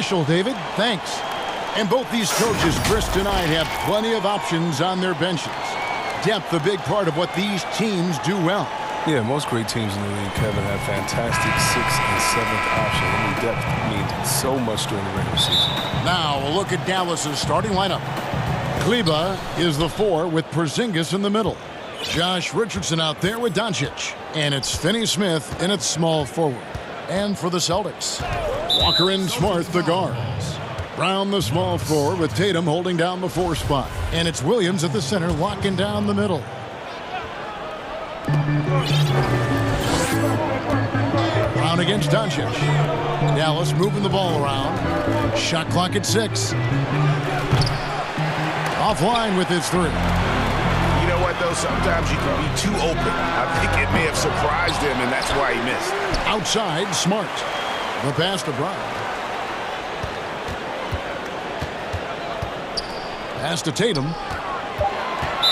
special, David. Thanks. And both these coaches, Chris tonight, have plenty of options on their benches. Depth, a big part of what these teams do well. Yeah, most great teams in the league, Kevin, have fantastic 6th and 7th option. I mean, depth means so much during the regular season. Now, a look at Dallas's starting lineup. Kleba is the 4 with Porzingis in the middle. Josh Richardson out there with Doncic. And it's Finney-Smith in its small forward. And for the Celtics, Walker and Smart, the guards. Brown, the small forward, with Tatum holding down the 4 spot. And it's Williams at the center, locking down the middle. Brown against Doncic. Dallas moving the ball around. Shot clock at 6. Offline with his 3. You know what, though? Sometimes you can be too open. I think it may have surprised him, and that's why he missed. Outside, Smart. The pass to Brown. Pass to Tatum.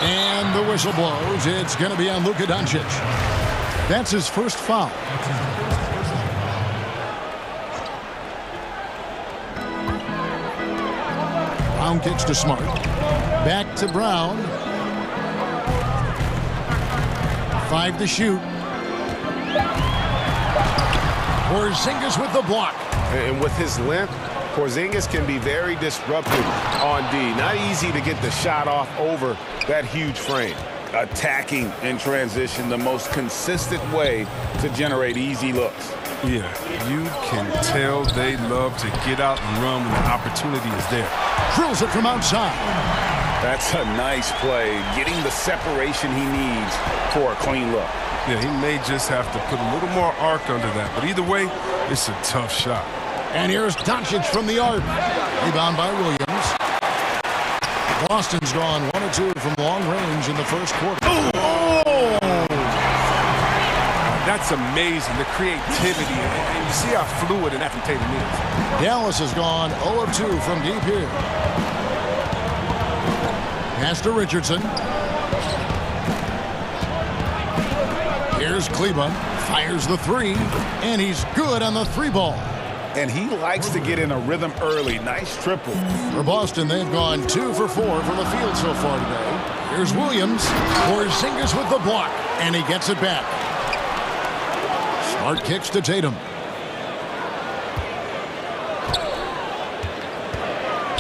And the whistle blows. It's going to be on Luka Doncic. That's his first foul. Brown kicks to Smart. Back to Brown. 5 to shoot. Porzingis with the block. And with his length, Porzingis can be very disruptive on D. Not easy to get the shot off over that huge frame. Attacking in transition, the most consistent way to generate easy looks. Yeah, you can tell they love to get out and run when the opportunity is there. Drills it from outside. That's a nice play, getting the separation he needs for a clean look. Yeah, he may just have to put a little more arc under that, but either way, it's a tough shot. And here's Doncic from the arc. Rebound by Williams. Boston's gone 1 or 2 from long range in the first quarter. Oh! That's amazing, the creativity, and you see how fluid and athletic Tatum is. Dallas has gone 0 of 2 from deep here. Pass to Richardson. Here's Kleba. Fires the 3, and he's good on the 3-ball. And he likes to get in a rhythm early. Nice triple. For Boston, they've gone 2 for 4 from the field so far today. Here's Williams. Porzingis with the block, and he gets it back. Smart kicks to Tatum.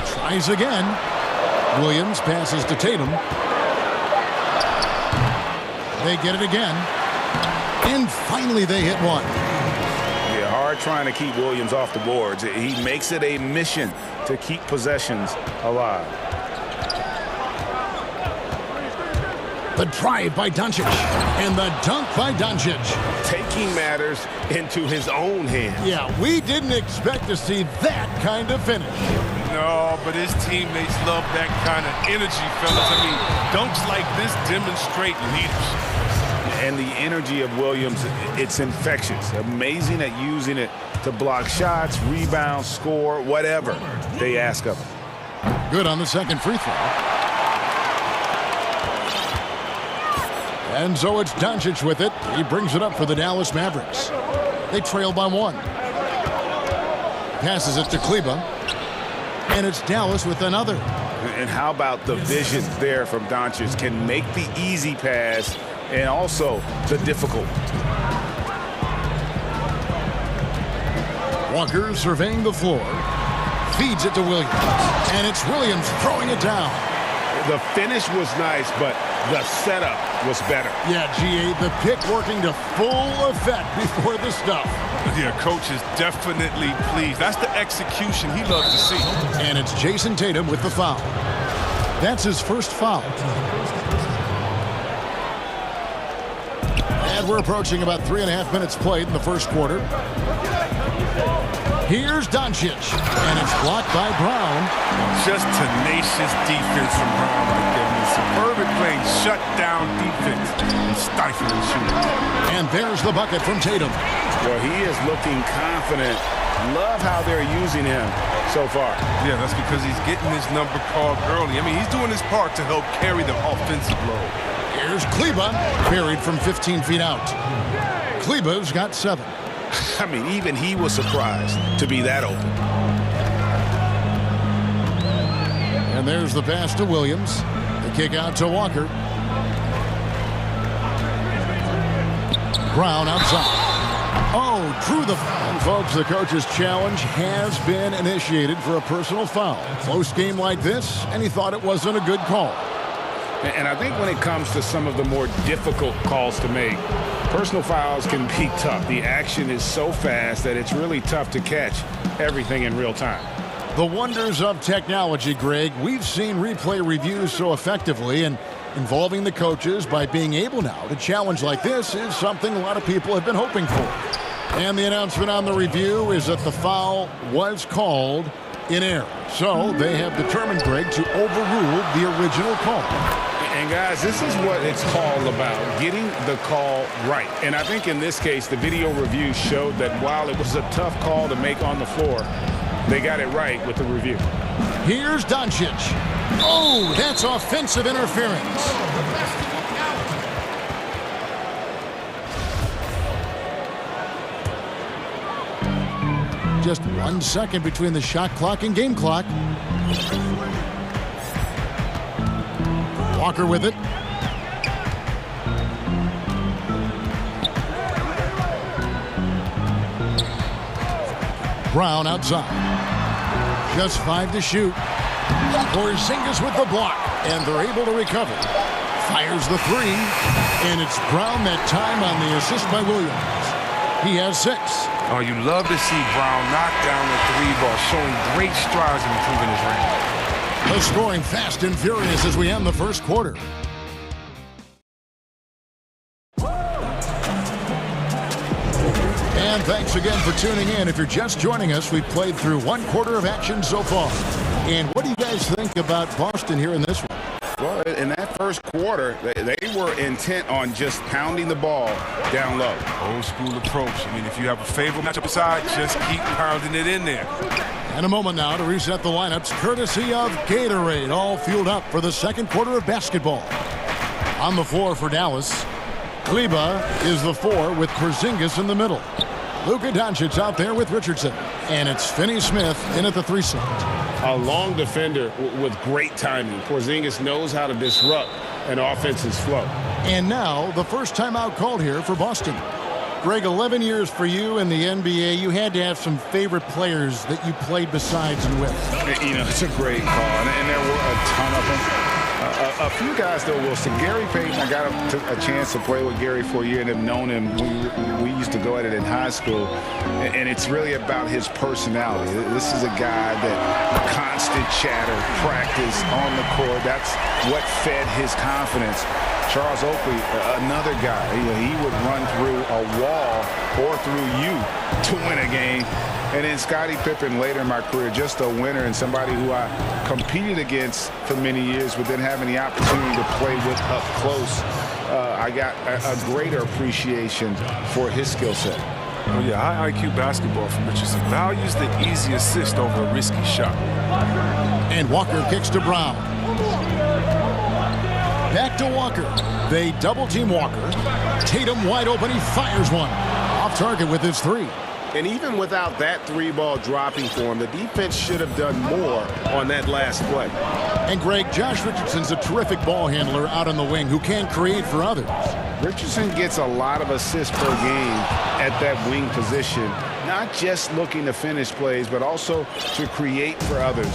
Tries again. Williams passes to Tatum. They get it again. And finally they hit one. Yeah, hard trying to keep Williams off the boards. He makes it a mission to keep possessions alive. The drive by Doncic. And the dunk by Doncic. Taking matters into his own hands. Yeah, we didn't expect to see that kind of finish. No, but his teammates love that kind of energy, fellas. I mean, dunks like this demonstrate leadership. And the energy of Williams, it's infectious. Amazing at using it to block shots, rebound, score, whatever they ask of him. Good on the second free throw. And so it's Doncic with it. He brings it up for the Dallas Mavericks. They trail by 1. Passes it to Kleba. And it's Dallas with another. And how about the vision there from Doncic? Can make the easy pass and also the difficult. Walker surveying the floor. Feeds it to Williams. And it's Williams throwing it down. The finish was nice, but the setup was better. Yeah, G.A., the pick working to full effect before the stuff. Yeah, coach is definitely pleased. That's the execution he loves to see. And it's Jason Tatum with the foul. That's his first foul. And we're approaching about 3.5 minutes played in the first quarter. Here's Doncic, and it's blocked by Brown. Just tenacious defense from Brown right there. Suburban playing shutdown defense and stifling shooting. And there's the bucket from Tatum. Well, he is looking confident. Love how they're using him so far. Yeah, that's because he's getting his number called early. I mean, he's doing his part to help carry the offensive load. Here's Kleba, buried from 15 feet out. Kleba's got 7. I mean, even he was surprised to be that open. there's the pass to Williams. The kick out to Walker. Brown outside. Oh, drew the foul. And folks, the coach's challenge has been initiated for a personal foul. Close game like this, and he thought it wasn't a good call. And I think when it comes to some of the more difficult calls to make, personal fouls can be tough. The action is so fast that it's really tough to catch everything in real time. The wonders of technology, Greg. We've seen replay reviews so effectively, and involving the coaches by being able now to challenge like this is something a lot of people have been hoping for. And the announcement on the review is that the foul was called in error. So they have determined, Greg, to overrule the original call. And guys, this is what it's all about, getting the call right. And I think in this case, the video review showed that while it was a tough call to make on the floor, they got it right with the review. Here's Doncic. Oh, that's offensive interference. Just 1 second between the shot clock and game clock. Walker with it. Brown outside. Just 5 to shoot. Porzingis with the block, and they're able to recover. Fires the 3, and it's Brown that time on the assist by Williams. He has 6. Oh, you love to see Brown knock down the 3 ball, showing great strides in improving his range. The scoring fast and furious as we end the first quarter. And thanks again for tuning in. If you're just joining us, we've played through 1 quarter of action so far. And what do you guys think about Boston here in this one? Well, in that first quarter, they were intent on just pounding the ball down low. Old school approach. I mean, if you have a favorable matchup aside, just keep pounding it in there. And a moment now to reset the lineups, courtesy of Gatorade, all fueled up for the second quarter of basketball. On the floor for Dallas, Kleba is the 4 with Porzingis in the middle. Luka Doncic out there with Richardson. And it's Finney Smith in at the 3 slot. A long defender with great timing. Porzingis knows how to disrupt an offense's flow. And now the first timeout called here for Boston. Greg, 11 years for you in the NBA. You had to have some favorite players that you played besides and with. You know, it's a great call, and there were a ton of them. A few guys, though, Wilson. Gary Payton, I got a chance to play with Gary for a year and have known him. We used to go at it in high school, and it's really about his personality. This is a guy that constant chatter, practice on the court. That's what fed his confidence. Charles Oakley, another guy, he would run through a wall or through you to win a game. And then Scottie Pippen later in my career, just a winner and somebody who I competed against for many years, but then having the opportunity to play with up close, I got a greater appreciation for his skill set. Oh, yeah, high IQ basketball from Richardson. Values the easy assist over a risky shot. And Walker kicks to Brown. Back to Walker. They double-team Walker. Tatum wide open. He fires one. Off target with his 3. And even without that 3-ball dropping for him, the defense should have done more on that last play. And Greg, Josh Richardson's a terrific ball handler out on the wing who can create for others. Richardson gets a lot of assists per game at that wing position, not just looking to finish plays, but also to create for others.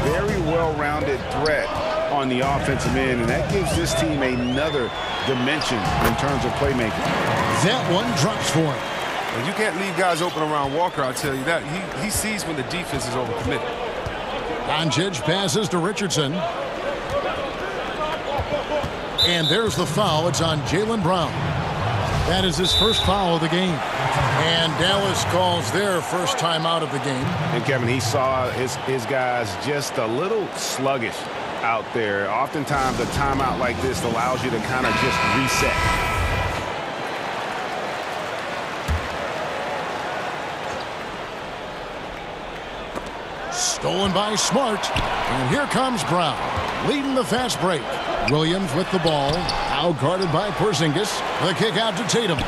Very well-rounded threat on the offensive end, and that gives this team another dimension in terms of playmaking. That one drops for him. And you can't leave guys open around Walker, I'll tell you that. He sees when the defense is overcommitted. Doncic passes to Richardson. And there's the foul. It's on Jaylen Brown. That is his first foul of the game. And Dallas calls their first time out of the game. And Kevin, he saw his guys just a little sluggish out there. Oftentimes a timeout like this allows you to kind of just reset. Stolen by Smart. And here comes Brown, leading the fast break. Williams with the ball. Now guarded by Porzingis. The kick out to Tatum.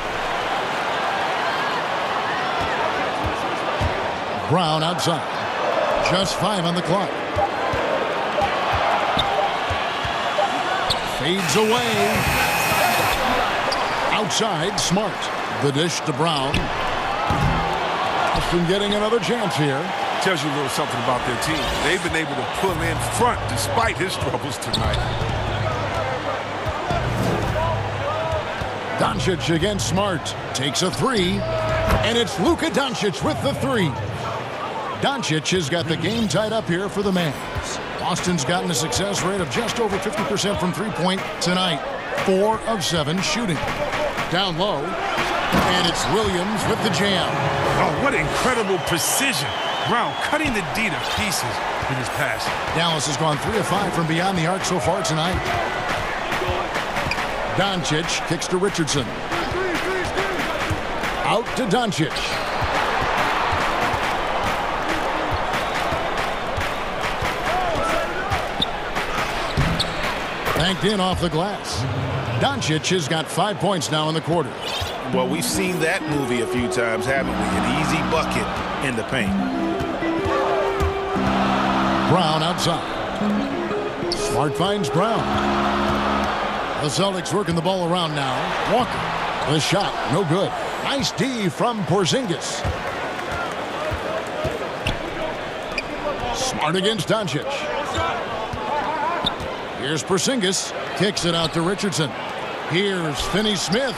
Brown outside. Just 5 on the clock. Fades away. Outside, Smart. The dish to Brown. Boston getting another chance here. Tells you a little something about their team. They've been able to pull in front despite his troubles tonight. Doncic against Smart. Takes a three. And it's Luka Doncic with the three. Doncic has got the game tied up here for the Mavs. Boston's gotten a success rate of just over 50% from three-point tonight. 4 of 7 shooting. Down low. And it's Williams with the jam. Oh, what incredible precision. Brown cutting the D to pieces with his pass. Dallas has gone 3 of 5 from beyond the arc so far tonight. Doncic kicks to Richardson. Out to Doncic. Banked in off the glass. Doncic has got 5 points now in the quarter. Well, we've seen that movie a few times, haven't we? An easy bucket in the paint. Brown outside. Smart finds Brown. The Celtics working the ball around now. Walker. The shot, no good. Nice D from Porzingis. Smart against Doncic. Here's Porzingis. Kicks it out to Richardson. Here's Finney Smith.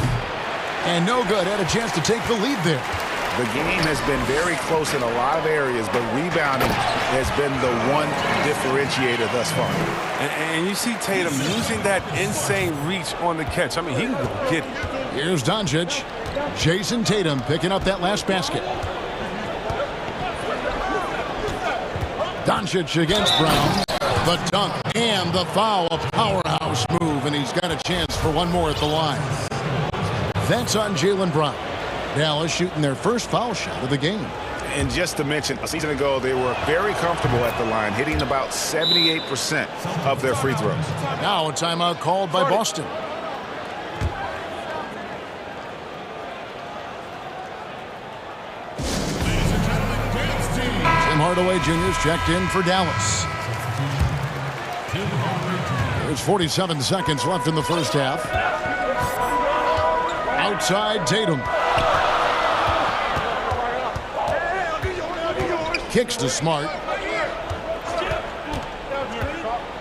And no good. Had a chance to take the lead there. The game has been very close in a lot of areas, but rebounding has been the one differentiator thus far. And you see Tatum using that insane reach on the catch. I mean, he can go get it. Here's Doncic. Jason Tatum picking up that last basket. Doncic against Brown. The dunk and the foul. A powerhouse move, and he's got a chance for one more at the line. That's on Jaylen Brown. Dallas shooting their first foul shot of the game. And just to mention, a season ago, they were very comfortable at the line, hitting about 78% of their free throws. Now a timeout called by Boston. Tim Hardaway Jr.'s checked in for Dallas. There's 47 seconds left in the first half. Outside Tatum. Kicks to Smart.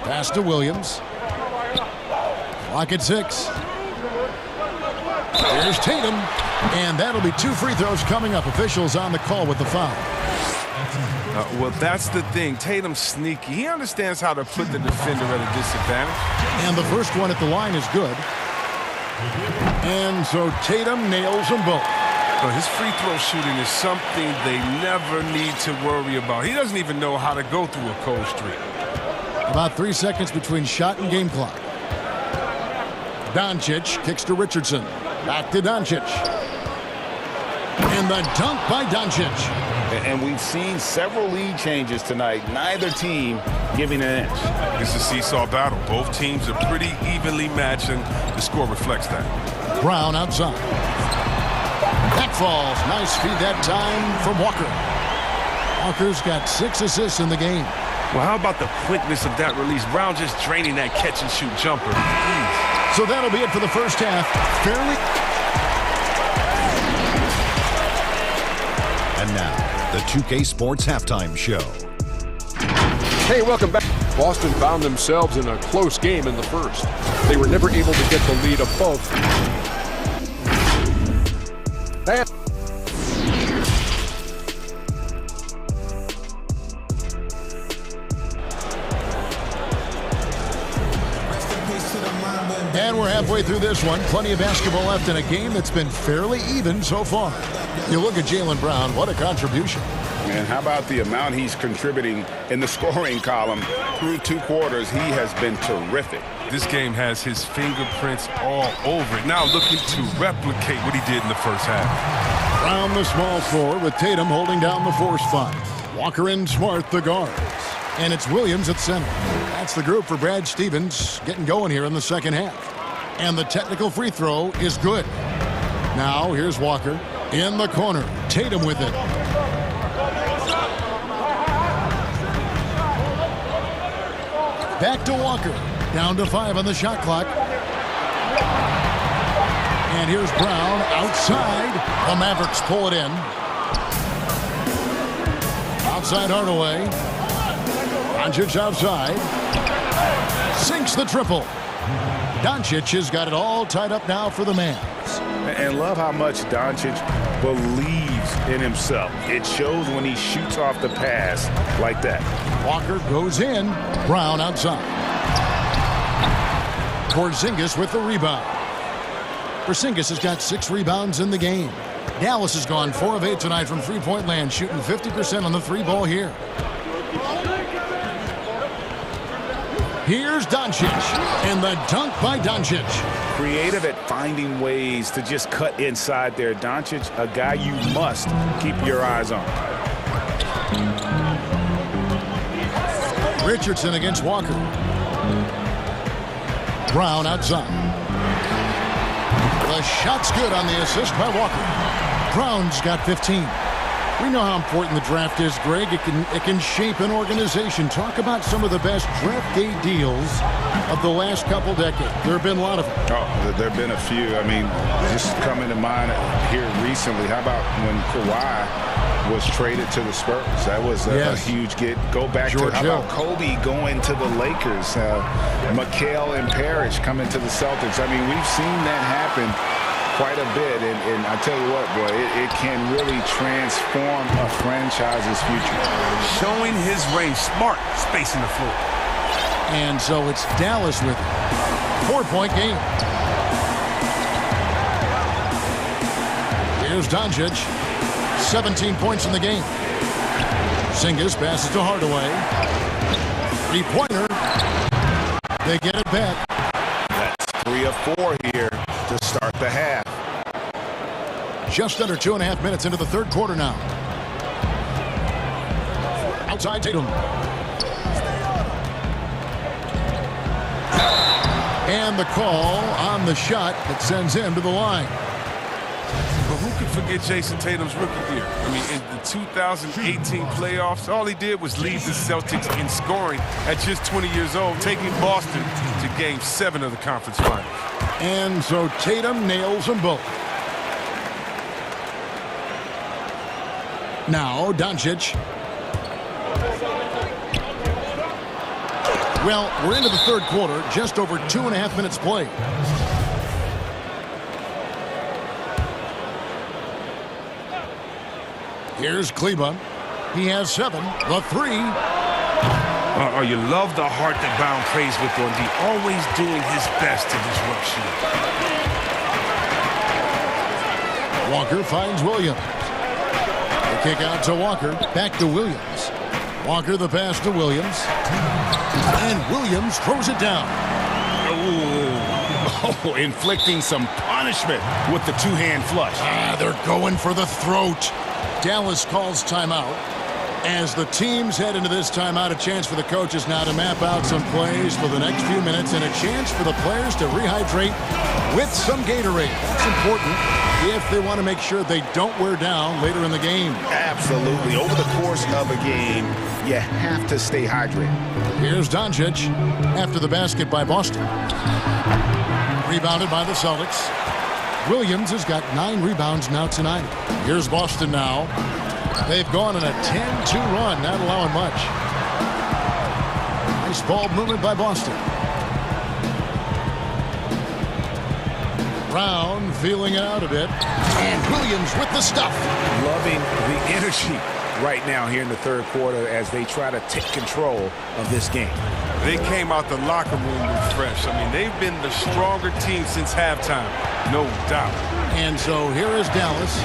Pass to Williams. Clock at 6. Here's Tatum. And that'll be 2 free throws coming up. Officials on the call with the foul. Well, that's the thing. Tatum's sneaky. He understands how to put the defender at a disadvantage. And the first one at the line is good. And so Tatum nails them both. But his free throw shooting is something they never need to worry about. He doesn't even know how to go through a cold streak. About 3 seconds between shot and game clock. Doncic kicks to Richardson. Back to Doncic. And the dunk by Doncic. And we've seen several lead changes tonight. Neither team giving an inch. It's a seesaw battle. Both teams are pretty evenly matched, and the score reflects that. Brown outside. That falls. Nice feed that time from Walker. Walker's got 6 assists in the game. Well, how about the quickness of that release? Brown just draining that catch-and-shoot jumper. Jeez. So that'll be it for the first half. Fairly. And now, the 2K Sports Halftime Show. Hey, welcome back. Boston found themselves in a close game in the first. They were never able to get the lead above. And we're halfway through this one. Plenty of basketball left in a game that's been fairly even so far. You look at Jaylen Brown, what a contribution. And how about the amount he's contributing in the scoring column through 2 quarters? He has been terrific. This game has his fingerprints all over it. Now looking to replicate what he did in the first half. Brown the small forward with Tatum holding down the 4 spot. Walker and Smart the guards. And it's Williams at center. That's the group for Brad Stevens getting going here in the second half. And the technical free throw is good. Now here's Walker in the corner. Tatum with it. Back to Walker. Down to 5 on the shot clock. And here's Brown outside. The Mavericks pull it in. Outside Hardaway. Doncic outside. Sinks the triple. Doncic has got it all tied up now for the Mavs. And love how much Doncic believes in himself. It shows when he shoots off the pass like that. Walker goes in. Brown outside. Porzingis with the rebound. Porzingis has got 6 rebounds in the game. Dallas has gone 4 of 8 tonight from three-point land, shooting 50% on the 3-ball here. Here's Doncic, and the dunk by Doncic. Creative at finding ways to just cut inside there. Doncic, a guy you must keep your eyes on. Richardson against Walker. Brown outside. The shot's good on the assist by Walker. Brown's got 15. We know how important the draft is, Greg. It can shape an organization. Talk about some of the best draft day deals of the last couple decades. There have been a lot of them. Oh, there have been a few. I mean, just coming to mind here recently. How about when Kawhi was traded to the Spurs? That was a huge get. Go back George to how about Kobe going to the Lakers? McHale and Parrish coming to the Celtics. I mean, we've seen that happen quite a bit, and I tell you what, boy, it can really transform a franchise's future. Showing his range, smart, spacing the floor. And so it's Dallas with it. 4-point game. Here's Doncic. 17 points in the game. Porzingis passes to Hardaway. 3-pointer. They get it back. That's 3 of 4 here to start the half. Just under 2.5 minutes into the third quarter now. Outside Tatum. And the call on the shot that sends him to the line. But who could forget Jason Tatum's rookie year? I mean, in the 2018 playoffs, all he did was lead the Celtics in scoring at just 20 years old, taking Boston to Game 7 of the conference finals. And so Tatum nails them both. Now Doncic. Well, we're into the third quarter, just over 2.5 minutes played. Here's Kleba. He has 7. The 3. Oh, you love the heart that Brown plays with on D. Always doing his best to disrupt shooting. Walker finds Williams. The kick out to Walker. Back to Williams. Walker the pass to Williams. And Williams throws it down. Oh, inflicting some punishment with the two-hand flush. They're going for the throat. Dallas calls timeout. As the teams head into this timeout, a chance for the coaches now to map out some plays for the next few minutes and a chance for the players to rehydrate with some Gatorade. That's important if they want to make sure they don't wear down later in the game. Absolutely. Over the course of a game, you have to stay hydrated. Here's Doncic after the basket by Boston. Rebounded by the Celtics. Williams has got 9 rebounds now tonight. Here's Boston now. They've gone on a 10-2 run, not allowing much. Nice ball movement by Boston. Brown feeling it out a bit. And Williams with the stuff. Loving the energy right now here in the third quarter as they try to take control of this game. They came out the locker room refreshed. I mean, they've been the stronger team since halftime, no doubt. And so here is Dallas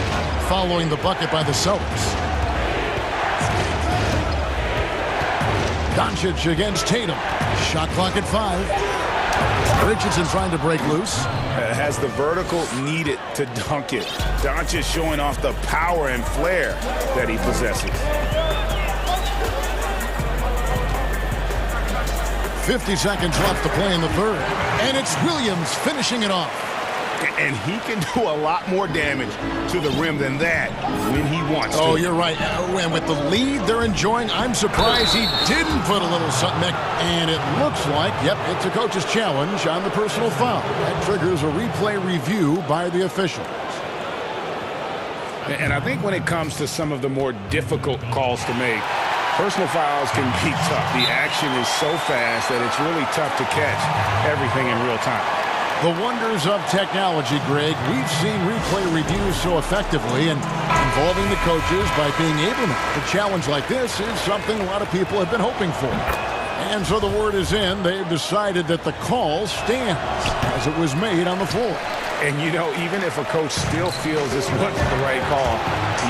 following the bucket by the Celtics. Doncic against Tatum. Shot clock at 5. Richardson trying to break loose. Has the vertical needed to dunk it. Doncic showing off the power and flair that he possesses. 50 seconds left to play in the third. And it's Williams finishing it off. And he can do a lot more damage to the rim than that when he wants to. Oh, you're right. And with the lead they're enjoying, I'm surprised he didn't put a little something back. And it looks like, yep, it's a coach's challenge on the personal foul. That triggers a replay review by the officials. And I think when it comes to some of the more difficult calls to make, personal fouls can be tough. The action is so fast that it's really tough to catch everything in real time. The wonders of technology, Greg. We've seen replay reviews so effectively, and involving the coaches by being able to challenge like this is something a lot of people have been hoping for. And so the word is in. They've decided that the call stands as it was made on the floor. And, you know, even if a coach still feels this wasn't the right call,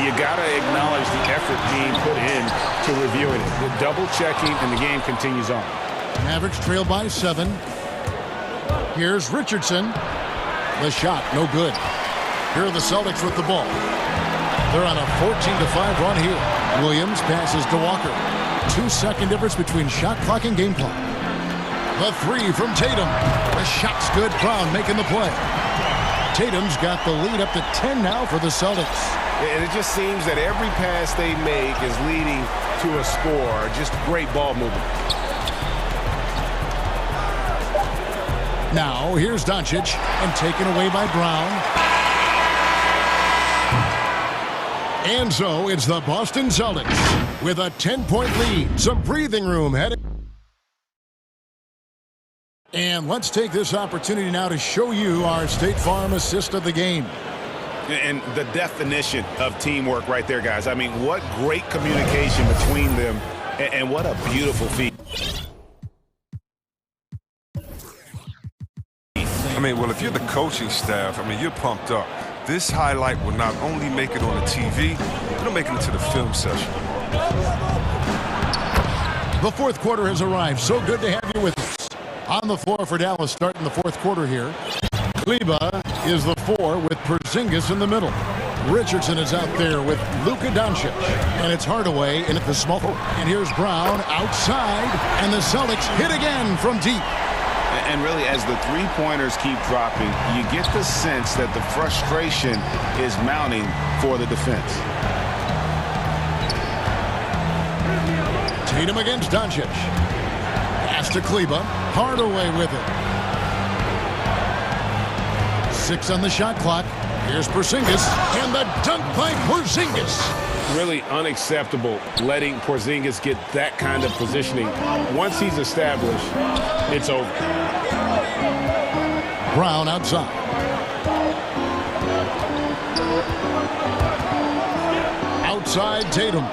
you got to acknowledge the effort being put in to reviewing it. The double checking, and the game continues on. Mavericks trail by 7. Here's Richardson. The shot, no good. Here are the Celtics with the ball. They're on a 14-5 run here. Williams passes to Walker. 2-second difference between shot clock and game clock. The three from Tatum. The shot's good. Brown making the play. Tatum's got the lead up to 10 now for the Celtics. And it just seems that every pass they make is leading to a score. Just great ball movement. Now, here's Doncic, and taken away by Brown. And so, it's the Boston Celtics with a 10-point lead. Some breathing room headed. And let's take this opportunity now to show you our State Farm assist of the game. And the definition of teamwork right there, guys. I mean, what great communication between them, and what a beautiful feat. I mean, well, if you're the coaching staff, I mean, you're pumped up. This highlight will not only make it on the TV, it'll make it into the film session. The fourth quarter has arrived. So good to have you with us. On the floor for Dallas starting the fourth quarter here. Kleba is the 4 with Porzingis in the middle. Richardson is out there with Luka Doncic. And it's Hardaway in at the small. And here's Brown outside. And the Celtics hit again from deep. And really, as the three-pointers keep dropping, you get the sense that the frustration is mounting for the defense. Tatum against Doncic. Pass to Kleba. Hardaway with it. 6 on the shot clock. Here's Porzingis. And the dunk by Porzingis. Really unacceptable letting Porzingis get that kind of positioning. Once he's established, it's over. Brown outside. Outside Tatum.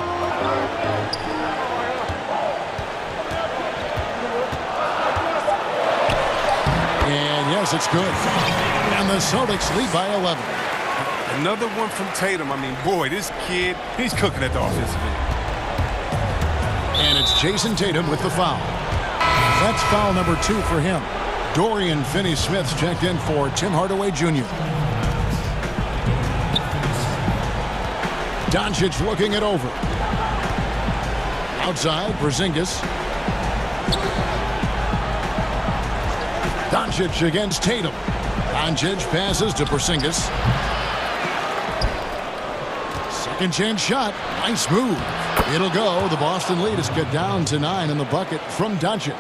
And yes, it's good. And the Celtics lead by 11. Another one from Tatum. I mean, boy, this kid, he's cooking at the offensive end. And it's Jason Tatum with the foul. That's foul number 2 for him. Dorian Finney-Smith's checked in for Tim Hardaway Jr. Doncic looking it over. Outside, Porzingis. Doncic against Tatum. Doncic passes to Porzingis. Second chance shot. Nice move. It'll go. The Boston lead is cut down to 9 in the bucket from Doncic.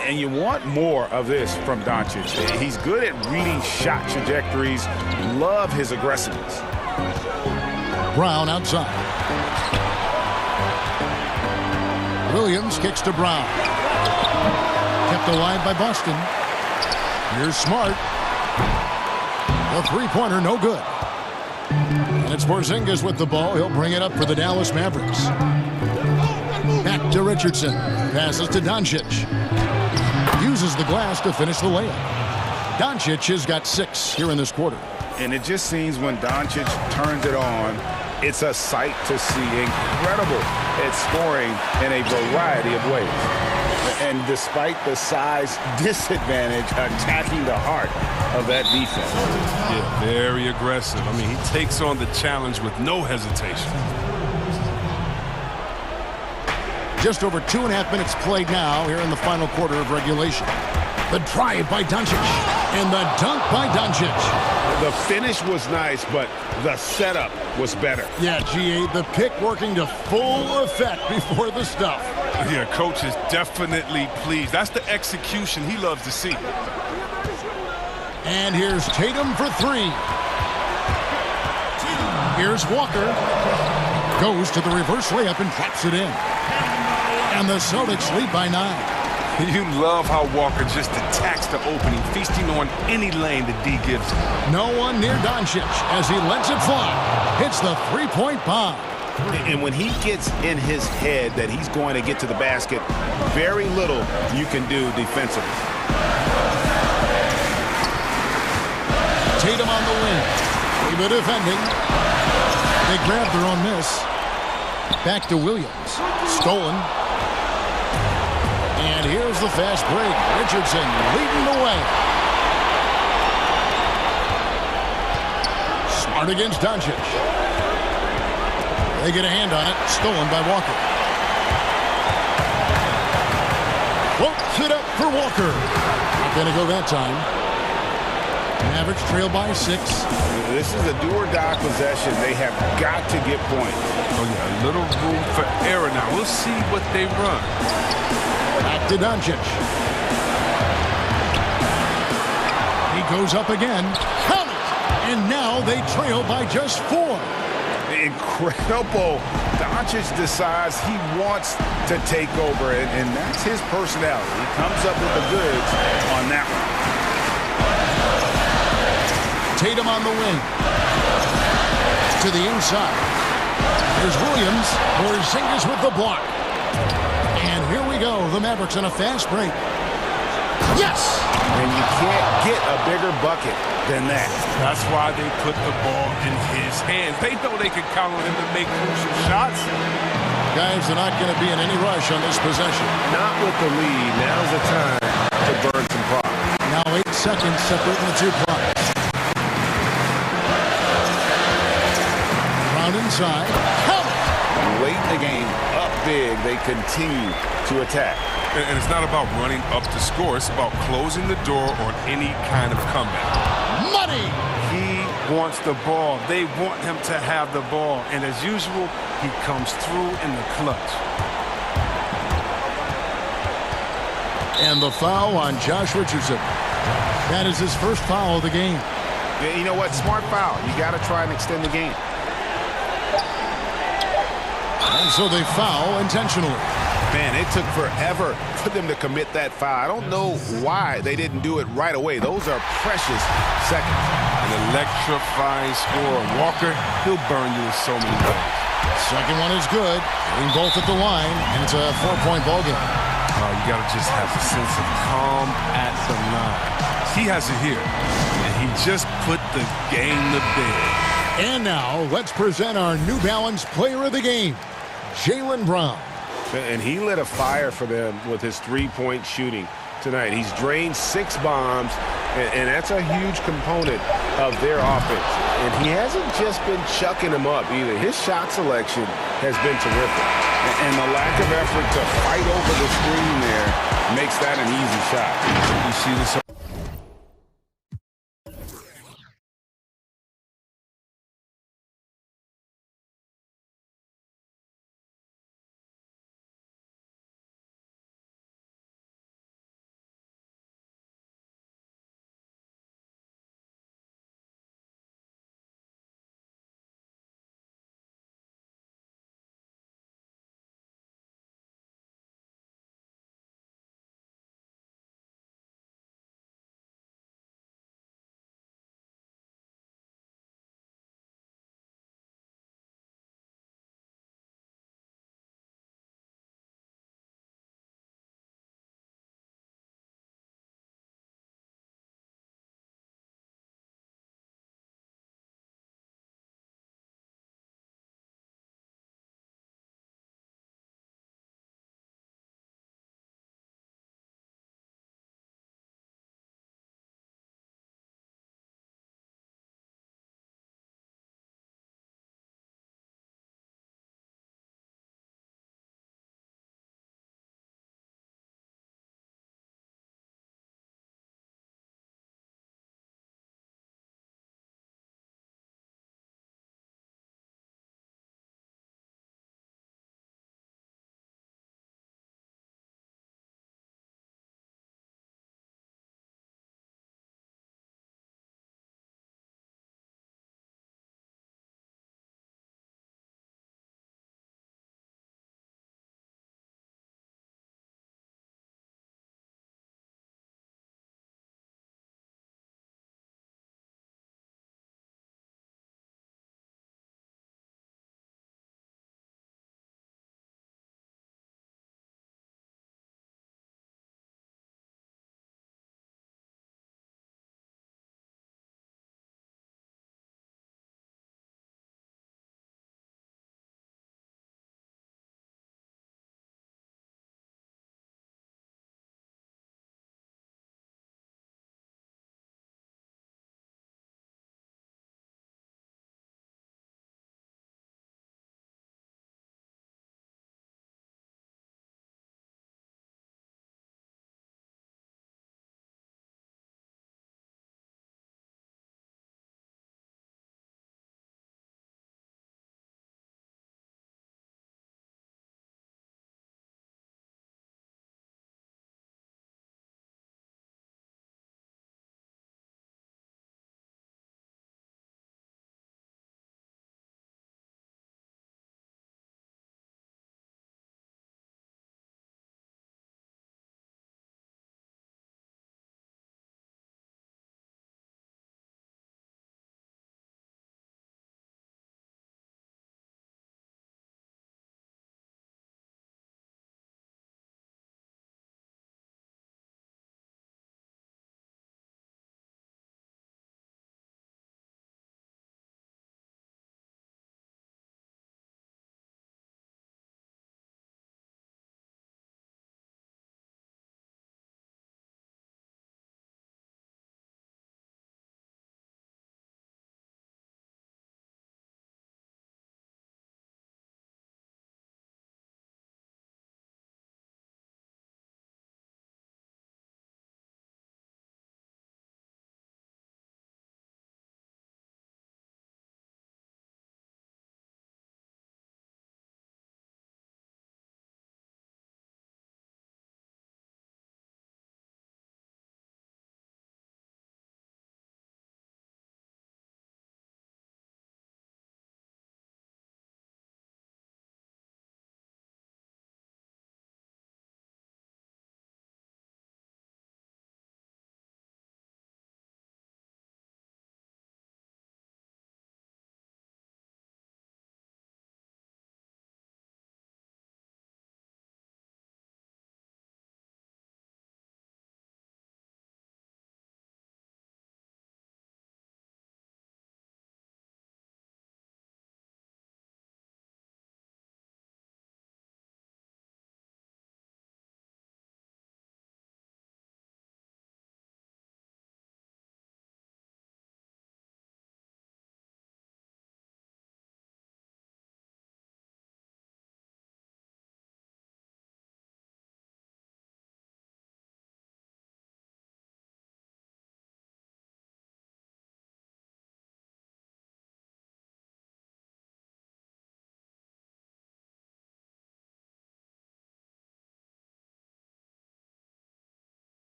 And you want more of this from Doncic. He's good at reading shot trajectories. Love his aggressiveness. Brown outside. Williams kicks to Brown. Kept alive by Boston. Here's Smart. The three-pointer, no good. And it's Porzingis with the ball. He'll bring it up for the Dallas Mavericks. Back to Richardson. Passes to Doncic. Uses the glass to finish the layup. Doncic has got 6 here in this quarter. And it just seems when Doncic turns it on, it's a sight to see. Incredible at scoring in a variety of ways. And despite the size disadvantage, attacking the heart of that defense. Yeah, very aggressive. I mean, he takes on the challenge with no hesitation. Just over 2.5 minutes played now here in the final quarter of regulation. The drive by Doncic. And the dunk by Doncic. The finish was nice, but the setup was better. Yeah, GA, the pick working to full effect before the stuff. Yeah, coach is definitely pleased. That's the execution he loves to see. And here's Tatum for three. Here's Walker. Goes to the reverse layup and drops it in. And the Celtics lead by 9. You love how Walker just attacks the opening, feasting on any lane that D gives him. No one near Doncic as he lets it fly. Hits the three-point bomb. And when he gets in his head that he's going to get to the basket, very little you can do defensively. Tatum on the wing. Reba defending. They grab their own miss. Back to Williams. Stolen. And here's the fast break. Richardson leading the way. Smart against Doncic. They get a hand on it. Stolen by Walker. Floats it up for Walker. Not going to go that time. Mavericks trail by 6. This is a do-or-die possession. They have got to get points. Oh, yeah, a little room for error now. We'll see what they run. Back to Doncic. He goes up again. Count it! And now they trail by just 4. Incredible. Doncic decides he wants to take over, and that's his personality. He comes up with the goods on that one. Tatum on the wing. To the inside. There's Williams. Porzingis with the block. And here we go. The Mavericks in a fast break. Yes! And you can't get a bigger bucket than that. That's why they put the ball in his hands. They know they can count on him to make crucial shots. Guys are not going to be in any rush on this possession. Not with the lead. Now's the time to burn some product. Now 8 seconds separating the two clocks. Round inside. Count it! Late in the game, up big, they continue to attack. And it's not about running up to score. It's about closing the door on any kind of comeback. Money! He wants the ball. They want him to have the ball. And as usual, he comes through in the clutch. And the foul on Josh Richardson. That is his first foul of the game. Yeah, you know what? Smart foul. You got to try and extend the game. And so they foul intentionally. Man, it took forever for them to commit that foul. I don't know why they didn't do it right away. Those are precious seconds. An electrifying score. Walker, he'll burn you in so many ways. Second one is good. Getting both at the line, and it's a 4-point ball game. You got to just have a sense of calm at the line. He has it here, and he just put the game to bed. And now, let's present our New Balance player of the game, Jaylen Brown. And he lit a fire for them with his three-point shooting tonight. He's drained 6 bombs, and that's a huge component of their offense. And he hasn't just been chucking them up either. His shot selection has been terrific. And the lack of effort to fight over the screen there makes that an easy shot. You see this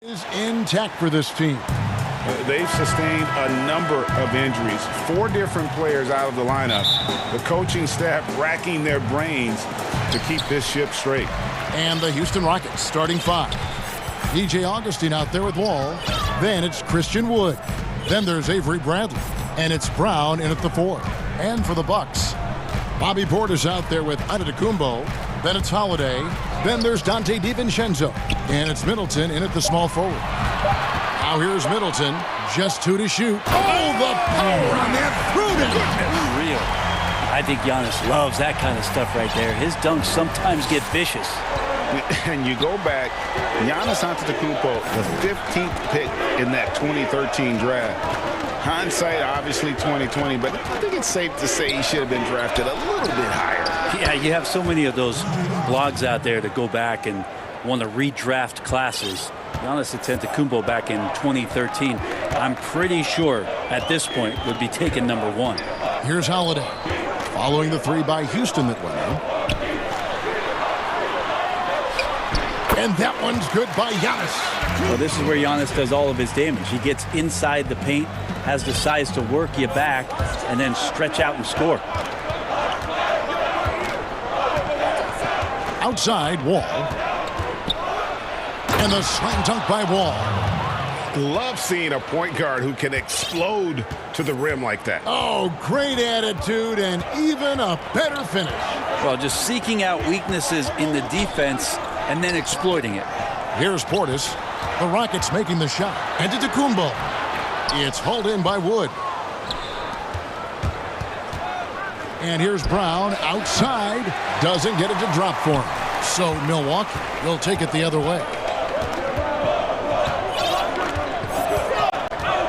Is intact for this team. They've sustained a number of injuries. 4 different players out of the lineup. The coaching staff racking their brains to keep this ship straight. And the Houston Rockets starting 5. DJ Augustine out there with Wall. Then it's Christian Wood. Then there's Avery Bradley. And it's Brown in at the 4. And for the Bucks, Bobby Portis out there with Antetokounmpo. Then it's Holiday. Then there's Dante DiVincenzo. And it's Middleton in at the small forward. Now here's Middleton. Just 2 to shoot. Oh, the power on that through. Unreal. I think Giannis loves that kind of stuff right there. His dunks sometimes get vicious. And you go back, Giannis Antetokounmpo, the 15th pick in that 2013 draft. Hindsight, obviously 2020, but I think it's safe to say he should have been drafted a little bit higher. Yeah, you have so many of those blogs out there to go back and want to redraft classes. Giannis Antetokounmpo back in 2013, I'm pretty sure at this point would be taken number 1. Here's Holiday. Following the 3 by Houston that went in. And that one's good by Giannis. Well, this is where Giannis does all of his damage. He gets inside the paint, has the size to work you back, and then stretch out and score. Outside, Wall. And the slam dunk by Wall. Love seeing a point guard who can explode to the rim like that. Oh, great attitude and even a better finish. Well, just seeking out weaknesses in the defense and then exploiting it. Here's Portis. The Rockets making the shot. And to Antetokounmpo. It's hauled in by Wood. And here's Brown outside. Doesn't get it to drop for him. So Milwaukee will take it the other way.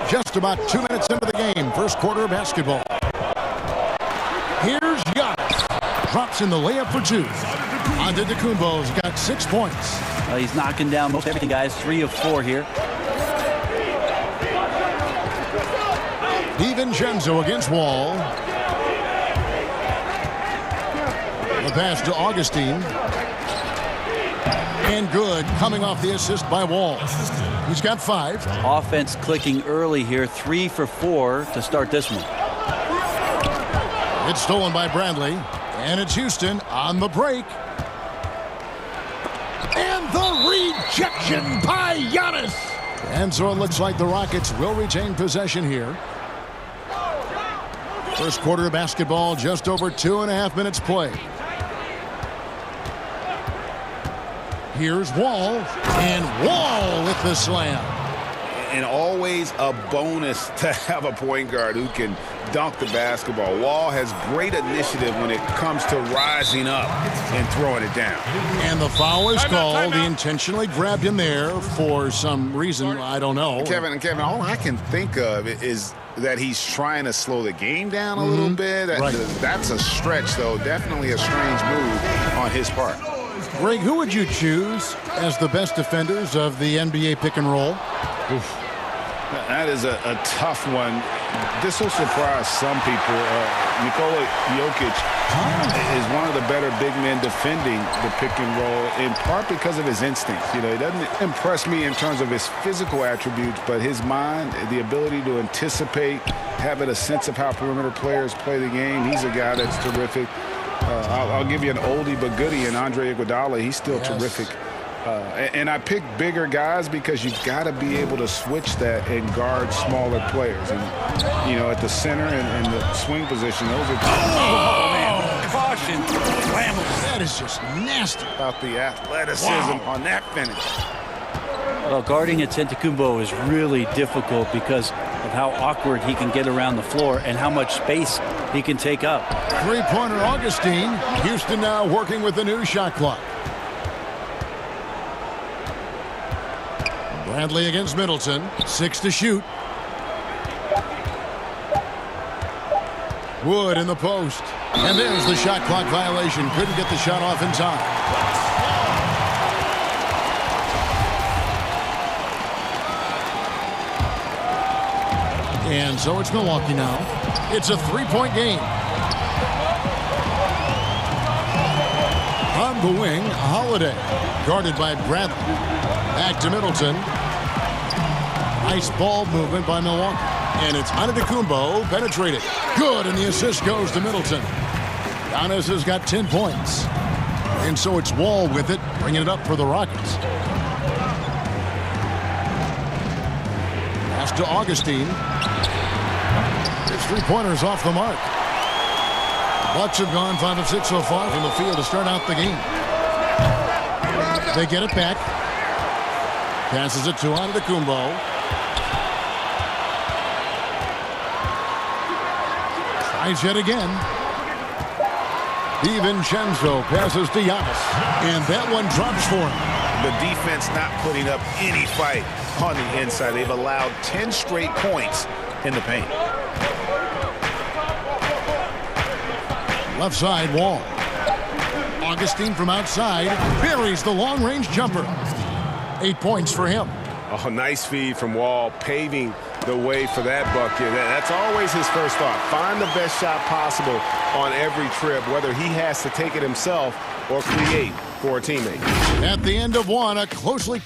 Just about 2 minutes into the game. First quarter of basketball. Here's Giannis. Drops in the layup for 2. Antetokounmpo's got 6 points. He's knocking down most everything, guys. 3 of 4 here. DiVincenzo against Wall. The pass to Augustine. And good, coming off the assist by Wall. He's got 5. Offense clicking early here. 3 for 4 to start this one. It's stolen by Bradley. And it's Houston on the break. And the rejection by Giannis. And so it looks like the Rockets will retain possession here. First quarter of basketball, just over 2.5 minutes played. Here's Wall, and Wall with the slam. And always a bonus to have a point guard who can dunk the basketball. Wall has great initiative when it comes to rising up and throwing it down. And the foul is called. He intentionally grabbed him there for some reason, I don't know. Kevin, all I can think of is that he's trying to slow the game down a little bit. That's a stretch, though. Definitely a strange move on his part. Greg, who would you choose as the best defenders of the NBA pick and roll? Oof. That is a tough one. This will surprise some people. Nikola Jokic is one of the better big men defending the pick and roll, in part because of his instincts. You know, he doesn't impress me in terms of his physical attributes, but his mind, the ability to anticipate, having a sense of how perimeter players play the game. He's a guy that's terrific. I'll give you an oldie but goodie in Andre Iguodala. He's still terrific. And I pick bigger guys because you've got to be able to switch that and guard smaller players. And, you know, at the center and the swing position, those are... Oh, man. Caution. That is just nasty. About the athleticism on that finish. Well, guarding Antetokounmpo is really difficult because of how awkward he can get around the floor and how much space he can take up. Three-pointer Augustine. Houston now working with the new shot clock. Bradley against Middleton. 6 to shoot. Wood in the post. And there's the shot clock violation. Couldn't get the shot off in time. And so it's Milwaukee now. It's a 3-point game. On the wing, Holiday. Guarded by Bradley. Back to Middleton. Nice ball movement by Milwaukee. And it's Antetokounmpo penetrated. Good, and the assist goes to Middleton. Giannis has got 10 points. And so it's Wall with it, bringing it up for the Rockets. Pass to Augustine. His three-pointers off the mark. Bucks have gone 5 of 6 so far from the field to start out the game. They get it back. Passes it to Antetokounmpo. Tries yet again. DiVincenzo passes to Giannis. And that one drops for him. The defense not putting up any fight on the inside. They've allowed 10 straight points in the paint. Left side, Wall. Augustine from outside buries the long-range jumper. 8 points for him. Oh, nice feed from Wall, paving the way for that bucket. That's always his first thought. Find the best shot possible on every trip, whether he has to take it himself or create for a teammate. At the end of one, a closely...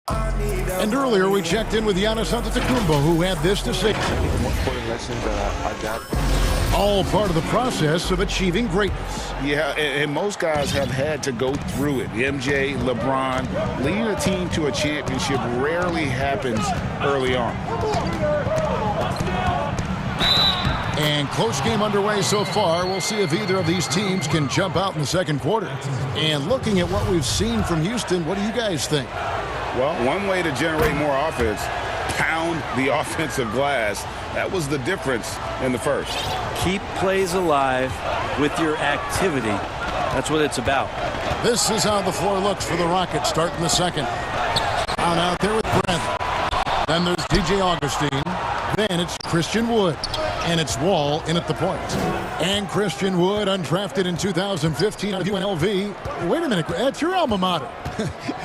And earlier we checked in with Giannis Antetokounmpo, who had this to say. The most important lesson that I got. All part of the process of achieving greatness. Yeah, and most guys have had to go through it. MJ, LeBron, leading a team to a championship rarely happens early on. And close game underway so far. We'll see if either of these teams can jump out in the second quarter. And looking at what we've seen from Houston, what do you guys think? Well, one way to generate more offense, pound the offensive glass. That was the difference in the first. Keep plays alive with your activity. That's what it's about. This is how the floor looks for the Rockets starting the second. On out there with Brent. Then there's DJ Augustine. Then it's Christian Wood. And it's Wall in at the point. And Christian Wood, undrafted in 2015 at UNLV. Wait a minute, that's your alma mater.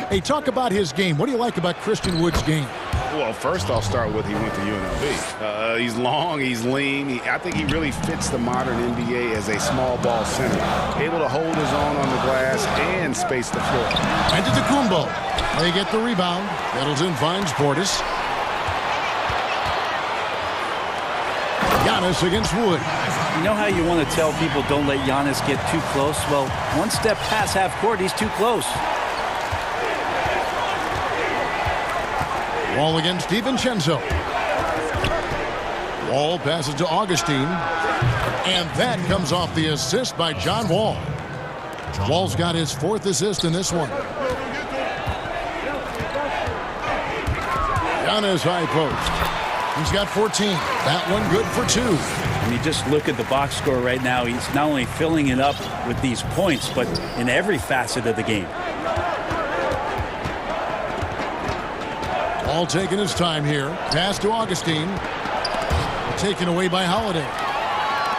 Hey, talk about his game. What do you like about Christian Wood's game? Well, first I'll start with he went to UNLV. He's long, he's lean. I think he really fits the modern NBA as a small ball center. Able to hold his own on the glass and space the floor. Antetokounmpo. They get the rebound. Middleton finds Portis. Giannis against Wood. You know how you want to tell people don't let Giannis get too close? Well, one step past half court, he's too close. Wall against DiVincenzo. Wall passes to Augustine. And that comes off the assist by John Wall. Wall's got his 4th assist in this one. Giannis high post. He's got 14. That one good for 2. And you just look at the box score right now. He's not only filling it up with these points, but in every facet of the game. All taking his time here. Pass to Augustine. Taken away by Holiday.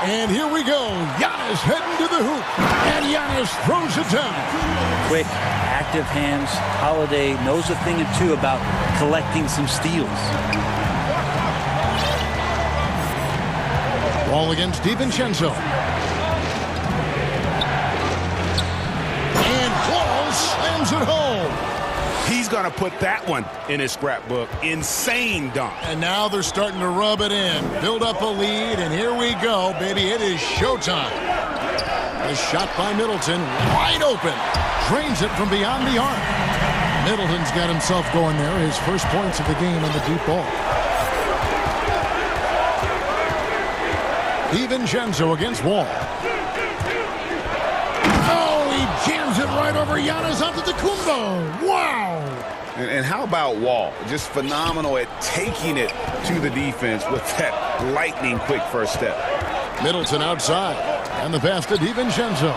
And here we go. Giannis heading to the hoop. And Giannis throws it down. Quick, active hands. Holiday knows a thing or two about collecting some steals. Ball against DiVincenzo. And Wall slams it home. He's going to put that one in his scrapbook. Insane dunk. And now they're starting to rub it in. Build up a lead, and here we go, baby. It is showtime. A shot by Middleton, wide open. Drains it from beyond the arc. Middleton's got himself going there. His first points of the game on the deep ball. DiVincenzo against Wall. Oh, he jams it right over Giannis Antetokounmpo. Wow. And how about Wall? Just phenomenal at taking it to the defense with that lightning quick first step. Middleton outside. And the pass to DiVincenzo.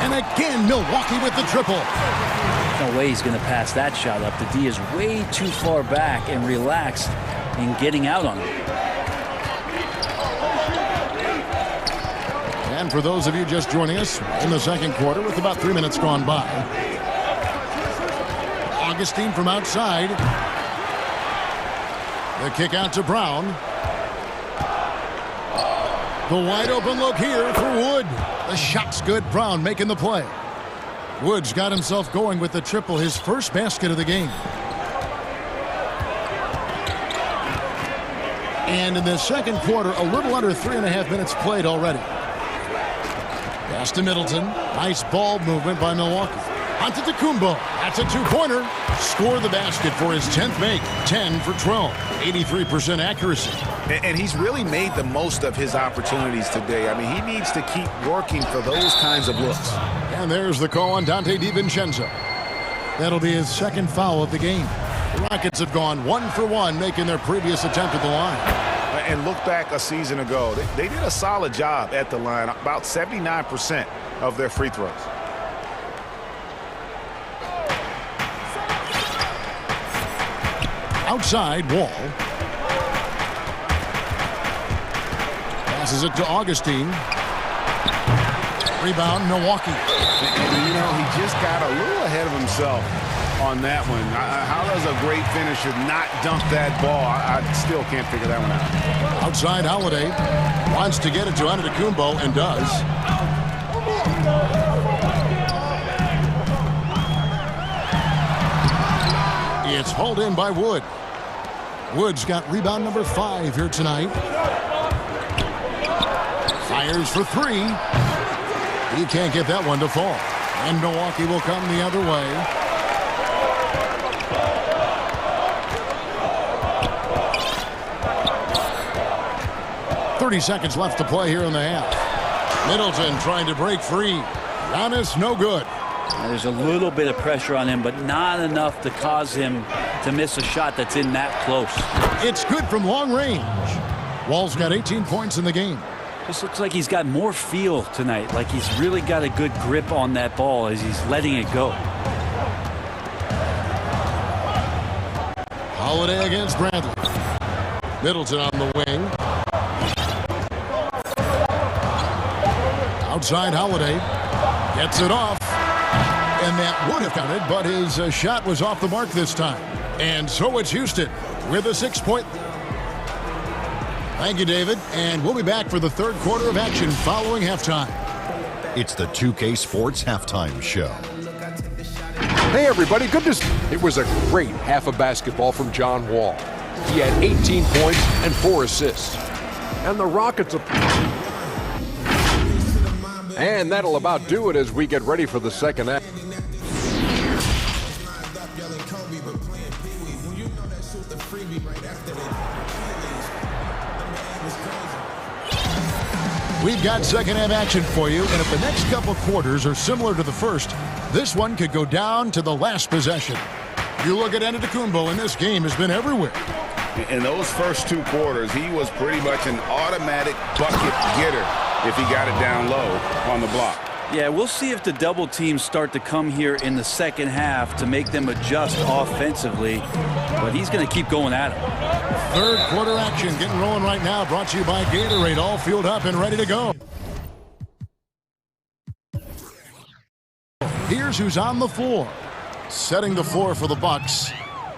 And again, Milwaukee with the triple. No way he's going to pass that shot up. The D is way too far back and relaxed in getting out on it. And for those of you just joining us in the second quarter with about 3 minutes gone by. Augustine from outside. The kick out to Brown. The wide open look here for Wood. The shot's good. Brown making the play. Woods got himself going with the triple, his first basket of the game. And in the second quarter, a little under 3.5 minutes played already. Pass to Middleton. Nice ball movement by Milwaukee. Antetokounmpo. That's a two-pointer. Score the basket for his 10th make. 10 for 12. 83% accuracy. And he's really made the most of his opportunities today. I mean, he needs to keep working for those kinds of looks. And there's the call on Dante DiVincenzo. That'll be his second foul of the game. The Rockets have gone 1 for 1, making their previous attempt at the line. And look back a season ago. They did a solid job at the line, about 79% of their free throws. Outside, Wall. Passes it to Augustine. Rebound, Milwaukee. And, you know, he just got a little ahead of himself on that one. How does a great finisher not dunk that ball? I still can't figure that one out. Outside, Holiday wants to get it to Antetokounmpo and does. It's hauled in by Wood. Wood's got rebound number 5 here tonight. Fires for 3. He can't get that one to fall. And Milwaukee will come the other way. .30 seconds left to play here in the half. Middleton trying to break free. Giannis, no good. There's a little bit of pressure on him, but not enough to cause him to miss a shot that's in that close. It's good from long range. Wall's got 18 points in the game. Just looks like he's got more feel tonight, like he's really got a good grip on that ball as he's letting it go. Holiday against Bradley. Middleton on the wing. Outside, Holiday gets it off. And that would have counted, but his shot was off the mark this time. And so it's Houston with a 6-point. Thank you, David. And we'll be back for the third quarter of action following halftime. It's the 2K Sports Halftime Show. Hey, everybody. It was a great half of basketball from John Wall. He had 18 points and 4 assists. And the Rockets... And that'll about do it as we get ready for the second half. We've got second half action for you, and if the next couple quarters are similar to the first, this one could go down to the last possession. You look at Antetokounmpo, and this game has been everywhere. In those first 2 quarters, he was pretty much an automatic bucket getter if he got it down low on the block. Yeah, we'll see if the double teams start to come here in the second half to make them adjust offensively, but he's going to keep going at it. Third quarter action getting rolling right now, brought to you by Gatorade, all fueled up and ready to go. Here's who's on the floor. Setting the floor for the Bucks.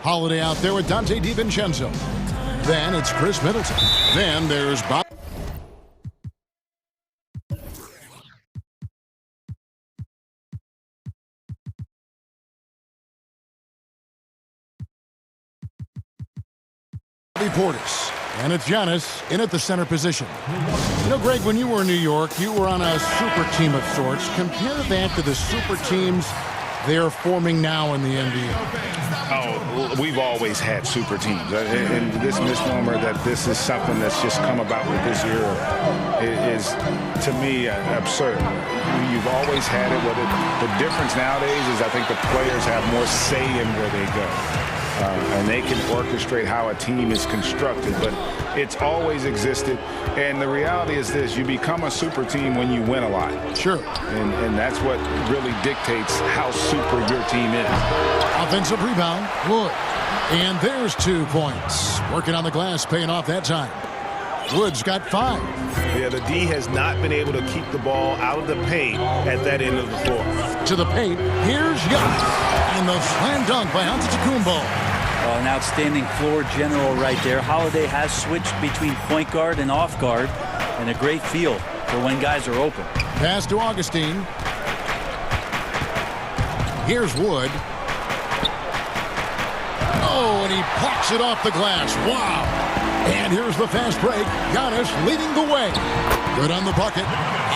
Holiday out there with Dante DiVincenzo. Then it's Chris Middleton. Then there's Bob. Portis. And it's Giannis in at the center position. You know, Greg, when you were in New York, you were on a super team of sorts. Compare that to the super teams they're forming now in the NBA. Oh, we've always had super teams. And this misnomer that this is something that's just come about with this era is, to me, absurd. You've always had it. The difference nowadays is I think the players have more say in where they go. And they can orchestrate how a team is constructed, but it's always existed. And the reality is this: you become a super team when you win a lot. Sure. And that's what really dictates how super your team is. Offensive rebound, Wood. And there's 2 points. Working on the glass, paying off that time. Wood's got 5. Yeah, the D has not been able to keep the ball out of the paint at that end of the floor. To the paint, here's Giannis. And the slam dunk by Antetokounmpo. An outstanding floor general right there. Holiday has switched between point guard and off guard, and a great feel for when guys are open. Pass to Augustine. Here's Wood. Oh, and he plucks it off the glass. Wow. And here's the fast break. Giannis leading the way. Good on the bucket.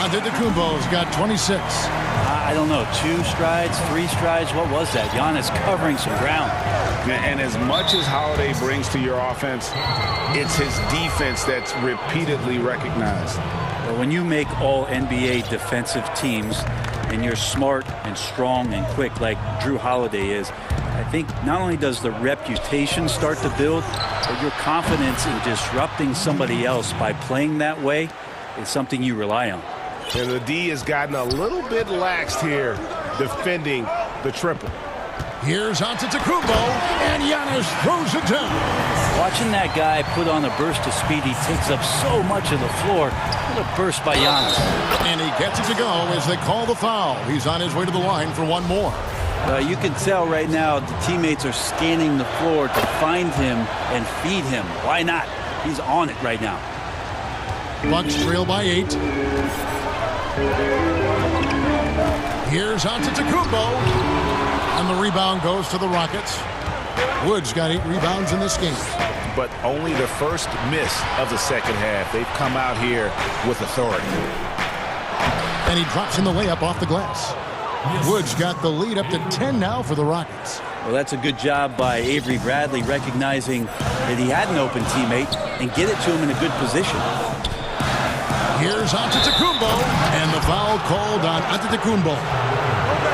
Antetokounmpo's got 26. I don't know, 2 strides, 3 strides. What was that? Giannis covering some ground. And as much as Holiday brings to your offense, it's his defense that's repeatedly recognized. Well, when you make all NBA defensive teams and you're smart and strong and quick like Drew Holiday is, I think not only does the reputation start to build, but your confidence in disrupting somebody else by playing that way is something you rely on. And the D has gotten a little bit laxed here defending the triple. Here's Antetokounmpo, and Giannis throws it down. Watching that guy put on a burst of speed, he takes up so much of the floor. What a burst by Giannis. And he gets it to go as they call the foul. He's on his way to the line for one more. You can tell right now the teammates are scanning the floor to find him and feed him. Why not? He's on it right now. Bucks trail by 8. Here's Antetokounmpo. And the rebound goes to the Rockets. Wood's got 8 rebounds in this game. But only the first miss of the second half. They've come out here with authority. And he drops in the layup off the glass. Wood's got the lead up to 10 now for the Rockets. Well, that's a good job by Avery Bradley recognizing that he had an open teammate and get it to him in a good position. Here's Antetokounmpo, and the foul called on Antetokounmpo.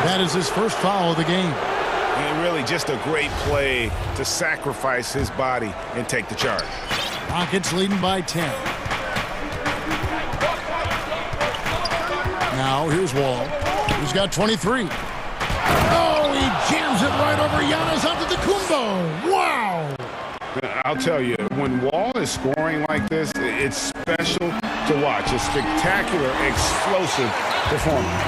That is his first foul of the game. And really just a great play to sacrifice his body and take the charge. Rockets leading by 10. Now here's Wall. He's got 23. Oh, he jams it right over Giannis Antetokounmpo. Wow! I'll tell you, when Wall is scoring like this, it's special to watch. A spectacular, explosive performance.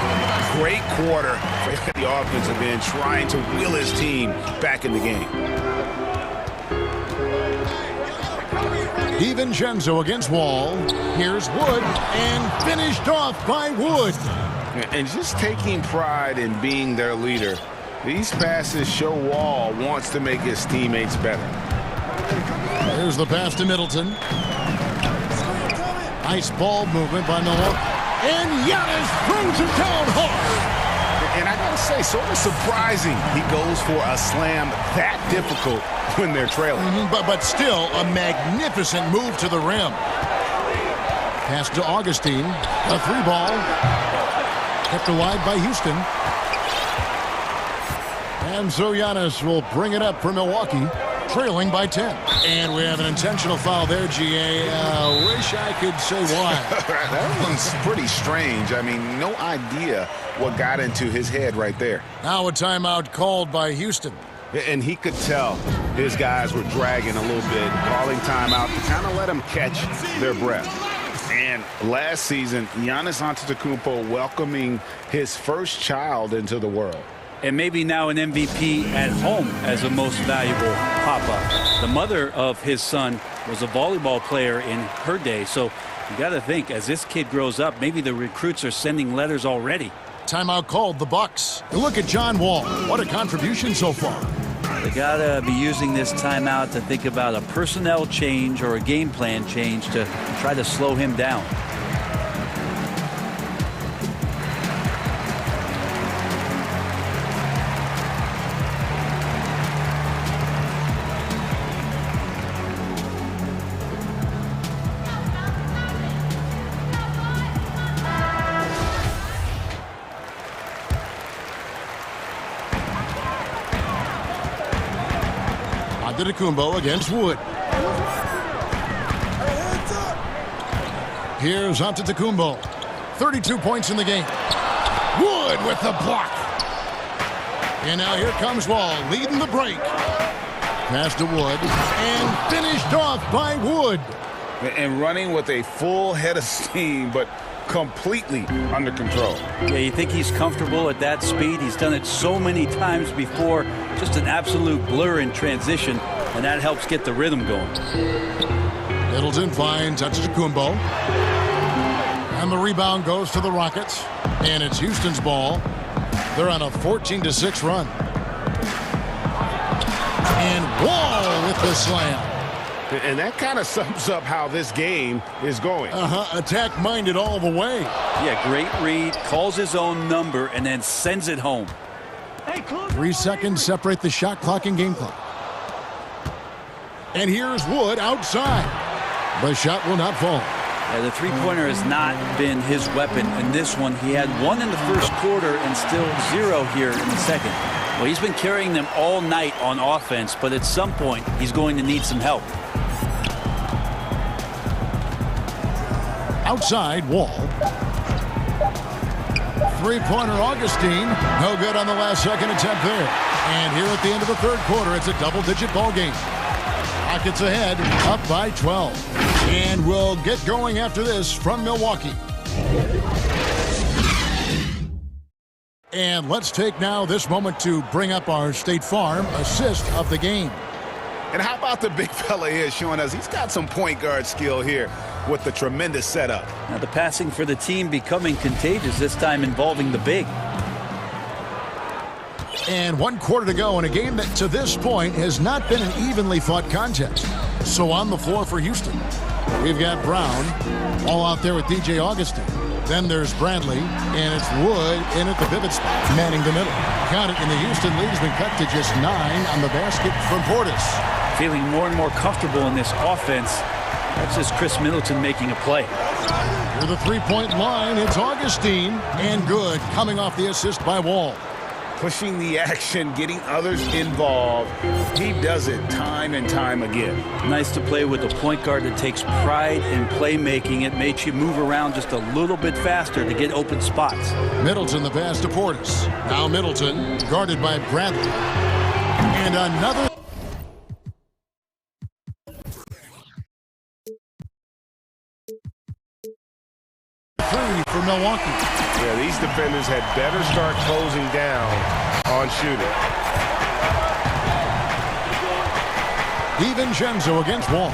Great quarter for the offensive end, trying to will his team back in the game. DiVincenzo against Wall. Here's Wood, and finished off by Wood. And just taking pride in being their leader, these passes show Wall wants to make his teammates better. Here's the pass to Middleton. Nice ball movement by Milwaukee. And Giannis throws it down hard. And I gotta say, sort of surprising he goes for a slam that difficult when they're trailing. But still a magnificent move to the rim. Pass to Augustine. A 3-ball. Kept alive by Houston. And so Giannis will bring it up for Milwaukee, trailing by 10. And we have an intentional foul there, GA. Wish I could say why. That one's pretty strange. I mean, no idea what got into his head right there. Now a timeout called by Houston. And he could tell his guys were dragging a little bit, calling timeout to kind of let them catch their breath. And last season, Giannis Antetokounmpo welcoming his first child into the world. And maybe now an MVP at home as a most valuable papa. The mother of his son was a volleyball player in her day. So you got to think, as this kid grows up, maybe the recruits are sending letters already. Timeout called the Bucks. Look at John Wall. What a contribution so far. They got to be using this timeout to think about a personnel change or a game plan change to try to slow him down. Antetokounmpo against Wood. Here's Antetokounmpo. 32 points in the game. Wood with the block. And now here comes Wall leading the break. Pass to Wood and finished off by Wood. And running with a full head of steam, but completely under control. Yeah, you think he's comfortable at that speed? He's done it so many times before. Just an absolute blur in transition, and that helps get the rhythm going. Middleton finds Antetokounmpo. And the rebound goes to the Rockets. And it's Houston's ball. They're on a 14-6 run. And Wall with the slam. And that kind of sums up how this game is going. Attack-minded all the way. Yeah, great read, calls his own number, and then sends it home. 3 seconds separate the shot clock and game clock. And here's Wood outside. The shot will not fall. Yeah, the three-pointer has not been his weapon in this one. He had 1 in the first quarter and still 0 here in the second. Well, he's been carrying them all night on offense, but at some point, he's going to need some help. Outside, Wall. Three-pointer, Augustine. No good on the last second attempt there. And here at the end of the third quarter, it's a double-digit ball game. Rockets ahead, up by 12. And we'll get going after this from Milwaukee. And let's take now this moment to bring up our State Farm assist of the game. And how about the big fella here showing us he's got some point guard skill here with the tremendous setup. Now the passing for the team becoming contagious, this time involving the big. And 1 quarter to go in a game that to this point has not been an evenly fought contest. So on the floor for Houston, we've got Brown all out there with DJ Augustine. Then there's Bradley, and it's Wood in at the pivot spot, manning the middle. Count it, and the Houston lead has been cut to just 9 on the basket from Portis. Feeling more and more comfortable in this offense. That's just Chris Middleton making a play. Near the three-point line, it's Augustine, and good, coming off the assist by Wall. Pushing the action, getting others involved. He does it time and time again. Nice to play with a point guard that takes pride in playmaking. It makes you move around just a little bit faster to get open spots. Middleton the pass to Portis. Now Middleton, guarded by Bradley. And another. Three for Milwaukee. Yeah, these defenders had better start closing down on shooting. DiVincenzo against Wall.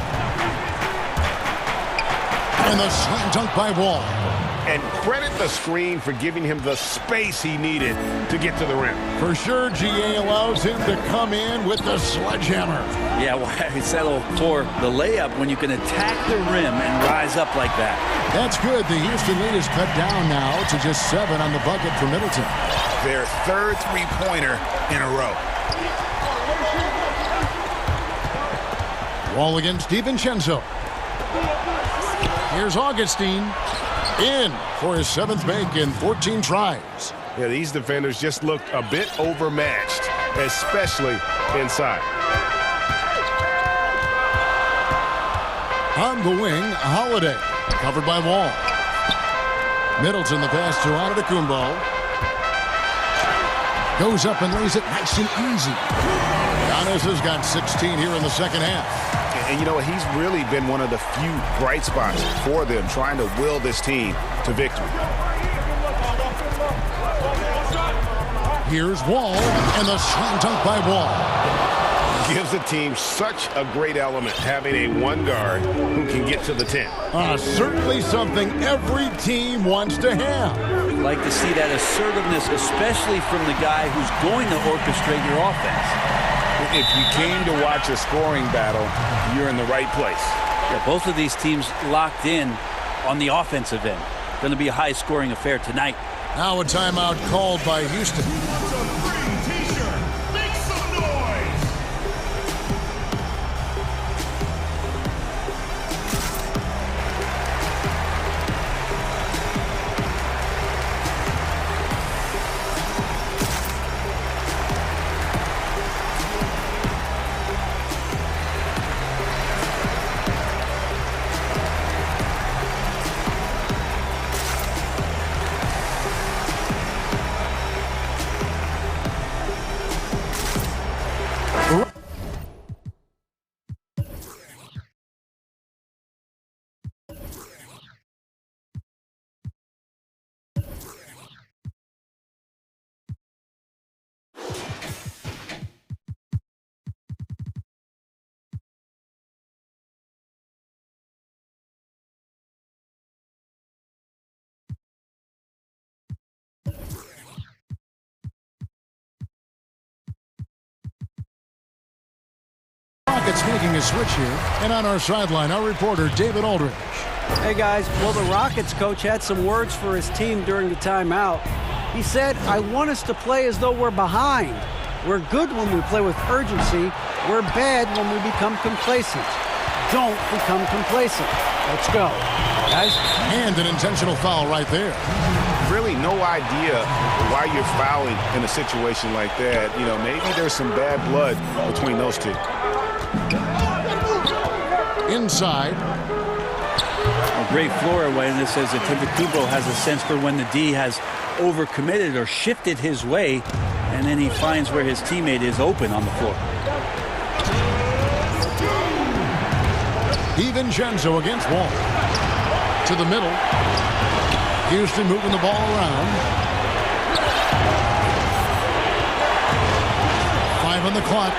And the slam dunk by Wall. And credit the screen for giving him the space he needed to get to the rim. For sure, GA allows him to come in with the sledgehammer. Yeah, why settle for the layup when you can attack the rim and rise up like that? That's good. The Houston lead is cut down now to just 7 on the bucket for Middleton. Their third three-pointer in a row. Wall against DiVincenzo. Here's Augustine. In for his 7th make in 14 tries. Yeah, these defenders just looked a bit overmatched, especially inside. On the wing, Holiday. Covered by Wall. Middleton the pass to Antetokounmpo. Goes up and lays it nice and easy. Giannis has got 16 here in the second half. And you know, he's really been one of the few bright spots for them, trying to will this team to victory. Here's Wall, and the slam dunk by Wall. Gives the team such a great element, having a one guard who can get to the 10. Certainly something every team wants to have. Like to see that assertiveness, especially from the guy who's going to orchestrate your offense. If you came to watch a scoring battle, you're in the right place. Yeah, both of these teams locked in on the offensive end. Going to be a high-scoring affair tonight. Now a timeout called by Houston. Rockets making a switch here. And on our sideline, our reporter, David Aldridge. Hey, guys. Well, the Rockets coach had some words for his team during the timeout. He said, I want us to play as though we're behind. We're good when we play with urgency. We're bad when we become complacent. Don't become complacent. Let's go. Guys? And an intentional foul right there. Really no idea why you're fouling in a situation like that. You know, maybe there's some bad blood between those two. Inside. A great floor awareness says that Antetokounmpo has a sense for when the D has overcommitted or shifted his way, and then he finds where his teammate is open on the floor. DiVincenzo against Wall. To the middle. Houston moving the ball around. 5 on the clock.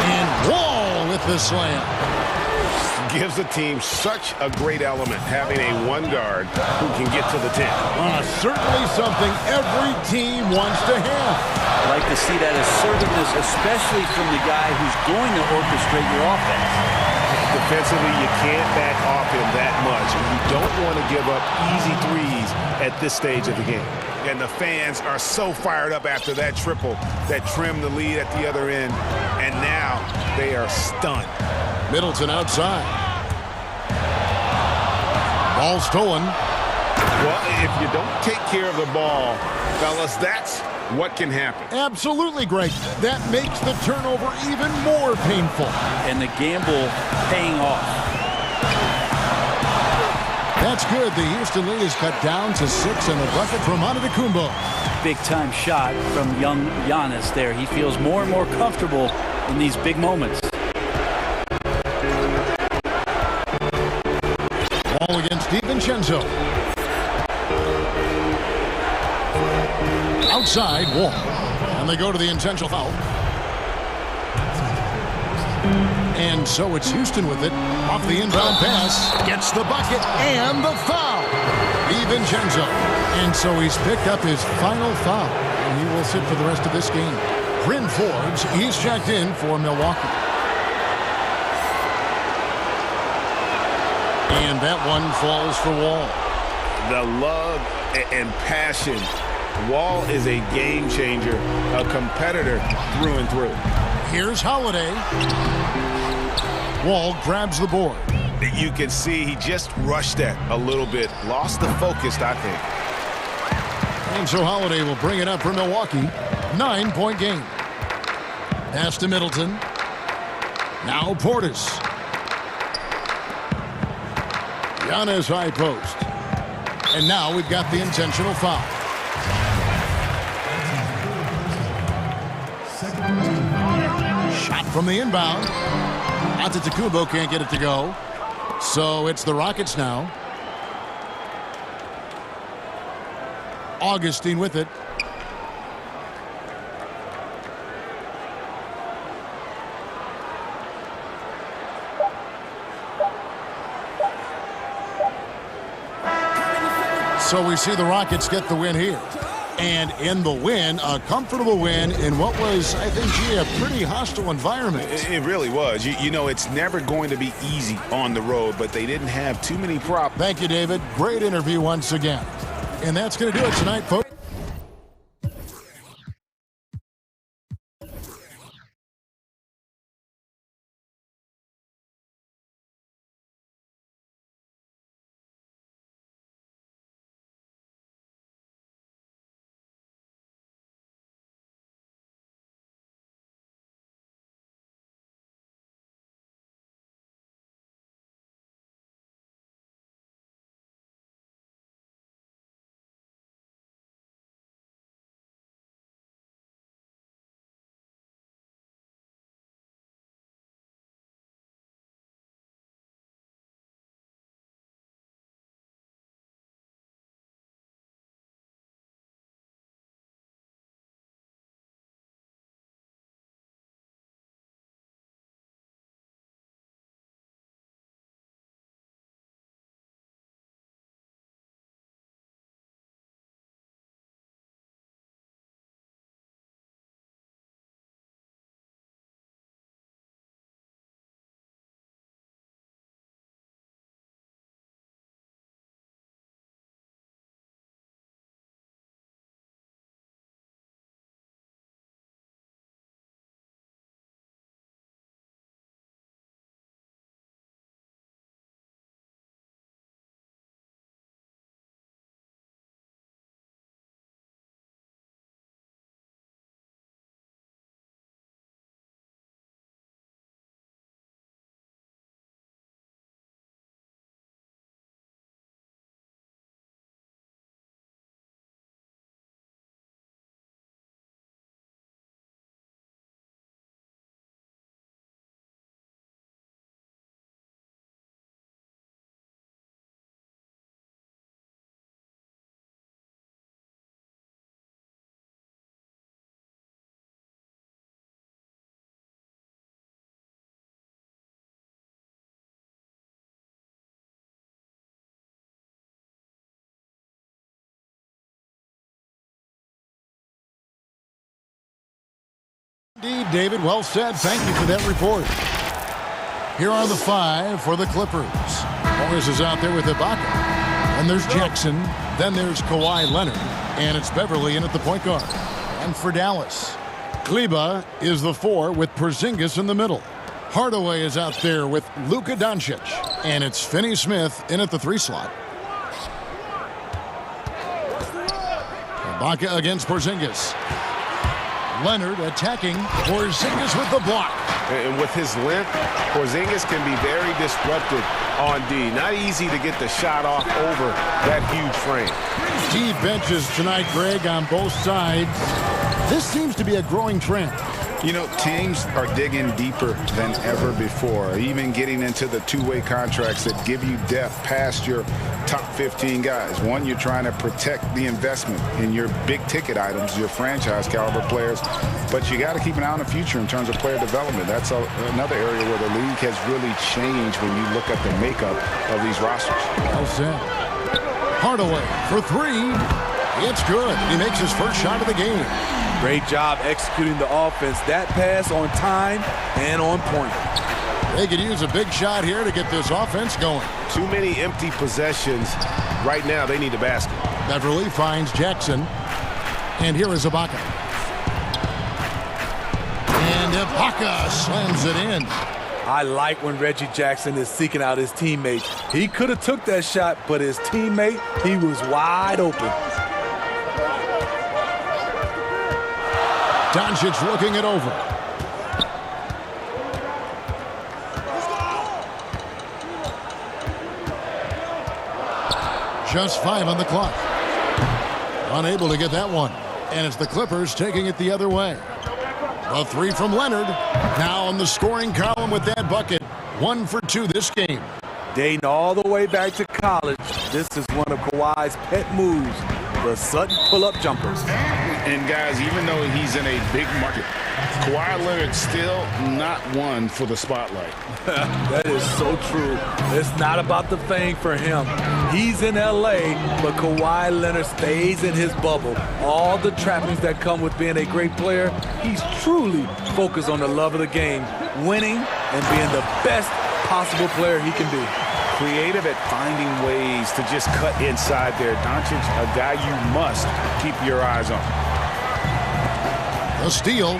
And Wall with the slam. Gives the team such a great element, having a one guard who can get to the 10. Certainly something every team wants to have. I like to see that assertiveness, especially from the guy who's going to orchestrate your offense. Defensively, you can't back off him that much. You don't want to give up easy threes at this stage of the game. And the fans are so fired up after that triple that trimmed the lead at the other end. And now they are stunned. Middleton outside. Ball stolen. Well, if you don't take care of the ball, fellas, that's what can happen. Absolutely, Greg. That makes the turnover even more painful. And the gamble paying off. That's good. The Houston lead is cut down to 6 and the bucket from Antetokounmpo. Big-time shot from young Giannis there. He feels more and more comfortable in these big moments. Ball against DiVincenzo. Outside, Wall. And they go to the intentional foul. And so it's Houston with it. Off the inbound pass. Gets the bucket and the foul. DiVincenzo. And so he's picked up his final foul. And he will sit for the rest of this game. Bryn Forbes, he's checked in for Milwaukee. And that one falls for Wall. The love and passion. Wall is a game changer, a competitor through and through. Here's Holiday. Wall grabs the board. You can see he just rushed that a little bit. Lost the focus, I think. And so Holiday will bring it up for Milwaukee. 9-point game. Pass to Middleton. Now Portis. Giannis high post. And now we've got the intentional foul. Shot from the inbound. Antetokounmpo can't get it to go. So it's the Rockets now. Augustine with it. So we see the Rockets get the win here. And in the win, a comfortable win in what was, I think, a pretty hostile environment. It really was. You know, it's never going to be easy on the road, but they didn't have too many problems. Thank you, David. Great interview once again. And that's going to do it tonight, folks. Indeed, David, well said. Thank you for that report. Here are the 5 for the Clippers. Morris is out there with Ibaka. And there's Jackson. Then there's Kawhi Leonard. And it's Beverly in at the point guard. And for Dallas, Kleber is the 4 with Porzingis in the middle. Hardaway is out there with Luka Doncic. And it's Finney Smith in at the 3 slot. Ibaka against Porzingis. Leonard attacking. Porzingis with the block. And with his length, Porzingis can be very disruptive on D. Not easy to get the shot off over that huge frame. Deep benches tonight, Greg, on both sides. This seems to be a growing trend. You know, teams are digging deeper than ever before, even getting into the two-way contracts that give you depth past your top 15 guys. One, you're trying to protect the investment in your big-ticket items, your franchise-caliber players, but you got to keep an eye on the future in terms of player development. That's another area where the league has really changed when you look at the makeup of these rosters. Well said. Hardaway for 3. It's good. He makes his first shot of the game. Great job executing the offense. That pass on time and on point. They could use a big shot here to get this offense going. Too many empty possessions. Right now, they need a basket. Beverly finds Jackson. And here is Ibaka. And Ibaka slams it in. I like when Reggie Jackson is seeking out his teammates. He could have took that shot, but his teammate, he was wide open. Doncic looking it over. Just 5 on the clock. Unable to get that one. And it's the Clippers taking it the other way. A 3 from Leonard. Now on the scoring column with that bucket. 1 for 2 this game. Dating all the way back to college, this is one of Kawhi's pet moves, the sudden pull-up jumpers. And guys, even though he's in a big market, Kawhi Leonard's still not one for the spotlight. That is so true. It's not about the fame for him. He's in LA, but Kawhi Leonard stays in his bubble. All the trappings that come with being a great player, he's truly focused on the love of the game, winning and being the best possible player he can be. Creative at finding ways to just cut inside there. Doncic, a guy you must keep your eyes on. A steal.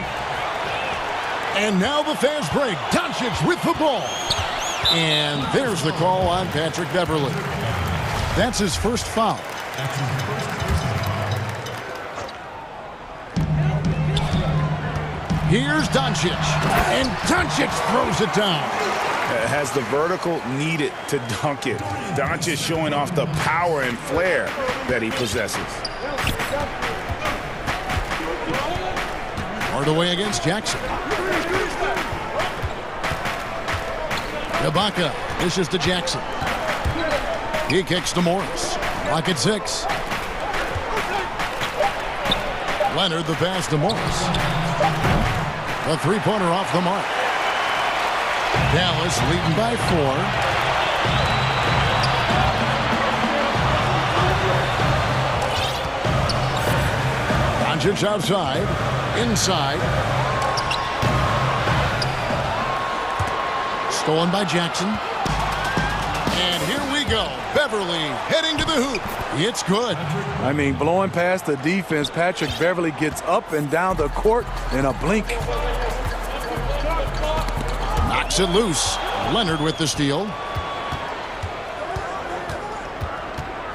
And now the fast break. Doncic with the ball. And there's the call on Patrick Beverly. That's his first foul. Here's Doncic. And Doncic throws it down. Has the vertical needed to dunk it. Doncic showing off the power and flair that he possesses. Hardaway against Jackson. Ibaka dishes to Jackson. He kicks to Morris. Clock at 6. Leonard the pass to Morris. A 3-pointer off the mark. Dallas leading by 4. Doncic outside, inside. Stolen by Jackson. And here we go. Beverly heading to the hoop. It's good. I mean, blowing past the defense, Patrick Beverly gets up and down the court in a blink. Knocks it loose. Leonard with the steal.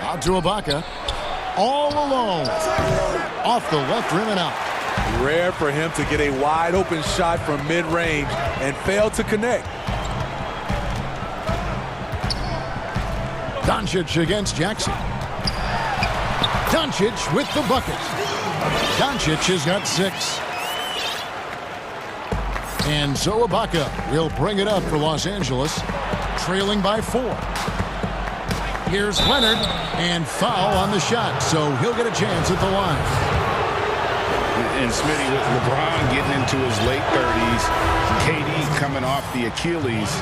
Out to Ibaka. All alone. Off the left rim and out. Rare for him to get a wide open shot from mid-range and fail to connect. Doncic against Jackson. Doncic with the bucket. Doncic has got 6. And so Ibaka will bring it up for Los Angeles, trailing by 4. Here's Leonard, and foul on the shot, so he'll get a chance at the line. And Smitty, with LeBron getting into his late 30s, KD coming off the Achilles,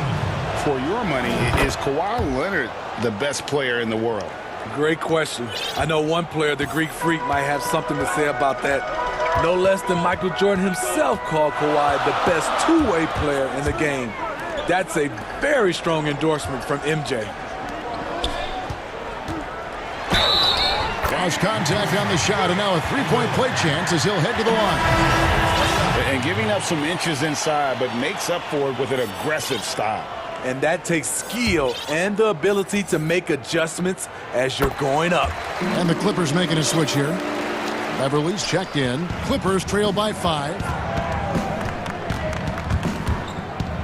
for your money, is Kawhi Leonard the best player in the world? Great question. I know one player, the Greek Freak, might have something to say about that. No less than Michael Jordan himself called Kawhi the best two-way player in the game. That's a very strong endorsement from MJ. Lost contact on the shot, and now a three-point play chance as he'll head to the line. And giving up some inches inside, but makes up for it with an aggressive style. And that takes skill and the ability to make adjustments as you're going up. And the Clippers making a switch here. Beverly's checked in. Clippers trail by 5.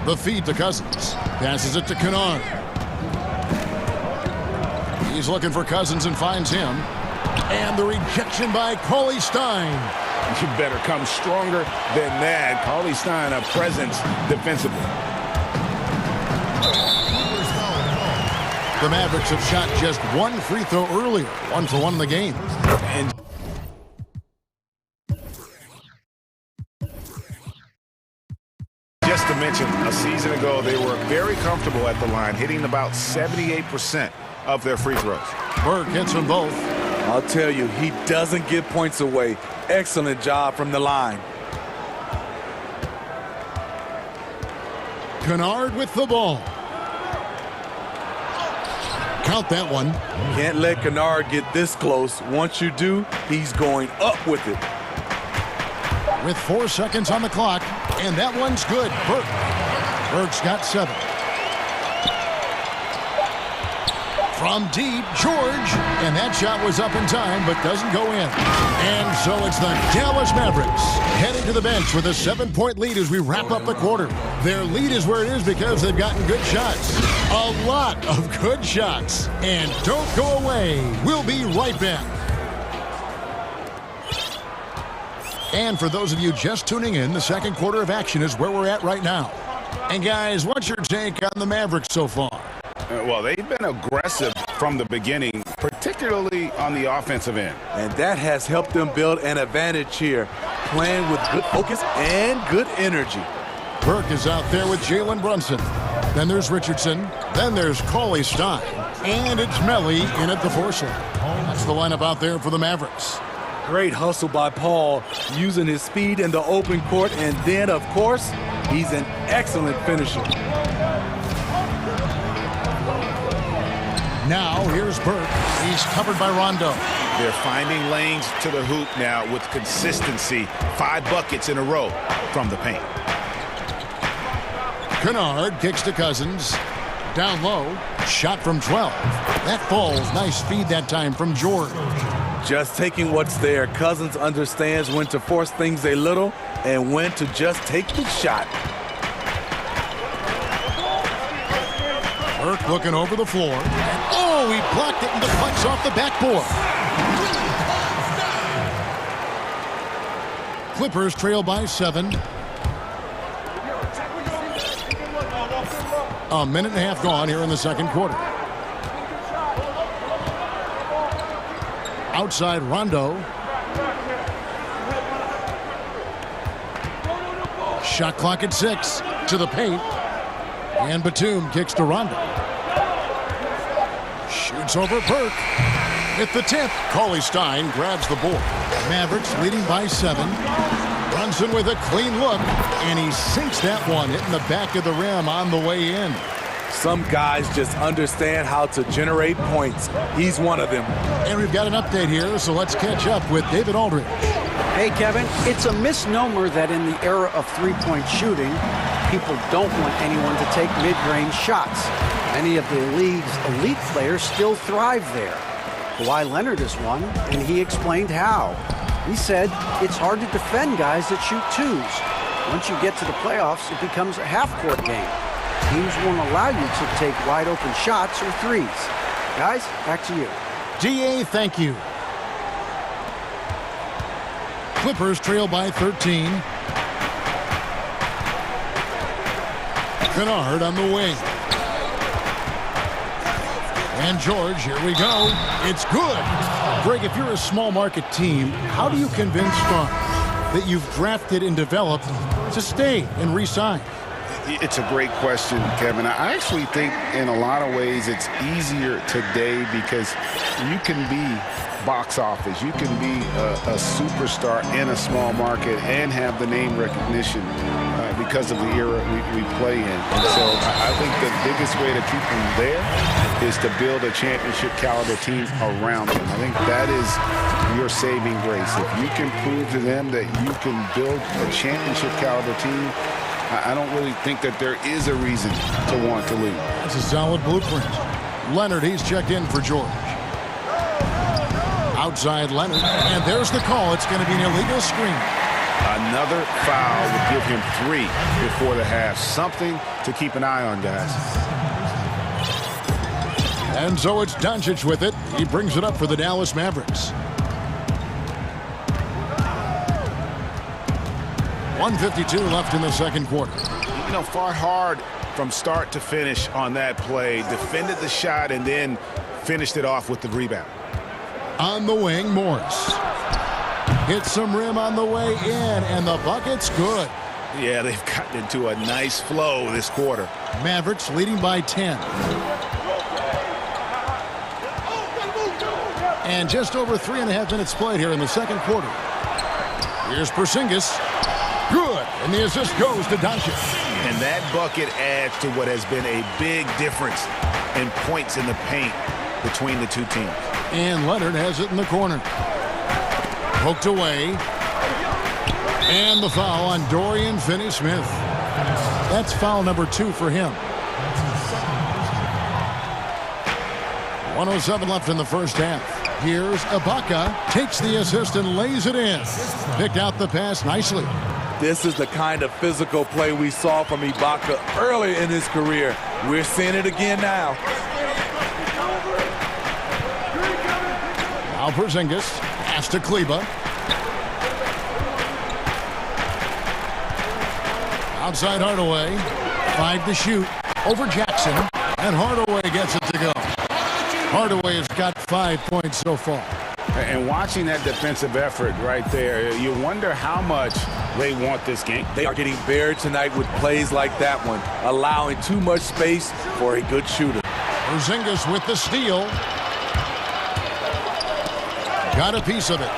The feed to Cousins. Passes it to Kennard. He's looking for Cousins and finds him. And the rejection by Cauley Stein. You better come stronger than that. Cauley Stein, a presence defensively. The Mavericks have shot just one free throw earlier. 1 for 1 in the game. And just to mention, a season ago, they were very comfortable at the line, hitting about 78% of their free throws. Burke hits them both. I'll tell you, he doesn't give points away. Excellent job from the line. Kennard with the ball. Count that one. Can't let Kennard get this close. Once you do, he's going up with it. With 4 seconds on the clock, and that one's good. Burke's got 7. From deep, George, and that shot was up in time, but doesn't go in. And so it's the Dallas Mavericks heading to the bench with a 7-point lead as we wrap up the quarter. Their lead is where it is because they've gotten good shots. A lot of good shots. And don't go away. We'll be right back. And for those of you just tuning in, the second quarter of action is where we're at right now. And guys, what's your take on the Mavericks so far? Well, they've been aggressive from the beginning, particularly on the offensive end. And that has helped them build an advantage here, playing with good focus and good energy. Burke is out there with Jalen Brunson. Then there's Richardson. Then there's Cauley Stein. And it's Melly in at the 4 slot. That's the lineup out there for the Mavericks. Great hustle by Paul, using his speed in the open court. And then, of course, he's an excellent finisher. Now, here's Burke. He's covered by Rondo. They're finding lanes to the hoop now with consistency. 5 buckets in a row from the paint. Kennard kicks to Cousins. Down low. Shot from 12. That falls. Nice feed that time from George. Just taking what's there. Cousins understands when to force things a little and when to just take the shot. Burke looking over the floor. And oh, he blocked it and deflects off the backboard. Clippers trail by 7. A minute and a half gone here in the second quarter. Outside Rondo. Shot clock at 6. To the paint. And Batum kicks to Rondo. Shoots over Burke. At the tip, Cauley Stein grabs the board. Mavericks leading by 7. Brunson with a clean look, and he sinks that one, hitting the back of the rim on the way in. Some guys just understand how to generate points. He's one of them. And we've got an update here, so let's catch up with David Aldridge. Hey, Kevin, it's a misnomer that in the era of three-point shooting, people don't want anyone to take mid-range shots. Many of the league's elite players still thrive there. Kawhi Leonard is one, and he explained how. He said it's hard to defend guys that shoot twos. Once you get to the playoffs, it becomes a half-court game. Teams won't allow you to take wide-open shots or threes. Guys, back to you. DA, thank you. Clippers trail by 13. Kennard on the wing. And George, here we go. It's good. Greg, if you're a small market team, how do you convince stars that you've drafted and developed to stay and re-sign? It's a great question, Kevin. I actually think in a lot of ways it's easier today because you can be box office. You can be a superstar in a small market and have the name recognition because of the era we play in. And so I think the biggest way to keep them there is to build a championship caliber team around them. I think that is your saving grace. If you can prove to them that you can build a championship caliber team, I don't really think that there is a reason to want to leave. That's a solid blueprint. Leonard, he's checked in for George. Outside Leonard, and there's the call. It's going to be an illegal screen. Another foul would give him 3 before the half. Something to keep an eye on, guys. And so it's Doncic with it. He brings it up for the Dallas Mavericks. 1:52 left in the second quarter. You know, fought hard from start to finish on that play. Defended the shot and then finished it off with the rebound. On the wing, Morris. Hits some rim on the way in, and the bucket's good. Yeah, they've gotten into a nice flow this quarter. Mavericks leading by 10. And just over 3.5 minutes played here in the second quarter. Here's Porzingis. Good, and the assist goes to Doncic. And that bucket adds to what has been a big difference in points in the paint between the two teams. And Leonard has it in the corner. Poked away. And the foul on Dorian Finney-Smith. That's foul number 2 for him. 1:07 left in the first half. Here's Ibaka. Takes the assist and lays it in. Picked out the pass nicely. This is the kind of physical play we saw from Ibaka early in his career. We're seeing it again now. Now Porzingis. Pass to Kleba. Outside Hardaway. 5 to shoot. Over Jackson. And Hardaway gets it to go. Hardaway has got 5 points so far. And watching that defensive effort right there, you wonder how much they want this game. They are getting buried tonight with plays like that one, allowing too much space for a good shooter. Porzingis with the steal. Got a piece of it.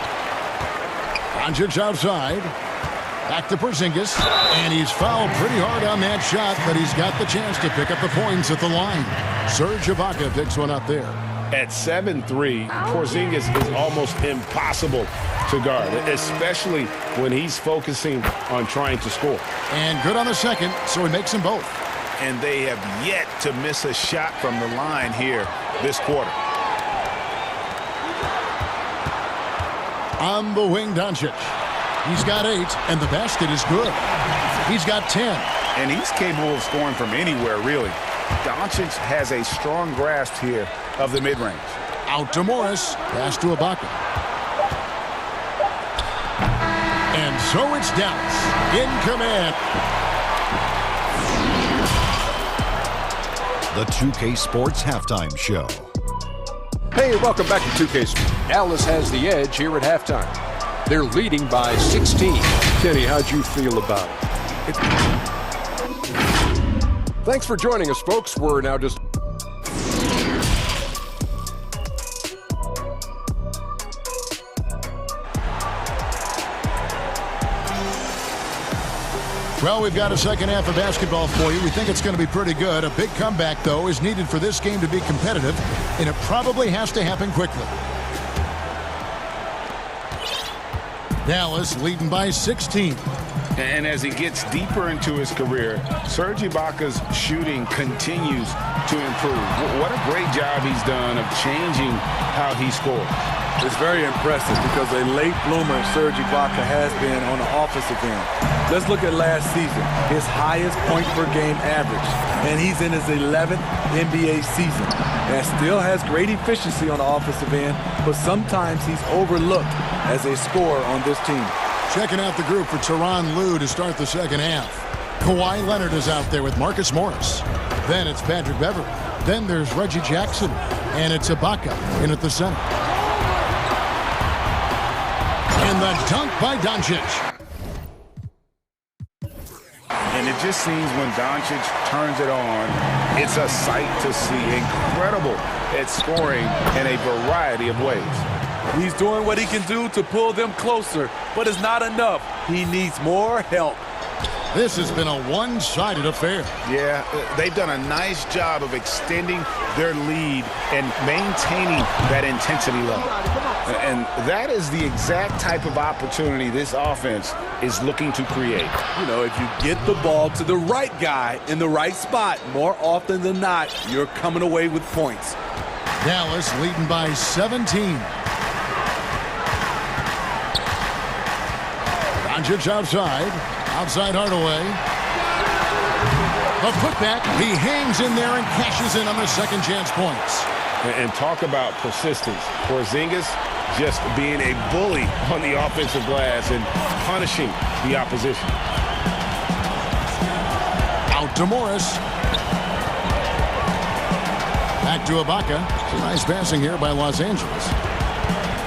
Doncic outside. Back to Porzingis. And he's fouled pretty hard on that shot, but he's got the chance to pick up the points at the line. Serge Ibaka picks one up there. At 7'3", Porzingis is almost impossible to guard, especially when he's focusing on trying to score. And good on the second, so he makes them both. And they have yet to miss a shot from the line here this quarter. On the wing, Doncic. He's got 8, and the basket is good. He's got 10. And he's capable of scoring from anywhere, really. Doncic has a strong grasp here of the mid-range. Out to Morris. Pass to Ibaka. And so it's Dallas in command. The 2K Sports Halftime Show. Hey, welcome back to 2K Sports. Dallas has the edge here at halftime. They're leading by 16. Kenny, how'd you feel about it? Thanks for joining us, folks. We're now just... Well, we've got a second half of basketball for you. We think it's going to be pretty good. A big comeback, though, is needed for this game to be competitive, and it probably has to happen quickly. Dallas leading by 16. And as he gets deeper into his career, Serge Ibaka's shooting continues to improve. What a great job he's done of changing how he scores. It's very impressive because a late bloomer Serge Ibaka has been on the offensive end. Let's look at last season, his highest point per game average, and he's in his 11th NBA season. That still has great efficiency on the offensive end, but sometimes he's overlooked as a scorer on this team. Checking out the group for Tyronn Lue to start the second half. Kawhi Leonard is out there with Marcus Morris. Then it's Patrick Beverley. Then there's Reggie Jackson. And it's Ibaka in at the center. And the dunk by Doncic. And it just seems when Doncic turns it on, it's a sight to see. Incredible at scoring in a variety of ways. He's doing what he can do to pull them closer, but it's not enough. He needs more help. This has been a one-sided affair. Yeah, they've done a nice job of extending their lead and maintaining that intensity level. And that is the exact type of opportunity this offense is looking to create. You know, if you get the ball to the right guy in the right spot, more often than not, you're coming away with points. Dallas leading by 17. Doncic outside Hardaway. The putback, he hangs in there and cashes in on the second chance points. And talk about persistence. Porzingis just being a bully on the offensive glass and punishing the opposition. Out to Morris. Back to Ibaka. It's a nice passing here by Los Angeles.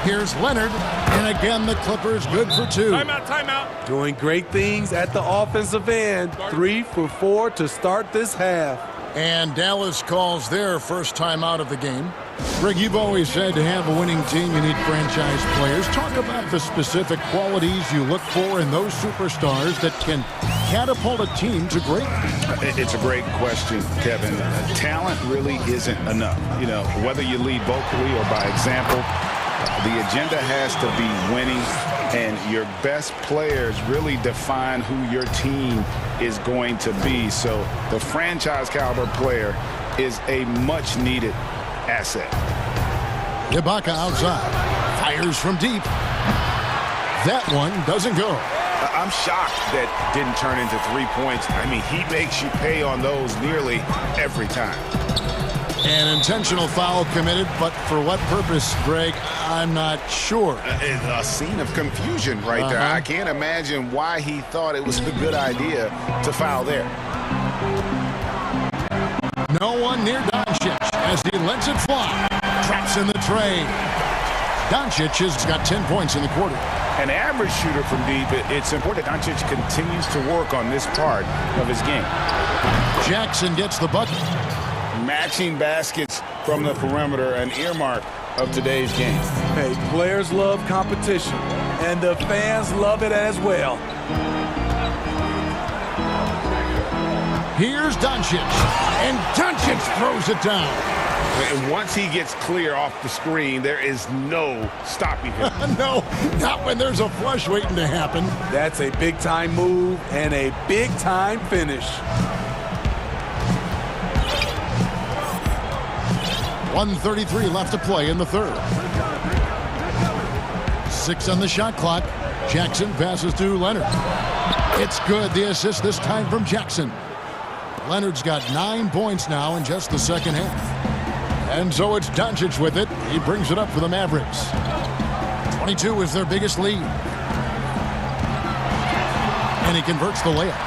Here's Leonard, and again the Clippers good for 2. Timeout. Doing great things at the offensive end. 3 for 4 to start this half. And Dallas calls their first time out of the game. Greg, you've always said to have a winning team, you need franchise players. Talk about the specific qualities you look for in those superstars that can catapult a team to greatness. It's a great question, Kevin. Talent really isn't enough. You know, whether you lead vocally or by example, the agenda has to be winning, and your best players really define who your team is going to be. So the franchise caliber player is a much needed asset. Ibaka outside, fires from deep. That one doesn't go. I'm shocked that didn't turn into 3 points. I mean, he makes you pay on those nearly every time. An intentional foul committed, but for what purpose, Greg, I'm not sure. A scene of confusion right there. I can't imagine why he thought it was a good idea to foul there. No one near Doncic as he lets it fly. Traps in the tray. Doncic has got 10 points in the quarter. An average shooter from deep, it's important that Doncic continues to work on this part of his game. Jackson gets the bucket. Matching baskets from the perimeter, an earmark of today's game. Hey, players love competition, and the fans love it as well. Here's Doncic, and Doncic throws it down. And once he gets clear off the screen, there is no stopping him. No, not when there's a flush waiting to happen. That's a big-time move and a big-time finish. 1:33 left to play in the third. 6 on the shot clock. Jackson passes to Leonard. It's good. The assist this time from Jackson. Leonard's got 9 points now in just the second half. And so it's Doncic with it. He brings it up for the Mavericks. 22 is their biggest lead. And he converts the layup.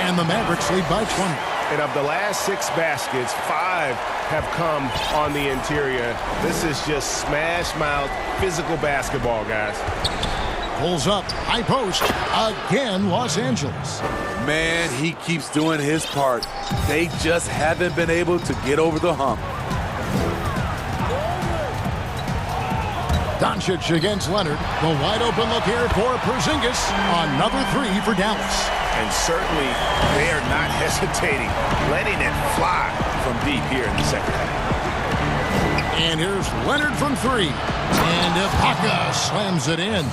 And the Mavericks lead by 20. And of the last 6 baskets, 5 have come on the interior. This is just smash mouth physical basketball, guys. Pulls up, high post, again Los Angeles. Man, he keeps doing his part. They just haven't been able to get over the hump. Doncic against Leonard. The wide open look here for Porzingis. Another 3 for Dallas. And certainly they are not hesitating, letting it fly from deep here in the second half. And here's Leonard from 3. And Ibaka slams it in.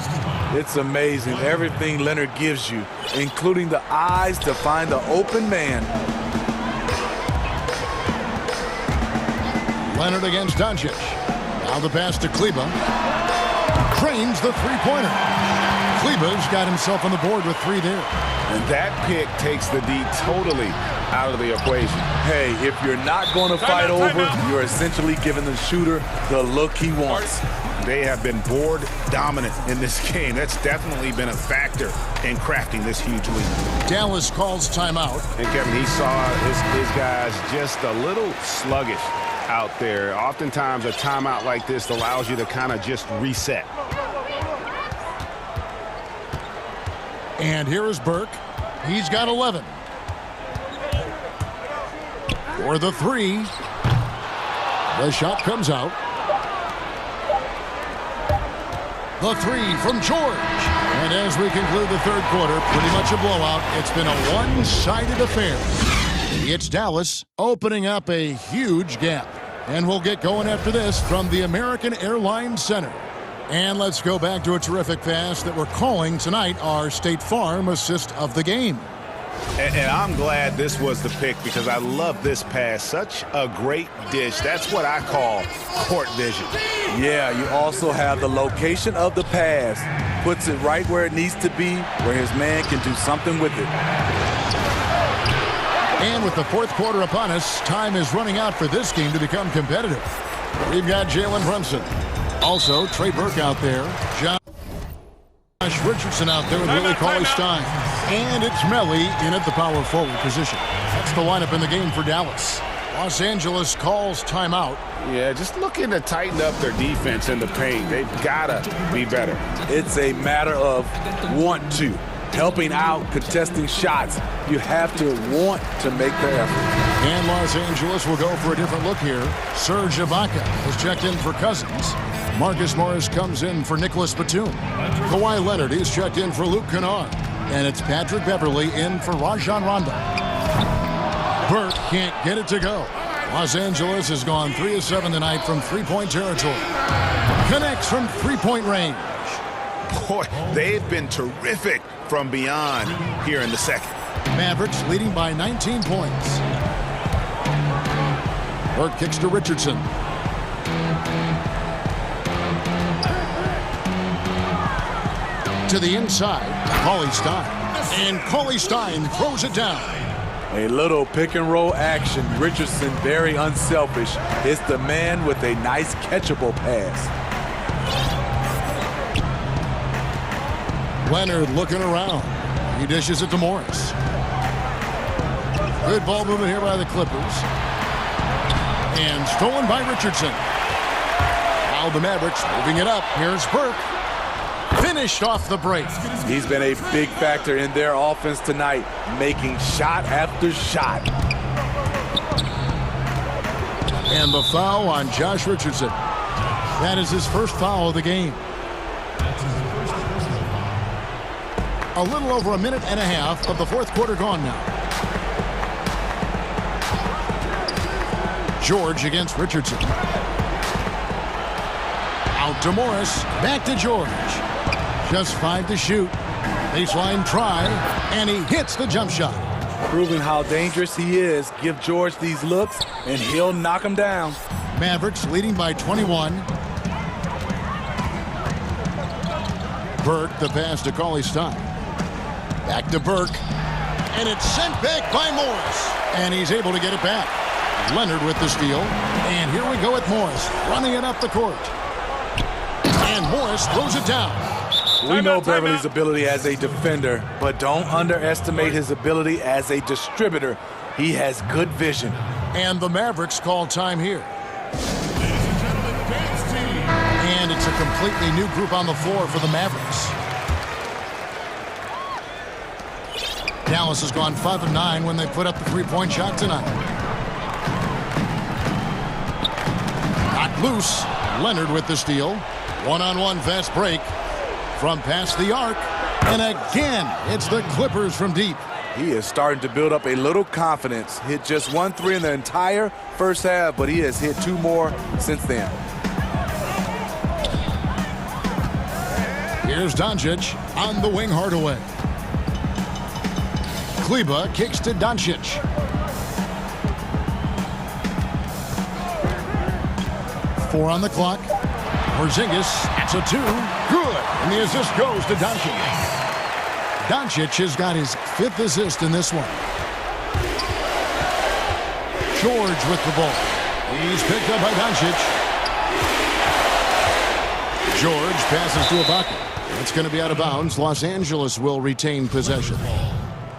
It's amazing everything Leonard gives you, including the eyes to find the open man. Leonard against Doncic. Now the pass to Kleba. Trains the three-pointer. Kleba's got himself on the board with 3 there. And that pick takes the D totally out of the equation. Hey, if you're not going to fight over, you're essentially giving the shooter the look he wants. They have been board dominant in this game. That's definitely been a factor in crafting this huge lead. Dallas calls timeout. And Kevin, he saw his guys just a little sluggish out there. Oftentimes a timeout like this allows you to kind of just reset. And here is Burke. He's got 11. for the three. The shot comes out. The three from George. And as we conclude the third quarter, pretty much a blowout. It's been a one-sided affair. It's Dallas opening up a huge gap. And we'll get going after this from the American Airlines Center. And let's go back to a terrific pass that we're calling tonight our State Farm assist of the game. And I'm glad this was the pick because I love this pass. Such a great dish. That's what I call court vision. Yeah, you also have the location of the pass. Puts it right where it needs to be, where his man can do something with it. And with the fourth quarter upon us, time is running out for this game to become competitive. We've got Jalen Brunson. Also, Trey Burke out there. Josh Richardson out there with Willie Cauley-Stein. And it's Melly in at the power forward position. That's the lineup in the game for Dallas. Los Angeles calls timeout. Yeah, just looking to tighten up their defense in the paint. They've got to be better. It's a matter of want to. Helping out, contesting shots. You have to want to make the effort. And Los Angeles will go for a different look here. Serge Ibaka has checked in for Cousins. Marcus Morris comes in for Nicholas Batum. Kawhi Leonard is checked in for Luke Kennard. And it's Patrick Beverly in for Rajon Rondo. Burke can't get it to go. Los Angeles has gone 3 of 7 tonight from three-point territory. Connects from three-point range. Boy, they've been terrific from beyond here in the second. Mavericks leading by 19 points. Burke kicks to Richardson. To the inside, Cauley-Stein. And Cauley-Stein throws it down. A little pick and roll action. Richardson very unselfish. It's the man with a nice catchable pass. Leonard looking around. He dishes it to Morris. Good ball movement here by the Clippers. And stolen by Richardson. Now the Mavericks moving it up. Here's Burke. Finished off the break. He's been a big factor in their offense tonight, making shot after shot. And the foul on Josh Richardson. That is his first foul of the game. A little over a minute and a half of the fourth quarter gone now. George against Richardson. Out to Morris. Back to George. Just 5 to shoot. Baseline try. And he hits the jump shot. Proving how dangerous he is. Give George these looks, and he'll knock him down. Mavericks leading by 21. Burke, the pass to Cauley-Stein. Back to Burke. And it's sent back by Morris. And he's able to get it back. Leonard with the steal. And here we go with Morris. Running it up the court. And Morris throws it down. We know Beverly's ability as a defender, but don't underestimate his ability as a distributor. He has good vision. And the Mavericks call time here. And it's a completely new group on the floor for the Mavericks. Dallas has gone 5 of 9 when they put up the three-point shot tonight. Knocked loose. Leonard with the steal. One-on-one fast break from past the arc. And again, it's the Clippers from deep. He is starting to build up a little confidence. Hit just 1 3 in the entire first half, but he has hit 2 more since then. Here's Doncic on the wing Hardaway. Kleba kicks to Doncic. Four on the clock. Porzingis, that's a 2. Good. And the assist goes to Doncic. Doncic has got his 5th assist in this one. George with the ball. He's picked up by Doncic. George passes to Ibaka. It's going to be out of bounds. Los Angeles will retain possession.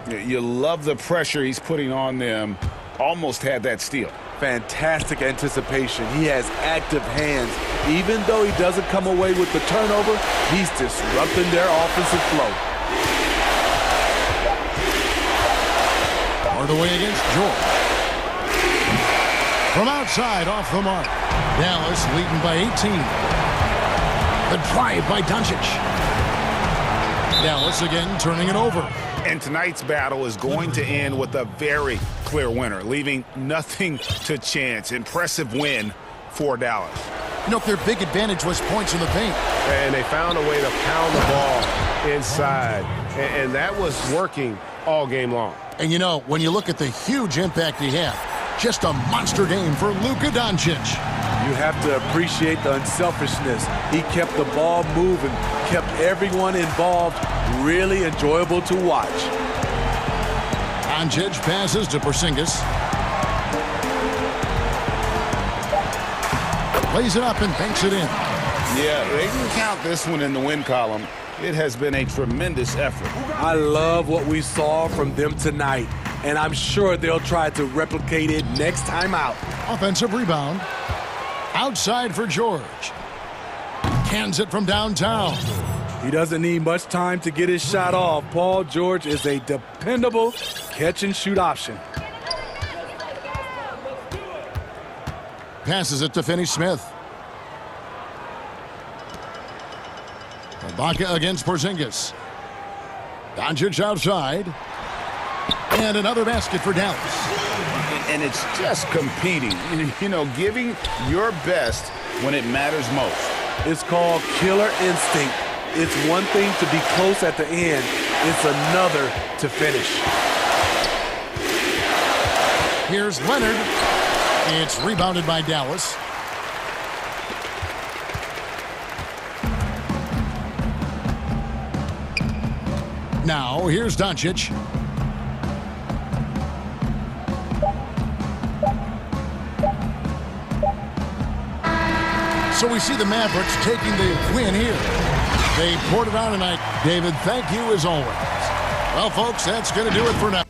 You love the pressure he's putting on them. Almost had that steal. Fantastic anticipation. He has active hands. Even though he doesn't come away with the turnover, he's disrupting their offensive flow. Hardaway against George. From outside, off the mark. Dallas leading by 18. The drive by Doncic. Dallas again turning it over. And tonight's battle is going to end with a very clear winner, leaving nothing to chance. Impressive win for Dallas. You know, their big advantage was points in the paint. And they found a way to pound the ball inside. And that was working all game long. And you know, when you look at the huge impact he had, just a monster game for Luka Doncic. You have to appreciate the unselfishness. He kept the ball moving, kept everyone involved, really enjoyable to watch. Doncic passes to Porzingis. Plays it up and banks it in. Yeah, they can count this one in the win column. It has been a tremendous effort. I love what we saw from them tonight, and I'm sure they'll try to replicate it next time out. Offensive rebound. Outside for George. Cans it from downtown. He doesn't need much time to get his shot off. Paul George is a dependable catch-and-shoot option. Passes it to Finney-Smith. Ibaka against Porzingis. Doncic outside. And another basket for Dallas. And it's just competing, you know, giving your best when it matters most. It's called killer instinct. It's one thing to be close at the end. It's another to finish. Here's Leonard. It's rebounded by Dallas. Now, here's Doncic. So we see the Mavericks taking the win here. They poured it on tonight. David, thank you as always. Well, folks, that's going to do it for now.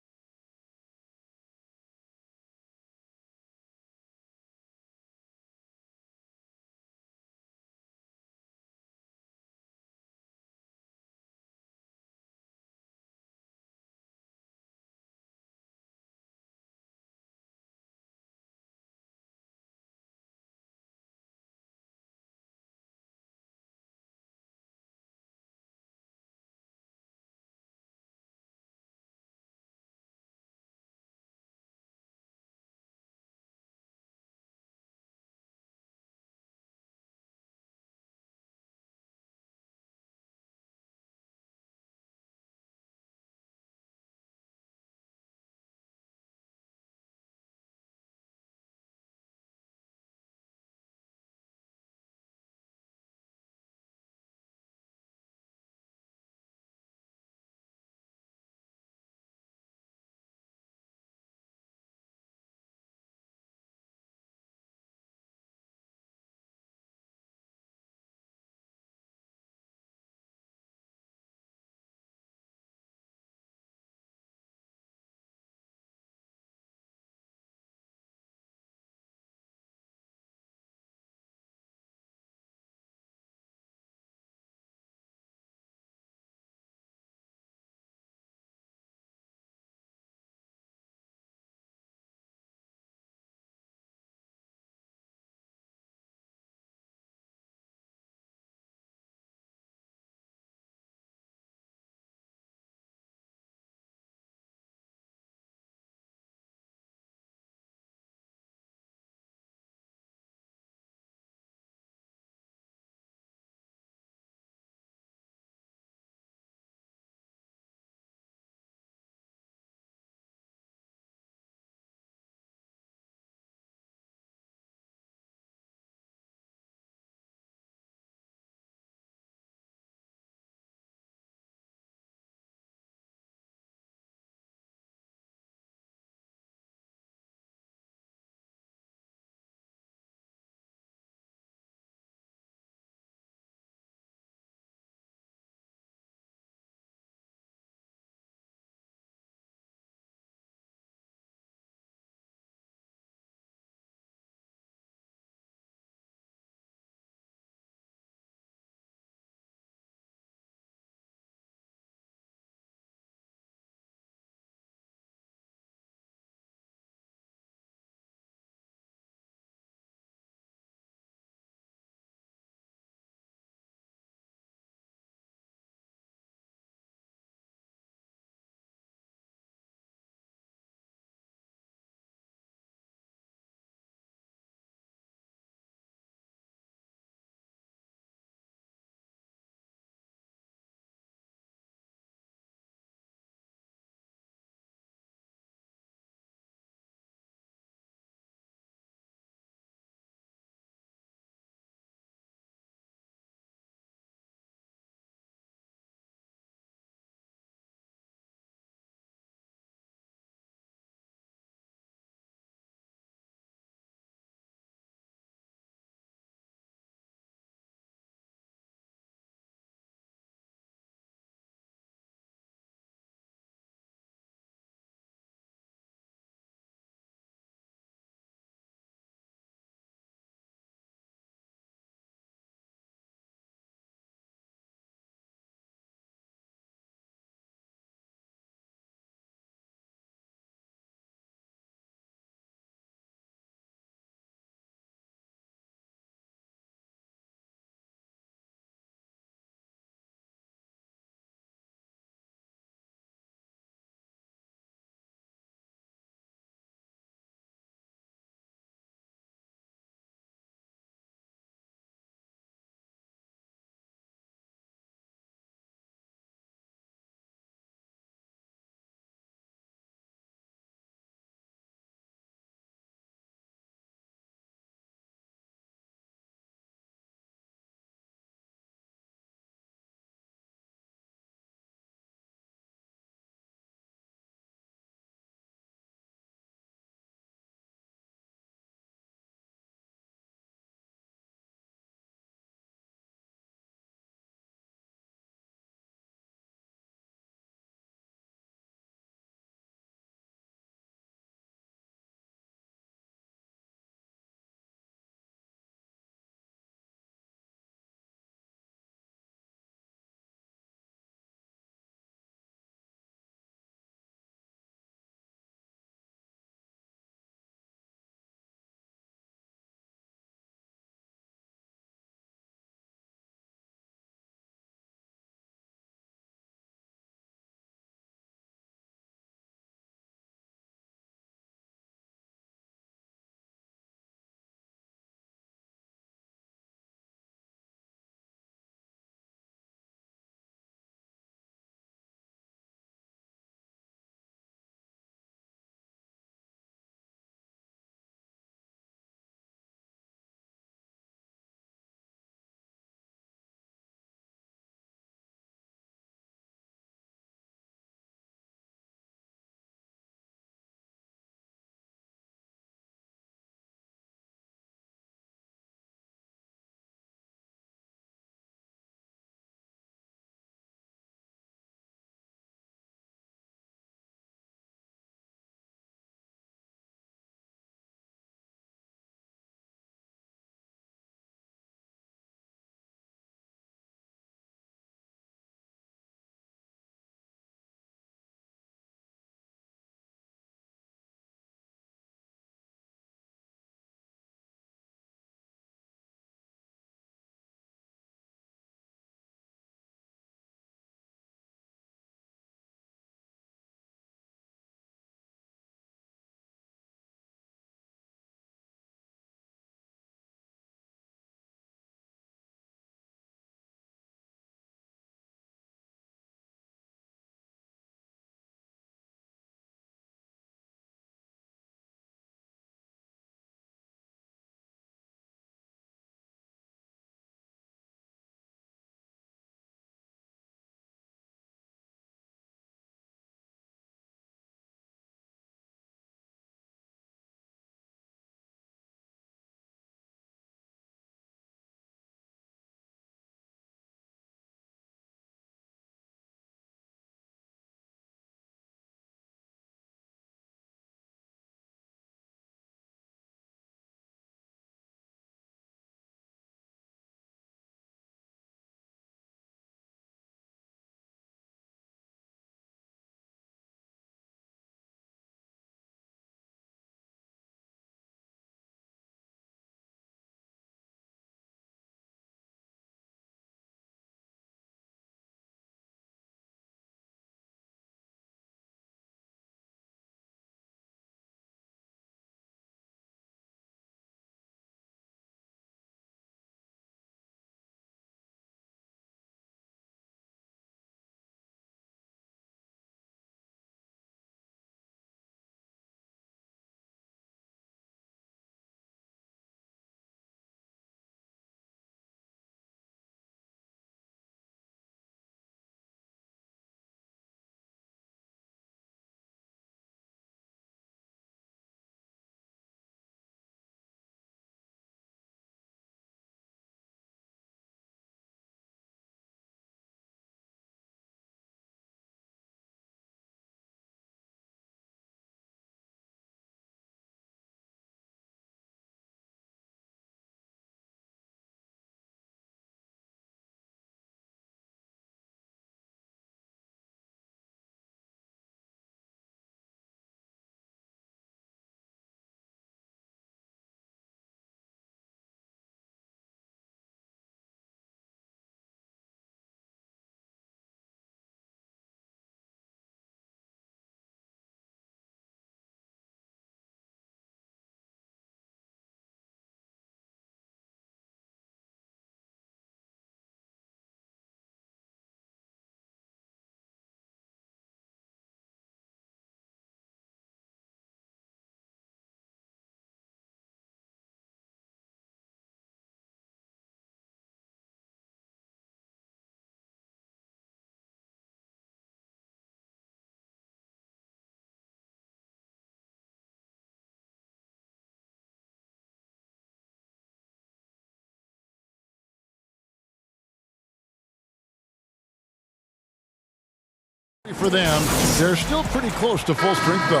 For them, they're still pretty close to full strength, though.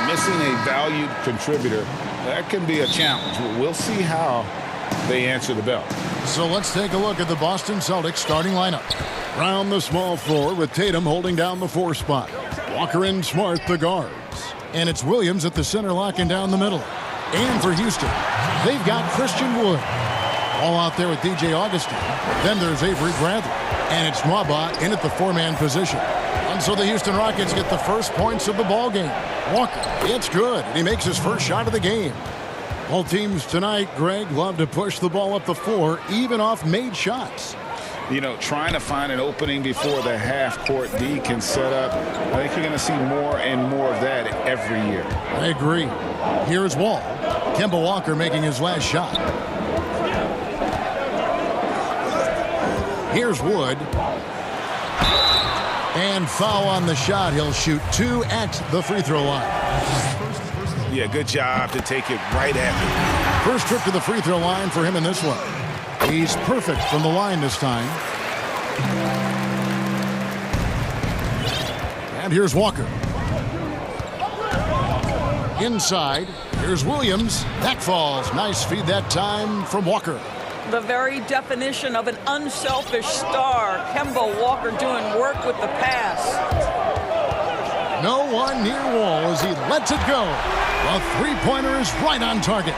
Missing a valued contributor, that can be a challenge. We'll see how they answer the bell. So let's take a look at the Boston Celtics starting lineup. Round the small floor with Tatum holding down the 4 spot. Walker and Smart, the guards. And it's Williams at the center locking down the middle. And for Houston, they've got Christian Wood. All out there with DJ Augustin. Then there's Avery Bradley. And it's Mwaba in at the 4-man position. And so the Houston Rockets get the first points of the ball game. Walker, it's good. And he makes his first shot of the game. All teams tonight, Greg, love to push the ball up the floor, even off made shots. You know, trying to find an opening before the half-court D can set up. I think you're going to see more and more of that every year. I agree. Here's Wall. Kemba Walker making his last shot. Here's Wood. And foul on the shot. He'll shoot 2 at the free throw line. Yeah, good job to take it right at him. First trip to the free throw line for him in this one. He's perfect from the line this time. And here's Walker. Inside. Here's Williams. That falls. Nice feed that time from Walker. The very definition of an unselfish star. Kemba Walker doing work with the pass. No one near Wall as he lets it go. The three-pointer is right on target.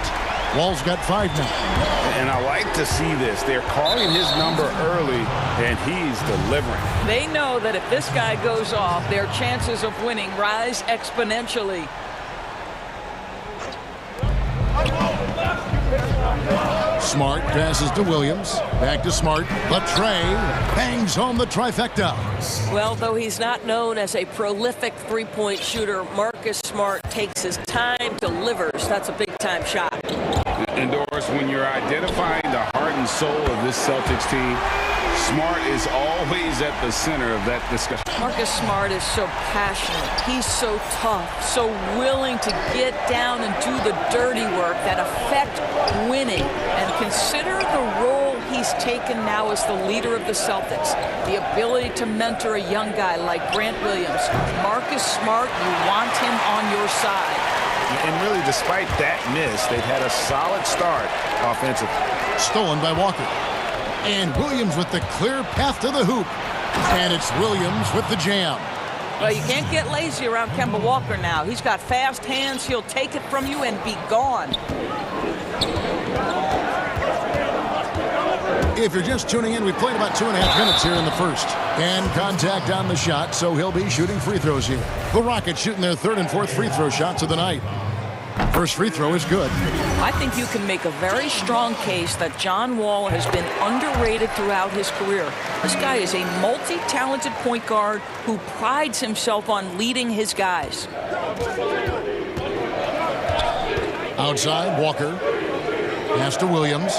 Wall's got 5 now. And I like to see this. They're calling his number early, and he's delivering. They know that if this guy goes off, their chances of winning rise exponentially. Smart passes to Williams. Back to Smart. Trey bangs home the trifecta. Well, though he's not known as a prolific three-point shooter, Marcus Smart takes his time, delivers. That's a big-time shot. And Doris, when you're identifying the heart and soul of this Celtics team, Smart is always at the center of that discussion. Marcus Smart is so passionate. He's so tough, so willing to get down and do the dirty work that affect winning. And consider the role he's taken now as the leader of the Celtics. The ability to mentor a young guy like Grant Williams. Marcus Smart, you want him on your side. And really, despite that miss, they've had a solid start offensively. Stolen by Walker. And Williams with the clear path to the hoop. And it's Williams with the jam. Well, you can't get lazy around Kemba Walker now. He's got fast hands. He'll take it from you and be gone. If you're just tuning in, we played about 2.5 minutes here in the first. And contact on the shot, so he'll be shooting free throws here. The Rockets shooting their 3rd and 4th free throw shots of the night. First free throw is good. I think you can make a very strong case that John Wall has been underrated throughout his career. This guy is a multi-talented point guard who prides himself on leading his guys. Outside, Walker. Pass to Williams.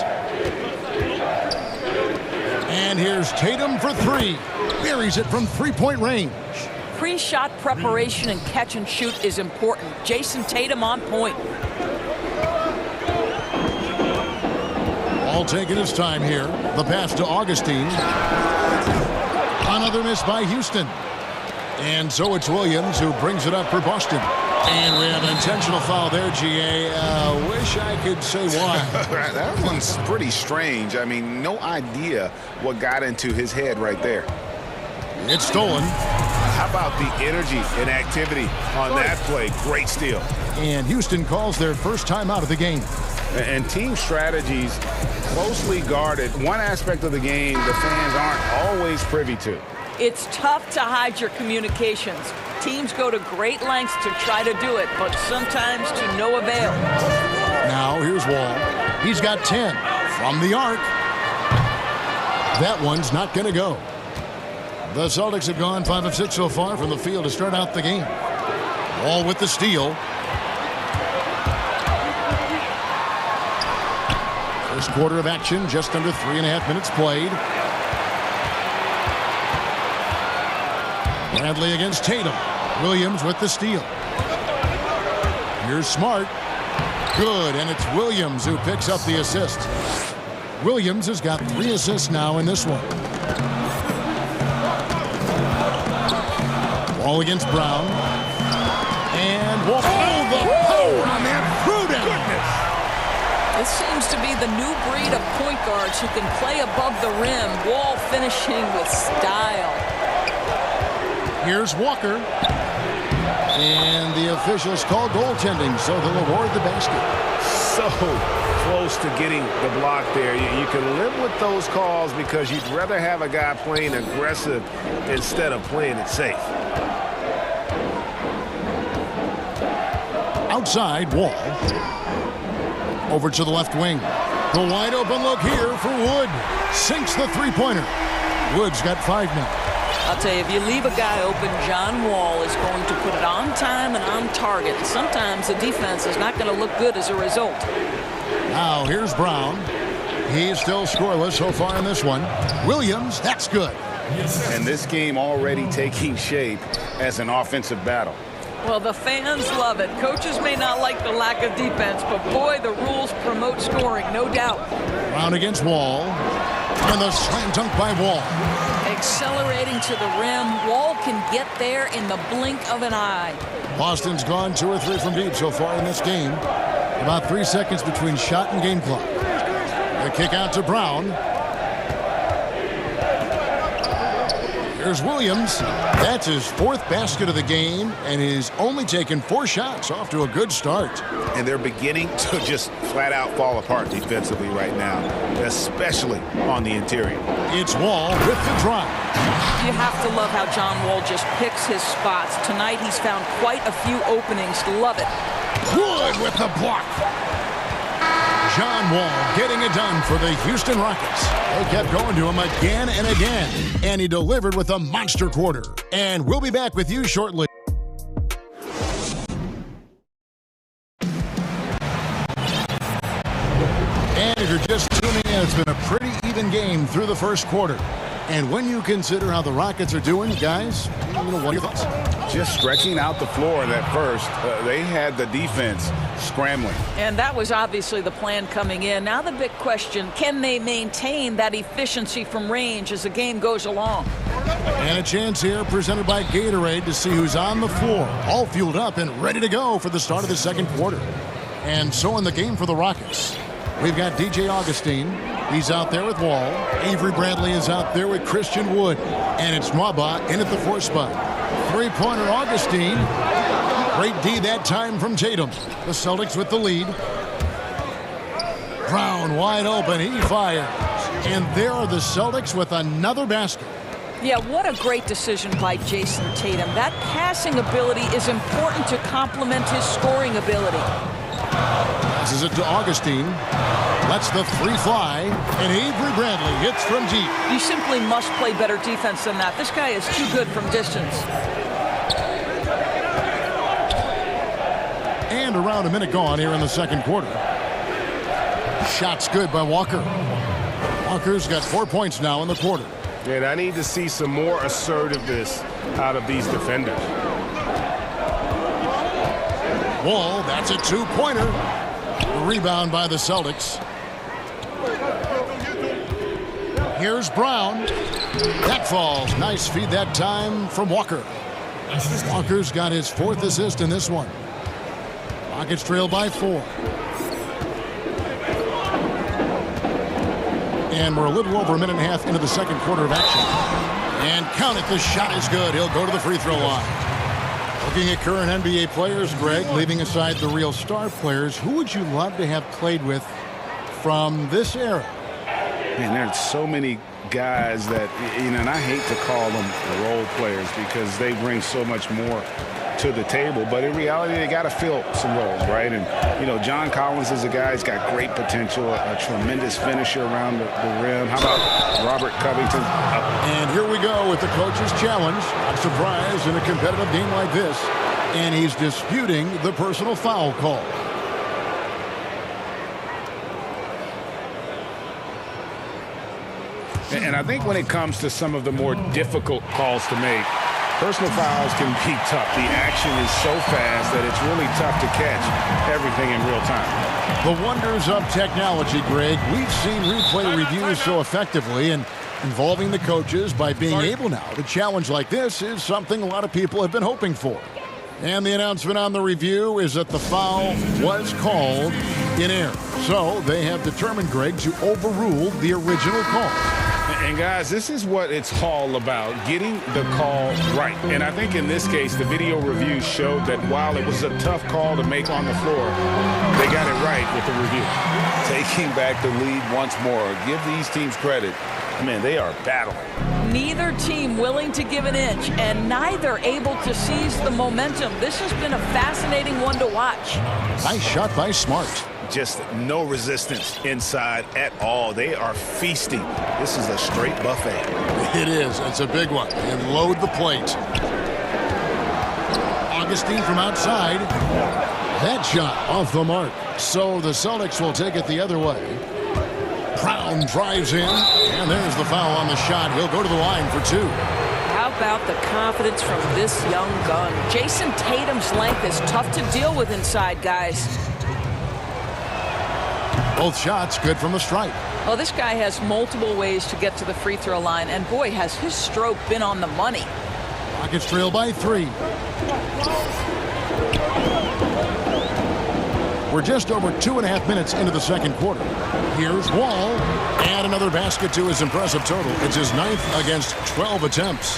And here's Tatum for 3. Buries it from 3-point range. Pre-shot preparation and catch and shoot is important. Jason Tatum on point. All taking his time here. The pass to Augustine. Another miss by Houston. And so it's Williams who brings it up for Boston. And we have an intentional foul there, GA. Wish I could say why. That one's pretty strange. I mean, no idea what got into his head right there. It's stolen. How about the energy and activity on that play? Great steal. And Houston calls their first timeout of the game. And team strategies closely guarded. One aspect of the game the fans aren't always privy to. It's tough to hide your communications. Teams go to great lengths to try to do it, but sometimes to no avail. Now here's Wall. He's got 10 from the arc. That one's not going to go. The Celtics have gone 5 of 6 so far from the field to start out the game. Wall with the steal. First quarter of action, just under 3.5 minutes played. Bradley against Tatum. Williams with the steal. Here's Smart. Good, and it's Williams who picks up the assist. Williams has got 3 assists now in this one. Wall against Brown. And Wall. Oh, the power on that throwdown. This seems to be the new breed of point guards who can play above the rim. Wall finishing with style. Here's Walker. And the officials call goaltending, so they'll award the basket. So close to getting the block there. You can live with those calls because you'd rather have a guy playing aggressive instead of playing it safe. Outside, Wall. Over to the left wing. The wide open look here for Wood. Sinks the three-pointer. Wood's got 5 now. I'll tell you, if you leave a guy open, John Wall is going to put it on time and on target. And sometimes the defense is not going to look good as a result. Now here's Brown. He's still scoreless so far in this one. Williams, that's good. And this game already taking shape as an offensive battle. Well, the fans love it. Coaches may not like the lack of defense, but boy, the rules promote scoring, no doubt. Brown against Wall. And the slam dunk by Wall. Accelerating to the rim. Wall can get there in the blink of an eye. Boston's gone 2 or 3 from deep so far in this game. About 3 seconds between shot and game clock. The kick out to Brown. Here's Williams. That's his 4th basket of the game, and he's only taken 4 shots. Off to a good start. And they're beginning to just flat out fall apart defensively right now, especially on the interior. It's Wall with the drive. You have to love how John Wall just picks his spots. Tonight he's found quite a few openings. Love it. Wood with the block. John Wall getting it done for the Houston Rockets. They kept going to him again and again, and he delivered with a monster quarter. And we'll be back with you shortly. And if you're just tuning in, it's been a pretty even game through the first quarter. And when you consider how the Rockets are doing, guys, what are your thoughts? Just stretching out the floor at first. They had the defense scrambling. And that was obviously the plan coming in. Now the big question, can they maintain that efficiency from range as the game goes along? And a chance here presented by Gatorade to see who's on the floor, all fueled up and ready to go for the start of the second quarter. And so in the game for the Rockets, we've got DJ Augustine. He's out there with Wall. Avery Bradley is out there with Christian Wood. And it's Nwaba in at the 4 spot. Three-pointer Augustine. Great D that time from Tatum. The Celtics with the lead. Brown wide open. He fires. And there are the Celtics with another basket. Yeah, what a great decision by Jason Tatum. That passing ability is important to complement his scoring ability. Passes it to Augustine. Lets the 3 fly, and Avery Bradley hits from deep. You simply must play better defense than that. This guy is too good from distance. And around a minute gone here in the second quarter. Shot's good by Walker. Walker's got 4 points now in the quarter. And I need to see some more assertiveness out of these defenders. Wall, that's a 2-pointer. The rebound by the Celtics. Here's Brown. That falls. Nice feed that time from Walker. Walker's got his 4th assist in this one. Rockets trail by 4. And we're a little over a minute and a half into the second quarter of action. And count it, the shot is good. He'll go to the free throw line. Looking at current NBA players, Greg, leaving aside the real star players, who would you love to have played with from this era? Man, there's so many guys that, and I hate to call them role players because they bring so much more to the table, but in reality, they got to fill some roles, right? And, John Collins is a guy who's got great potential, a tremendous finisher around the rim. How about Robert Covington? And here we go with the coach's challenge. Not surprised in a competitive game like this. And he's disputing the personal foul call. And I think when it comes to some of the more difficult calls to make, personal fouls can be tough. The action is so fast that it's really tough to catch everything in real time. The wonders of technology, Greg. We've seen replay reviews so effectively, and Involving the coaches by being able now to challenge like this is something a lot of people have been hoping for. And the announcement on the review is that the foul was called in error. So they have determined, Greg, to overrule the original call. And guys, this is what it's all about, getting the call right. And I think in this case, the video review showed that while it was a tough call to make on the floor, they got it right with the review. Taking back the lead once more. Give these teams credit. Man, they are battling. Neither team willing to give an inch, and neither able to seize the momentum. This has been a fascinating one to watch. Nice shot by Smart. Just no resistance inside at all. They are feasting. This is a straight buffet. It is. It's a big one. And load the plate. Augustine from outside. That shot off the mark. So the Celtics will take it the other way. Brown drives in, and there's the foul on the shot. He'll go to the line for two. How about the confidence from this young gun? Jason Tatum's length is tough to deal with inside, guys. Both shots good from the stripe. Well, this guy has multiple ways to get to the free throw line, and boy, has his stroke been on the money. Rockets trail by 3. We're just over 2.5 minutes into the second quarter. Here's Wall, and another basket to his impressive total. It's his 9th against 12 attempts.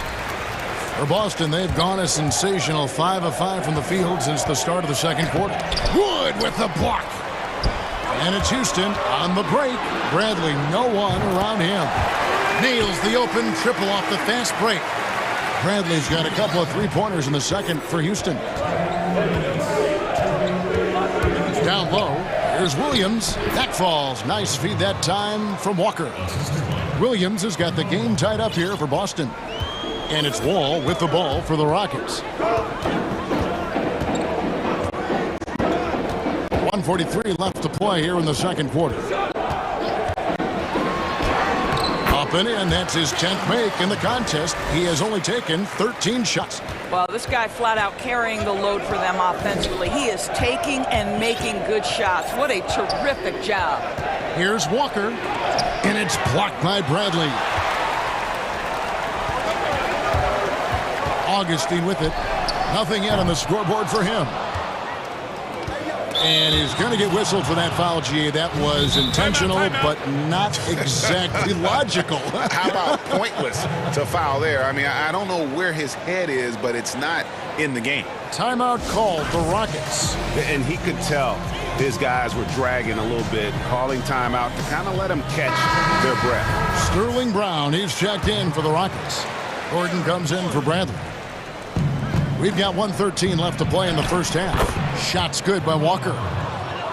For Boston, they've gone a sensational 5 of 5 from the field since the start of the second quarter. Wood with the block. And it's Houston on the break. Bradley, no one around him. Nails the open triple off the fast break. Bradley's got a couple of three-pointers in the second for Houston. Down low, here's Williams. That falls. Nice feed that time from Walker. Williams has got the game tied up here for Boston. And it's Wall with the ball for the Rockets. 1:43 left to play here in the second quarter. Up and in, that's his 10th make in the contest. He has only taken 13 shots. Well, this guy flat out carrying the load for them offensively. He is taking and making good shots. What a terrific job. Here's Walker, and it's blocked by Bradley. Augustine with it. Nothing yet on the scoreboard for him. And he's going to get whistled for that foul, GA. That was intentional, but not exactly logical. How about pointless to foul there? I mean, I don't know where his head is, but it's not in the game. Timeout called the Rockets. And he could tell his guys were dragging a little bit, calling timeout to kind of let them catch their breath. Sterling Brown, he's checked in for the Rockets. Gordon comes in for Bradley. We've got 1:13 left to play in the first half. Shots good by Walker.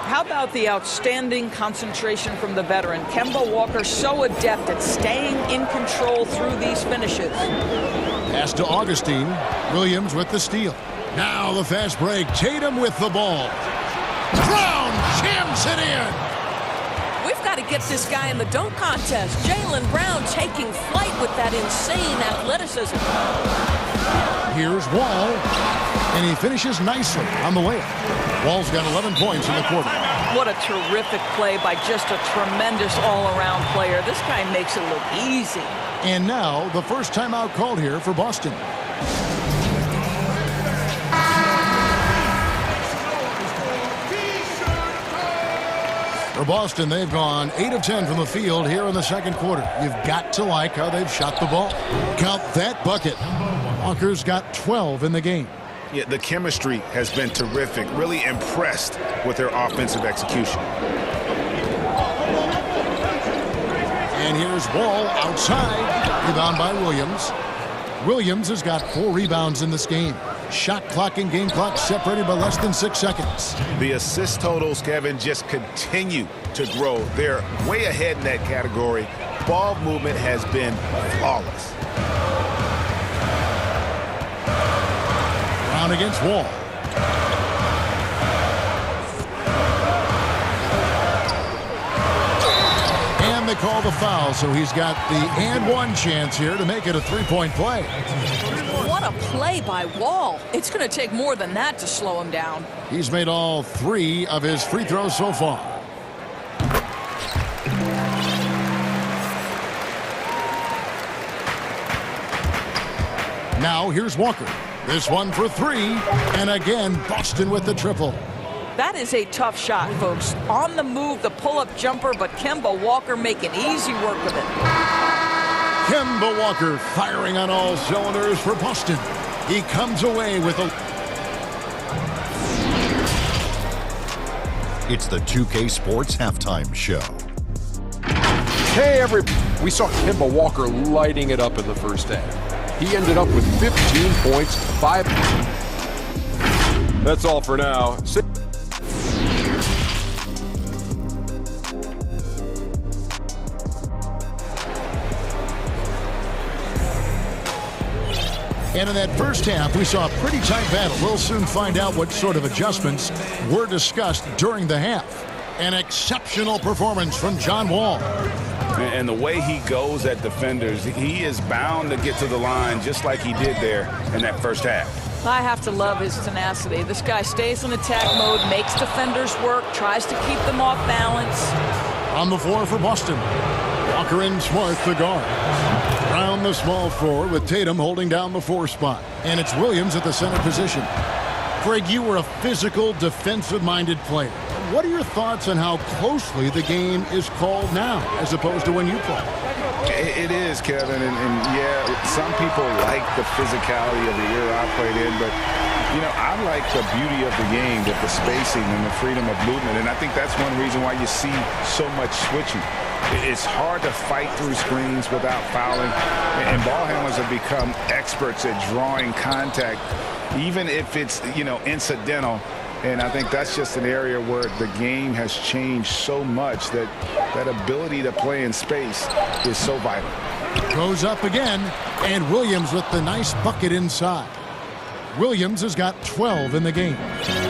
How about the outstanding concentration from the veteran? Kemba Walker so adept at staying in control through these finishes. Pass to Augustine. Williams with the steal. Now the fast break. Tatum with the ball. Brown jams it in. We've got to get this guy in the dunk contest. Jaylen Brown taking flight with that insane athleticism. Here's Wall, and he finishes nicely on the layup. Wall's got 11 points in the quarter. What a terrific play by just a tremendous all-around player. This guy makes it look easy. And now the first timeout called here for Boston. For Boston, they've gone 8 of 10 from the field here in the second quarter. You've got to like how they've shot the ball. Count that bucket. Walker's got 12 in the game. Yeah, the chemistry has been terrific. Really impressed with their offensive execution. And here's Wall outside. Rebound by Williams. Williams has got 4 rebounds in this game. Shot clock and game clock separated by less than 6 seconds. The assist totals, Kevin, just continue to grow. They're way ahead in that category. Ball movement has been flawless. Brown against Wall. And they call the foul, so he's got the and one chance here to make it a 3-point play. What a play by Wall. It's going to take more than that to slow him down. He's made all 3 of his free throws so far. Now here's Walker. This one for three. And again, Boston with the triple. That is a tough shot, folks. On the move, the pull-up jumper, but Kemba Walker making easy work of it. Kemba Walker firing on all cylinders for Boston. He comes away with a... It's the 2K Sports Halftime Show. Hey, everybody. We saw Kemba Walker lighting it up in the first half. He ended up with 15 points, 5... That's all for now. And in that first half, we saw a pretty tight battle. We'll soon find out what sort of adjustments were discussed during the half. An exceptional performance from John Wall. And the way he goes at defenders, he is bound to get to the line just like he did there in that first half. I have to love his tenacity. This guy stays in attack mode, makes defenders work, tries to keep them off balance. On the floor for Boston, Walker and Smart the guard. Brown the small forward with Tatum holding down the 4 spot. And it's Williams at the center position. Greg, you were a physical, defensive-minded player. What are your thoughts on how closely the game is called now as opposed to when you played? It is, Kevin, and yeah, some people like the physicality of the era I played in, but, you know, I like the beauty of the game with the spacing and the freedom of movement, and I think that's one reason why you see so much switching. It's hard to fight through screens without fouling, and ball handlers have become experts at drawing contact, even if it's, you know, incidental. And I think that's just an area where the game has changed so much that that ability to play in space is so vital. Goes up again, and Williams with the nice bucket inside. Williams has got 12 in the game.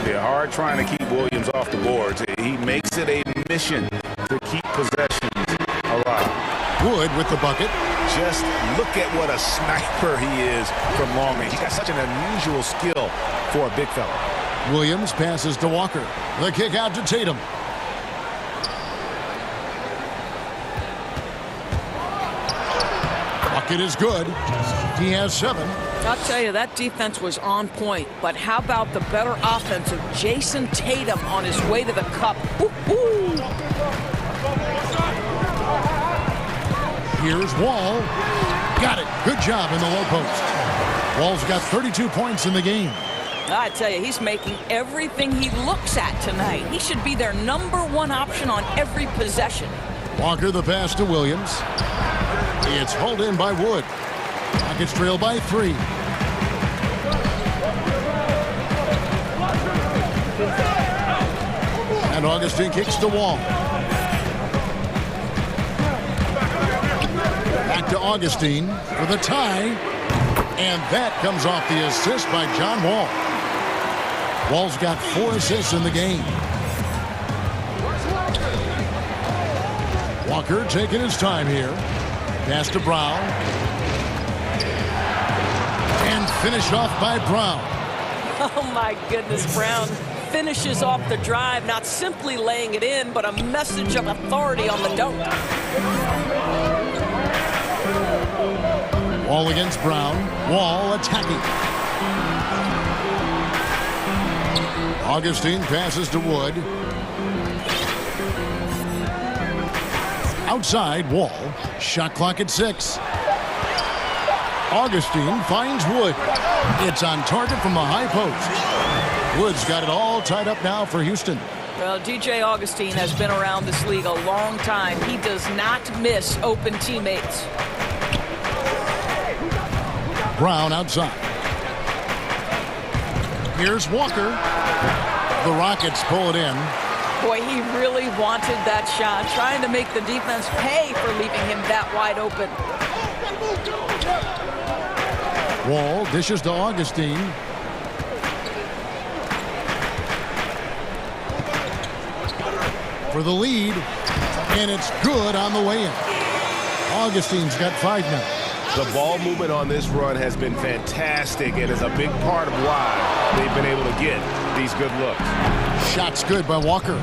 Yeah, hard trying to keep Williams off the boards. He makes it a mission to keep possessions alive. Wood with the bucket. Just look at what a sniper he is from long range. He's got such an unusual skill for a big fella. Williams passes to Walker. The kick out to Tatum. Bucket is good. He has 7. I'll tell you, that defense was on point. But how about the better offense of Jason Tatum on his way to the cup? Woo-hoo! Here's Wall. Got it. Good job in the low post. Wall's got 32 points in the game. I tell you, he's making everything he looks at tonight. He should be their #1 option on every possession. Walker the pass to Williams. It's hauled in by Wood. Rockets trail by 3. And Augustine kicks to Wall. Back to Augustine for the tie. And that comes off the assist by John Wall. Wall's got 4 assists in the game. Walker taking his time here. Pass to Brown. And finished off by Brown. Oh, my goodness, Brown finishes off the drive, not simply laying it in, but a message of authority on the dunk. Wall against Brown. Wall attacking. Augustine passes to Wood. Outside, Wall. Shot clock at 6. Augustine finds Wood. It's on target from the high post. Wood's got it all tied up now for Houston. Well, DJ Augustine has been around this league a long time. He does not miss open teammates. Brown outside. Here's Walker. The Rockets pull it in. Boy, he really wanted that shot, trying to make the defense pay for leaving him that wide open. Wall dishes to Augustine. For the lead, and it's good on the way in. Augustine's got 5 now. The ball movement on this run has been fantastic and is a big part of why they've been able to get these good looks. Shot's good by Walker.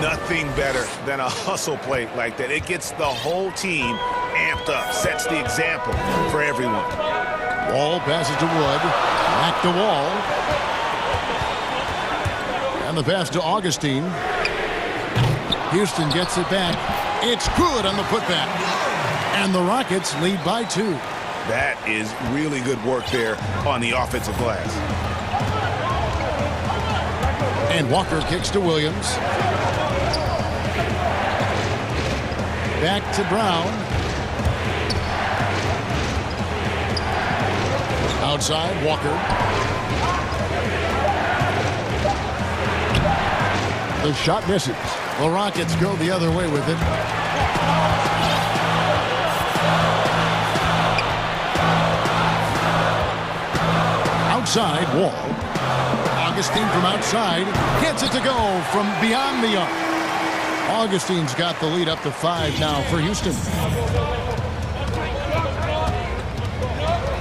Nothing better than a hustle play like that. It gets the whole team amped up, sets the example for everyone. Wall passes to Wood. Back to Wall. And the pass to Augustine. Houston gets it back. It's good on the putback. And the Rockets lead by 2. That is really good work there on the offensive glass. And Walker kicks to Williams. Back to Brown. Outside, Walker. The shot misses. The Rockets go the other way with it. Outside, Wall. Augustine from outside gets it to go from beyond the arc. Augustine's got the lead up to 5 now for Houston.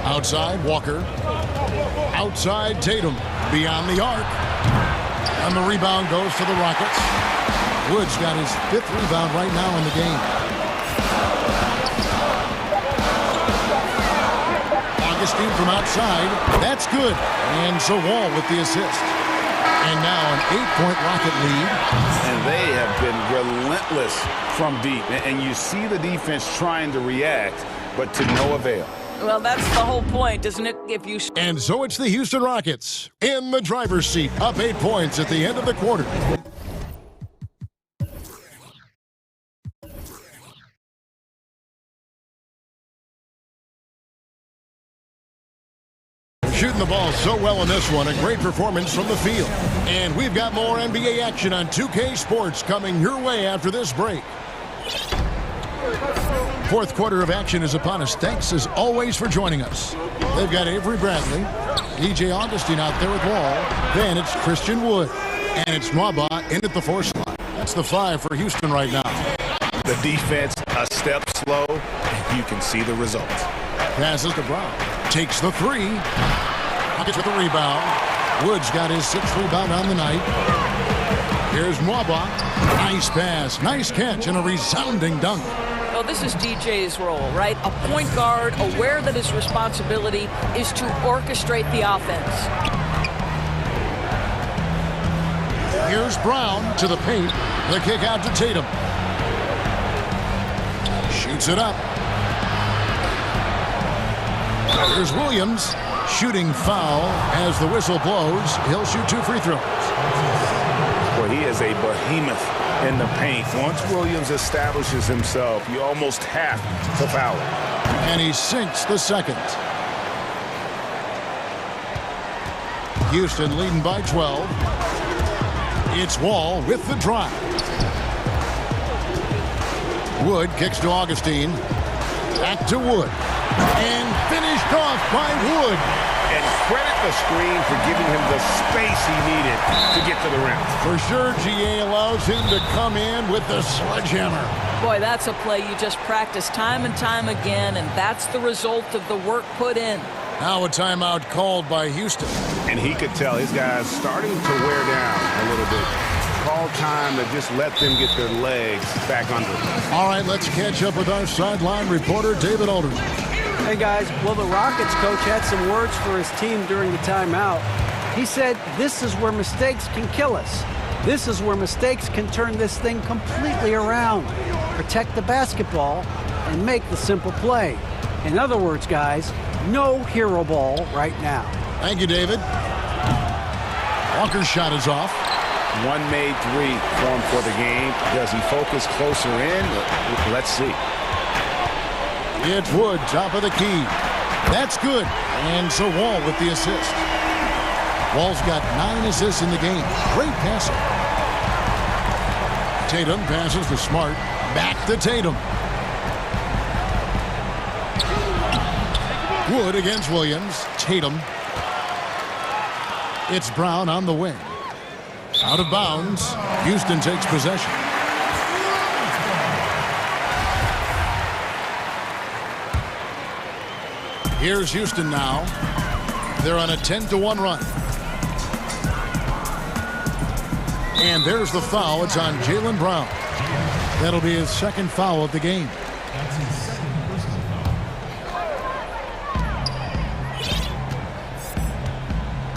Outside, Walker. Outside, Tatum. Beyond the arc. And the rebound goes to the Rockets. Wood's got his 5th rebound right now in the game. Augustine from outside. That's good. And so Wall with the assist. And now an 8-point Rocket lead. And they have been relentless from deep. And you see the defense trying to react, but to no avail. Well, that's the whole point, isn't it? If you... And so it's the Houston Rockets in the driver's seat, up 8 points at the end of the quarter. Shooting the ball so well in this one. A great performance from the field. And we've got more NBA action on 2K Sports coming your way after this break. Fourth quarter of action is upon us. Thanks, as always, for joining us. They've got Avery Bradley, DJ Augustine out there with Wall. Then it's Christian Wood. And it's Nwaba in at the 4 slot. That's the 5 for Houston right now. The defense a step slow, and you can see the results. Passes to Brown. Takes the 3. Rockets with the rebound. Wood's got his 6th rebound on the night. Here's Nwaba. Nice pass. Nice catch and a resounding dunk. Well, this is DJ's role, right? A point guard aware that his responsibility is to orchestrate the offense. Here's Brown to the paint. The kick out to Tatum. Shoots it up. Here's Williams. Shooting foul as the whistle blows. He'll shoot 2 free throws. Well, he is a behemoth in the paint. Once Williams establishes himself, you almost have to foul him. And he sinks the second. Houston leading by 12. It's Wall with the drive. Wood kicks to Augustine. Back to Wood. And finished off by Wood. And credit the screen for giving him the space he needed to get to the rim. For sure, GA allows him to come in with the sledgehammer. Boy, that's a play you just practice time and time again, and that's the result of the work put in. Now a timeout called by Houston. And he could tell his guys starting to wear down a little bit. Call time to just let them get their legs back under them. All right, let's catch up with our sideline reporter, David Alderman. Hey, guys. Well, the Rockets coach had some words for his team during the timeout. He said, this is where mistakes can kill us. This is where mistakes can turn this thing completely around. Protect the basketball and make the simple play. In other words, guys, no hero ball right now. Thank you, David. Walker's shot is off. 1 made 3 formed for the game. Does he focus closer in? Let's see. It's Wood, top of the key. That's good. And so Wall with the assist. Wall's got 9 assists in the game. Great passing. Tatum passes to Smart. Back to Tatum. Wood against Williams. Tatum. It's Brown on the wing. Out of bounds. Houston takes possession. Here's Houston now. They're on a 10-1 run. And there's the foul. It's on Jaylen Brown. That'll be his 2nd foul of the game.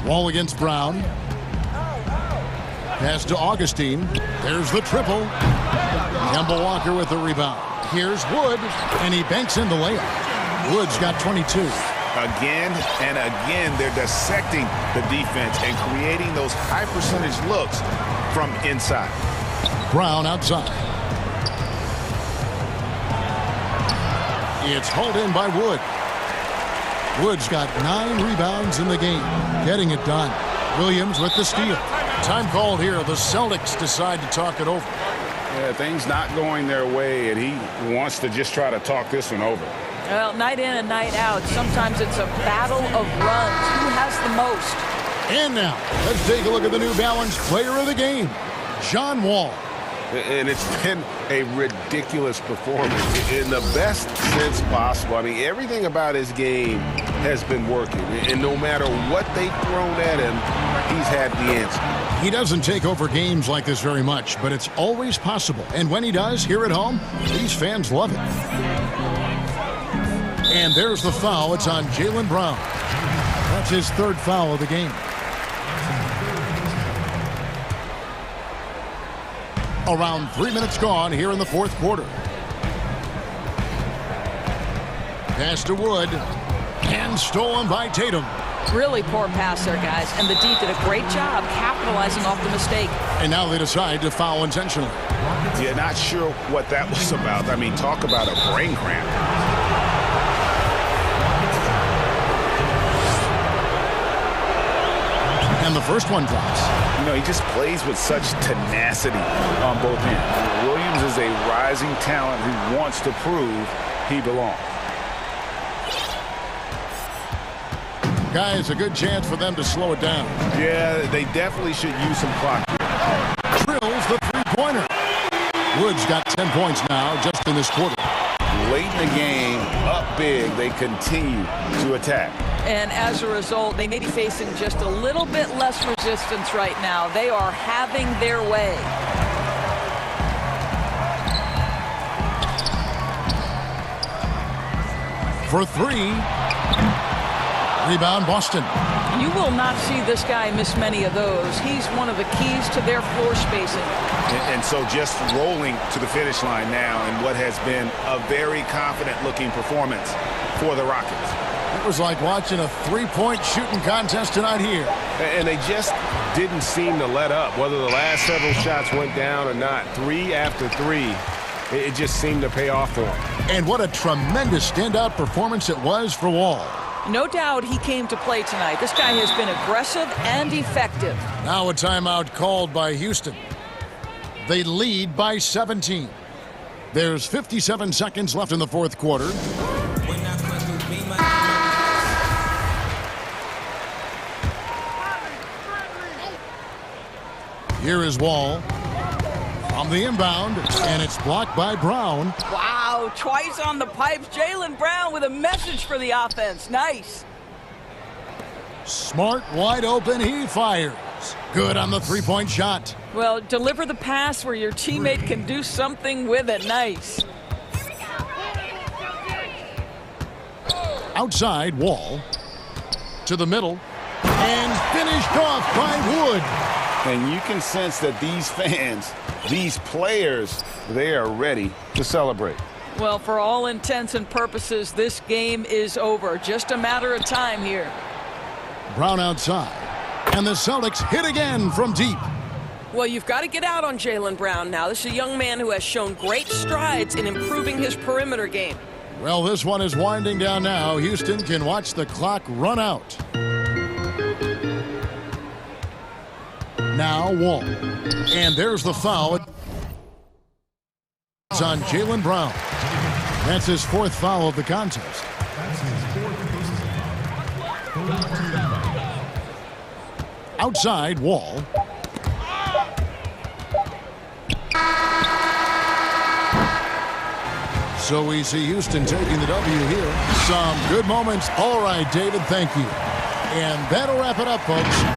Wall against Brown. Pass to Augustine. There's the triple. Kemba Walker with the rebound. Here's Wood, and he banks in the layup. Wood's got 22. Again and again, they're dissecting the defense and creating those high-percentage looks from inside. Brown outside. It's hauled in by Wood. Wood's got 9 rebounds in the game, getting it done. Williams with the steal. Time called here. The Celtics decide to talk it over. Yeah, things not going their way, and he wants to just try to talk this one over. Well, night in and night out, sometimes it's a battle of runs. Who has the most? And now, let's take a look at the New Balance player of the game, John Wall. And it's been a ridiculous performance in the best sense possible. I mean, everything about his game has been working. And no matter what they've thrown at him, he's had the answer. He doesn't take over games like this very much, but it's always possible. And when he does, here at home, these fans love it. And there's the foul. It's on Jaylen Brown. That's his 3rd foul of the game. Around 3 minutes gone here in the 4th quarter. Pass to Wood. And stolen by Tatum. Really poor pass there, guys. And the D did a great job capitalizing off the mistake. And now they decide to foul intentionally. Yeah, not sure what that was about. I mean, talk about a brain cramp. And the first one drops. You know, he just plays with such tenacity on both ends. Williams is a rising talent who wants to prove he belongs. Guys, a good chance for them to slow it down. Yeah, they definitely should use some clock here. Drills the three-pointer. Wood's got 10 points now just in this quarter. Late in the game, up big, they continue to attack. And as a result, they may be facing just a little bit less resistance right now. They are having their way. For 3. Rebound, Boston. You will not see this guy miss many of those. He's one of the keys to their floor spacing. And so just rolling to the finish line now in what has been a very confident-looking performance for the Rockets. It was like watching a three-point shooting contest tonight here. And they just didn't seem to let up. Whether the last several shots went down or not, 3 after 3, it just seemed to pay off for them. And what a tremendous standout performance it was for Wall. No doubt he came to play tonight. This guy has been aggressive and effective. Now a timeout called by Houston. They lead by 17. There's 57 seconds left in the 4th quarter. Here is Wall on the inbound, and it's blocked by Brown. Wow, twice on the pipes. Jaylen Brown with a message for the offense. Nice. Smart, wide open, he fires. Good on the three-point shot. Well, deliver the pass where your teammate can do something with it. Nice. Outside, Wall to the middle, and finished off by Wood. And you can sense that these fans, these players, they are ready to celebrate. Well, for all intents and purposes, this game is over. Just a matter of time here. Brown outside, and the Celtics hit again from deep. Well, you've got to get out on Jaylen Brown now. This is a young man who has shown great strides in improving his perimeter game. Well, this one is winding down now. Houston can watch the clock run out. Now Wall. And there's the foul. It's on Jaylen Brown. That's his 4th foul of the contest. Outside, Wall. So we see Houston taking the W here. Some good moments. All right, David, thank you. And that'll wrap it up, folks.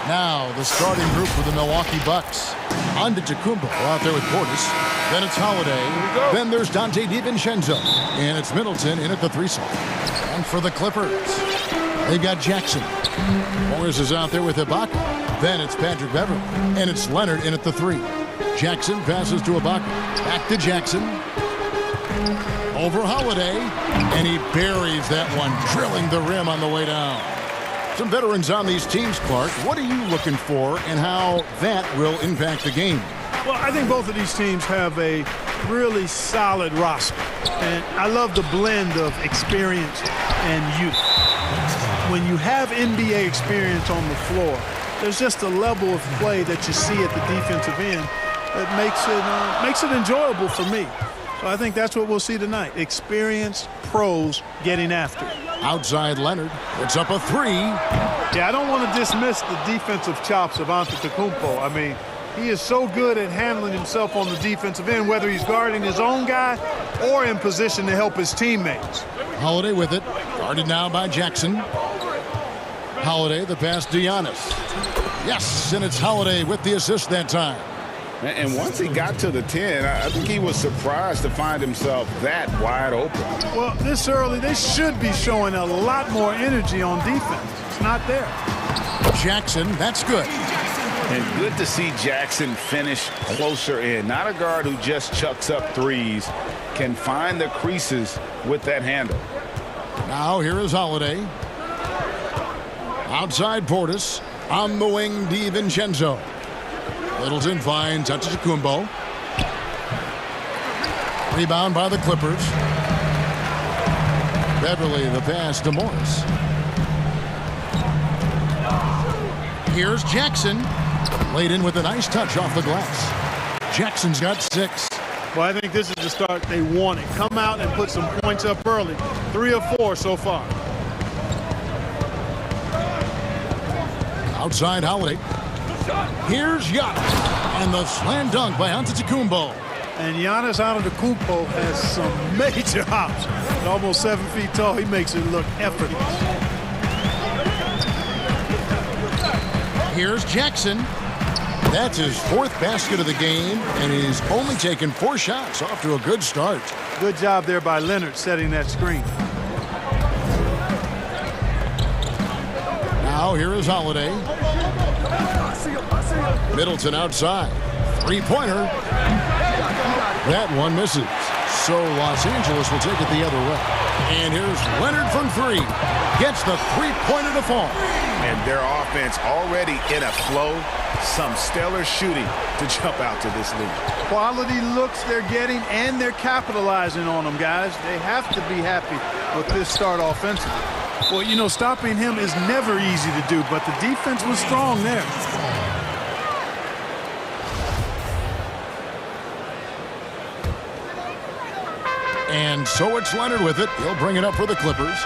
Now the starting group for the Milwaukee Bucks. Antetokounmpo out there with Portis. Then it's Holiday. Then there's Dante DiVincenzo. And it's Middleton in at the 3 slot. And for the Clippers, they've got Jackson. Morris is out there with Ibaka. Then it's Patrick Beverley. And it's Leonard in at the 3. Jackson passes to Ibaka. Back to Jackson. Over Holiday. And he buries that one, drilling the rim on the way down. Some veterans on these teams, Clark. What are you looking for and how that will impact the game? Well, I think both of these teams have a really solid roster. And I love the blend of experience and youth. When you have NBA experience on the floor, there's just a level of play that you see at the defensive end that makes it enjoyable for me. So I think that's what we'll see tonight. Experienced pros getting after it. Outside Leonard. It's up a 3. Yeah, I don't want to dismiss the defensive chops of Antetokounmpo. I mean, he is so good at handling himself on the defensive end, whether he's guarding his own guy or in position to help his teammates. Holiday with it. Guarded now by Jackson. Holiday, the pass to Giannis. Yes, and it's Holiday with the assist that time. And once he got to the 10, I think he was surprised to find himself that wide open. Well, this early, they should be showing a lot more energy on defense. It's not there. Jackson, that's good. And good to see Jackson finish closer in. Not a guard who just chucks up threes. Can find the creases with that handle. Now here is Holiday. Outside Portis. On the wing, DiVincenzo. Middleton finds Antetokounmpo. Rebound by the Clippers. Beverley, the pass to Morris. Here's Jackson. Laid in with a nice touch off the glass. Jackson's got 6. Well, I think this is the start they wanted. Come out and put some points up early. 3 or 4 so far. Outside Holiday. Here's Giannis. And the slam dunk by Antetokounmpo. And Giannis Antetokounmpo has some major hops. At almost 7 feet tall, he makes it look effortless. Here's Jackson. That's his 4th basket of the game, and he's only taken 4 shots. Off to a good start. Good job there by Leonard setting that screen. Now here is Holiday. Middleton outside. 3-pointer. That one misses. So Los Angeles will take it the other way. And here's Leonard from 3. Gets the 3-pointer to fall. And their offense already in a flow. Some stellar shooting to jump out to this lead. Quality looks they're getting, and they're capitalizing on them, guys. They have to be happy with this start offensively. Well, you know, stopping him is never easy to do, but the defense was strong there. And so it's Leonard with it. He'll bring it up for the Clippers.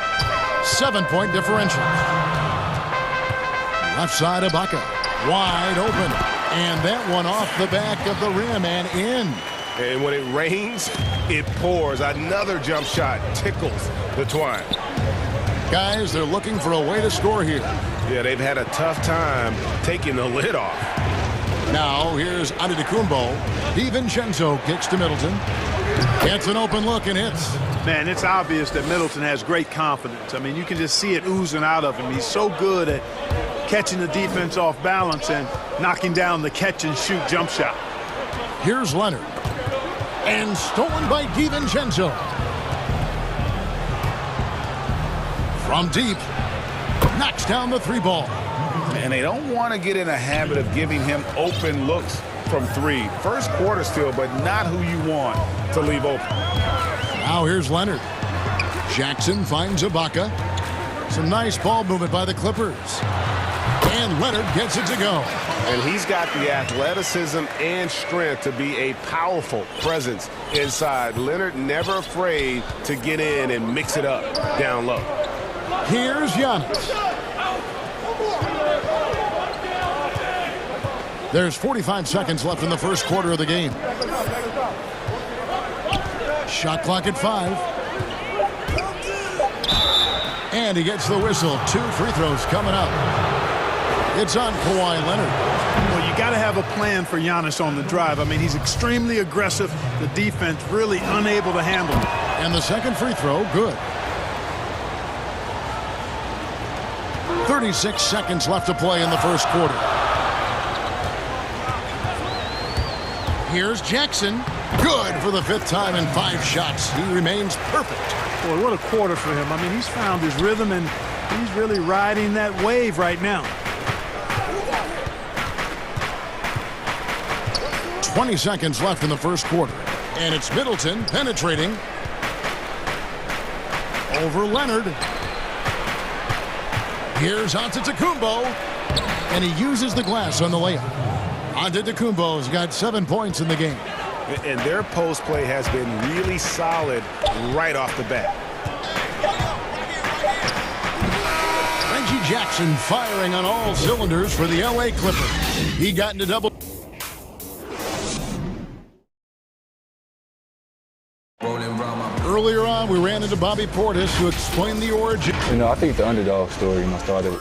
7-point differential. Left side, Ibaka. Wide open. And that one off the back of the rim and in. And when it rains, it pours. Another jump shot tickles the twine. Guys, they're looking for a way to score here. Yeah, they've had a tough time taking the lid off. Now, here's Antetokounmpo. DiVincenzo kicks to Middleton. Gets an open look and hits. Man, it's obvious that Middleton has great confidence. I mean, you can just see it oozing out of him. He's so good at catching the defense off balance and knocking down the catch-and-shoot jump shot. Here's Leonard. And stolen by DiVincenzo. From deep. Knocks down the 3-ball. And they don't want to get in a habit of giving him open looks from 3. First quarter still, but not who you want to leave open. Now here's Leonard. Jackson finds Ibaka. Some nice ball movement by the Clippers. And Leonard gets it to go. And he's got the athleticism and strength to be a powerful presence inside. Leonard never afraid to get in and mix it up down low. Here's Giannis. There's 45 seconds left in the first quarter of the game. Shot clock at 5. And he gets the whistle. 2 free throws coming up. It's on Kawhi Leonard. Well, you got to have a plan for Giannis on the drive. I mean, he's extremely aggressive. The defense really unable to handle him. And the second free throw, good. 36 seconds left to play in the first quarter. Here's Jackson. Good for the 5th time in 5 shots. He remains perfect. Boy, what a quarter for him. I mean, he's found his rhythm, and he's really riding that wave right now. 20 seconds left in the first quarter. And it's Middleton penetrating. Over Leonard. Here's Antetokounmpo. And he uses the glass on the layup. Antetokounmpo's got 7 points in the game. And their post play has been really solid right off the bat. Reggie Jackson firing on all cylinders for the LA Clippers. He got into double. Earlier on, we ran into Bobby Portis, who explained the origin. I think the underdog story, started.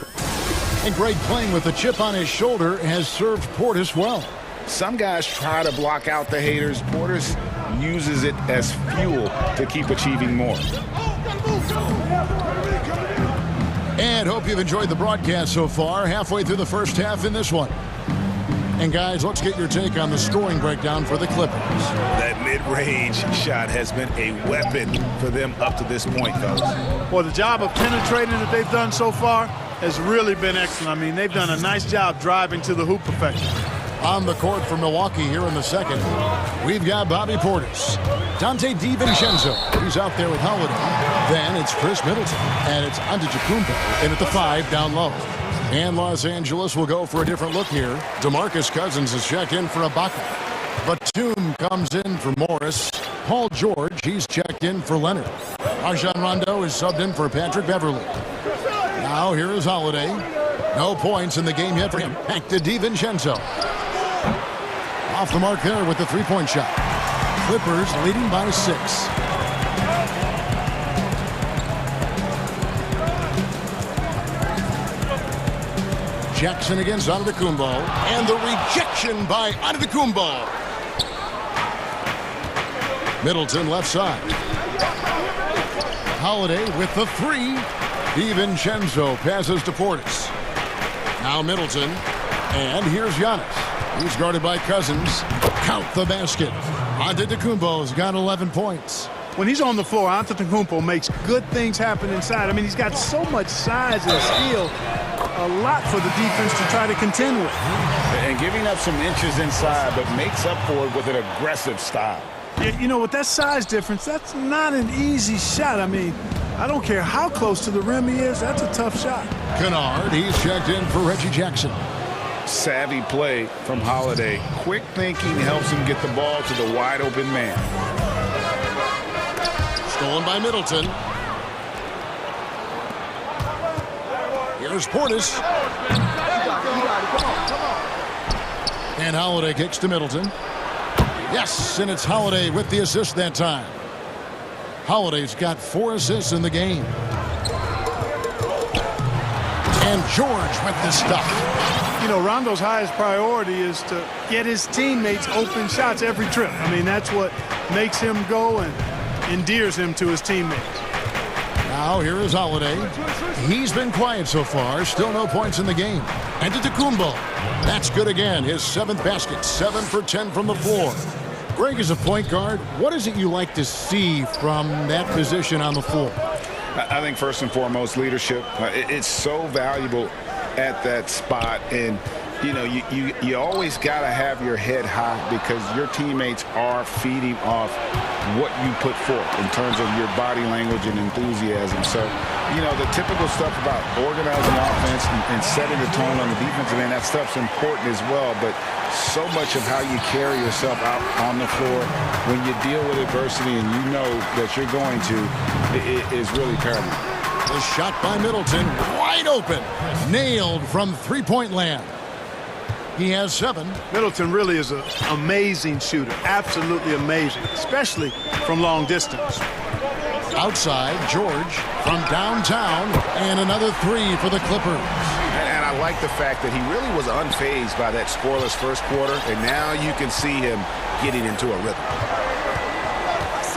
And Greg, playing with a chip on his shoulder, has served Portis well. Some guys try to block out the haters. Portis uses it as fuel to keep achieving more. And hope you've enjoyed the broadcast so far. Halfway through the first half in this one. And guys, let's get your take on the scoring breakdown for the Clippers. That mid-range shot has been a weapon for them up to this point, fellas. Well, the job of penetrating that they've done so far has really been excellent. I mean, they've done a nice job driving to the hoop perfection. On the court for Milwaukee here in the second, we've got Bobby Portis. Dante DiVincenzo, he's out there with Holiday. Then it's Chris Middleton, and it's Antetokounmpo in at the 5 down low. And Los Angeles will go for a different look here. DeMarcus Cousins is checked in for Ibaka. Batum comes in for Morris. Paul George, he's checked in for Leonard. Rajon Rondo is subbed in for Patrick Beverly. Now here is Holiday. No points in the game yet for him. Back to DiVincenzo. Off the mark there with the 3-point shot. Clippers leading by 6. Jackson against Antetokounmpo, and the rejection by Antetokounmpo. Middleton left side. Holiday with the 3. DiVincenzo passes to Portis. Now Middleton, and here's Giannis. He's guarded by Cousins. Count the basket. Antetokounmpo's got 11 points. When he's on the floor, Antetokounmpo makes good things happen inside. I mean, he's got so much size and skill. A lot for the defense to try to contend with. And giving up some inches inside, but makes up for it with an aggressive style. Yeah, with that size difference, that's not an easy shot. I mean, I don't care how close to the rim he is, that's a tough shot. Kennard, he's checked in for Reggie Jackson. Savvy play from Holiday. Quick thinking helps him get the ball to the wide open man. Stolen by Middleton. Here's Portis. And Holiday kicks to Middleton. Yes, and it's Holiday with the assist that time. Holiday's got 4 assists in the game. And George with the stuff. Rondo's highest priority is to get his teammates open shots every trip. I mean, that's what makes him go and endears him to his teammates. Now here is Holiday. He's been quiet so far. Still no points in the game. Antetokounmpo. That's good again. His 7th basket. 7 for 10 from the floor. Greg, as a point guard, what is it you like to see from that position on the floor? I think first and foremost, leadership. It's so valuable at that spot. And, you always got to have your head high because your teammates are feeding off what you put forth in terms of your body language and enthusiasm. So, the typical stuff about organizing offense and setting the tone on the defensive end, that stuff's important as well. But so much of how you carry yourself out on the floor when you deal with adversity and you know that you're going to, it is really paramount. The shot by Middleton, wide open, nailed from 3-point land. He has 7. Middleton really is an amazing shooter, absolutely amazing, especially from long distance. Outside, George from downtown, and another 3 for the Clippers. And I like the fact that he really was unfazed by that scoreless first quarter, and now you can see him getting into a rhythm.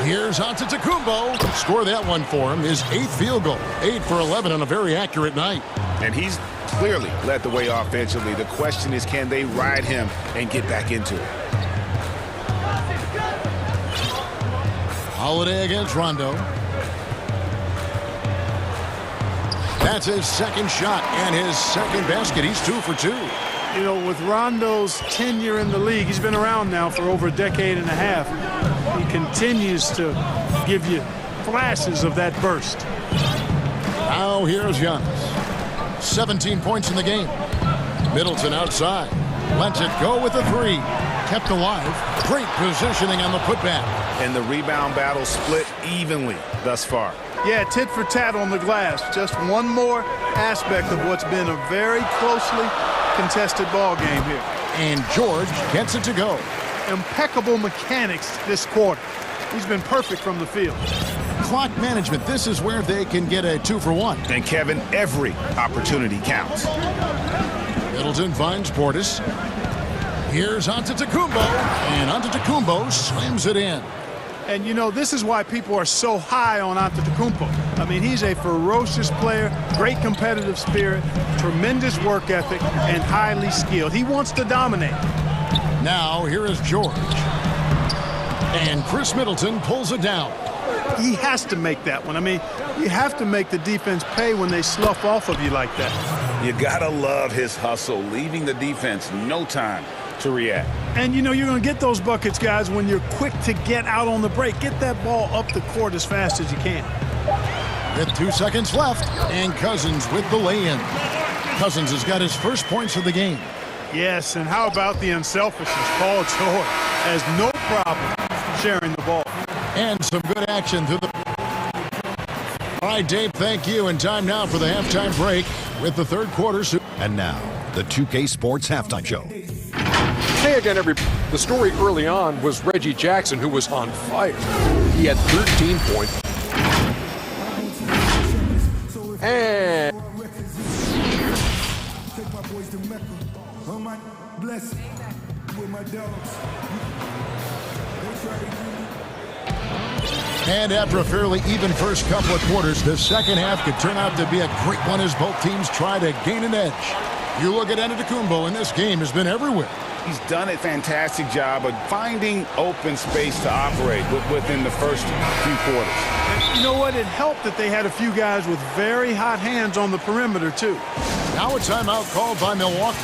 Here's Antetokounmpo. Score that one for him. His 8th field goal. 8 for 11 on a very accurate night. And he's clearly led the way offensively. The question is, can they ride him and get back into it? Holiday against Rondo. That's his second shot and his second basket. He's 2 for 2. You know, with Rondo's tenure in the league, he's been around now for over a decade and a half. He continues to give you flashes of that burst. Now here's Giannis. 17 points in the game. Middleton outside. Lets it go with a 3. Kept alive. Great positioning on the putback. And the rebound battle split evenly thus far. Yeah, tit for tat on the glass. Just one more aspect of what's been a very closely contested ball game here. And George gets it to go. Impeccable mechanics this quarter. He's been perfect from the field. Clock management. This is where they can get a 2 for 1. And Kevin, every opportunity counts. Middleton finds Portis. Here's Antetokounmpo. And Antetokounmpo slams it in. And, you know, this is why people are so high on Antetokounmpo. I mean, he's a ferocious player, great competitive spirit, tremendous work ethic, and highly skilled. He wants to dominate. Now, here is George. And Chris Middleton pulls it down. He has to make that one. I mean, you have to make the defense pay when they slough off of you like that. You gotta love his hustle, leaving the defense no time to react. And, you know, you're going to get those buckets, guys, when you're quick to get out on the break. Get that ball up the court as fast as you can. With 2 seconds left, and Cousins with the lay-in. Cousins has got his first points of the game. Yes, and how about the unselfishness? Paul George has no problem sharing the ball. And some good action through the... All right, Dave, thank you. And time now for the halftime break with the third quarter. And now, the 2K Sports Halftime Show. Hey again, everybody. The story early on was Reggie Jackson, who was on fire. He had 13 points. And after a fairly even first couple of quarters, the second half could turn out to be a great one as both teams try to gain an edge. You look at Antetokounmpo, and this game has been everywhere. He's done a fantastic job of finding open space to operate within the first few quarters. And you know what? It helped that they had a few guys with very hot hands on the perimeter, too. Now a timeout called by Milwaukee.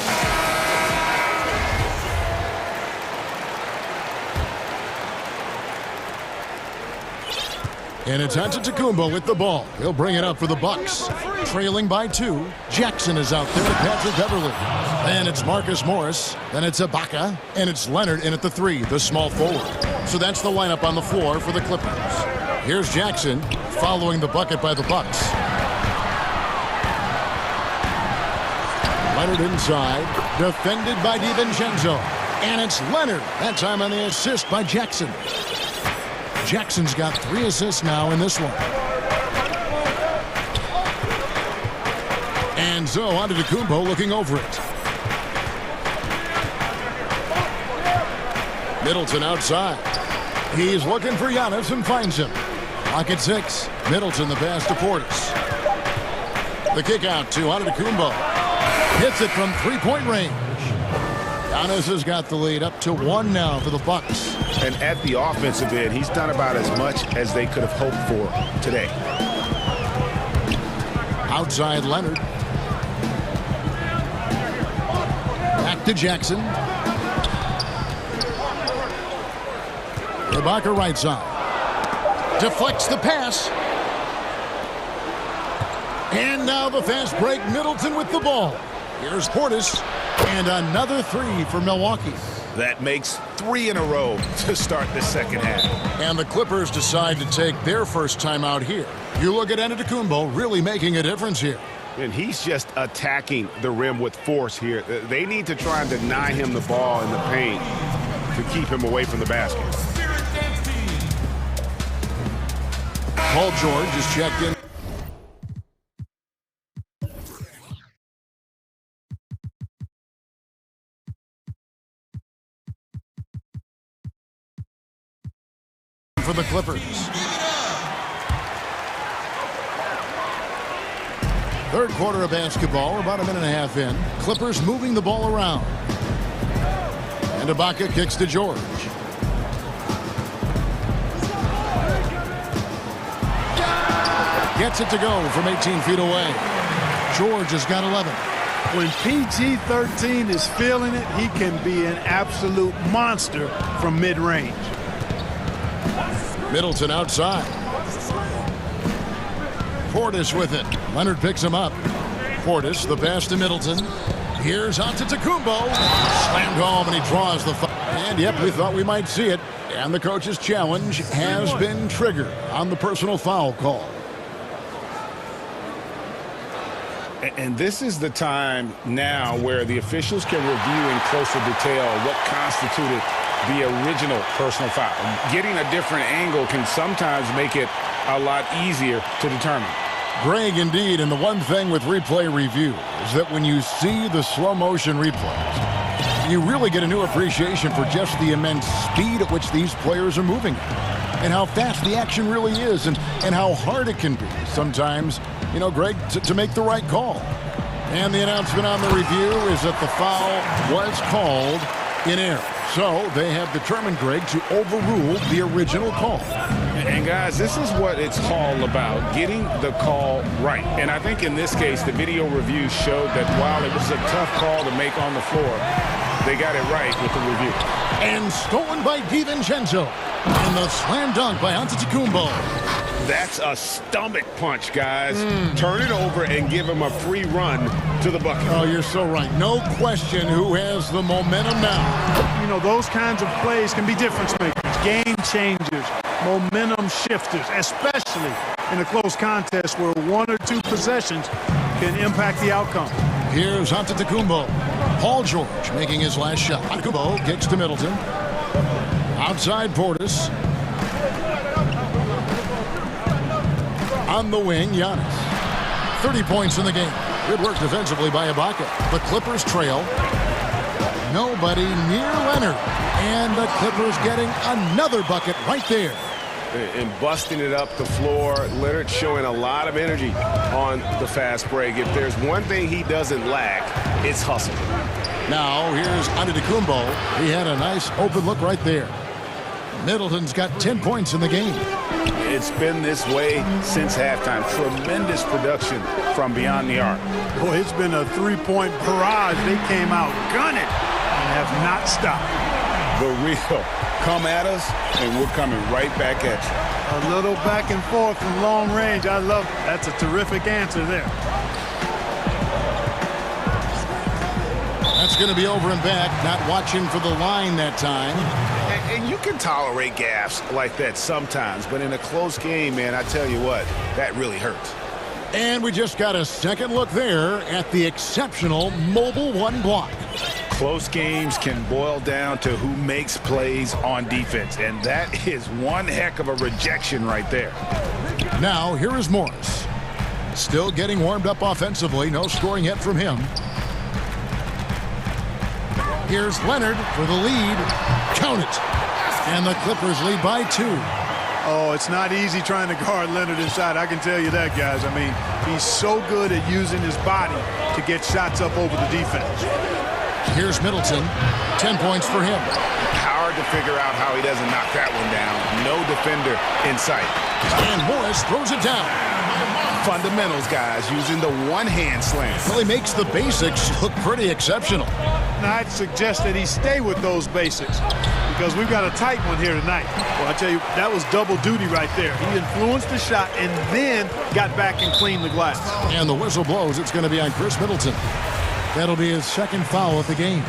And it's Antetokounmpo with the ball. He'll bring it up for the Bucks. Trailing by 2. Jackson is out there to Patrick Beverly. Then it's Marcus Morris. Then it's Ibaka. And it's Leonard in at the 3, the small forward. So that's the lineup on the floor for the Clippers. Here's Jackson following the bucket by the Bucks. Leonard inside. Defended by DiVincenzo. And it's Leonard. That time on the assist by Jackson. Jackson's got 3 assists now in this one. And so Antetokounmpo looking over it. Middleton outside. He's looking for Giannis and finds him. Pocket 6. Middleton the pass to Portis. The kick out to Antetokounmpo. Hits it from 3-point range. Giannis has got the lead up to 1 now for the Bucks. And at the offensive end, he's done about as much as they could have hoped for today. Outside Leonard. Back to Jackson. Ibaka right side. Deflects the pass. And now the fast break. Middleton with the ball. Here's Portis. And another 3 for Milwaukee. That makes 3 in a row to start the second half. And the Clippers decide to take their first time out here. You look at Antetokounmpo really making a difference here. And he's just attacking the rim with force here. They need to try and deny him the ball in the paint to keep him away from the basket. Paul George is checked in. the Clippers. Third quarter of basketball, about a minute and a half in. Clippers moving the ball around. And Ibaka kicks to George. Gets it to go from 18 feet away. George has got 11. When PG-13 is feeling it, he can be an absolute monster from mid-range. Middleton outside. Portis with it. Leonard picks him up. Portis, the pass to Middleton. Here's Antetokounmpo. Slammed home, and he draws the foul. And, yep, we thought we might see it. And the coach's challenge has been triggered on the personal foul call. And this is the time now where the officials can review in closer detail what constituted the original personal foul. Getting a different angle can sometimes make it a lot easier to determine. Greg, indeed, and the one thing with replay review is that when you see the slow motion replays, you really get a new appreciation for just the immense speed at which these players are moving and how fast the action really is and how hard it can be sometimes, you know, Greg, to make the right call. And the announcement on the review is that the foul was called in error. So they have determined, Greg, to overrule the original call. And guys, this is what it's all about, getting the call right. And I think in this case, the video review showed that while it was a tough call to make on the floor, they got it right with the review. And stolen by DiVincenzo. And the slam dunk by Antetokounmpo. That's a stomach punch, guys. Turn it over and give him a free run to the bucket. Oh, you're so right. No question who has the momentum now. You know, those kinds of plays can be difference makers, game changers, momentum shifters, especially in a close contest where one or two possessions can impact the outcome. Here's Antetokounmpo. Paul George making his last shot. Antetokounmpo kicks to Middleton. Outside Portis. On the wing, Giannis. 30 points in the game. Good work defensively by Ibaka. The Clippers trail. Nobody near Leonard. And the Clippers getting another bucket right there. And busting it up the floor. Leonard showing a lot of energy on the fast break. If there's one thing he doesn't lack, it's hustle. Now, here's Antetokounmpo. He had a nice open look right there. Middleton's got 10 points in the game. It's been this way since halftime. Tremendous production from beyond the arc. Boy, it's been a three-point barrage. They came out gunning and have not stopped. The real. Come at us, and we're coming right back at you. A little back and forth from long range. I love it. That's a terrific answer there. That's going to be over and back. Not watching for the line that time. And you can tolerate gaffes like that sometimes, but in a close game, man, I tell you what, that really hurts. And we just got a second look there at the exceptional mobile one block. Close games can boil down to who makes plays on defense, and that is one heck of a rejection right there. Now, here is Morris. Still getting warmed up offensively. No scoring yet from him. Here's Leonard for the lead. Count it. And the Clippers lead by 2. Oh, it's not easy trying to guard Leonard inside. I can tell you that, guys. I mean, he's so good at using his body to get shots up over the defense. Here's Middleton. 10 points for him. Hard to figure out how he doesn't knock that one down. No defender in sight. And Morris throws it down. Fundamentals, guys, using the one-hand slam. Well, he makes the basics look pretty exceptional. Now, I'd suggest that he stay with those basics because we've got a tight one here tonight. Well, I tell you, that was double duty right there. He influenced the shot and then got back and cleaned the glass. And the whistle blows. It's going to be on Chris Middleton. That'll be his second foul of the game.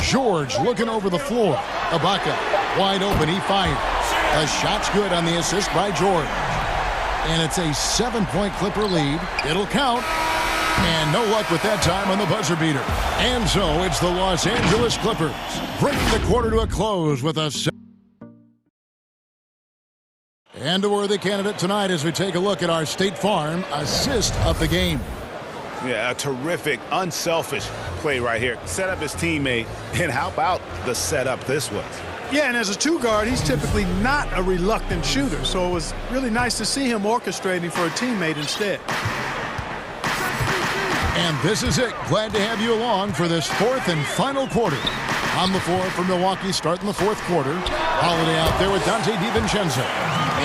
George looking over the floor. Ibaka wide open. He fires. A shot's good on the assist by George. And it's a 7-point Clipper lead. It'll count. And no luck with that time on the buzzer beater. And so it's the Los Angeles Clippers bringing the quarter to a close with a... And a worthy candidate tonight as we take a look at our State Farm assist of the game. Yeah, a terrific, unselfish play right here. Set up his teammate, and how about the setup this was? Yeah, and as a two guard, he's typically not a reluctant shooter, so it was really nice to see him orchestrating for a teammate instead. And this is it. Glad to have you along for this fourth and final quarter. On the floor for Milwaukee, starting the fourth quarter. Holiday out there with Dante DiVincenzo.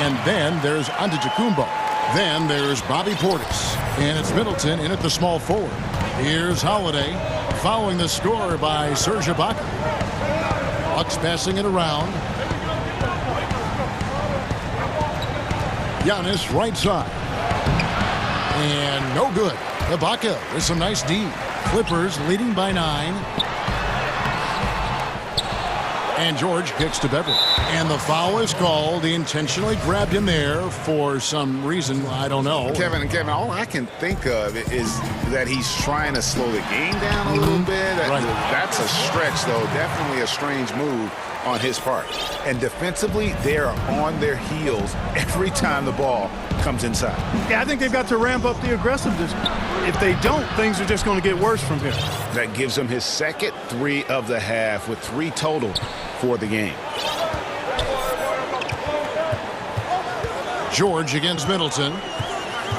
And then there's Antetokounmpo. Then there's Bobby Portis. And it's Middleton in at the small forward. Here's Holiday following the score by Serge Ibaka. Bucks passing it around. Giannis right side. And no good. Ibaka with some nice D. Clippers leading by 9. And George kicks to Beverly. And the foul is called. He intentionally grabbed him there for some reason. I don't know. Kevin, all I can think of is that he's trying to slow the game down a little bit. Right. That's a stretch, though. Definitely a strange move on his part. And defensively, they are on their heels every time the ball comes inside. Yeah, I think they've got to ramp up the aggressiveness. If they don't, things are just going to get worse from here. That gives him his second 3 of the half with 3 total for the game. George against Middleton.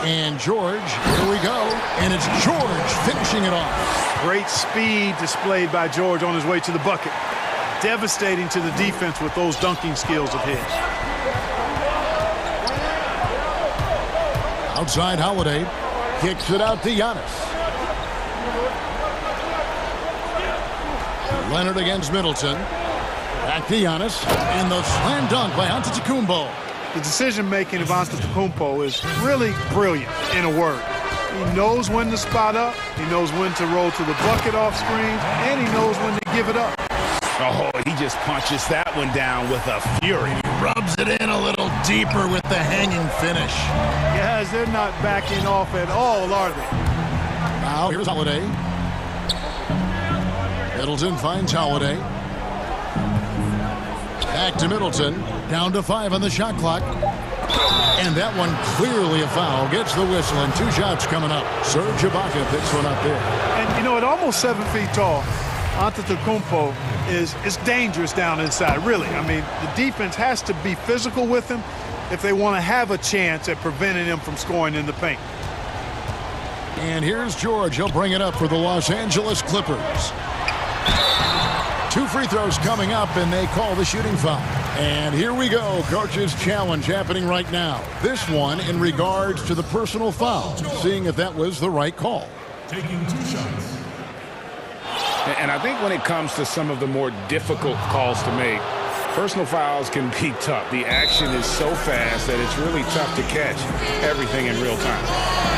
And George, here we go. And it's George finishing it off. Great speed displayed by George on his way to the bucket. Devastating to the defense with those dunking skills of his. Outside Holiday. Kicks it out to Giannis. Leonard against Middleton. Back to Giannis. And the slam dunk by Antetokounmpo. The decision-making of Antetokounmpo is really brilliant, in a word. He knows when to spot up, he knows when to roll to the bucket off screens, and he knows when to give it up. Oh, he just punches that one down with a fury. Rubs it in a little deeper with the hanging finish. Guys, they're not backing off at all, are they? Now, here's Holiday. Middleton finds Holiday. Back to Middleton. Down to 5 on the shot clock. And that one clearly a foul. Gets the whistle, and 2 shots coming up. Serge Ibaka picks one up there. And, you know, at almost 7 feet tall, Antetokounmpo is dangerous down inside, really. I mean, the defense has to be physical with him if they want to have a chance at preventing him from scoring in the paint. And here's George. He'll bring it up for the Los Angeles Clippers. 2 free throws coming up, and they call the shooting foul. And here we go. Coach's challenge happening right now. This one in regards to the personal foul, seeing if that was the right call. Taking 2 shots. And I think when it comes to some of the more difficult calls to make, personal fouls can be tough. The action is so fast that it's really tough to catch everything in real time.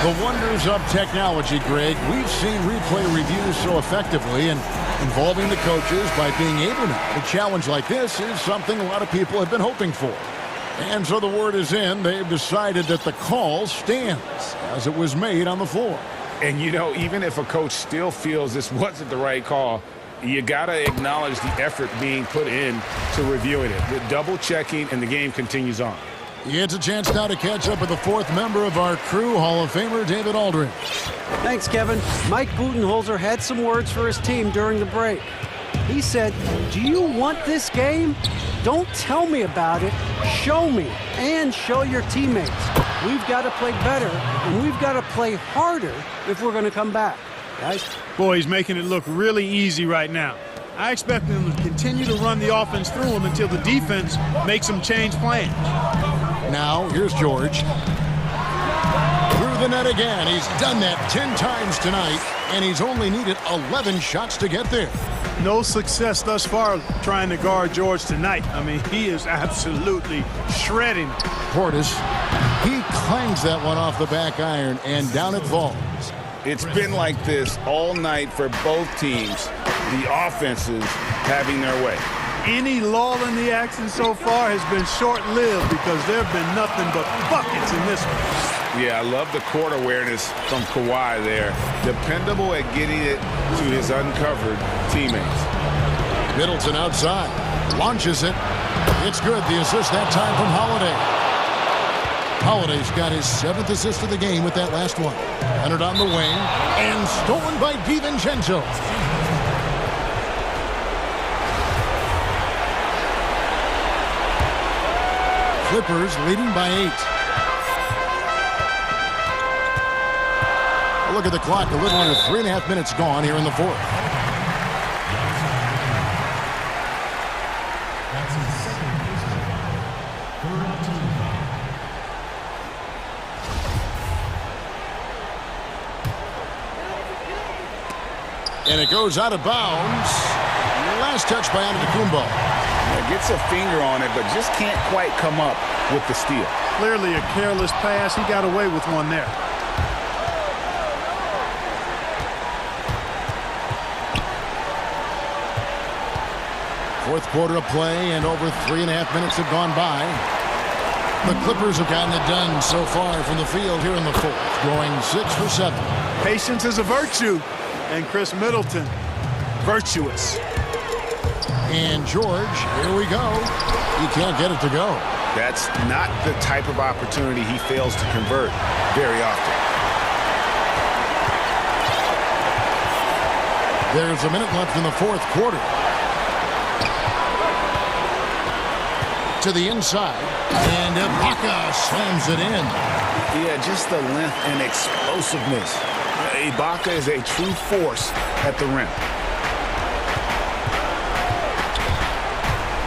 The wonders of technology, Greg. We've seen replay reviews so effectively, and involving the coaches by being able now to challenge like this is something a lot of people have been hoping for. And so the word is in. They've decided that the call stands as it was made on the floor. And, you know, even if a coach still feels this wasn't the right call, you got to acknowledge the effort being put in to reviewing it. The double checking, and the game continues on. It's a chance now to catch up with the 4th member of our crew, Hall of Famer David Aldridge. Thanks, Kevin. Mike Budenholzer had some words for his team during the break. He said, "Do you want this game? Don't tell me about it. Show me, and show your teammates. We've got to play better, and we've got to play harder if we're going to come back." Guys? Boy, he's making it look really easy right now. I expect them to continue to run the offense through him until the defense makes them change plans. Now, here's George. Through the net again. He's done that 10 times tonight, and he's only needed 11 shots to get there. No success thus far trying to guard George tonight. I mean, he is absolutely shredding. Portis, he clangs that one off the back iron, and down it falls. It's been like this all night for both teams. The offenses having their way. Any lull in the action so far has been short-lived because there have been nothing but buckets in this one. Yeah, I love the court awareness from Kawhi there. Dependable at getting it to his uncovered teammates. Middleton outside. Launches it. It's good. The assist that time from Holiday. Holiday's got his 7th assist of the game with that last one. Entered on the wing and stolen by DiVincenzo. Clippers leading by 8. Look at the clock. A little under 3.5 minutes gone here in the fourth. And it goes out of bounds. Last touch by Antetokounmpo. Gets a finger on it, but just can't quite come up with the steal. Clearly a careless pass. He got away with one there. Fourth quarter of play, and over 3.5 minutes have gone by. The Clippers have gotten it done so far from the field here in the fourth, going 6 for 7. Patience is a virtue, and Chris Middleton, virtuous. And George, here we go. He can't get it to go. That's not the type of opportunity he fails to convert very often. There's a minute left in the fourth quarter. To the inside, and Ibaka slams it in. Yeah, just the length and explosiveness. Ibaka is a true force at the rim.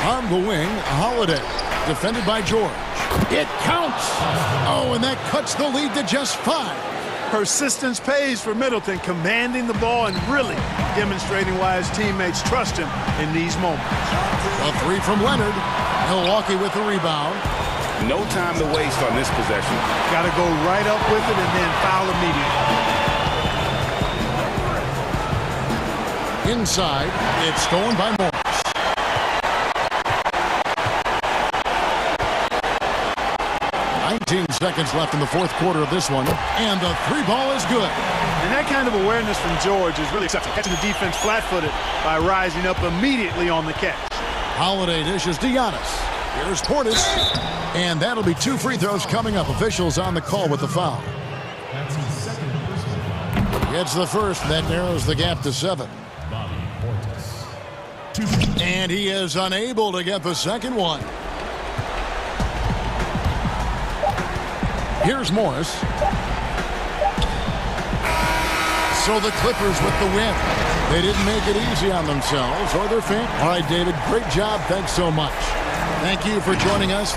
On the wing, Holiday, defended by George. It counts! Oh, and that cuts the lead to just 5. Persistence pays for Middleton, commanding the ball and really demonstrating why his teammates trust him in these moments. A 3 from Leonard. Milwaukee with the rebound. No time to waste on this possession. Got to go right up with it and then foul immediately. Inside, it's stolen by Morris. 19 seconds left in the fourth quarter of this one, and the 3 ball is good. And that kind of awareness from George is really exceptional. Catching the defense flat-footed by rising up immediately on the catch. Holiday dishes to Giannis. Here's Portis. And that'll be 2 free throws coming up. Officials on the call with the foul. Gets the first. That narrows the gap to 7. And he is unable to get the second one. Here's Morris. So the Clippers with the win. They didn't make it easy on themselves or their fans. All right, David, great job. Thanks so much. Thank you for joining us.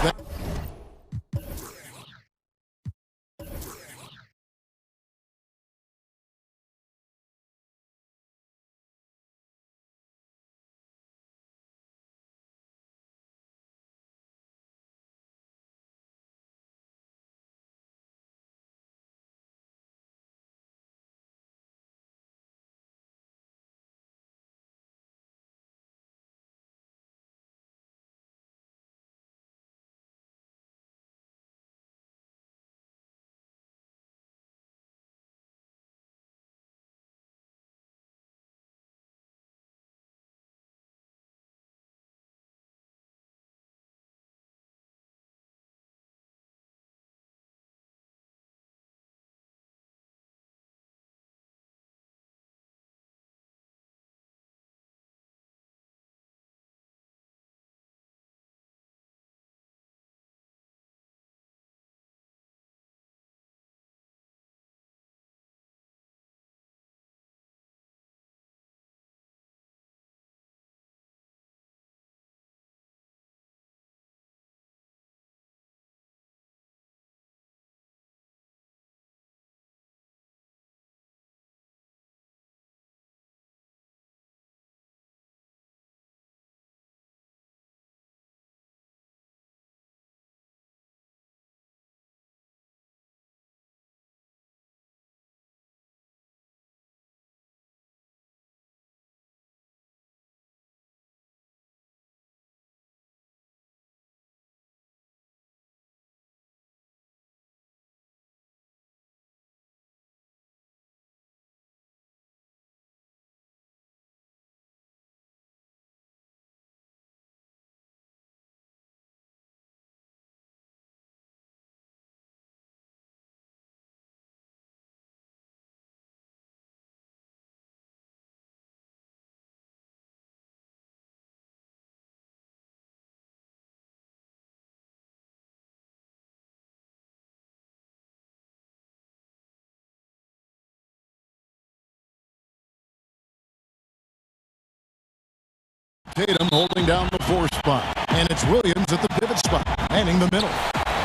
Tatum holding down the 4 spot. And it's Williams at the pivot spot, manning the middle.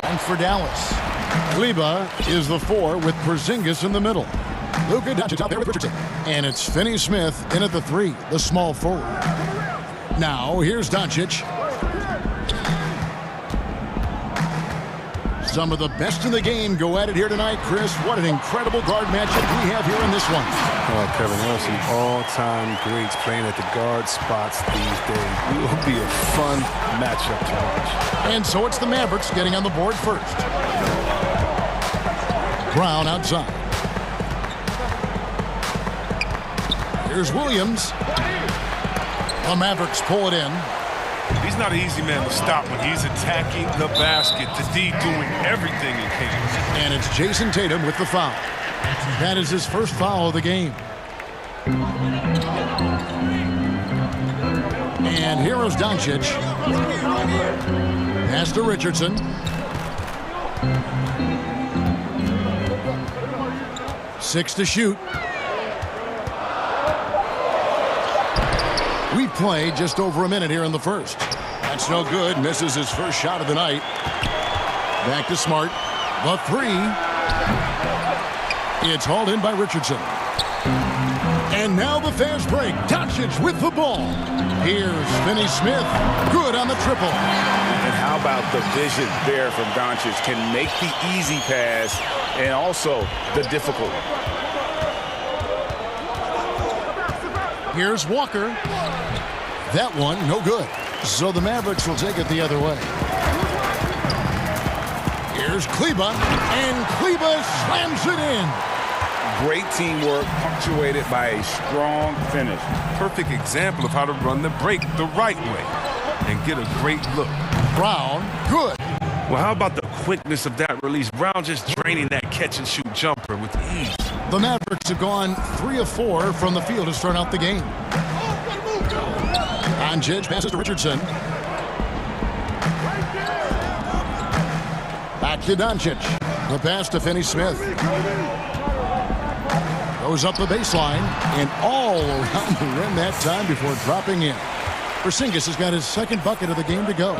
And for Dallas, Kleba is the 4 with Porzingis in the middle. Luka Doncic out there with Richardson. And it's Finney Smith in at the 3, the small forward. Now, here's Doncic. Some of the best in the game go at it here tonight, Chris. What an incredible guard matchup we have here in this one. Oh, Kevin, there are some all-time greats playing at the guard spots these days. It will be a fun matchup to watch. And so it's the Mavericks getting on the board first. Brown outside. Here's Williams. The Mavericks pull it in. He's not an easy man to stop when he's attacking the basket. The D doing everything he can. And it's Jason Tatum with the foul. That is his first foul of the game. And here is Doncic. Pass to Richardson. Six to shoot. We play just over a minute here in the first. That's no good. Misses his first shot of the night. Back to Smart. The 3. It's hauled in by Richardson. And now the fast break. Doncic with the ball. Here's Finney Smith. Good on the triple. And how about the vision there from Doncic? Can make the easy pass and also the difficult one. Here's Walker. That one, no good. So the Mavericks will take it the other way. Here's Kleba, and Kleba slams it in. Great teamwork, punctuated by a strong finish. Perfect example of how to run the break the right way and get a great look. Brown, good. Well, how about the quickness of that release? Brown just draining that catch-and-shoot jumper with ease. The Mavericks have gone 3 of 4 from the field to start out the game. Doncic passes to Richardson. Back to Doncic. The pass to Finney Smith. Goes up the baseline and all around the rim that time before dropping in. Porzingis has got his second bucket of the game to go.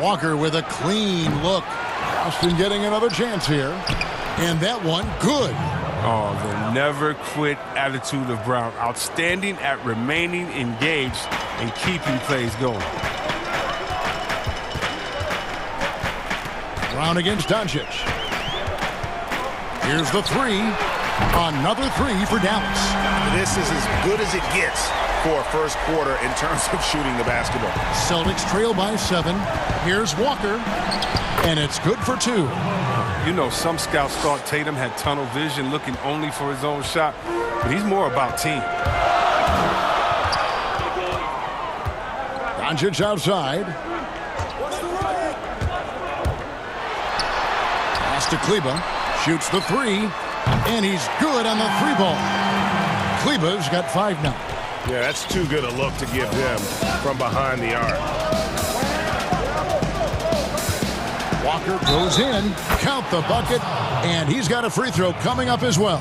Walker with a clean look. Austin getting another chance here. And that one, good. Oh, the never quit attitude of Brown. Outstanding at remaining engaged and keeping plays going. Brown against Doncic. Here's the 3. Another 3 for Dallas. This is as good as it gets for a first quarter in terms of shooting the basketball. Celtics trail by 7. Here's Walker. And it's good for 2. You know, some scouts thought Tatum had tunnel vision, looking only for his own shot, but he's more about team. Doncic outside. Pass to Kleba. Shoots the 3. And he's good on the 3-ball. Kleba's got 5 now. Yeah, that's too good a look to give him from behind the arc. Walker goes in, count the bucket, and he's got a free throw coming up as well.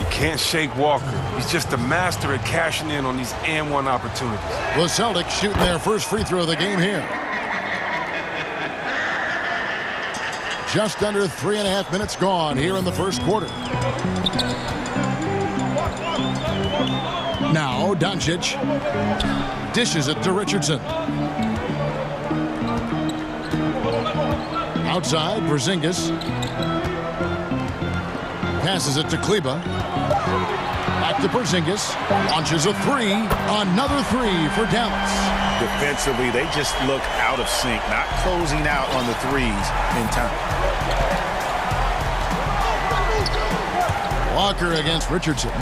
You can't shake Walker. He's just a master at cashing in on these and-one opportunities. The Celtics shooting their first free throw of the game here. Just under 3.5 minutes gone here in the first quarter. Now Doncic dishes it to Richardson. Outside, Porzingis passes it to Kleba. Back to Porzingis. Launches a 3. Another 3 for Dallas. Defensively, they just look out of sync, not closing out on the threes in time. Walker against Richardson.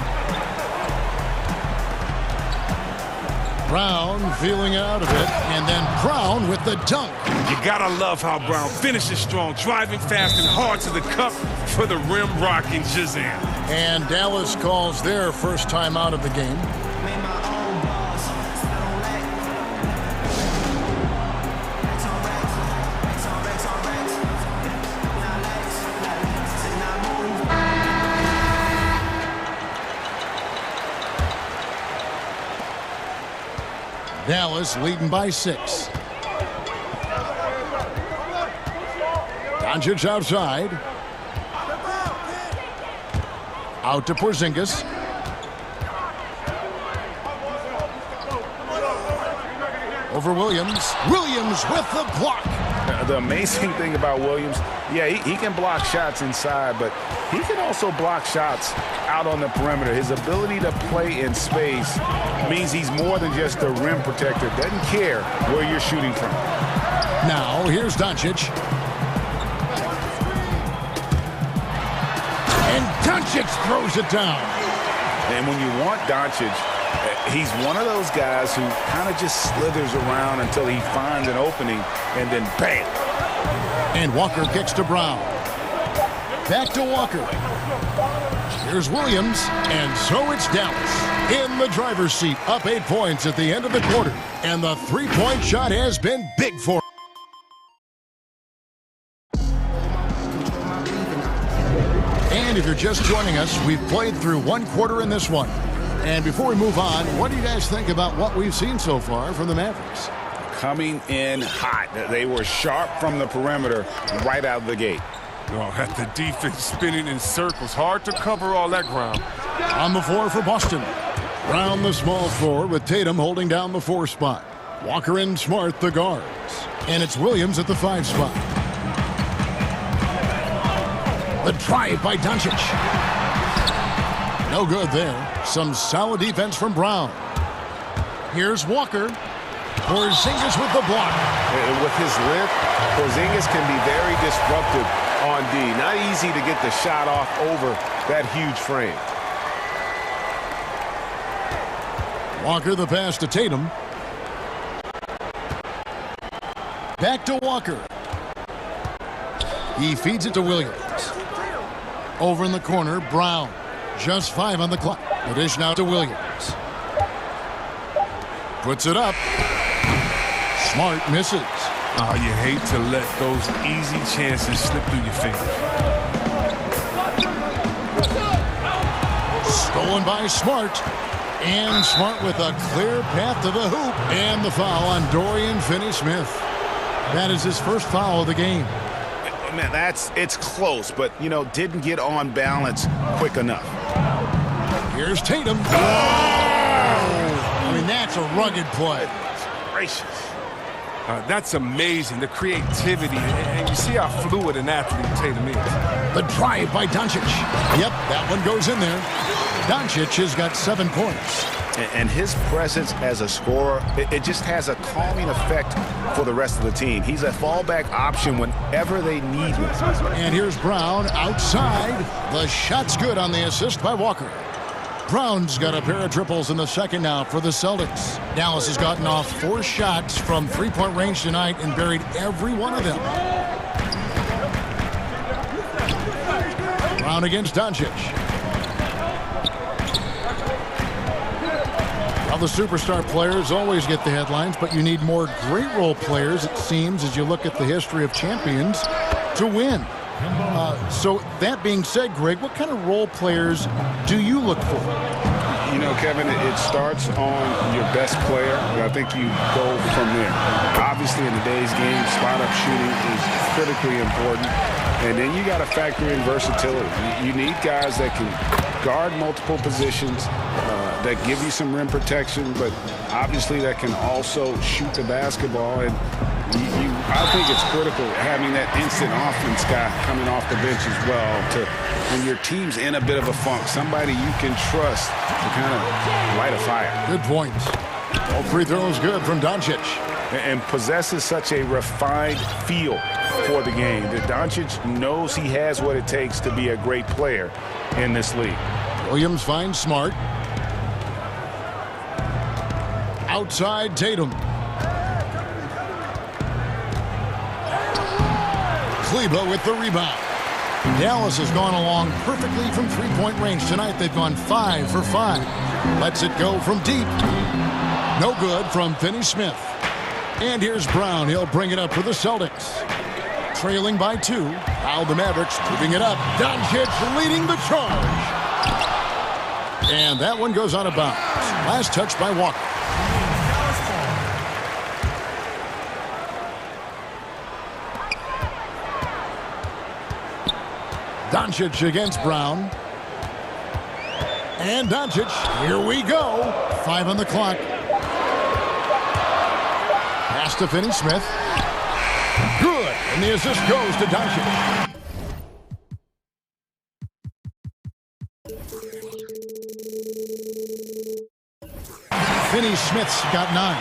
Brown feeling out of it, and then Brown with the dunk. You gotta love how Brown finishes strong, driving fast and hard to the cup for the rim rocking Jazam. And Dallas calls their first time out of the game. Dallas leading by 6. Doncic outside. Out to Porzingis. Over Williams. Williams with the block. The amazing thing about Williams, yeah, he can block shots inside, but he can also block shots out on the perimeter. His ability to play in space means he's more than just a rim protector. Doesn't care where you're shooting from. Now, here's Doncic. And Doncic throws it down. And when you want Doncic, he's one of those guys who kind of just slithers around until he finds an opening, and then bam. And Walker kicks to Brown. Back to Walker. Here's Williams, and so it's Dallas in the driver's seat, up 8 points at the end of the quarter. And the three-point shot has been big for him. And if you're just joining us, we've played through 1 quarter in this one. And before we move on, what do you guys think about what we've seen so far from the Mavericks? Coming in hot. They were sharp from the perimeter right out of the gate. Oh, at the defense spinning in circles. Hard to cover all that ground. On the floor for Boston. Brown the small forward with Tatum holding down the 4 spot. Walker and Smart the guards. And it's Williams at the 5 spot. The drive by Doncic. No good there. Some solid defense from Brown. Here's Walker. Porzingis with the block. With his length, Porzingis can be very disruptive on D. Not easy to get the shot off over that huge frame. Walker the pass to Tatum. Back to Walker. He feeds it to Williams. Over in the corner, Brown. Just 5 on the clock. The dish now to Williams. Puts it up. Smart misses. Oh, you hate to let those easy chances slip through your fingers. Stolen by Smart. And Smart with a clear path to the hoop. And the foul on Dorian Finney-Smith. That is his first foul of the game. Man, it's close, but, you know, didn't get on balance quick enough. Here's Tatum. Oh! I mean, that's a rugged play. Gracious. That's amazing, the creativity, and you see how fluid an athlete Tatum is. The drive by Doncic. Yep, that one goes in there. Doncic has got 7 points. And his presence as a scorer, it just has a calming effect for the rest of the team. He's a fallback option whenever they need him. And here's Brown outside. The shot's good on the assist by Walker. Brown's got a pair of triples in the second now for the Celtics. Dallas has gotten off 4 shots from 3-point range tonight and buried every one of them. Brown against Doncic. Well, the superstar players always get the headlines, but you need more great role players, it seems, as you look at the history of champions, to win. So that being said, Greg, what kind of role players do you look for? You know, Kevin, it starts on your best player, and I think you go from there. Obviously, in today's game, spot-up shooting is critically important, and then you got to factor in versatility. You need guys that can guard multiple positions, that give you some rim protection, but obviously that can also shoot the basketball. And I think it's critical having that instant offense guy coming off the bench as well, to when your team's in a bit of a funk, somebody you can trust to kind of light a fire. Good point. All free throws good from Doncic. And possesses such a refined feel for the game that Doncic knows he has what it takes to be a great player in this league. Williams finds Smart. Outside Tatum. Kleber with the rebound. Dallas has gone along perfectly from 3-point range tonight. They've gone 5 for 5. Lets it go from deep. No good from Finney-Smith. And here's Brown. He'll bring it up for the Celtics. Trailing by 2. Now the Mavericks moving it up. Doncic leading the charge. And that one goes out of bounds. Last touch by Walker. Doncic against Brown. And Doncic, here we go. 5 on the clock. Pass to Finney Smith. Good, and the assist goes to Doncic. Finney Smith's got 9.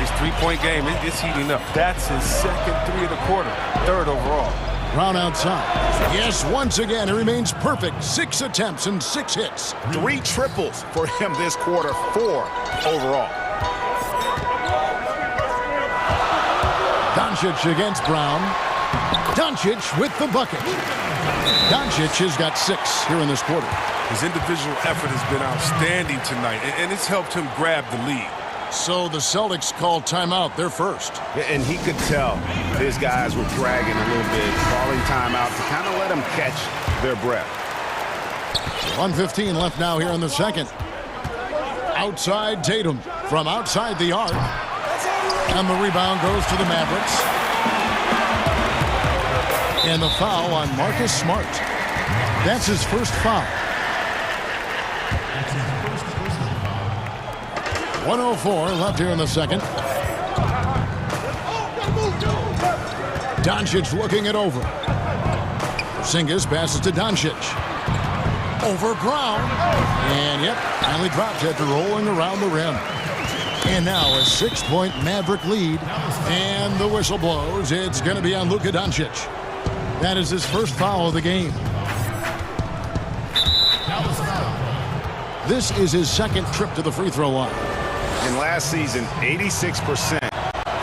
His three-point game is heating up. That's his second 3 of the quarter, 3rd overall. Brown outside. Yes, once again, he remains perfect. 6 attempts and 6 hits. 3 triples for him this quarter, 4 overall. Doncic against Brown. Doncic with the bucket. Doncic has got 6 here in this quarter. His individual effort has been outstanding tonight, and it's helped him grab the lead. So the Celtics called timeout. They're first. And he could tell his guys were dragging a little bit, calling timeout to kind of let them catch their breath. 1:15 left now here in the second. Outside Tatum from outside the arc. And the rebound goes to the Mavericks. And the foul on Marcus Smart. That's his first foul. 1:04 left here in the second. Doncic looking it over. Porzingis passes to Doncic. Over Brown. And yep, finally drops after rolling around the rim. And now a 6-point Maverick lead. And the whistle blows. It's going to be on Luka Doncic. That is his first foul of the game. This is his second trip to the free throw line. In last season, 86%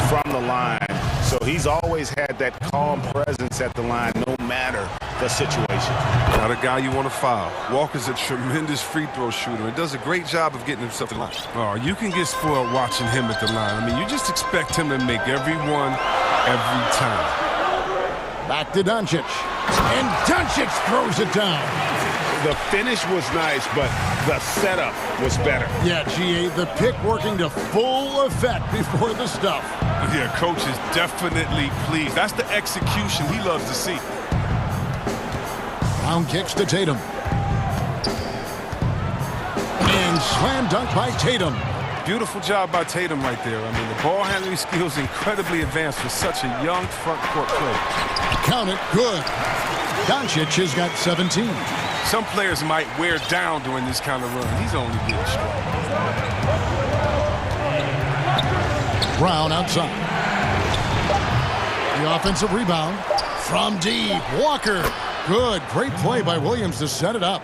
from the line. So he's always had that calm presence at the line, no matter the situation. Not a guy you want to foul. Walker's a tremendous free throw shooter and does a great job of getting himself to the line. Oh, you can get spoiled watching him at the line. I mean, you just expect him to make every one, every time. Back to Doncic. And Doncic throws it down. The finish was nice, but the setup was better. Yeah, GA, the pick working to full effect before the stuff. Yeah, coach is definitely pleased. That's the execution he loves to see. Brown kicks to Tatum. And slam dunk by Tatum. Beautiful job by Tatum right there. I mean, the ball handling skills incredibly advanced for such a young front court player. Count it, good. Doncic has got 17. Some players might wear down during this kind of run. He's only getting strong. Brown outside. The offensive rebound from deep. Walker. Good. Great play by Williams to set it up.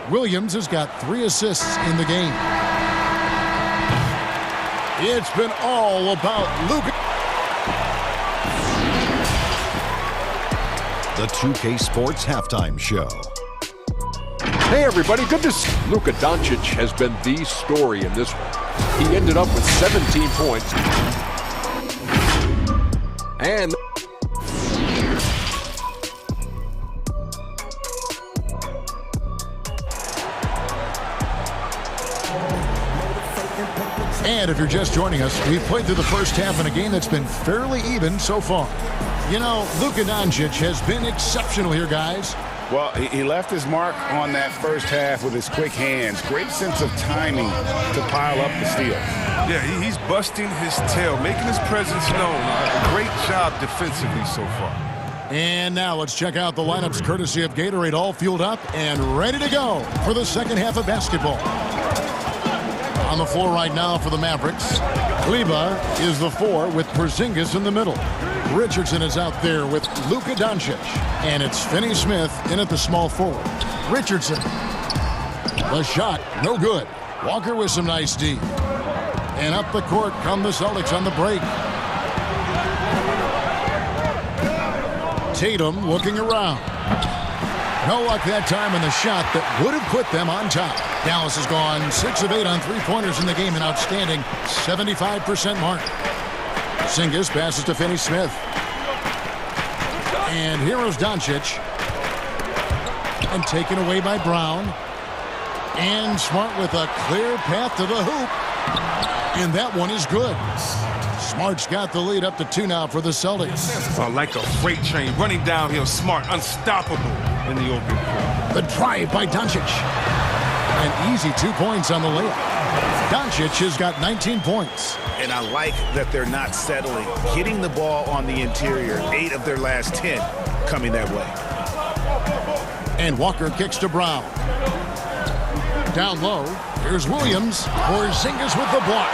Williams has got 3 assists in the game. It's been all about Luka. The 2K Sports Halftime Show. Hey everybody, good to see. Luka Doncic has been the story in this one. He ended up with 17 points. And if you're just joining us, we've played through the first half in a game that's been fairly even so far. You know, Luka Doncic has been exceptional here, guys. Well, he left his mark on that first half with his quick hands. Great sense of timing to pile up the steals. Yeah, he's busting his tail, making his presence known. A great job defensively so far. And now let's check out the lineups courtesy of Gatorade, all fueled up and ready to go for the second half of basketball. On the floor right now for the Mavericks, Kleber is the 4 with Porzingis in the middle. Richardson is out there with Luka Doncic. And it's Finney Smith in at the small forward. Richardson. The shot, no good. Walker with some nice D. And up the court come the Celtics on the break. Tatum looking around. No luck that time in the shot that would have put them on top. Dallas has gone 6 of 8 on three-pointers in the game, an outstanding 75% mark. Porzingis passes to Finney Smith. And here is Doncic. And taken away by Brown. And Smart with a clear path to the hoop. And that one is good. Smart's got the lead up to 2 now for the Celtics. Like a freight train running downhill. Smart, unstoppable. in the open court. The drive by Doncic. An easy 2 points on the layup. Doncic has got 19 points. And I like that they're not settling. Hitting the ball on the interior, 8 of their last 10 coming that way. And Walker kicks to Brown. Down low, here's Williams. Porzingis with the block.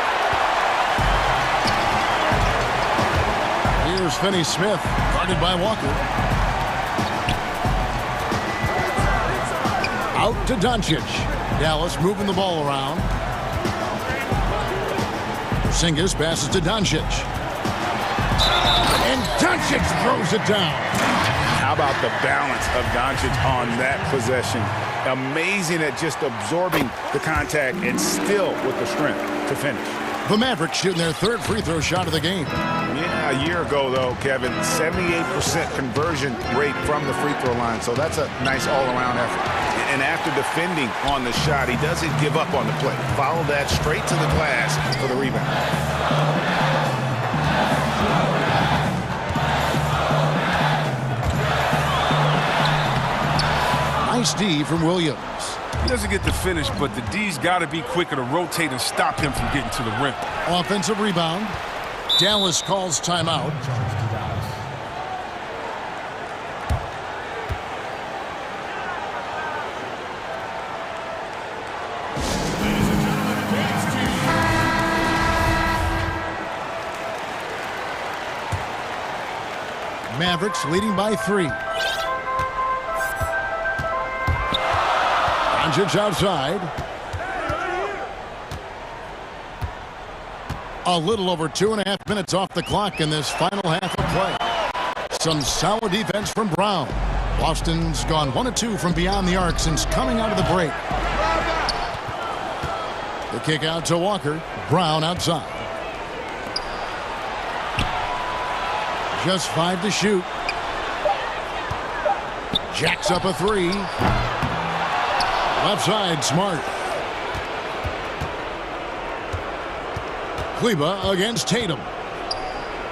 Here's Finney Smith, guarded by Walker. Out to Doncic. Dallas moving the ball around. Porzingis passes to Doncic. And Doncic throws it down. How about the balance of Doncic on that possession? Amazing at just absorbing the contact and still with the strength to finish. The Mavericks shooting their third free throw shot of the game. Yeah, a year ago, though, Kevin, 78% conversion rate from the free throw line. So that's a nice all-around effort. And after defending on the shot, he doesn't give up on the play. Follow that straight to the glass for the rebound. Nice D from Williams. He doesn't get the finish, but the D's got to be quicker to rotate and stop him from getting to the rim. Offensive rebound. Dallas calls timeout. Mavericks leading by 3. Doncic outside. A little over 2.5 minutes off the clock in this final half of play. Some solid defense from Brown. Boston's gone 1 of 2 from beyond the arc since coming out of the break. The kick out to Walker. Brown outside. Just 5 to shoot. Jacks up a 3. Left side, Smart. Kleber against Tatum.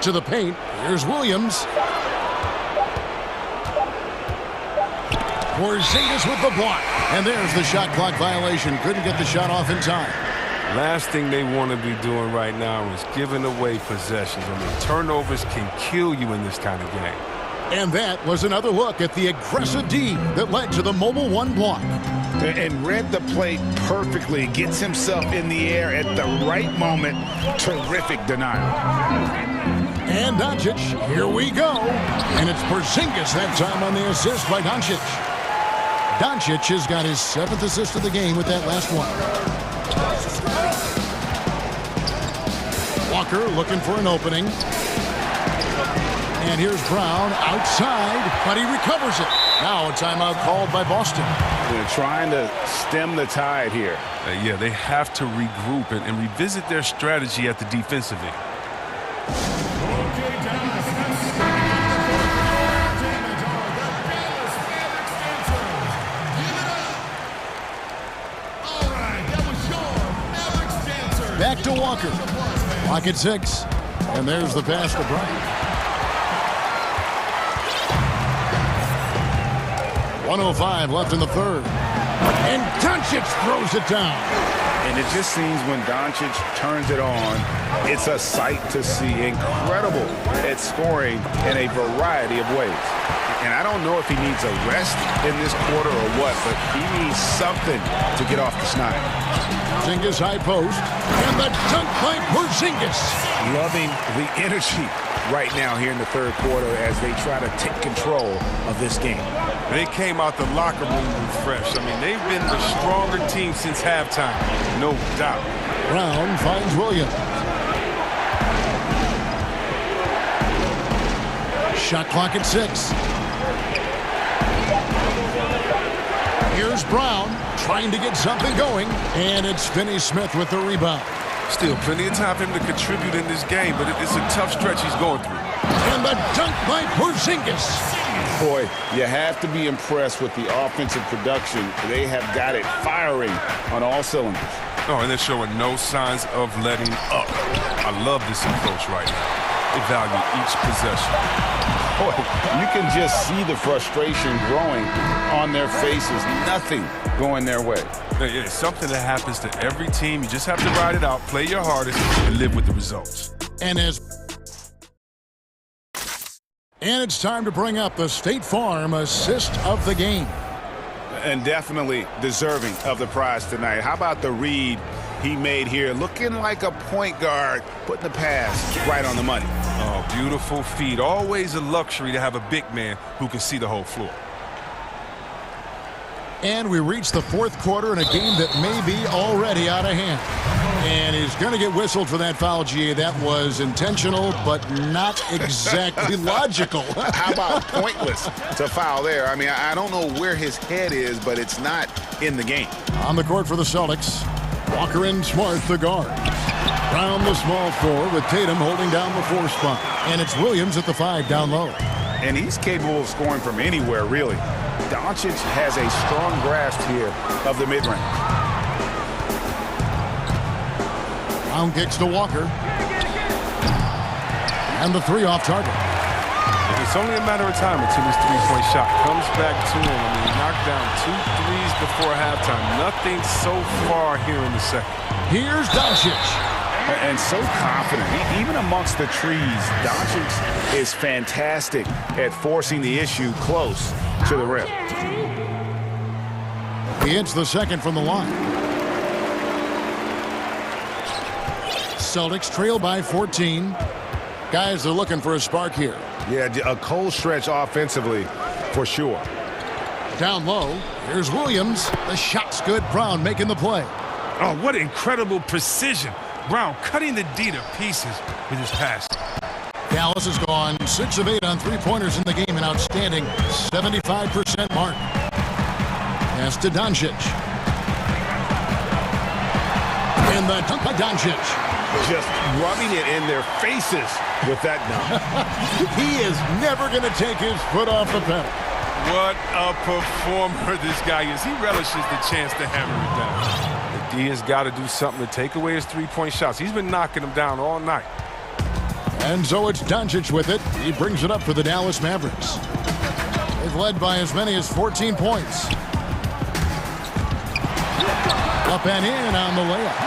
To the paint. Here's Williams. Porzingis with the block. And there's the shot clock violation. Couldn't get the shot off in time. Last thing they want to be doing right now is giving away possessions. I mean, turnovers can kill you in this kind of game. And that was another look at the aggressive D that led to the Mobile 1 block. And read the play perfectly. Gets himself in the air at the right moment. Terrific denial. And Doncic, here we go. And it's Porzingis that time on the assist by Doncic. Doncic has got his 7th assist of the game with that last one. Walker looking for an opening. And here's Brown outside, but he recovers it. Now a timeout called by Boston. They're trying to stem the tide here. Yeah, they have to regroup and revisit their strategy at the defensive end. Back to Walker. Clock at 6. And there's the pass to Bryant. 1:05 left in the third. And Doncic throws it down. And it just seems when Doncic turns it on, it's a sight to see. Incredible at scoring in a variety of ways. And I don't know if he needs a rest in this quarter or what, but he needs something to get off the snide. Porzingis high post. And the dunk by Porzingis. Loving the energy right now here in the third quarter as they try to take control of this game. They came out the locker room refreshed. I mean, they've been the stronger team since halftime, no doubt. Brown finds Williams. Shot clock at 6. Here's Brown trying to get something going, and it's Finney Smith with the rebound. Still plenty of time for him to contribute in this game, but it's a tough stretch he's going through. And the dunk by Porzingis. Boy, you have to be impressed with the offensive production. They have got it firing on all cylinders. Oh, and they're showing no signs of letting up. I love this approach right now. They value each possession. boy, you can just see the frustration growing on their faces. Nothing going their way. It's something that happens to every team. You just have to ride it out, play your hardest, and live with the results. And it's time to bring up the State Farm assist of the game. And definitely deserving of the prize tonight. How about the read he made here? Looking like a point guard, putting the pass right on the money. Oh, beautiful feed. Always a luxury to have a big man who can see the whole floor. And we reach the fourth quarter in a game that may be already out of hand. And he's going to get whistled for that foul, GA. That was intentional, but not exactly logical. How about pointless to foul there? I mean, I don't know where his head is, but it's not in the game. On the court for the Celtics, Walker and Smart, the guard. Brown, the small forward, with Tatum holding down the 4 spot. And it's Williams at the 5 down low. And he's capable of scoring from anywhere, really. Doncic has a strong grasp here of the mid-range. Brown kicks to Walker. And the 3 off target. It's only a matter of time until his three-point shot comes back to him. I mean, he knocked down 2 threes before halftime. Nothing so far here in the second. Here's Doncic. And so confident. Even amongst the trees, Doncic is fantastic at forcing the issue close to the rim. He hits the second from the line. Celtics trail by 14. Guys, they're looking for a spark here. Yeah, a cold stretch offensively, for sure. Down low, here's Williams. The shot's good. Brown making the play. Oh, what incredible precision. Brown cutting the D to pieces with his pass. Dallas has gone 6 of 8 on 3-pointers in the game, an outstanding 75% mark. Pass to Doncic. And the dunk by Doncic. Just rubbing it in their faces with that dunk. He is never going to take his foot off the pedal. What a performer this guy is. He relishes the chance to hammer it down. The D has got to do something to take away his 3-point shots. He's been knocking them down all night. And so it's Doncic with it. He brings it up for the Dallas Mavericks. They've led by as many as 14 points. Up and in on the layup.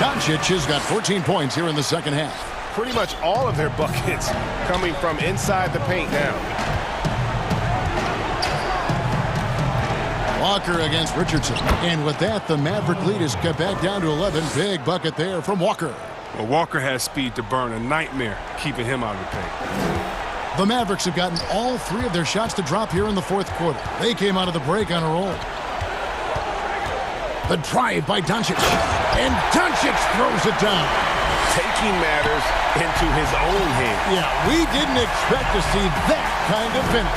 Doncic has got 14 points here in the second half. Pretty much all of their buckets coming from inside the paint now. Walker against Richardson. And with that, the Maverick lead is cut back down to 11. Big bucket there from Walker. Well, Walker has speed to burn. A nightmare keeping him out of the paint. The Mavericks have gotten all 3 of their shots to drop here in the fourth quarter. They came out of the break on a roll. The drive by Doncic. And Doncic throws it down. Taking matters into his own hands. Yeah, we didn't expect to see that kind of finish.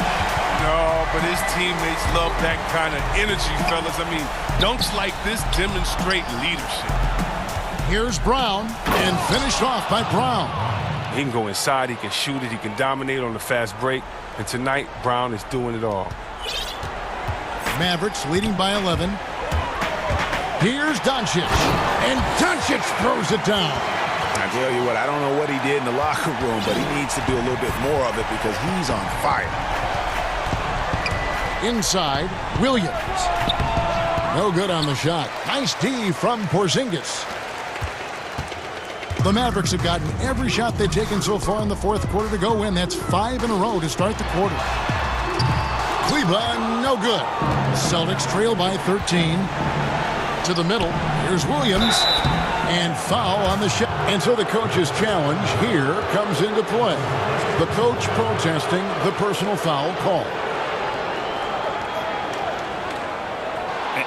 No, but his teammates love that kind of energy, fellas. I mean, dunks like this demonstrate leadership. Here's Brown, and finished off by Brown. He can go inside, he can shoot it, he can dominate on the fast break. And tonight, Brown is doing it all. Mavericks leading by 11. Here's Doncic, and Doncic throws it down. I tell you what, I don't know what he did in the locker room, but he needs to do a little bit more of it because he's on fire. Inside, Williams. No good on the shot. Nice D from Porzingis. The Mavericks have gotten every shot they've taken so far in the fourth quarter to go win. That's 5 in a row to start the quarter. Cleveland, no good. Celtics trail by 13. To the middle, here's Williams, and foul on the shot. And so the coach's challenge here comes into play. The coach protesting the personal foul call.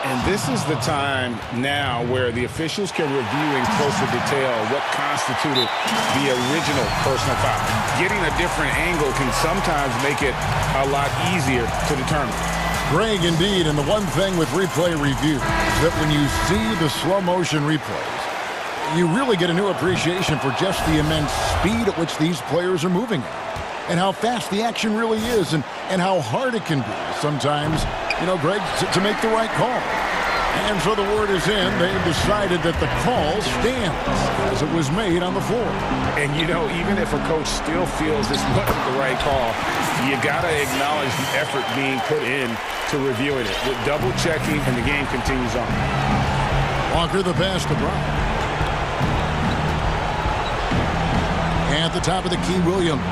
And this is the time now where the officials can review in closer detail what constituted the original personal foul. Getting a different angle can sometimes make it a lot easier to determine. Greg, indeed, and the one thing with replay review is that when you see the slow motion replays, you really get a new appreciation for just the immense speed at which these players are moving at, and how fast the action really is, and how hard it can be sometimes, you know, Greg, to make the right call. And so the word is in. They've decided that the call stands as it was made on the floor. And, you know, even if a coach still feels this wasn't the right call, you got to acknowledge the effort being put in to reviewing it. With double checking, and the game continues on. Walker the pass to Brown. At the top of the key, Williams.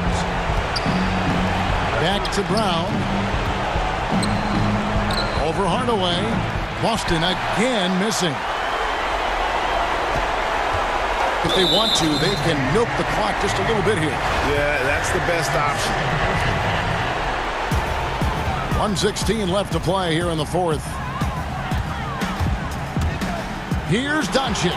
Back to Brown. Over Hardaway. Boston again missing. If they want to, they can milk the clock just a little bit here. Yeah, that's the best option. 1:16 left to play here in the fourth. Here's Doncic.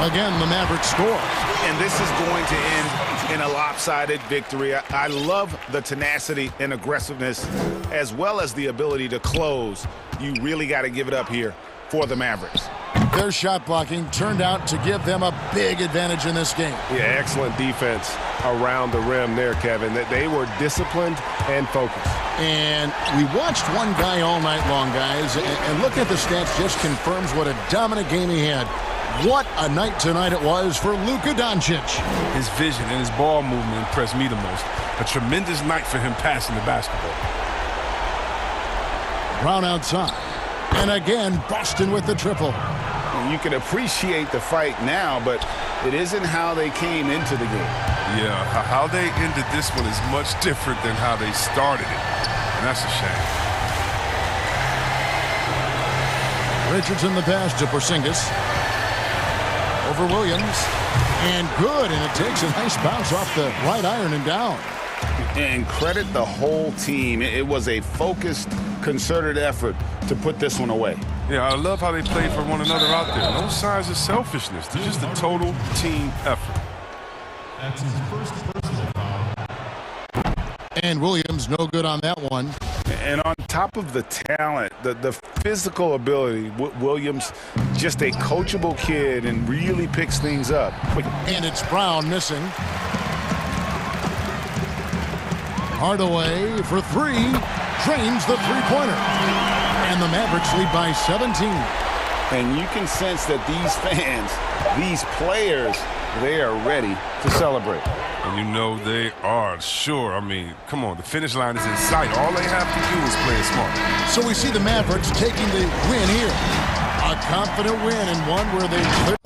Again, the Mavericks score. And this is going to end in a lopsided victory. I love the tenacity and aggressiveness as well as the ability to close. You really got to give it up here for the Mavericks. Their shot blocking turned out to give them a big advantage in this game. Yeah, excellent defense around the rim there, Kevin. They were disciplined and focused. And we watched one guy all night long, guys, and looking at the stats just confirms what a dominant game he had. What a night tonight it was for Luka Doncic. His vision and his ball movement impressed me the most. A tremendous night for him passing the basketball. Brown outside. And again, Boston with the triple. You can appreciate the fight now, but it isn't how they came into the game. Yeah, how they ended this one is much different than how they started it. And that's a shame. Richardson the pass to Porzingis. Over Williams. And good, and it takes a nice bounce off the right iron and down. And credit the whole team. It was a focused, concerted effort to put this one away. Yeah, I love how they played for one another out there. No signs of selfishness. They're just a total team effort. That's his first personal foul. And Williams no good on that one. And on top of the talent, the physical ability, Williams just a coachable kid and really picks things up. And it's Brown missing. Hardaway for three. Drains the three-pointer. And the Mavericks lead by 17. And you can sense that these fans, these players, they are ready to celebrate. And you know they are, sure. I mean, come on, the finish line is in sight. All they have to do is play it smart. So we see the Mavericks taking the win here. A confident win and one where they clear.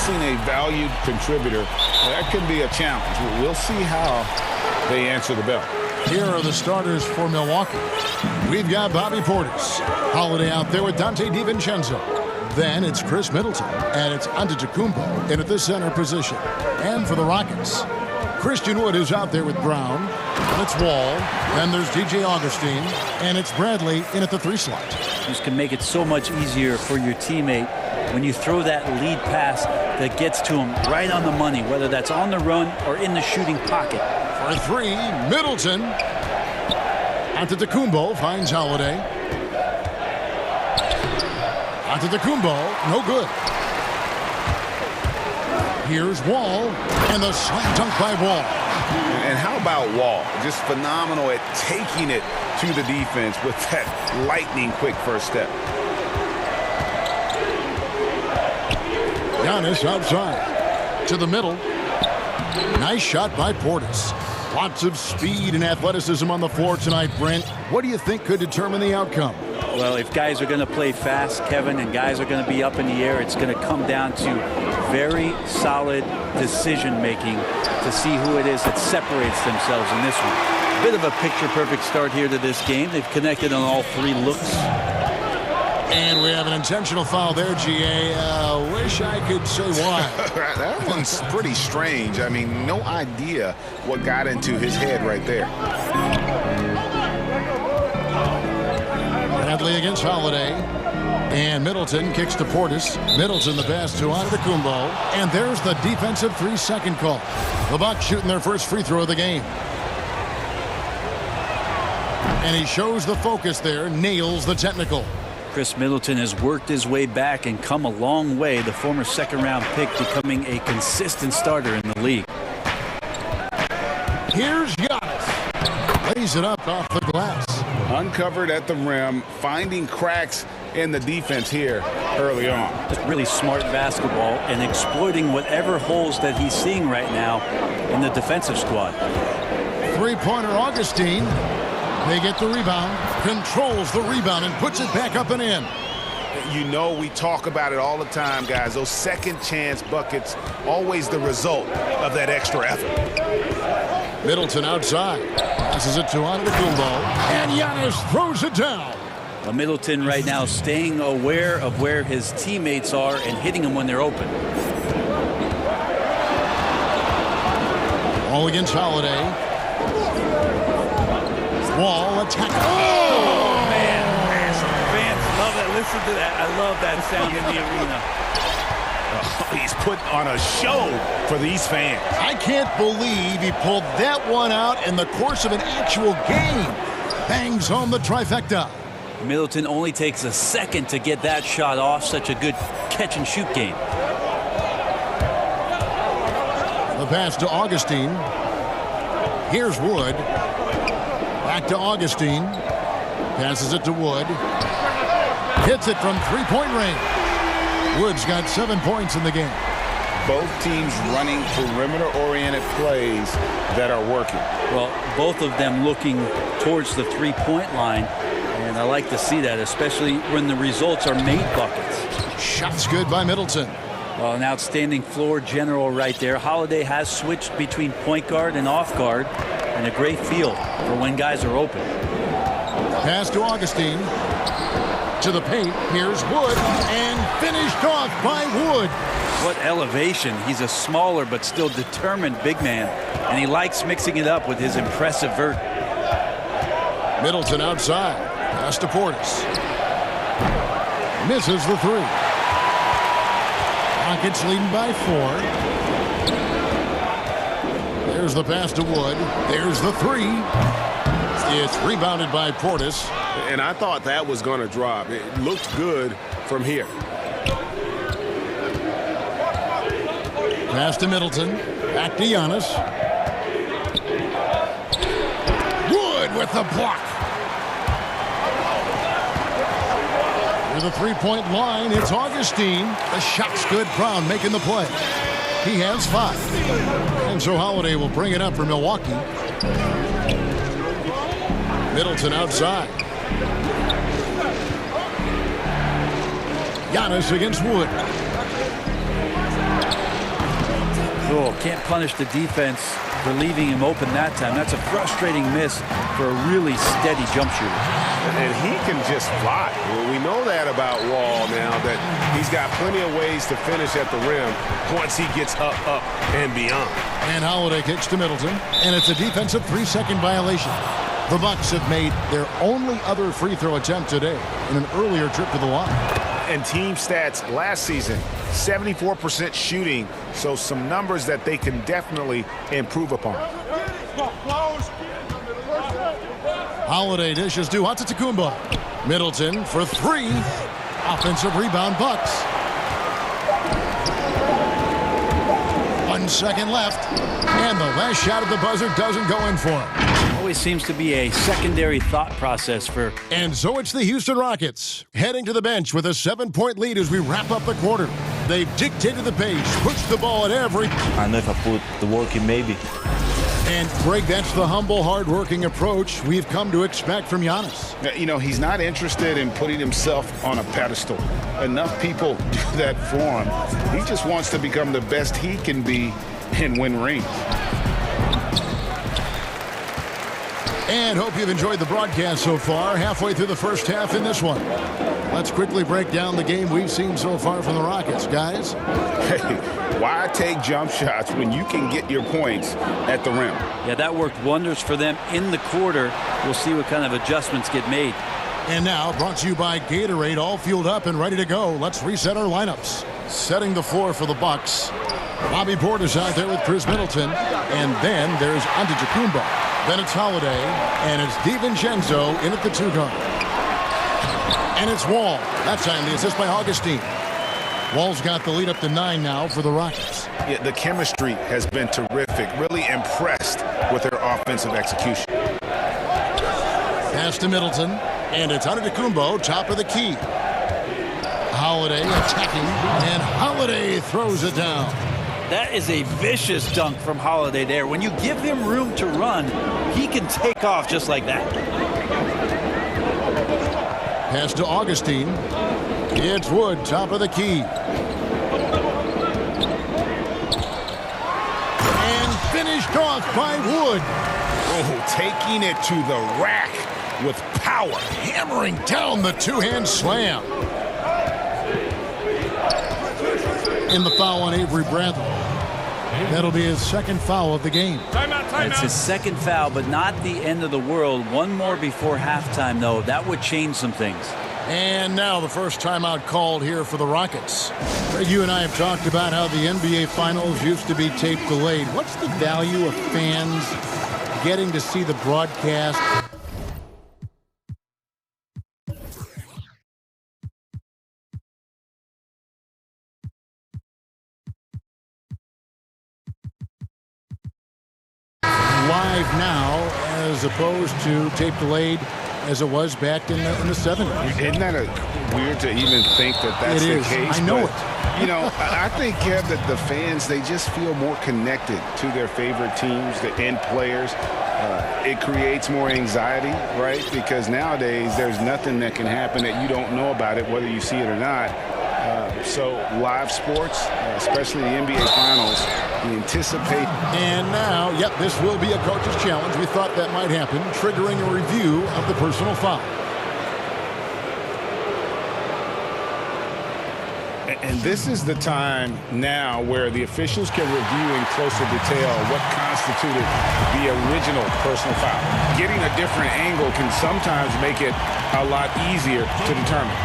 Missing a valued contributor, that can be a challenge. We'll see how they answer the bell. Here are the starters for Milwaukee. We've got Bobby Portis. Holiday out there with Dante DiVincenzo. Then it's Chris Middleton, and it's Antetokounmpo in at the center position. And for the Rockets, Christian Wood is out there with Brown, and it's Wall, and there's DJ Augustine, and it's Bradley in at the 3 slot. This can make it so much easier for your teammate when you throw that lead pass that gets to him right on the money, whether that's on the run or in the shooting pocket. For 3, Middleton. Antetokounmpo finds Holiday. Antetokounmpo, no good. Here's Wall, and the slam dunk by Wall. And how about Wall? Just phenomenal at taking it to the defense with that lightning quick first step. Giannis outside to the middle. Nice shot by Portis. Lots of speed and athleticism on the floor tonight, Brent. What do you think could determine the outcome? Well, if guys are going to play fast, Kevin, and guys are going to be up in the air, it's going to come down to very solid decision-making to see who it is that separates themselves in this one. Bit of a picture-perfect start here to this game. They've connected on all 3 looks. And we have an intentional foul there, GA. Wish I could say why. That one's pretty strange. I mean, no idea what got into his head right there. Bradley against Holiday. And Middleton kicks to Portis. Middleton the pass to Antetokounmpo. And there's the defensive 3-second call. The Bucks shooting their first free throw of the game. And he shows the focus there, nails the technical. Chris Middleton has worked his way back and come a long way. The former second-round pick becoming a consistent starter in the league. Here's Giannis. Lays it up off the glass. Uncovered at the rim, finding cracks in the defense here early on. Just really smart basketball and exploiting whatever holes that he's seeing right now in the defensive squad. 3-pointer Augustine. They get the rebound, controls the rebound, and puts it back up and in. You know, we talk about it all the time, guys. Those second chance buckets, always the result of that extra effort. Middleton outside. Passes it to Antetokounmpo. And Giannis throws it down. Well, Middleton right now staying aware of where his teammates are and hitting them when they're open. All against Holiday. Wall attack. Oh, man. Fans love that. Listen to that. I love that sound in the arena. He's putting on a show for these fans. I can't believe he pulled that one out in the course of an actual game. Bangs home the trifecta. Middleton only takes a second to get that shot off. Such a good catch-and-shoot game. The pass to Augustine. Here's Wood. Back to Augustine. Passes it to Wood. Hits it from 3-point range. Wood's got 7 points in the game. Both teams running perimeter-oriented plays that are working. Well, both of them looking towards the 3-point line. And I like to see that, especially when the results are made buckets. Shots good by Middleton. Well, an outstanding floor general right there. Holiday has switched between point guard and off guard. And a great feel for when guys are open. Pass to Augustine. To the paint. Here's Wood. And finished off by Wood. What elevation. He's a smaller but still determined big man. And he likes mixing it up with his impressive vert. Middleton outside. Pass to Portis. Misses the 3. Rockets leading by 4. There's the pass to Wood. There's the 3. It's rebounded by Portis. And I thought that was going to drop. It looked good from here. Pass to Middleton. Back to Giannis. Wood with the block. To the 3-point line, it's Augustine. The shot's good. Brown making the play. He has 5. And so Holiday will bring it up for Milwaukee. Middleton outside. Giannis against Wood. Oh, can't punish the defense for leaving him open that time. That's a frustrating miss for a really steady jump shooter. And he can just fly. Well, we know that about Wall now, that he's got plenty of ways to finish at the rim once he gets up, and beyond. And Holiday kicks to Middleton, and it's a defensive 3-second violation. The Bucks have made their only other free throw attempt today in an earlier trip to the line. And team stats last season, 74% shooting, so some numbers that they can definitely improve upon. Holiday dishes to Antetokounmpo. Middleton for three. Offensive rebound, Bucks. 1 second left. And the last shot at the buzzer doesn't go in for him. Always seems to be a secondary thought process for... And so it's the Houston Rockets heading to the bench with a 7-point lead as we wrap up the quarter. They've dictated the pace, pushed the ball at every... I know if I put the work in, maybe. And, Greg, that's the humble, hard-working approach we've come to expect from Giannis. You know, he's not interested in putting himself on a pedestal. Enough people do that for him. He just wants to become the best he can be and win rings. And hope you've enjoyed the broadcast so far. Halfway through the first half in this one. Let's quickly break down the game we've seen so far from the Rockets, guys. Hey, why take jump shots when you can get your points at the rim? Yeah, that worked wonders for them in the quarter. We'll see what kind of adjustments get made. And now, brought to you by Gatorade, all fueled up and ready to go. Let's reset our lineups. Setting the floor for the Bucks. Bobby Portis out there with Chris Middleton. And then there's Antetokounmpo. Then it's Holiday, and it's DiVincenzo in at the 2 guard. And it's Wall. That time the assist by Augustine. Wall's got the lead up to 9 now for the Rockets. Yeah, the chemistry has been terrific. Really impressed with their offensive execution. Pass to Middleton, and it's Antetokounmpo, top of the key. Holiday attacking, and Holiday throws it down. That is a vicious dunk from Holiday there. When you give him room to run, he can take off just like that. Pass to Augustine. It's Wood, top of the key. And finished off by Wood. Oh, taking it to the rack with power. Hammering down the two-hand slam. In the foul on Avery Bradley. That'll be his second foul of the game. It's his second foul, but not the end of the world. One more before halftime, though. That would change some things. And now the first timeout called here for the Rockets. You and I have talked about how the NBA Finals used to be tape delayed. What's the value of fans getting to see the broadcast? Live now as opposed to tape delayed as it was back in the 70s. Isn't that weird to even think that that's the case? I know it. You know, I think, Kev, that the fans, they just feel more connected to their favorite teams, the end players. It creates more anxiety, right? Because nowadays there's nothing that can happen that you don't know about it, whether you see it or not. So live sports, especially the NBA Finals, we anticipate. And now, yep, this will be a coach's challenge. We thought that might happen, triggering a review of the personal foul. And this is the time now where the officials can review in closer detail what constituted the original personal foul. Getting a different angle can sometimes make it a lot easier to determine.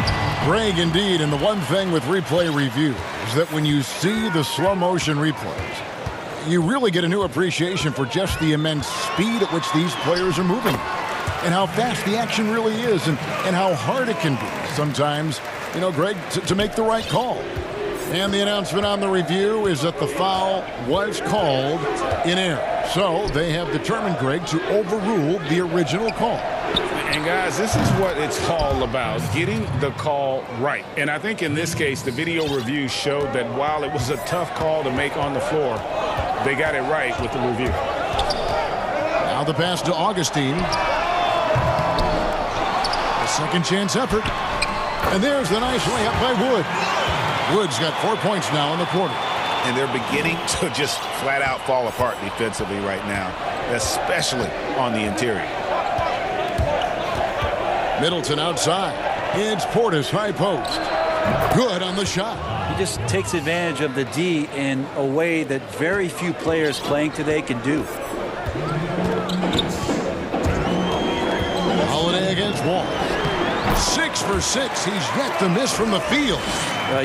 Greg, indeed, and the one thing with replay review is that when you see the slow motion replays, you really get a new appreciation for just the immense speed at which these players are moving and how fast the action really is and how hard it can be sometimes, you know, Greg, to make the right call. And the announcement on the review is that the foul was called in error. So they have determined, Greg, to overrule the original call. And guys, this is what it's all about, getting the call right. And I think in this case, the video review showed that while it was a tough call to make on the floor, they got it right with the review. Now the pass to Augustine. A second chance effort. And there's the nice layup by Wood. Wood's got 4 points now in the quarter. and they're beginning to just flat out fall apart defensively right now, especially on the interior. Middleton outside. It's Portis high post. Good on the shot. He just takes advantage of the D in a way that very few players playing today can do. Holiday against Wall. 6 for 6. He's yet to miss from the field.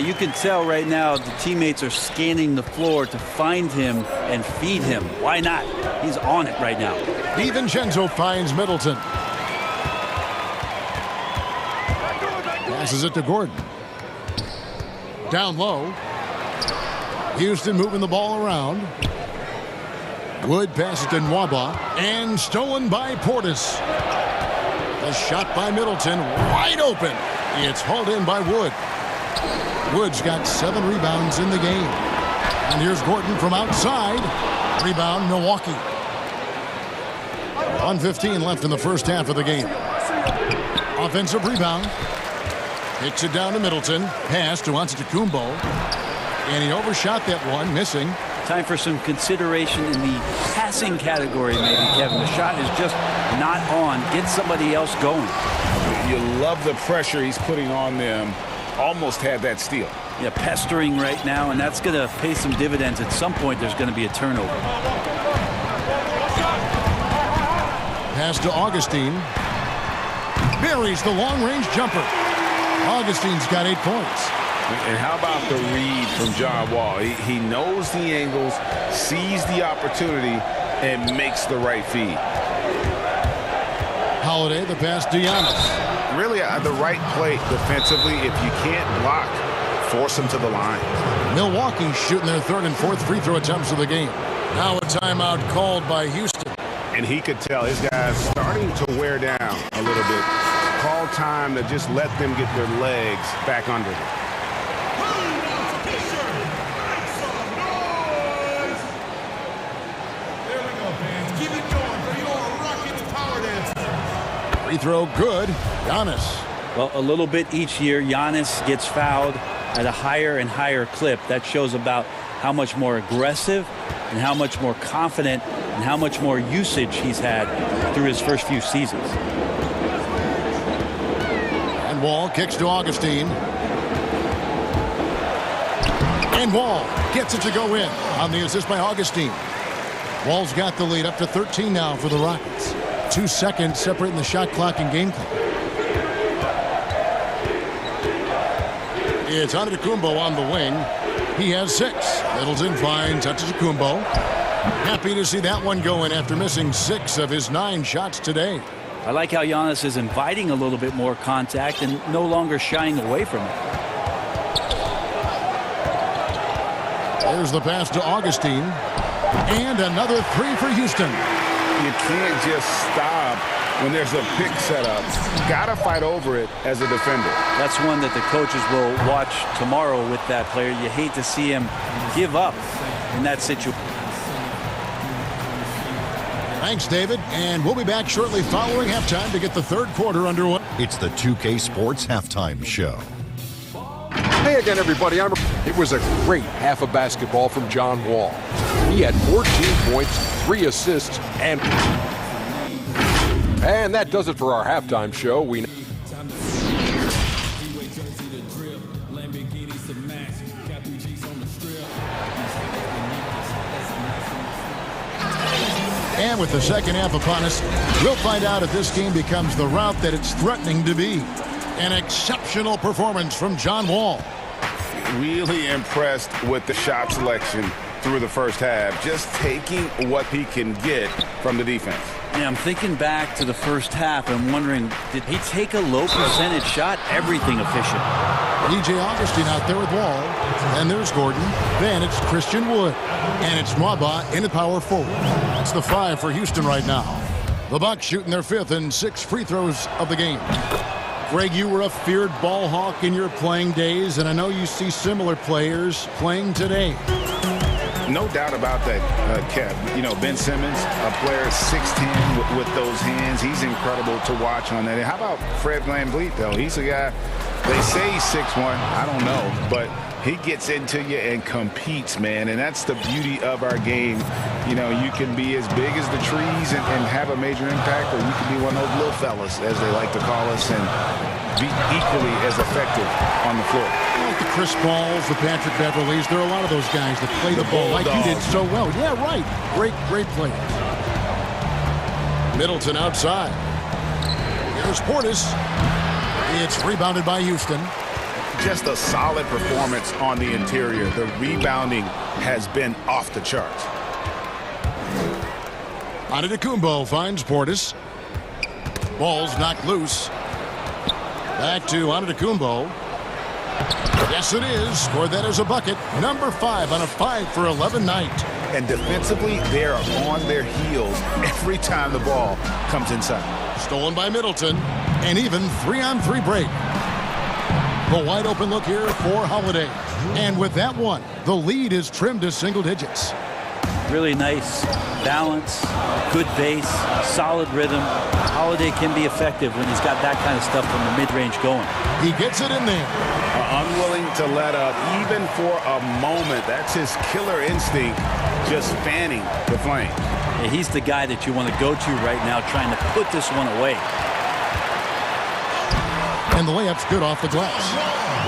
You can tell right now the teammates are scanning the floor to find him and feed him. Why not? He's on it right now. DiVincenzo finds Middleton. Passes it to Gordon. Down low. Houston moving the ball around. Wood passes to Nwaba. And stolen by Portis. A shot by Middleton. Wide open. It's hauled in by Wood. Wood's got 7 rebounds in the game. And here's Gordon from outside. Rebound, Milwaukee. 1:15 left in the first half of the game. Offensive rebound. Kicks it down to Middleton. Pass to Antetokounmpo. And he overshot that one, missing. Time for some consideration in the passing category, maybe, Kevin. The shot is just not on. Get somebody else going. You love the pressure he's putting on them. Almost had that steal. Yeah, pestering right now, and that's going to pay some dividends. At some point, there's going to be a turnover. Pass to Augustine. Buries the long-range jumper. Augustine's got 8 points. And how about the read from John Wall? He knows the angles, sees the opportunity, and makes the right feed. Holiday, the pass to Giannis. Really the right play defensively. If you can't block, force them to the line. Milwaukee shooting their 3rd and 4th free throw attempts of the game. Now a timeout called by Houston. And he could tell his guys starting to wear down a little bit. Call time to just let them get their legs back under them. Free throw good. Giannis. Well, a little bit each year, Giannis gets fouled at a higher and higher clip. That shows about how much more aggressive and how much more confident and how much more usage he's had through his first few seasons. And Wall kicks to Augustine. And Wall gets it to go in on the assist by Augustine. Wall's got the lead up to 13 now for the Rockets. 2 seconds separating the shot clock and game clock. It's Antetokounmpo on the wing. He has 6. Middleton finds Antetokounmpo. Happy to see that one going after missing 6 of his 9 shots today. I like how Giannis is inviting a little bit more contact and no longer shying away from it. There's the pass to Augustine. And another 3 for Houston. You can't just stop when there's a pick set up. Got to fight over it as a defender. That's one that the coaches will watch tomorrow with that player. You hate to see him give up in that situation. Thanks, David. And we'll be back shortly following halftime to get the 3rd quarter underway. It's the 2K Sports Halftime Show. Hey again, everybody. It was a great half of basketball from John Wall. He had 14 points, 3 assists, and that does it for our halftime show. And with the second half upon us, we'll find out if this game becomes the route that it's threatening to be. An exceptional performance from John Wall. Really impressed with the shot selection through the first half, just taking what he can get from the defense. Yeah, I'm thinking back to the first half and wondering, did he take a low percentage shot? Everything efficient. DJ Augustine out there with Wall. And there's Gordon. Then it's Christian Wood. And it's Nwaba in the power forward. That's the 5 for Houston right now. The Bucks shooting their 5th and 6th free throws of the game. Greg, you were a feared ball hawk in your playing days, and I know you see similar players playing today. No doubt about that, Kev. You know, Ben Simmons, a player 6'10" with those hands. He's incredible to watch on that. And how about Fred VanVleet, though? He's a guy They say he's 6'1". I don't know, but he gets into you and competes, man, and that's the beauty of our game. You know, you can be as big as the trees and have a major impact, or you can be one of those little fellas, as they like to call us, and be equally as effective on the floor. Like the Chris Pauls, the Patrick Beverleys, there are a lot of those guys that play the ball like you did so well. Yeah, right. Great play. Middleton outside. Here's Portis. It's rebounded by Houston. Just a solid performance on the interior. The rebounding has been off the charts. Antetokounmpo finds Portis. Ball's knocked loose. Back to Antetokounmpo. Yes, it is. Scored that as a bucket. Number 5 on a 5-for-11 night. And defensively, they are on their heels every time the ball comes inside. Stolen by Middleton. And even 3-on-3 break. The wide open look here for Holiday. And with that one, the lead is trimmed to single digits. Really nice balance, good base, solid rhythm. Holiday can be effective when he's got that kind of stuff from the mid-range going. He gets it in there. Unwilling to let up even for a moment. That's his killer instinct, just fanning the flame. Yeah, he's the guy that you want to go to right now, trying to put this one away. And the layup's good off the glass.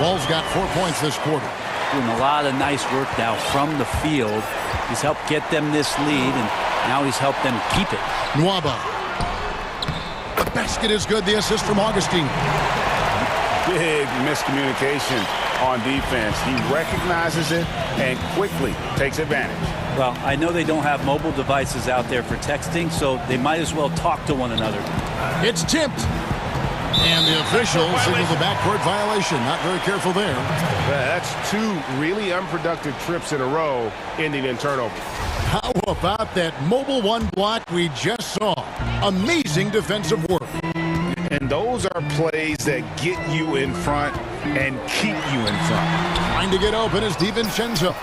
Wall's got 4 points this quarter. Doing a lot of nice work now from the field. He's helped get them this lead, and now he's helped them keep it. Nwaba. The basket is good. The assist from Augustine. Big miscommunication on defense. He recognizes it and quickly takes advantage. Well, I know they don't have mobile devices out there for texting, so they might as well talk to one another. It's tipped. And the official signals a backcourt violation. Not very careful there. That's 2 really unproductive trips in a row, ending in turnover. How about that mobile one block we just saw? Amazing defensive work. And those are plays that get you in front and keep you in front. Trying to get open is DiVincenzo.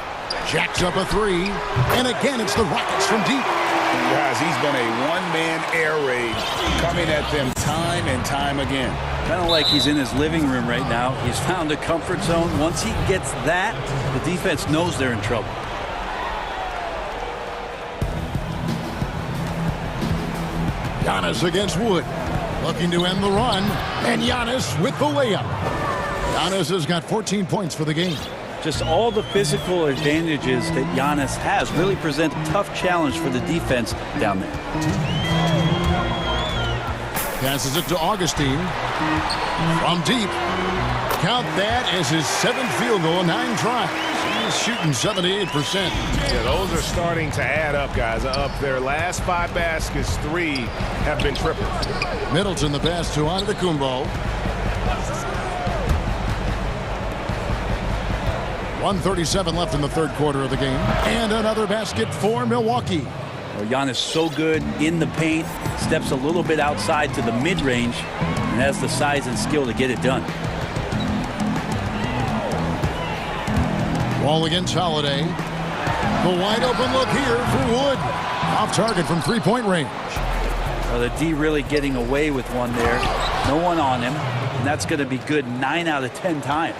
Jacks up a 3. And again, it's the Rockets from deep. Guys, he's been a one-man air raid coming at them time and time again. Kind of like he's in his living room right now. He's found a comfort zone. Once he gets that, the defense knows they're in trouble. Giannis against Wood. Looking to end the run. And Giannis with the layup. Giannis has got 14 points for the game. Just all the physical advantages that Giannis has really present a tough challenge for the defense down there. Passes it to Augustine. From deep. Count that as his 7th field goal in 9 tries. He's shooting 78%. Yeah, those are starting to add up, guys. Up their last 5 baskets, 3 have been triples. Middleton the pass to Antetokounmpo. 1:37 left in the third quarter of the game. And another basket for Milwaukee. Well, Giannis so good in the paint, steps a little bit outside to the mid-range, and has the size and skill to get it done. Wall against Holiday. The wide open look here for Wood. Off target from 3-point range. Well, the D really getting away with one there. No one on him, and that's going to be good 9 out of 10 times.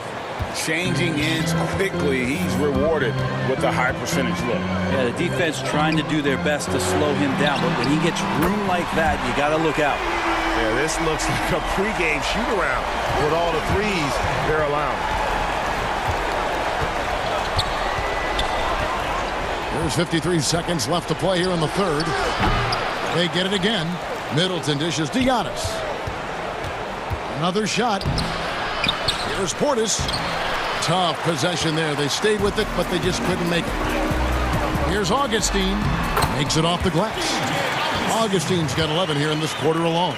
Changing ends quickly. He's rewarded with a high percentage look. Yeah, the defense trying to do their best to slow him down, but when he gets room like that, you got to look out. Yeah, this looks like a pregame shoot-around with all the threes they're allowing. There's 53 seconds left to play here in the third. They get it again. Middleton dishes to Giannis. Another shot. Here's Portis. Tough possession there. They stayed with it, but they just couldn't make it. Here's Augustine. Makes it off the glass. Augustine's got 11 here in this quarter alone.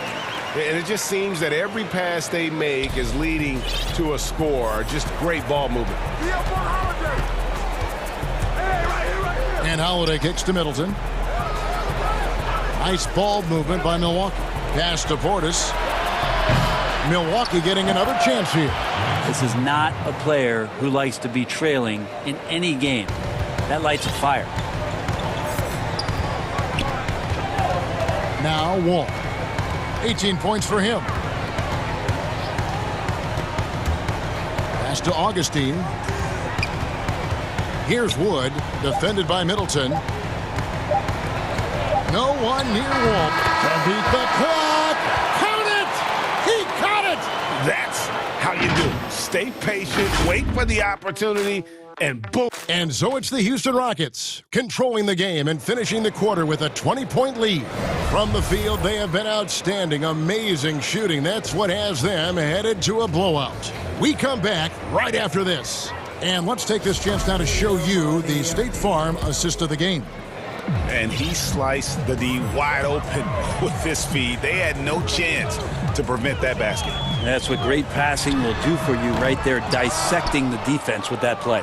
And it just seems that every pass they make is leading to a score. Just great ball movement. And Holiday kicks to Middleton. Nice ball movement by Milwaukee. Pass to Portis. Milwaukee getting another chance here. This is not a player who likes to be trailing in any game. That lights a fire. Now Wall. 18 points for him. Pass to Augustine. Here's Wood, defended by Middleton. No one near Wall. Can beat the clock. Count it! He caught it! That's how you do it. Stay patient, wait for the opportunity, and boom. And so it's the Houston Rockets, controlling the game and finishing the quarter with a 20-point lead. From the field, they have been outstanding, amazing shooting. That's what has them headed to a blowout. We come back right after this. And let's take this chance now to show you the State Farm assist of the game. And he sliced the D wide open with this feed. They had no chance to prevent that basket. That's what great passing will do for you right there, dissecting the defense with that play.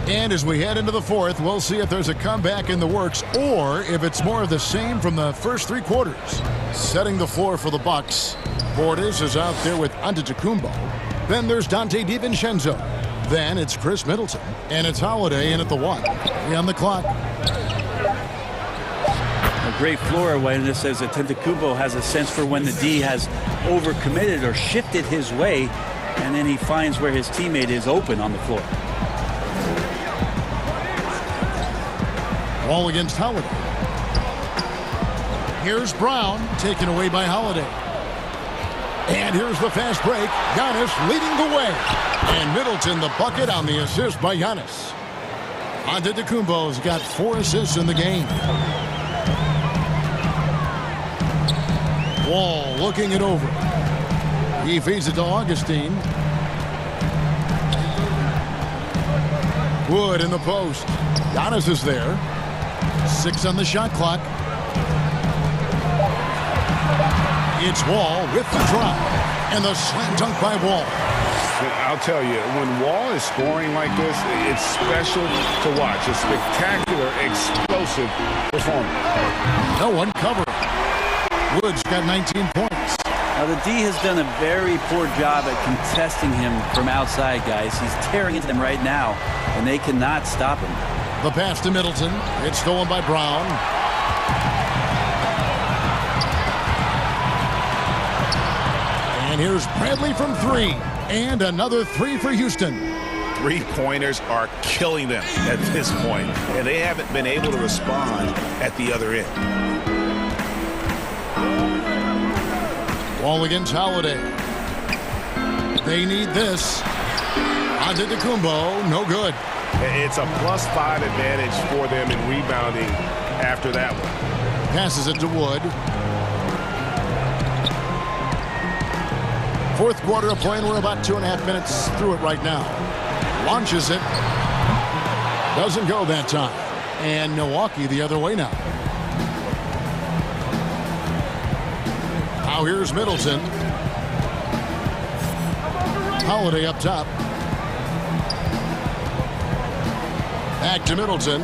And as we head into the fourth, we'll see if there's a comeback in the works or if it's more of the same from the first three quarters. Setting the floor for the Bucks. Portis is out there with Antetokounmpo. Then there's Dante DiVincenzo. Then it's Chris Middleton. And it's Holiday in at the 1. 3 on the clock. A great floor awareness as Antetokounmpo has a sense for when the D has overcommitted or shifted his way, and then he finds where his teammate is open on the floor. Ball against Holiday. Here's Brown, taken away by Holiday. And here's the fast break. Giannis leading the way. And Middleton the bucket on the assist by Giannis. Antetokounmpo's got 4 assists in the game. Wall looking it over. He feeds it to Augustine. Wood in the post. Giannis is there. 6 on the shot clock. It's Wall with the drop. And the slam dunk by Wall. I'll tell you, when Wall is scoring like this, it's special to watch. A spectacular, explosive performance. No one covering. Wood's got 19 points. Now, the D has done a very poor job at contesting him from outside, guys. He's tearing into them right now, and they cannot stop him. The pass to Middleton. It's stolen by Brown. And here's Bradley from 3. And another 3 for Houston. Three-pointers are killing them at this point, and they haven't been able to respond at the other end. Ball against Holiday. They need this. Antetokounmpo, no good. It's a +5 advantage for them in rebounding after that one. Passes it to Wood. Fourth quarter of play, and we're about 2.5 minutes through it right now. Launches it. Doesn't go that time. And Milwaukee the other way now. Now here's Middleton. Holiday up top. Back to Middleton.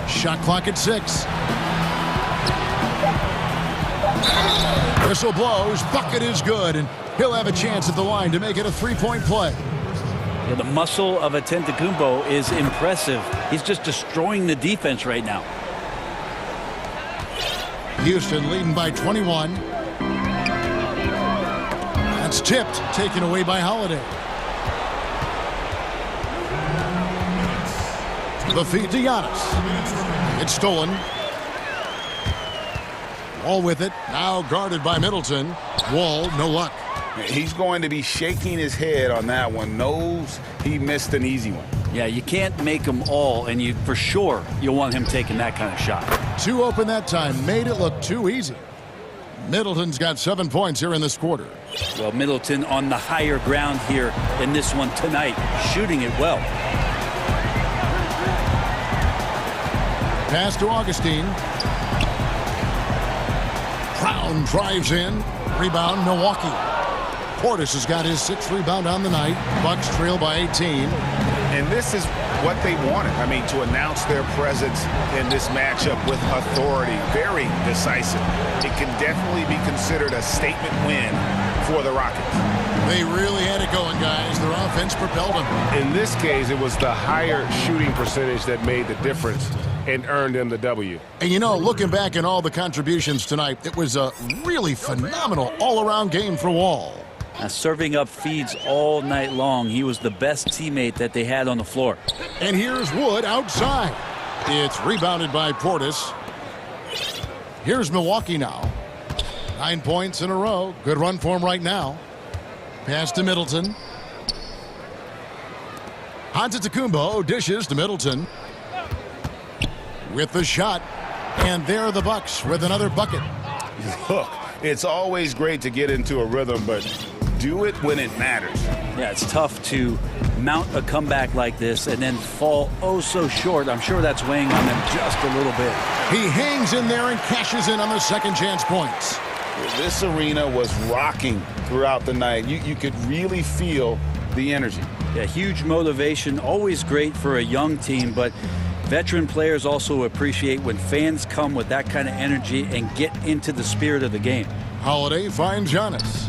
Shot clock at 6. Whistle blows. Bucket is good. And he'll have a chance at the line to make it a 3-point play. Yeah, the muscle of Antetokounmpo is impressive. He's just destroying the defense right now. Houston leading by 21. That's tipped, taken away by Holiday. The feed to Giannis. It's stolen. Wall with it. Now guarded by Middleton. Wall, no luck. He's going to be shaking his head on that one. Knows he missed an easy one. Yeah, you can't make them all, and you for sure you'll want him taking that kind of shot. 2 open that time. Made it look too easy. Middleton's got 7 points here in this quarter. Well, Middleton on the higher ground here in this one tonight, shooting it well. Pass to Augustine. Brown drives in. Rebound, Milwaukee. Portis has got his 6th rebound on the night. Bucks trail by 18. And this is what they wanted. I mean, to announce their presence in this matchup with authority. Very decisive. It can definitely be considered a statement win for the Rockets. They really had it going, guys. Their offense propelled them. In this case, it was the higher shooting percentage that made the difference and earned them the W. And, you know, looking back at all the contributions tonight, it was a really phenomenal all-around game for Wall. Serving up feeds all night long. He was the best teammate that they had on the floor. And here's Wood outside. It's rebounded by Portis. Here's Milwaukee now. 9 points in a row. Good run for him right now. Pass to Middleton. Antetokounmpo dishes to Middleton. With the shot. And there are the Bucks with another bucket. Look, it's always great to get into a rhythm, but do it when it matters. Yeah, it's tough to mount a comeback like this and then fall oh so short. I'm sure that's weighing on them just a little bit. He hangs in there and cashes in on the second chance points. This arena was rocking throughout the night. You could really feel the energy. Yeah, huge motivation, always great for a young team, but veteran players also appreciate when fans come with that kind of energy and get into the spirit of the game. Holiday finds Giannis.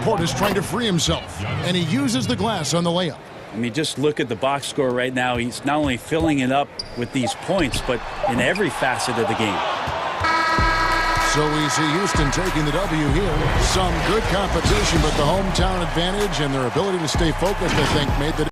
Portis trying to free himself, and he uses the glass on the layup. I mean, just look at the box score right now. He's not only filling it up with these points, but in every facet of the game. So we see Houston taking the W here. Some good competition, but the hometown advantage and their ability to stay focused, I think, made the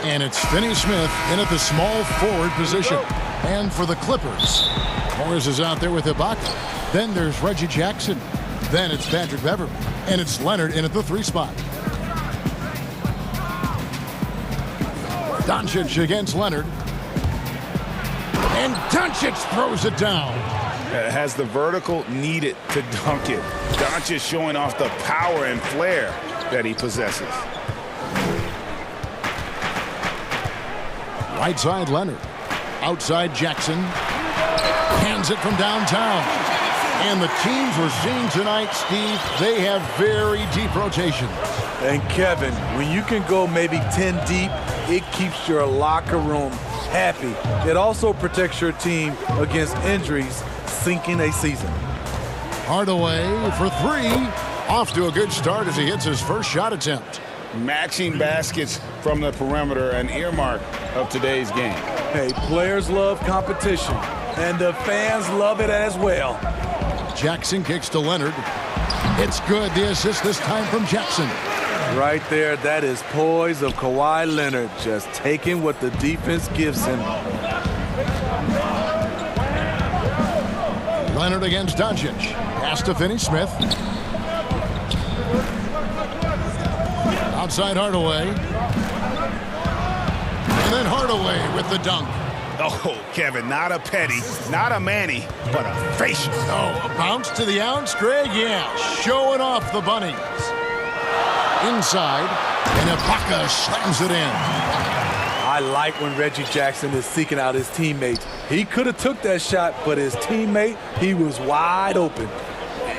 And it's Finney Smith in at the small forward position. And for the Clippers, Morris is out there with Ibaka. Then there's Reggie Jackson. Then it's Patrick Beverley. And it's Leonard in at the 3 spot. Doncic against Leonard. And Doncic throws it down. Has the vertical needed to dunk it. Doncic showing off the power and flair that he possesses. Right side Leonard. Outside Jackson. Hands it from downtown. And the teams we're seeing tonight, Steve, they have very deep rotations. And Kevin, when you can go maybe 10 deep, it keeps your locker room happy. It also protects your team against injuries sinking a season. Hardaway for 3. Off to a good start as he hits his first shot attempt. Matching baskets from the perimeter, an earmark of today's game. Hey, players love competition, and the fans love it as well. Jackson kicks to Leonard. It's good. The assist this time from Jackson. Right there, that is poise of Kawhi Leonard, just taking what the defense gives him. Leonard against Doncic. Pass to Finney Smith. Outside Hardaway. And then Hardaway with the dunk. Oh, Kevin, not a petty, not a Manny, but a facial. Oh, a bounce to the ounce, Greg? Yeah, showing off the bunnies. Inside, and Ibaka slams it in. I like when Reggie Jackson is seeking out his teammates. He could have took that shot, but his teammate, he was wide open.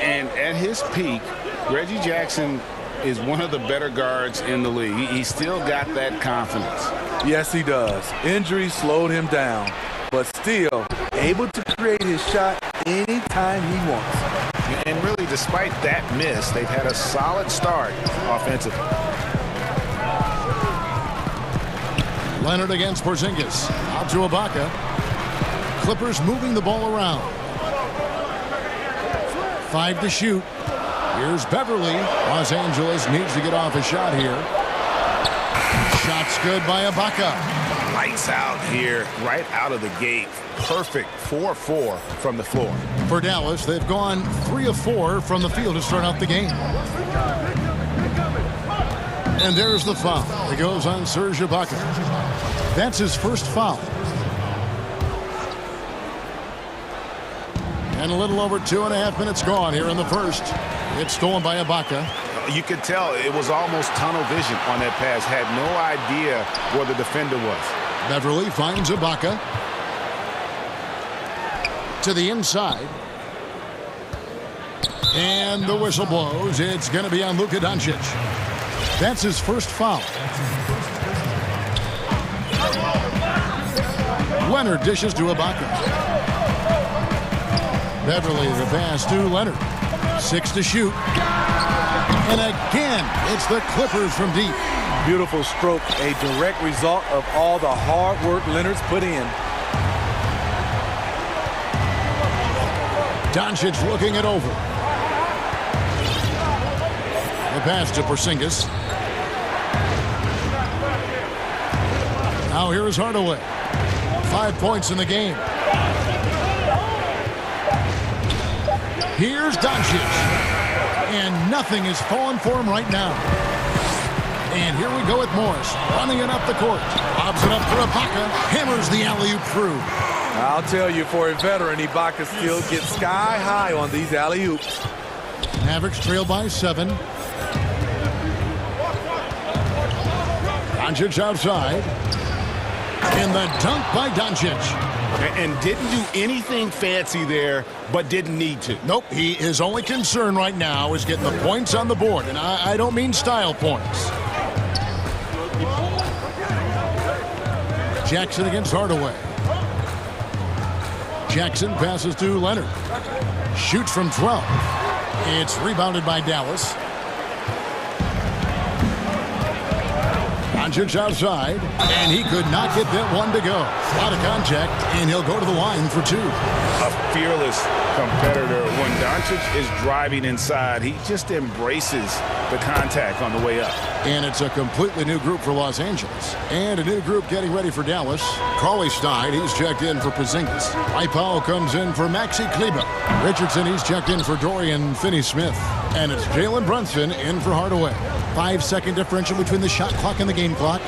And at his peak, Reggie Jackson is one of the better guards in the league. He still got that confidence. Yes, he does. Injury slowed him down, but still able to create his shot anytime he wants. And really, despite that miss, they've had a solid start offensively. Leonard against Porzingis. Out to Ibaka. Clippers moving the ball around. 5 to shoot. Here's Beverly. Los Angeles needs to get off a shot here. Shot's good by Ibaka. Lights out here, right out of the gate. Perfect 4-4 from the floor. For Dallas, they've gone 3 of 4 from the field to start out the game. And there's the foul. It goes on Serge Ibaka. That's his first foul. And a little over 2.5 minutes gone here in the first. It's stolen by Ibaka. You could tell it was almost tunnel vision on that pass. Had no idea where the defender was. Beverly finds Ibaka. To the inside. And the whistle blows. It's going to be on Luka Doncic. That's his first foul. Leonard dishes to Ibaka. Beverly the pass to Leonard. 6 to shoot. And again, it's the Clippers from deep. Beautiful stroke, a direct result of all the hard work Leonard's put in. Doncic looking it over. The pass to Porzingis. Now here is Hardaway. 5 points in the game. Here's Doncic. And nothing is falling for him right now. And here we go with Morris. Running it up the court. Lobs it up for Ibaka. Hammers the alley-oop through. I'll tell you, for a veteran, Ibaka still gets sky high on these alley-oops. Mavericks trail by 7. Doncic outside. And the dunk by Doncic. And didn't do anything fancy there, but didn't need to. Nope, his only concern right now is getting the points on the board. And I don't mean style points. Jackson against Hardaway. Jackson passes to Leonard. Shoots from 12. It's rebounded by Dallas. Doncic outside, and he could not get that one to go. Out of contact, and he'll go to the line for two. A fearless competitor. When Doncic is driving inside, he just embraces the contact on the way up. And it's a completely new group for Los Angeles. And a new group getting ready for Dallas. Cauley-Stein, he's checked in for Porzingis. Powell comes in for Maxi Kleber. Richardson, he's checked in for Dorian Finney-Smith. And it's Jalen Brunson in for Hardaway. 5-second differential between the shot clock and the game clock.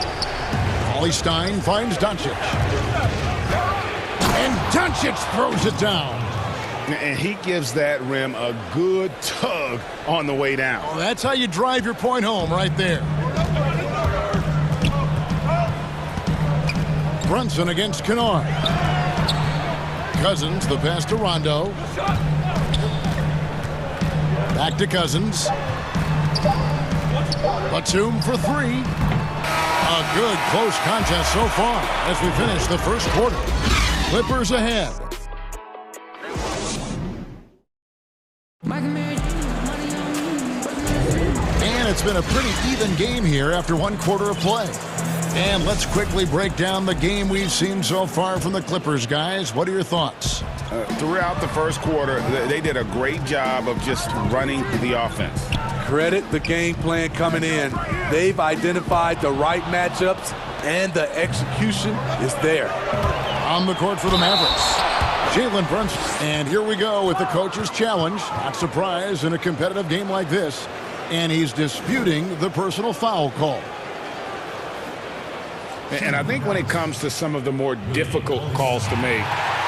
Cauley-Stein finds Doncic. And Doncic throws it down. And he gives that rim a good tug on the way down. Well, that's how you drive your point home right there. Brunson against Kennard. Cousins, the pass to Rondo. Back to Cousins. Batum for three. A good close contest so far as we finish the first quarter. Clippers ahead. And it's been a pretty even game here after one quarter of play. And let's quickly break down the game we've seen so far from the Clippers, guys. What are your thoughts? Throughout the first quarter, they did a great job of just running the offense. Credit the game plan coming in. They've identified the right matchups, and the execution is there. On the court for the Mavericks, Jalen Brunson. And here we go with the coach's challenge. Not surprised in a competitive game like this. And he's disputing the personal foul call. And I think when it comes to some of the more difficult calls to make,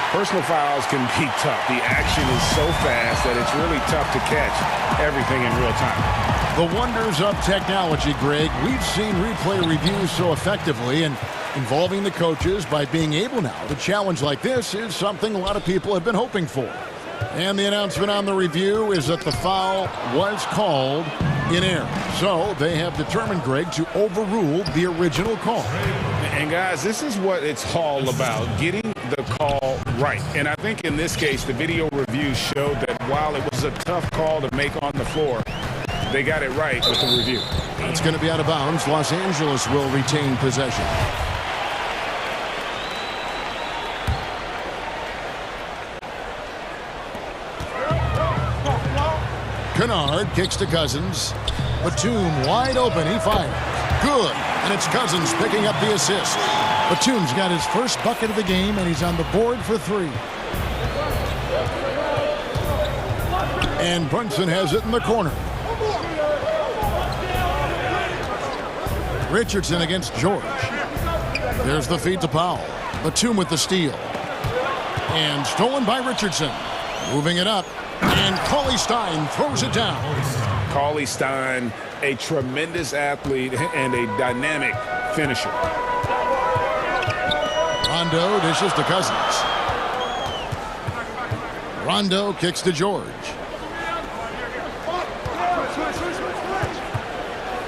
personal fouls can be tough. The action is so fast that it's really tough to catch everything in real time. The wonders of technology, Greg. We've seen replay reviews so effectively, and involving the coaches by being able now to challenge like this is something a lot of people have been hoping for. And the announcement on the review is that the foul was called in error. So they have determined, Greg, to overrule the original call. And guys, this is what it's all about, getting the call right. And I think in this case, the video review showed that while it was a tough call to make on the floor, they got it right with the review. It's going to be out of bounds. Los Angeles will retain possession. Kennard kicks to Cousins. Batum wide open. He fired. Good. And it's Cousins picking up the assist. Batum's got his first bucket of the game, and he's on the board for three. And Brunson has it in the corner. Richardson against George. There's the feed to Powell. Batum with the steal. And stolen by Richardson. Moving it up. And Cauley-Stein throws it down. Cauley-Stein, a tremendous athlete and a dynamic finisher. Rondo dishes to Cousins. Rondo kicks to George.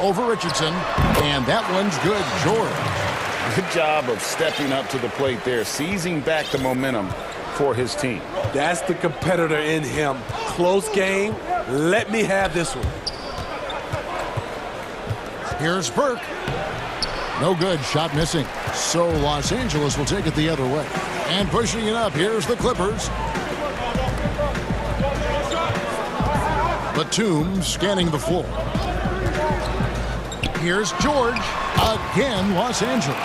Over Richardson. And that one's good. George. Good job of stepping up to the plate there, seizing back the momentum for his team. That's the competitor in him. Close game. Let me have this one. Here's Burke. No good. Shot missing. So Los Angeles will take it the other way. And pushing it up, here's the Clippers. Batum scanning the floor. Here's George. Again, Los Angeles.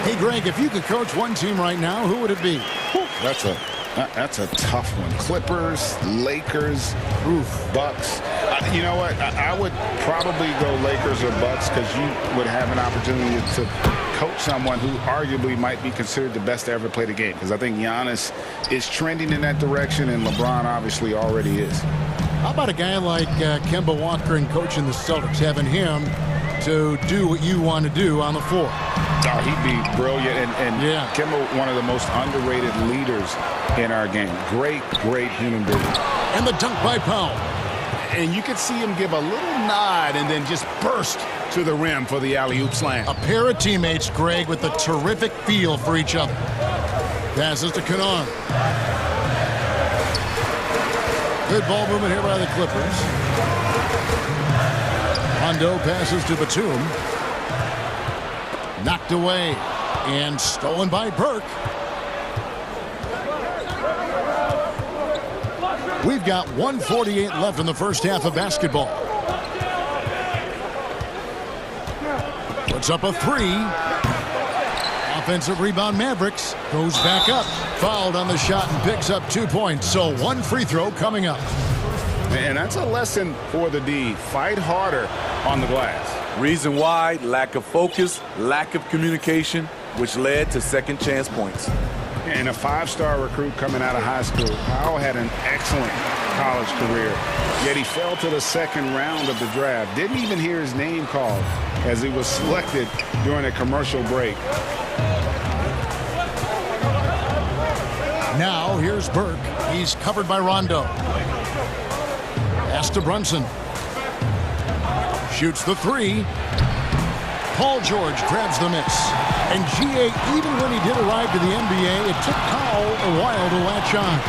Hey, Greg, if you could coach one team right now, who would it be? That's a tough one. Clippers, Lakers, Bucks. You know what? I would probably go Lakers or Bucks because you would have an opportunity to coach someone who arguably might be considered the best to ever play the game. Because I think Giannis is trending in that direction, and LeBron obviously already is. How about a guy like Kemba Walker and coaching the Celtics, having him to do what you want to do on the floor? Oh, he'd be brilliant. And yeah. Kemba, one of the most underrated leaders in our game. Great human being. And the dunk by Powell. And you could see him give a little nod and then just burst to the rim for the alley-oop slam. A pair of teammates, Greg, with a terrific feel for each other. Passes to Kennard. Good ball movement here by the Clippers. Rondo passes to Batum. Knocked away and stolen by Burke. We've got 1:48 left in the first half of basketball. Puts up a three. Offensive rebound Mavericks. Goes back up. Fouled on the shot and picks up 2 points. So one free throw coming up. And that's a lesson for the D. Fight harder on the glass. Reason why, lack of focus, lack of communication, which led to second chance points. And a five-star recruit coming out of high school, Powell had an excellent college career, yet he fell to the second round of the draft. Didn't even hear his name called as he was selected during a commercial break. Now here's Burke. He's covered by Rondo. Pass to Brunson. Shoots the three. Paul George grabs the miss. And GA, even when he did arrive to the NBA, it took Powell a while to latch on.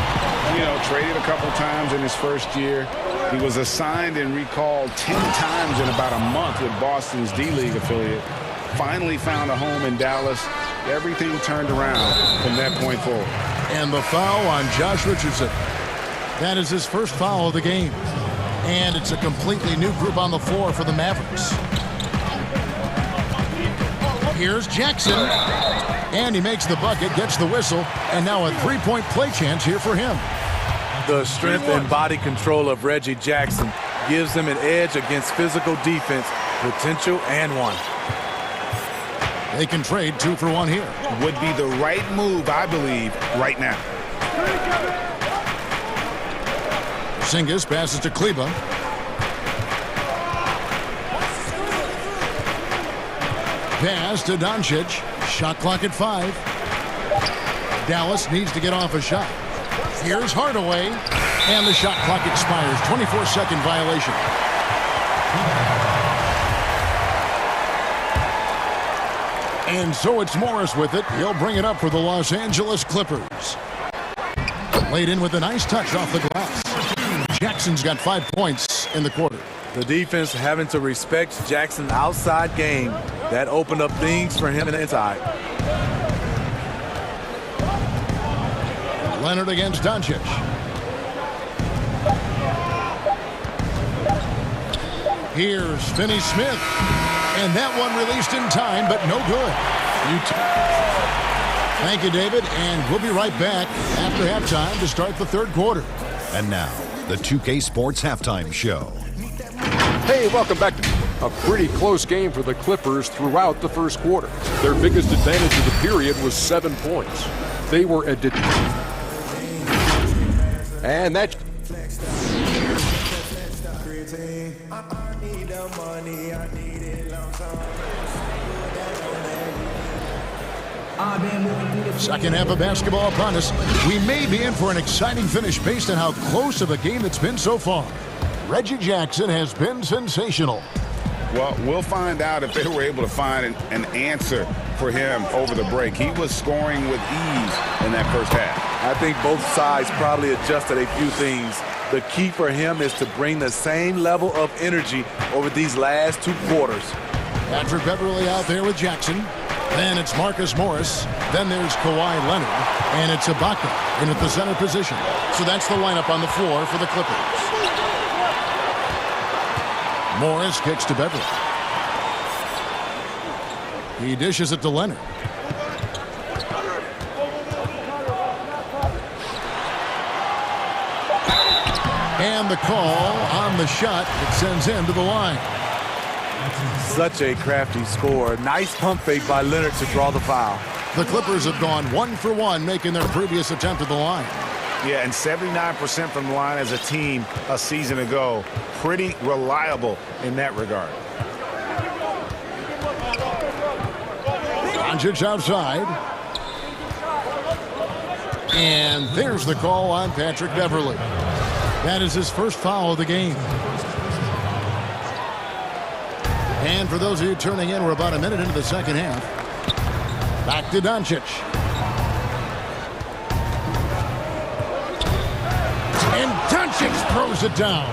You know, traded a couple times in his first year. He was assigned and recalled 10 times in about a month with Boston's D-League affiliate. Finally found a home in Dallas. Everything turned around from that point forward. And the foul on Josh Richardson. That is his first foul of the game. And it's a completely new group on the floor for the Mavericks. Here's Jackson. And he makes the bucket, gets the whistle, and now a three-point play chance here for him. The strength and body control of Reggie Jackson gives him an edge against physical defense, potential and one. They can trade 2 for 1 here. Would be the right move, I believe, right now. Porzingis passes to Kleba. Pass to Doncic. Shot clock at 5. Dallas needs to get off a shot. Here's Hardaway. And the shot clock expires. 24-second violation. And so it's Morris with it. He'll bring it up for the Los Angeles Clippers. Laid in with a nice touch off the glass. Jackson's got 5 points in the quarter. The defense having to respect Jackson's outside game. That opened up things for him inside. Leonard against Doncic. Here's Finney Smith. And that one released in time, but no good. Thank you, David. And we'll be right back after halftime to start the third quarter. And now, the 2K Sports Halftime Show. Hey, welcome back. A pretty close game for the Clippers throughout the first quarter. Their biggest advantage of the period was 7 points. They were and that. Second half of basketball upon us. We may be in for an exciting finish based on how close of a game it's been so far. Reggie Jackson has been sensational. Well, we'll find out if they were able to find an answer for him over the break. He was scoring with ease in that first half. I think both sides probably adjusted a few things. The key for him is to bring the same level of energy over these last 2 quarters. Patrick Beverly out there with Jackson. Then it's Marcus Morris. Then there's Kawhi Leonard. And it's Ibaka in at the center position. So that's the lineup on the floor for the Clippers. Morris kicks to Beverly. He dishes it to Leonard. And the call on the shot that sends him to the line. Such a crafty score. Nice pump fake by Leonard to draw the foul. The Clippers have gone 1 for 1, making their previous attempt at the line. Yeah, and 79% from the line as a team a season ago. Pretty reliable in that regard. Doncic outside. And there's the call on Patrick Beverly. That is his first foul of the game. And for those of you turning in, we're about a minute into the second half. Back to Doncic. And Doncic throws it down.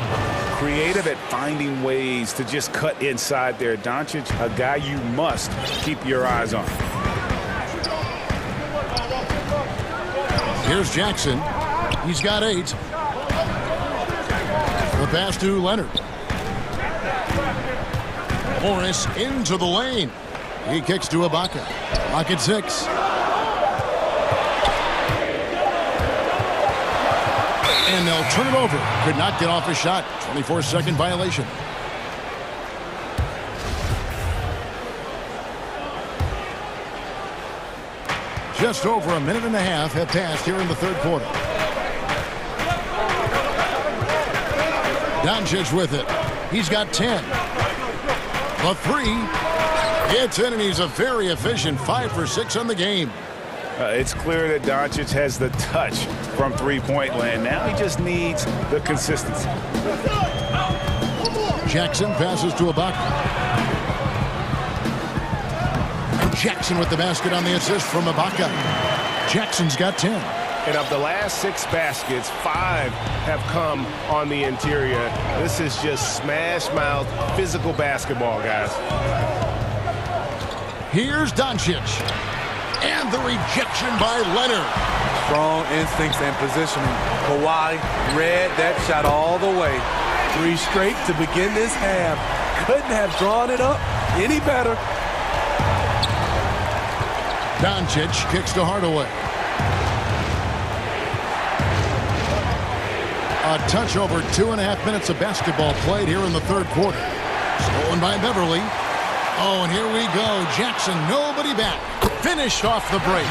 creative at finding ways to just cut inside there. Doncic, a guy you must keep your eyes on. Here's Jackson. He's got 8. The pass to Leonard. Morris into the lane. He kicks to Ibaka. Lock at 6. And they'll turn it over. Could not get off a shot. 24-second violation. Just over a minute and a half have passed here in the third quarter. Doncic with it. He's got 10. The 3. It's in, and he's a very efficient 5 for 6 on the game. It's clear that Doncic has the touch from three-point land. Now he just needs the consistency. Jackson passes to Ibaka. And Jackson with the basket on the assist from Ibaka. Jackson's got 10. And of the last 6 baskets, 5 have come on the interior. This is just smash-mouth, physical basketball, guys. Here's Doncic. And the rejection by Leonard. Strong instincts and positioning. Kawhi read that shot all the way. 3 straight to begin this half. Couldn't have drawn it up any better. Doncic kicks to Hardaway. A touch over 2.5 minutes of basketball played here in the third quarter. Stolen by Beverly. Oh, and here we go. Jackson, nobody back. Finished off the break.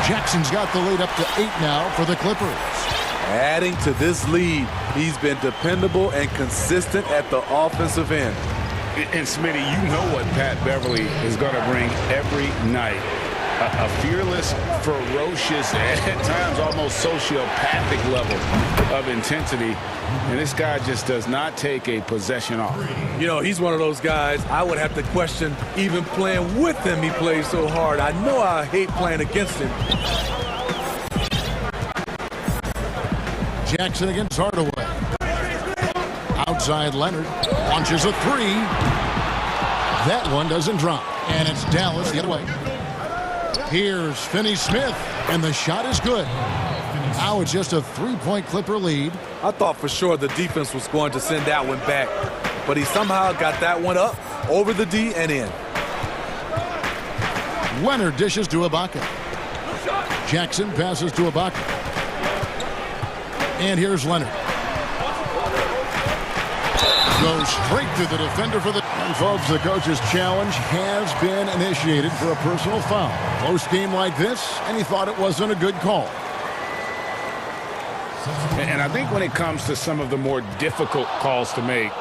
Jackson's got the lead up to 8 now for the Clippers. Adding to this lead, he's been dependable and consistent at the offensive end. And Smitty, you know what Pat Beverly is going to bring every night. A fearless, ferocious, at times almost sociopathic level of intensity. And this guy just does not take a possession off. You know, he's one of those guys I would have to question even playing with him. He plays so hard. I know I hate playing against him. Jackson against Hardaway. Outside Leonard. Launches a 3. That one doesn't drop. And it's Dallas the other way. Here's Finney-Smith, and the shot is good. Now it's just a 3-point Clipper lead. I thought for sure the defense was going to send that one back, but he somehow got that one up, over the D, and in. Leonard dishes to Ibaka. Jackson passes to Ibaka. And here's Leonard. Goes straight to the defender for the... And folks, the coach's challenge has been initiated for a personal foul. Close game like this, and he thought it wasn't a good call. And I think when it comes to some of the more difficult calls to make,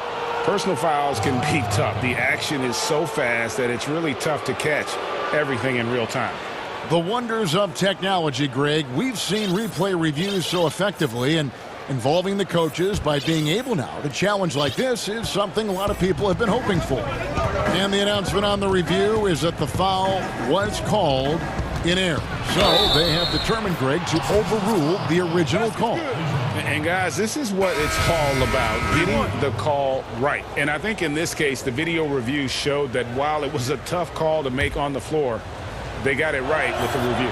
personal fouls can be tough. The action is so fast that it's really tough to catch everything in real time. The wonders of technology, Greg. We've seen replay reviews so effectively, and involving the coaches by being able now to challenge like this is something a lot of people have been hoping for. And the announcement on the review is that the foul was called in error. So they have determined, Greg, to overrule the original call. And guys, this is what it's all about, getting the call right. And I think in this case, the video review showed that while it was a tough call to make on the floor, they got it right with the review.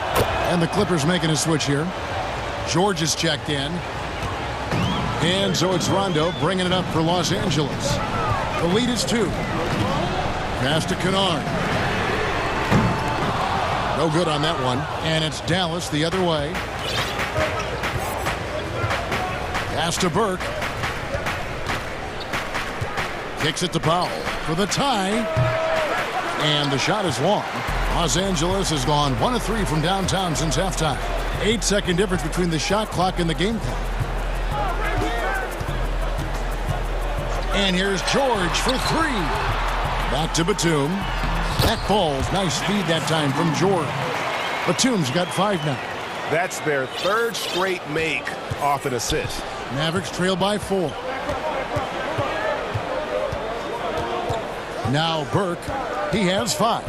And the Clippers making a switch here. George is checked in. And so it's Rondo bringing it up for Los Angeles. The lead is 2. Pass to Kennard. No good on that one. And it's Dallas the other way. Pass to Burke. Kicks it to Powell for the tie. And the shot is long. Los Angeles has gone 1 of 3 from downtown since halftime. 8-second difference between the shot clock and the game clock. And here's George for 3. Back to Batum. That falls. Nice speed that time from George. Batum's got 5 now. That's their 3rd straight make off an assist. Mavericks trail by 4. Now Burke. He has 5.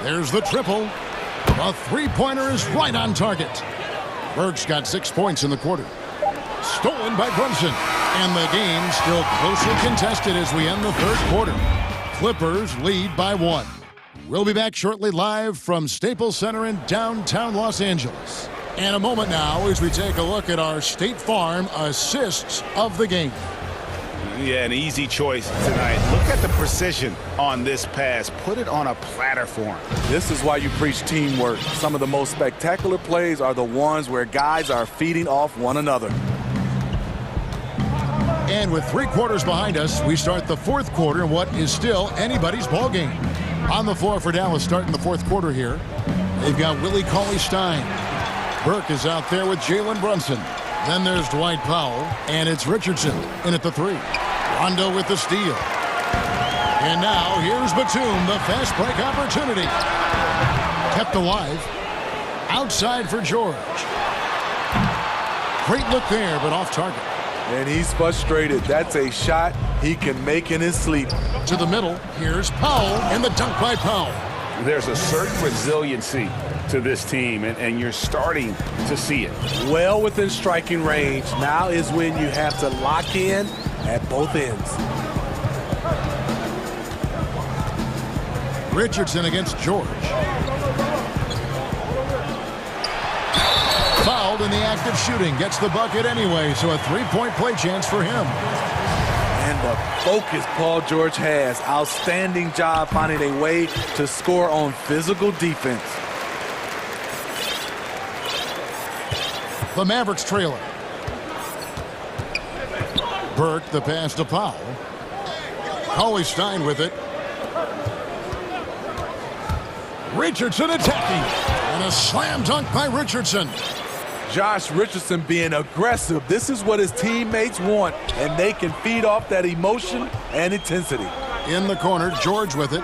There's the triple. The 3-pointer is right on target. Burke's got 6 points in the quarter. stolen by Brunson. And the game still closely contested as we end the third quarter. Clippers lead by 1. We'll be back shortly live from Staples Center in downtown Los Angeles. And a moment now as we take a look at our State Farm assists of the game. Yeah, an easy choice tonight. Look at the precision on this pass. Put it on a platter for him. This is why you preach teamwork. Some of the most spectacular plays are the ones where guys are feeding off one another. And with 3 quarters behind us, we start the fourth quarter in what is still anybody's ball game. On the floor for Dallas starting the fourth quarter here. They've got Willie Cauley-Stein. Burke is out there with Jalen Brunson. Then there's Dwight Powell, and it's Richardson in at the 3. Rondo with the steal. And now here's Batum, the fast break opportunity. Kept alive. Outside for George. Great look there, but off target. And he's frustrated. That's a shot he can make in his sleep. To the middle, here's Powell, and the dunk by Powell. There's a certain resiliency to this team, and you're starting to see it. Well within striking range. Now is when you have to lock in at both ends. Richardson against George. Fouled in the act of shooting. Gets the bucket anyway, so a 3-point play chance for him. And the focus Paul George has. Outstanding job finding a way to score on physical defense. The Mavericks trailer. Burke, the pass to Powell. Cauley-Stein with it. Richardson attacking. And a slam dunk by Richardson. Josh Richardson being aggressive. This is what his teammates want, and they can feed off that emotion and intensity. In the corner, George with it.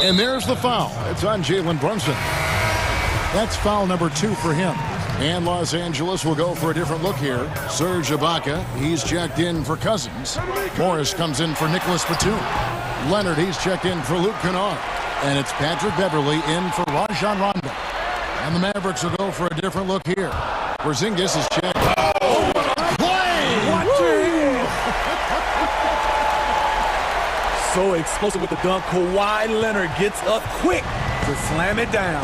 And there's the foul. It's on Jalen Brunson. That's foul number 2 for him. And Los Angeles will go for a different look here. Serge Ibaka, he's checked in for Cousins. Morris comes in for Nicholas Batum. Leonard, he's checked in for Luke Kennard. And it's Patrick Beverly in for Rajon Rondo. And the Mavericks will go for a different look here. Porzingis is checked. Oh, what a play! So explosive with the dunk. Kawhi Leonard gets up quick to slam it down.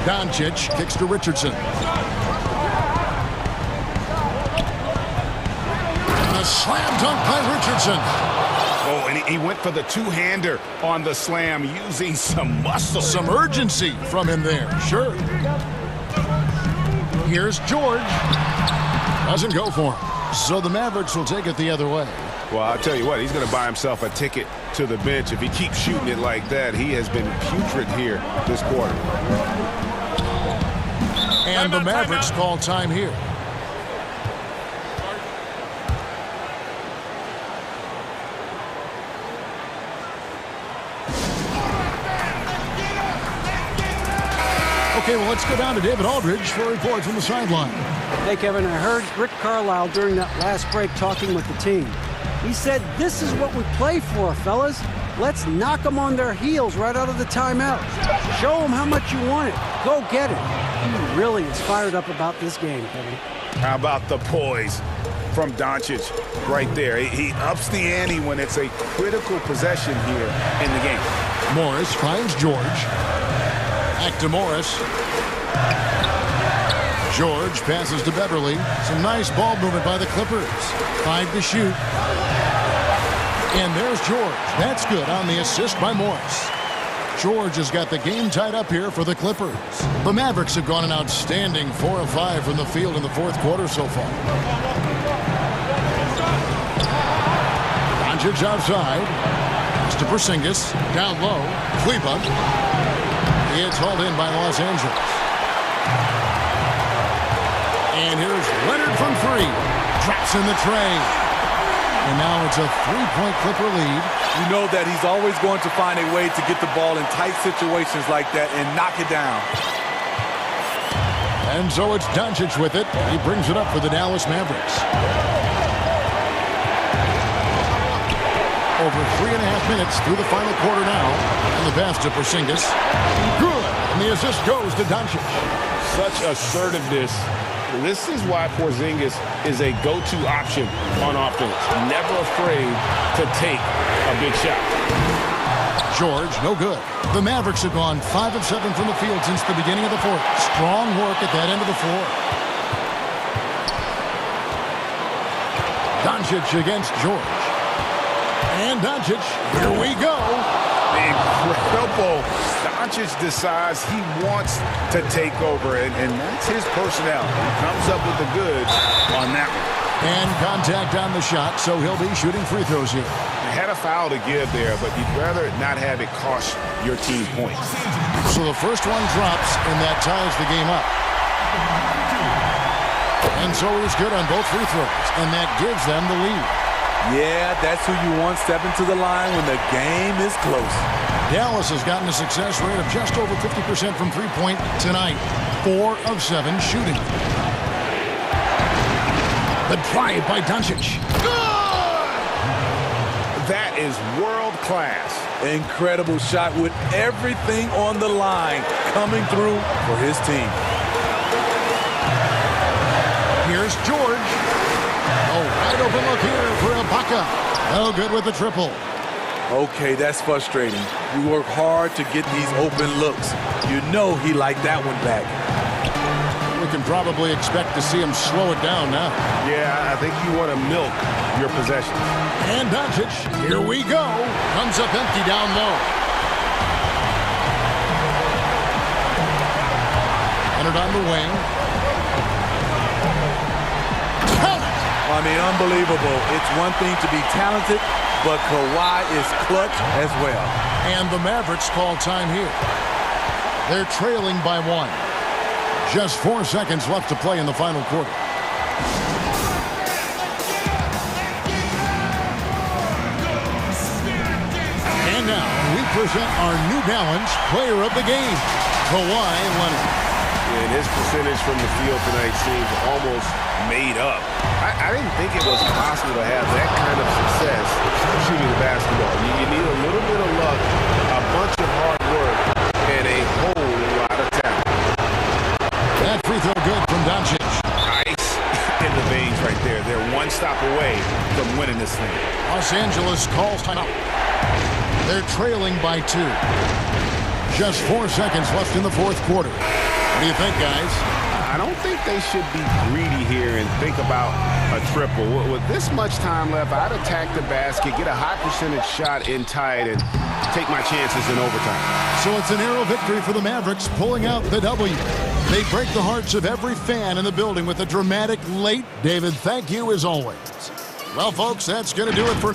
Doncic kicks to Richardson. And a slam dunk by Richardson. Oh, and he went for the two-hander on the slam using some muscle. Some urgency from him there, sure. Here's George. Doesn't go for him. So the Mavericks will take it the other way. Well, I'll tell you what, he's going to buy himself a ticket to the bench. If he keeps shooting it like that, he has been putrid here this quarter. And the Mavericks call time here. Okay, well, let's go down to David Aldridge for a report from the sideline. Hey, Kevin, I heard Rick Carlisle during that last break talking with the team. He said, this is what we play for, fellas. Let's knock them on their heels right out of the timeout. Show them how much you want it. Go get it. He really is fired up about this game, Kevin. How about the poise from Doncic right there? He ups the ante when it's a critical possession here in the game. Morris finds George. Back to Morris. George passes to Beverly. Some nice ball movement by the Clippers. 5 to shoot. And there's George. That's good on the assist by Morris. George has got the game tied up here for the Clippers. The Mavericks have gone an outstanding 4 of 5 from the field in the fourth quarter so far. Doncic outside. It's to Porzingis. Down low. Kleber. It's hauled in by Los Angeles. And here's Leonard from 3. Drops in the tray. And now it's a 3-point Clipper lead. You know that he's always going to find a way to get the ball in tight situations like that and knock it down. And so it's Doncic with it. He brings it up for the Dallas Mavericks. Over 3.5 minutes through the final quarter now. And the pass to Porzingis. Good. And the assist goes to Doncic. such assertiveness. This is why Porzingis is a go-to option on offense. Never afraid to take a big shot. George, no good. The Mavericks have gone 5 of 7 from the field since the beginning of the fourth. Strong work at that end of the floor. Doncic against George. And Doncic, here we go. Incredible. Doncic decides he wants to take over, and that's his personnel. He comes up with the goods on that one. And contact on the shot, so he'll be shooting free throws here. Had a foul to give there, but you'd rather not have it cost your team points. So the first one drops, and that ties the game up. And so he's good on both free throws, and that gives them the lead. Yeah, that's who you want stepping to the line when the game is close. Dallas has gotten a success rate of just over 50% from three-point tonight. 4 of 7 shooting. The drive by Doncic. That is world class. Incredible shot with everything on the line coming through for his team. Here's George. Oh, wide open look here for Ibaka. No good with the triple. Okay, that's frustrating. You work hard to get these open looks. You know he liked that one back. We can probably expect to see him slow it down now. Yeah, I think you want to milk your possessions. And Doncic, here we go. Comes up empty down low. Entered on the wing. I mean, unbelievable. It's one thing to be talented, but Kawhi is clutch as well. And the Mavericks call time here. They're trailing by 1. Just 4 seconds left to play in the final quarter. And now we present our New Balance Player of the Game, Kawhi Leonard. And his percentage from the field tonight seems almost made up. I didn't think it was possible to have that kind of success shooting the basketball. You need a little bit of luck, a bunch of hard work, and a whole lot of talent. That free throw good from Doncic. Ice in the veins right there. They're one stop away from winning this thing. Los Angeles calls timeout. They're trailing by 2. Just 4 seconds left in the fourth quarter. What do you think, guys? I don't think they should be greedy here and think about a triple. With this much time left, I'd attack the basket, get a high percentage shot in tight, and take my chances in overtime. So it's a narrow victory for the Mavericks, pulling out the W. They break the hearts of every fan in the building with a dramatic late. David, thank you as always. Well, folks, that's going to do it for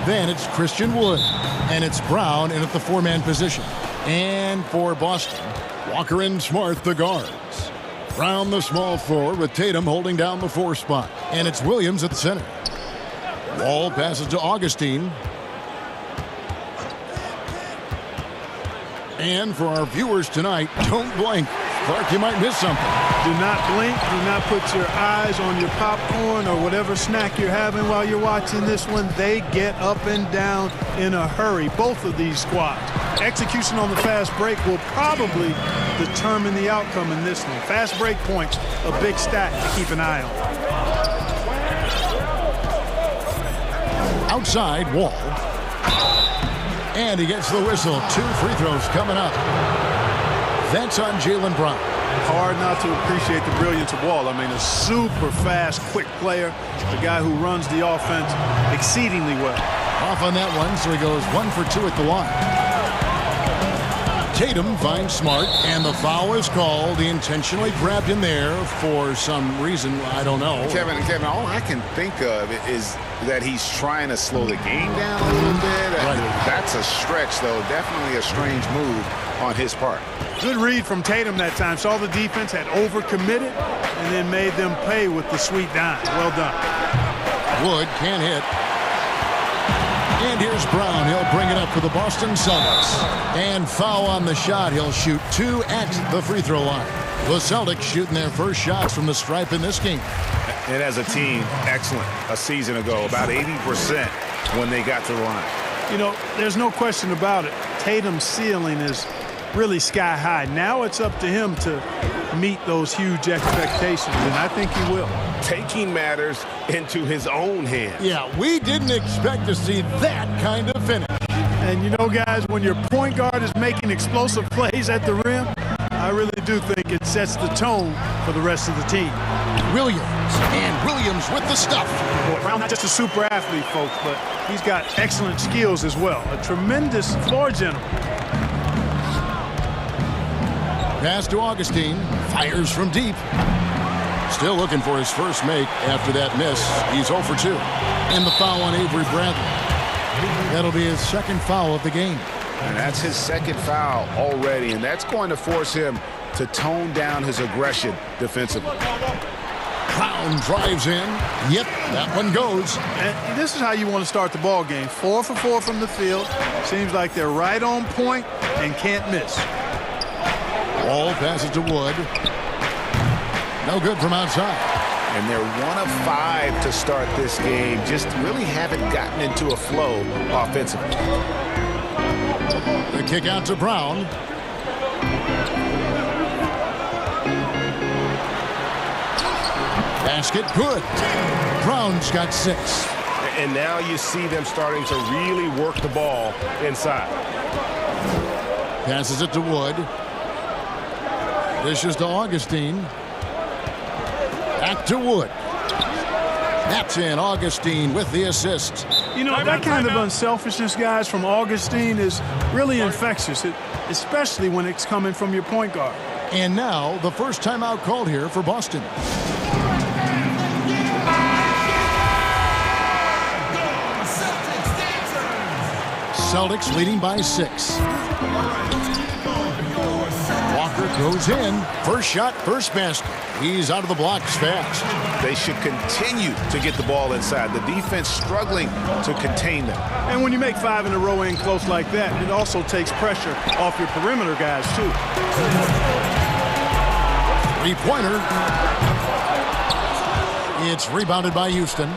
Then it's Christian Wood. And it's Brown in at the four-man position. And for Boston, Walker and Smart, the guards. Brown, the small forward, with Tatum holding down the 4 spot. And it's Williams at the center. Wall passes to Augustine. And for our viewers tonight, don't blink. Clark, you might miss something. Do not blink. Do not put your eyes on your popcorn or whatever snack you're having while you're watching this one. They get up and down in a hurry, both of these squads. Execution on the fast break will probably determine the outcome in this one. Fast break points, a big stat to keep an eye on. Outside, Wall. And he gets the whistle. 2 free throws coming up. That's on Jaylen Brown. Hard not to appreciate the brilliance of Wall. I mean, a super fast, quick player. A guy who runs the offense exceedingly well. Off on that one, so he goes 1 for 2 at the line. Tatum finds Smart, and the foul is called. He intentionally grabbed him there for some reason. I don't know. Kevin, all I can think of is that he's trying to slow the game down a little bit. Right. That's a stretch, though. Definitely a strange move on his part. Good read from Tatum that time. Saw the defense had overcommitted and then made them pay with the sweet dime. Well done. Wood can't hit. And here's Brown. He'll bring it up for the Boston Celtics. And foul on the shot. He'll shoot 2 at the free throw line. The Celtics shooting their first shots from the stripe in this game. And as a team, excellent. A season ago, about 80% when they got to the line. You know, there's no question about it. Tatum's ceiling is really sky high. Now it's up to him to meet those huge expectations, and I think he will. Taking matters into his own hands. Yeah, we didn't expect to see that kind of finish. And you know, guys, when your point guard is making explosive plays at the rim, I really do think it sets the tone for the rest of the team. Williams, and Williams with the stuff. Boy, Brown not just a super athlete, folks, but he's got excellent skills as well. A tremendous floor general. Pass to Augustine. Fires from deep. Still looking for his first make after that miss. He's 0 for 2. And the foul on Avery Bradley. That'll be his second foul of the game. And that's his second foul already, and that's going to force him to tone down his aggression defensively. Brown drives in. Yep, that one goes. And this is how you want to start the ball game. 4 for 4 from the field. Seems like they're right on point and can't miss. Wall passes to Wood. No good from outside. And they're 1 of 5 to start this game. Just really haven't gotten into a flow offensively. The kick out to Brown. Basket good. Brown's got 6. And now you see them starting to really work the ball inside. Passes it to Wood. Dishes to Augustine. Back to Wood. That's in. Augustine with the assist. You know, that kind of unselfishness, guys, from Augustine is really infectious, especially when it's coming from your point guard. And now the first timeout called here for Boston. Celtics leading by 6. Walker goes in. First shot, first basket. He's out of the blocks fast. They should continue to get the ball inside. The defense struggling to contain them. And when you make 5 in a row in close like that, it also takes pressure off your perimeter guys, too. Three-pointer. It's rebounded by Houston.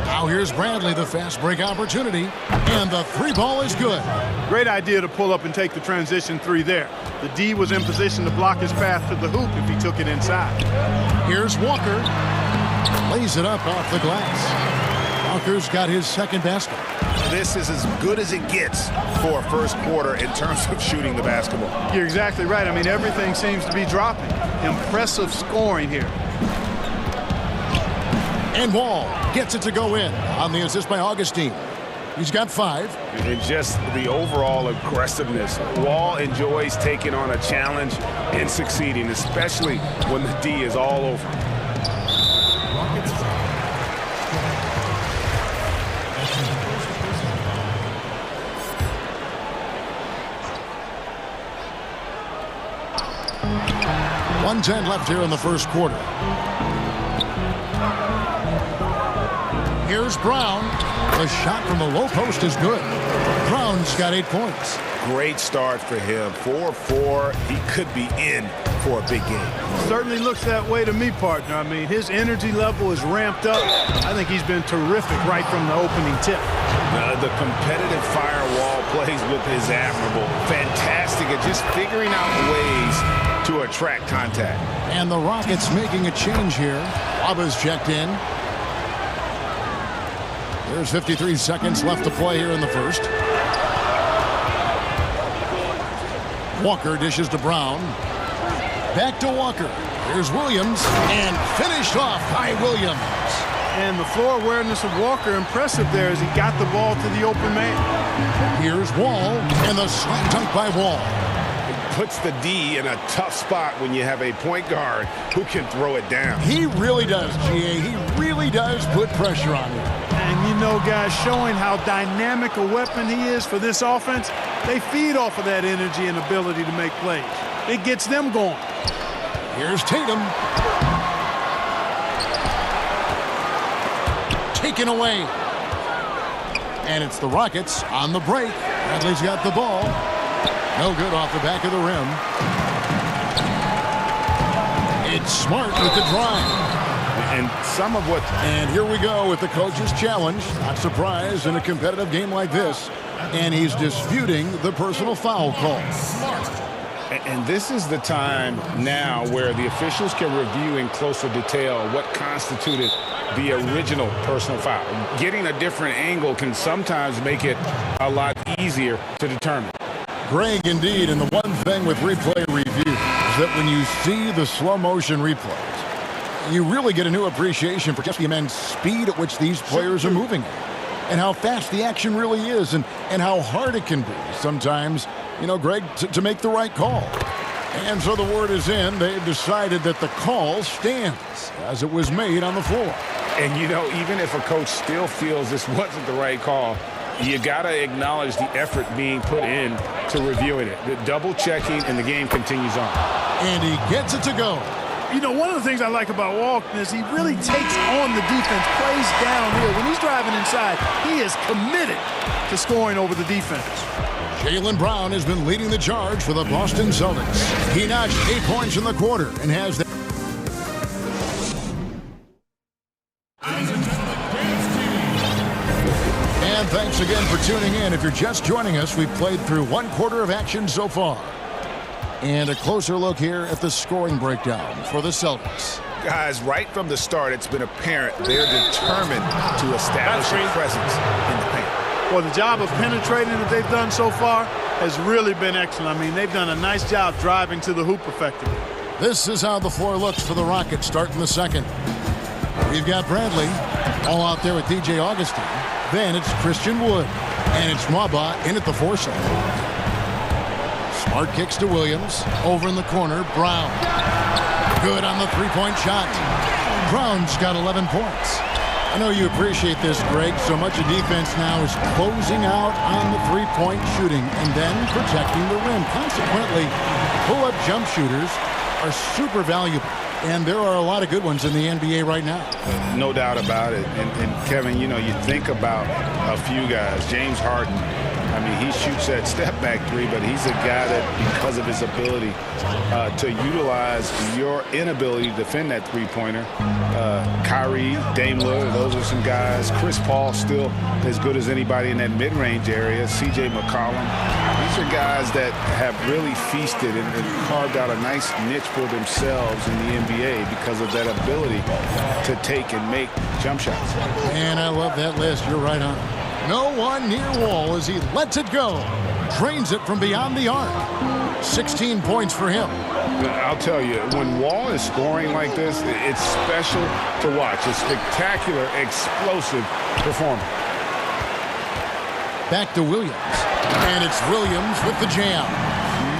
Now here's Bradley, the fast break opportunity. And the 3 ball is good. Great idea to pull up and take the transition 3 there. The D was in position to block his path to the hoop if he took it inside. Here's Walker. Lays it up off the glass. Walker's got his second basket. This is as good as it gets for a first quarter in terms of shooting the basketball. You're exactly right. I mean, everything seems to be dropping. Impressive scoring here. And Wall gets it to go in on the assist by Augustine. He's got 5. And just the overall aggressiveness. Wall enjoys taking on a challenge and succeeding, especially when the D is all over. 1:10 left here in the first quarter. Here's Brown. The shot from the low post is good. Brown's got 8 points. Great start for him. 4-4. He could be in for a big game. Certainly looks that way to me, partner. I mean, his energy level is ramped up. I think he's been terrific right from the opening tip. The competitive firewall plays with is admirable. Fantastic at just figuring out ways to attract contact. And the Rockets making a change here. Waba's checked in. There's 53 seconds left to play here in the first. Walker dishes to Brown. Back to Walker. Here's Williams. And finished off by Williams. And the floor awareness of Walker impressive there as he got the ball to the open man. Here's Wall. And the slam dunk by Wall. It puts the D in a tough spot when you have a point guard who can throw it down. He really does, GA. He really does put pressure on him. And you know, guys, showing how dynamic a weapon he is for this offense, they feed off of that energy and ability to make plays. It gets them going. Here's Tatum. Taken away. And it's the Rockets on the break. Bradley's got the ball. No good off the back of the rim. It's Smart with the drive. And some of what... And here we go with the coach's challenge. Not surprised in a competitive game like this. And he's disputing the personal foul call. And this is the time now where the officials can review in closer detail what constituted the original personal foul. Getting a different angle can sometimes make it a lot easier to determine. Greg, indeed, and the one thing with replay review is that when you see the slow motion replays, you really get a new appreciation for just the immense speed at which these players are moving and how fast the action really is and how hard it can be sometimes, you know, Greg, to make the right call. And so the word is in. They've decided that the call stands as it was made on the floor. And, you know, even if a coach still feels this wasn't the right call, you got to acknowledge the effort being put in to reviewing it. The double checking, and the game continues on. And he gets it to go. You know, one of the things I like about Walton is he really takes on the defense, plays downhill. When he's driving inside, he is committed to scoring over the defense. Jaylen Brown has been leading the charge for the Boston Celtics. He notched 8 points in the quarter and has the... And thanks again for tuning in. If you're just joining us, we've played through 1 quarter of action so far. And a closer look here at the scoring breakdown for the Celtics. Guys, right from the start, it's been apparent they're determined to establish a presence in the paint. Well, the job of penetrating that they've done so far has really been excellent. I mean, they've done a nice job driving to the hoop effectively. This is how the floor looks for the Rockets starting the second. We've got Bradley all out there with DJ Augustine. Then it's Christian Wood. And it's Mwaba in at the 4 side. Smart kicks to Williams. Over in the corner, Brown. Good on the 3-point shot. Brown's got 11 points. I know you appreciate this, Greg. So much of defense now is closing out on the 3-point shooting and then protecting the rim. Consequently, pull-up jump shooters are super valuable. And there are a lot of good ones in the NBA right now. No doubt about it. And Kevin, you know, you think about a few guys. James Harden. I mean, he shoots that step-back 3, but he's a guy that, because of his ability to utilize your inability to defend that 3-pointer. Kyrie, Dame Lillard, those are some guys. Chris Paul still as good as anybody in that mid-range area. C.J. McCollum. These are guys that have really feasted and carved out a nice niche for themselves in the NBA because of that ability to take and make jump shots. And I love that list. You're right on. No one near Wall as he lets it go. Drains it from beyond the arc. 16 points for him. I'll tell you, when Wall is scoring like this, it's special to watch. A spectacular, explosive performance. Back to Williams. And it's Williams with the jam.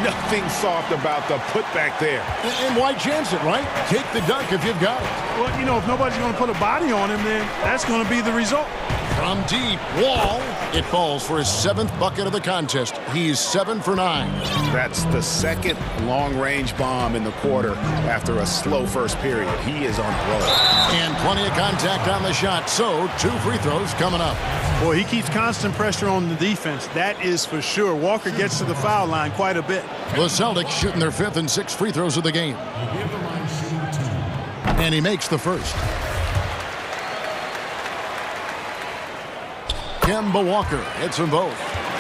Nothing soft about the putback there. And why chance it, right? Take the dunk if you've got it. Well, you know, if nobody's going to put a body on him, then that's going to be the result. From deep, Wall It falls for his 7th bucket of the contest. He's 7 for 9. That's the second long-range bomb in the quarter after a slow first period. He is on the roll. And plenty of contact on the shot, so 2 free throws coming up. Boy, he keeps constant pressure on the defense. That is for sure. Walker gets to the foul line quite a bit. The Celtics shooting their 5th and 6th free throws of the game. And he makes the first. Kemba Walker hits them both.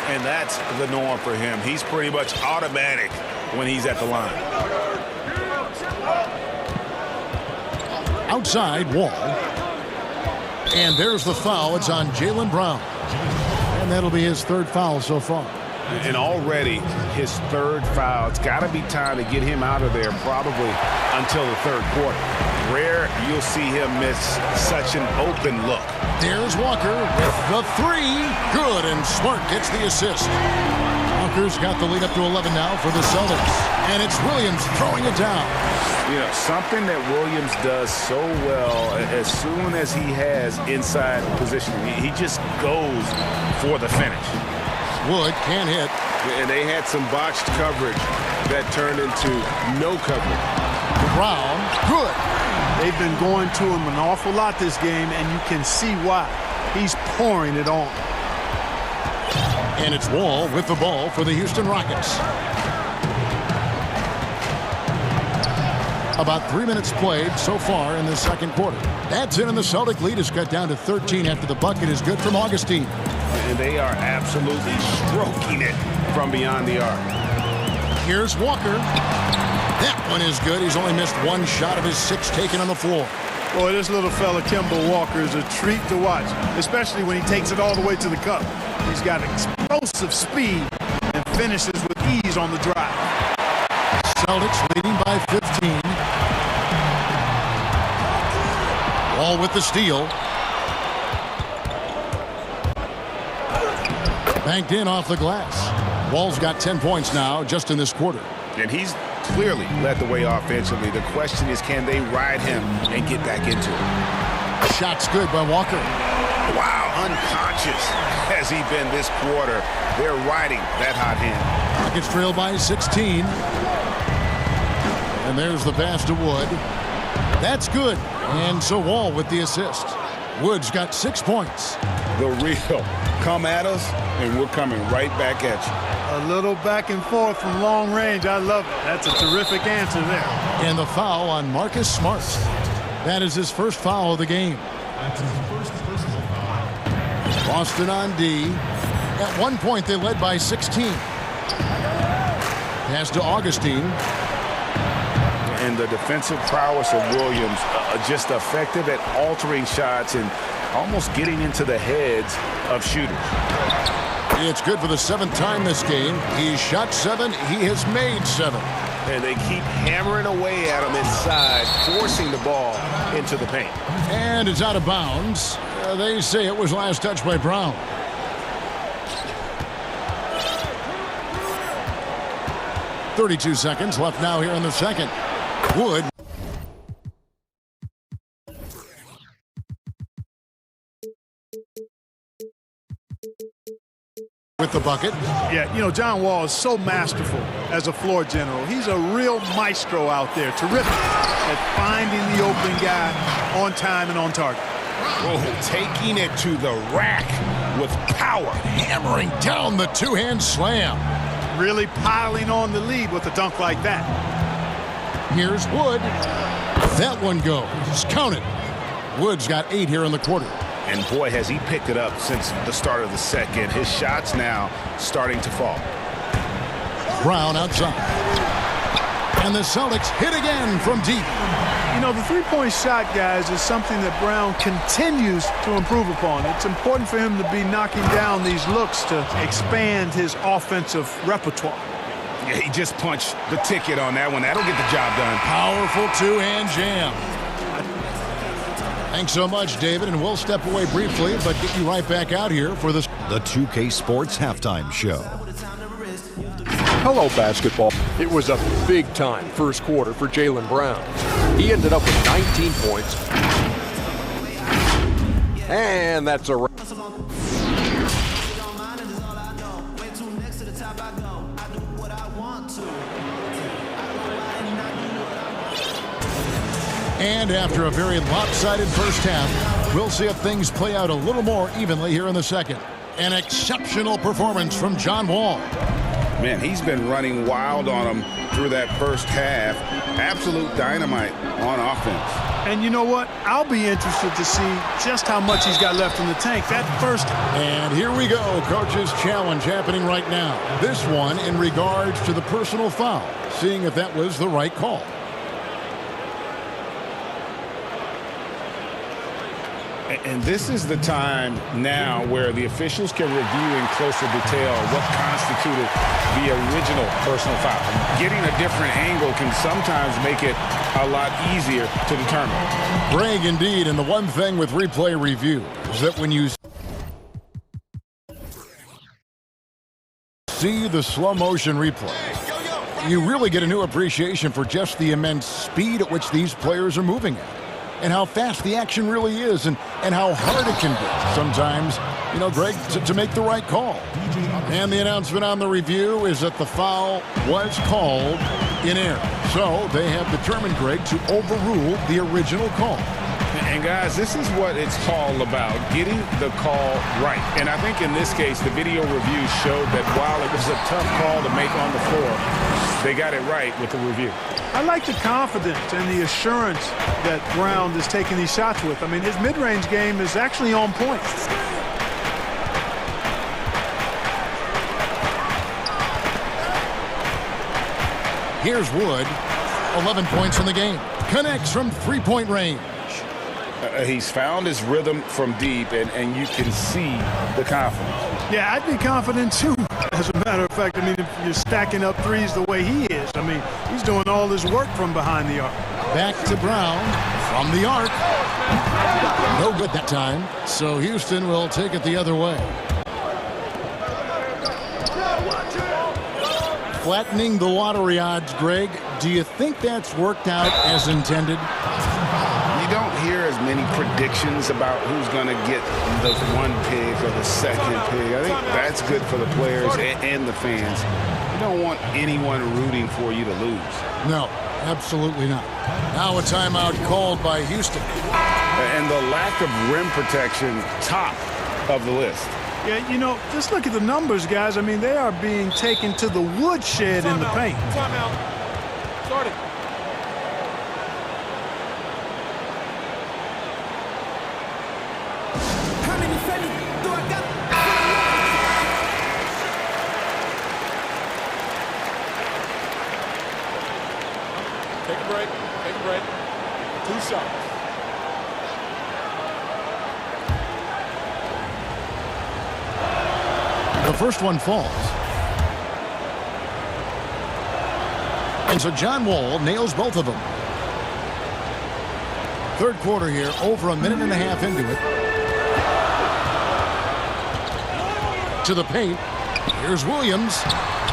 And that's the norm for him. He's pretty much automatic when he's at the line. Outside, Wall. And there's the foul. It's on Jaylen Brown. And that'll be his 3rd foul so far. And already his 3rd foul. It's got to be time to get him out of there probably until the 3rd quarter. Rare you'll see him miss such an open look. There's Walker with the 3. Good, and Smart gets the assist. Walker's got the lead up to 11 now for the Celtics. And it's Williams throwing it down. You know, something that Williams does so well as soon as he has inside positioning, he just goes for the finish. Wood can't hit. And they had some botched coverage that turned into no coverage. Brown, good. They've been going to him an awful lot this game, and you can see why. He's pouring it on. And it's Wall with the ball for the Houston Rockets. About 3 minutes played so far in the 2nd quarter. That's it, and the Celtic lead is cut down to 13 after the bucket is good from Augustine. And they are absolutely stroking it from beyond the arc. Here's Walker. That one is good. He's only missed 1 shot of his 6 taken on the floor. Boy, this little fella, Kemba Walker, is a treat to watch, especially when he takes it all the way to the cup. He's got explosive speed and finishes with ease on the drive. Celtics leading by 15. Wall with the steal. Banked in off the glass. Wall's got 10 points now just in this quarter. And he's clearly led the way offensively. The question is, can they ride him and get back into it? Shot's good by Walker. Wow, unconscious has he been this quarter. They're riding that hot hand. Rockets trail by 16. And there's the pass to Wood. That's good. And so Wall with the assist. Wood's got 6 points. The real come at us, and we're coming right back at you. A little back and forth from long range. I love it. That's a terrific answer there. And the foul on Marcus Smart. That is his 1st foul of the game. That's his 1st personal foul. Boston on D. At one point, they led by 16. Pass to Augustine. And the defensive prowess of Williams, just effective at altering shots and almost getting into the heads of shooters. It's good for the 7th time this game. He's shot 7. He has made 7. And they keep hammering away at him inside, forcing the ball into the paint. And it's out of bounds. They say it was last touched by Brown. .32 seconds left now here in the 2nd. Wood. With the bucket. Yeah, you know, John Wall is so masterful as a floor general. He's a real maestro out there. Terrific at finding the open guy on time and on target. Oh, taking it to the rack with power. Hammering down the 2-hand slam. Really piling on the lead with a dunk like that. Here's Wood. That one goes. Count it. Wood's got 8 here in the quarter. And boy, has he picked it up since the start of the 2nd. His shots now starting to fall. Brown outside. And the Celtics hit again from deep. You know, the three-point shot, guys, is something that Brown continues to improve upon. It's important for him to be knocking down these looks to expand his offensive repertoire. Yeah, he just punched the ticket on that one. That'll get the job done. Powerful 2-hand jam. Thanks so much, David, and we'll step away briefly, but get you right back out here for the 2K Sports Halftime Show. Hello, basketball. It was a big-time 1st quarter for Jaylen Brown. He ended up with 19 points. And that's a wrap. And after a very lopsided first half, we'll see if things play out a little more evenly here in the second. An exceptional performance from John Wall. Man, he's been running wild on him through that first half. Absolute dynamite on offense. And you know what? I'll be interested to see just how much he's got left in the tank. That first... And here we go. Coach's challenge happening right now. This one in regards to the personal foul. Seeing if that was the right call. And this is the time now where the officials can review in closer detail what constituted the original personal foul. Getting a different angle can sometimes make it a lot easier to determine. Greg, indeed, and the one thing with replay review is that when you see the slow motion replay, you really get a new appreciation for just the immense speed at which these players are moving at. And how fast the action really is, and how hard it can be sometimes, you know, Greg, to make the right call. And the announcement on the review is that the foul was called in error. So they have determined, Greg, to overrule the original call. And guys, this is what it's all about, getting the call right. And I think in this case, the video review showed that while it was a tough call to make on the floor, they got it right with the review. I like the confidence and the assurance that Brown is taking these shots with. I mean, his mid-range game is actually on point. Here's Wood, 11 points in the game. Connects from three-point range. He's found his rhythm from deep, and you can see the confidence. Yeah, I'd be confident, too. As a matter of fact, I mean, if you're stacking up threes the way he is, I mean, he's doing all this work from behind the arc. Back to Brown from the arc. No good that time, so Houston will take it the other way. Flattening the lottery odds, Greg. Do you think that's worked out as intended? You don't hear as many predictions about who's going to get the one pick or the second pick. I think that's good for the players and the fans. You don't want anyone rooting for you to lose. No, absolutely not. Now a timeout called by Houston. And the lack of rim protection, top of the list. Yeah, you know, just look at the numbers, guys. I mean, they are being taken to the woodshed in the paint. Timeout. Started. Take a break. 2 shots. The first one falls. And so John Wall nails both of them. Third quarter here, over a minute and a half into it. To the paint. Here's Williams.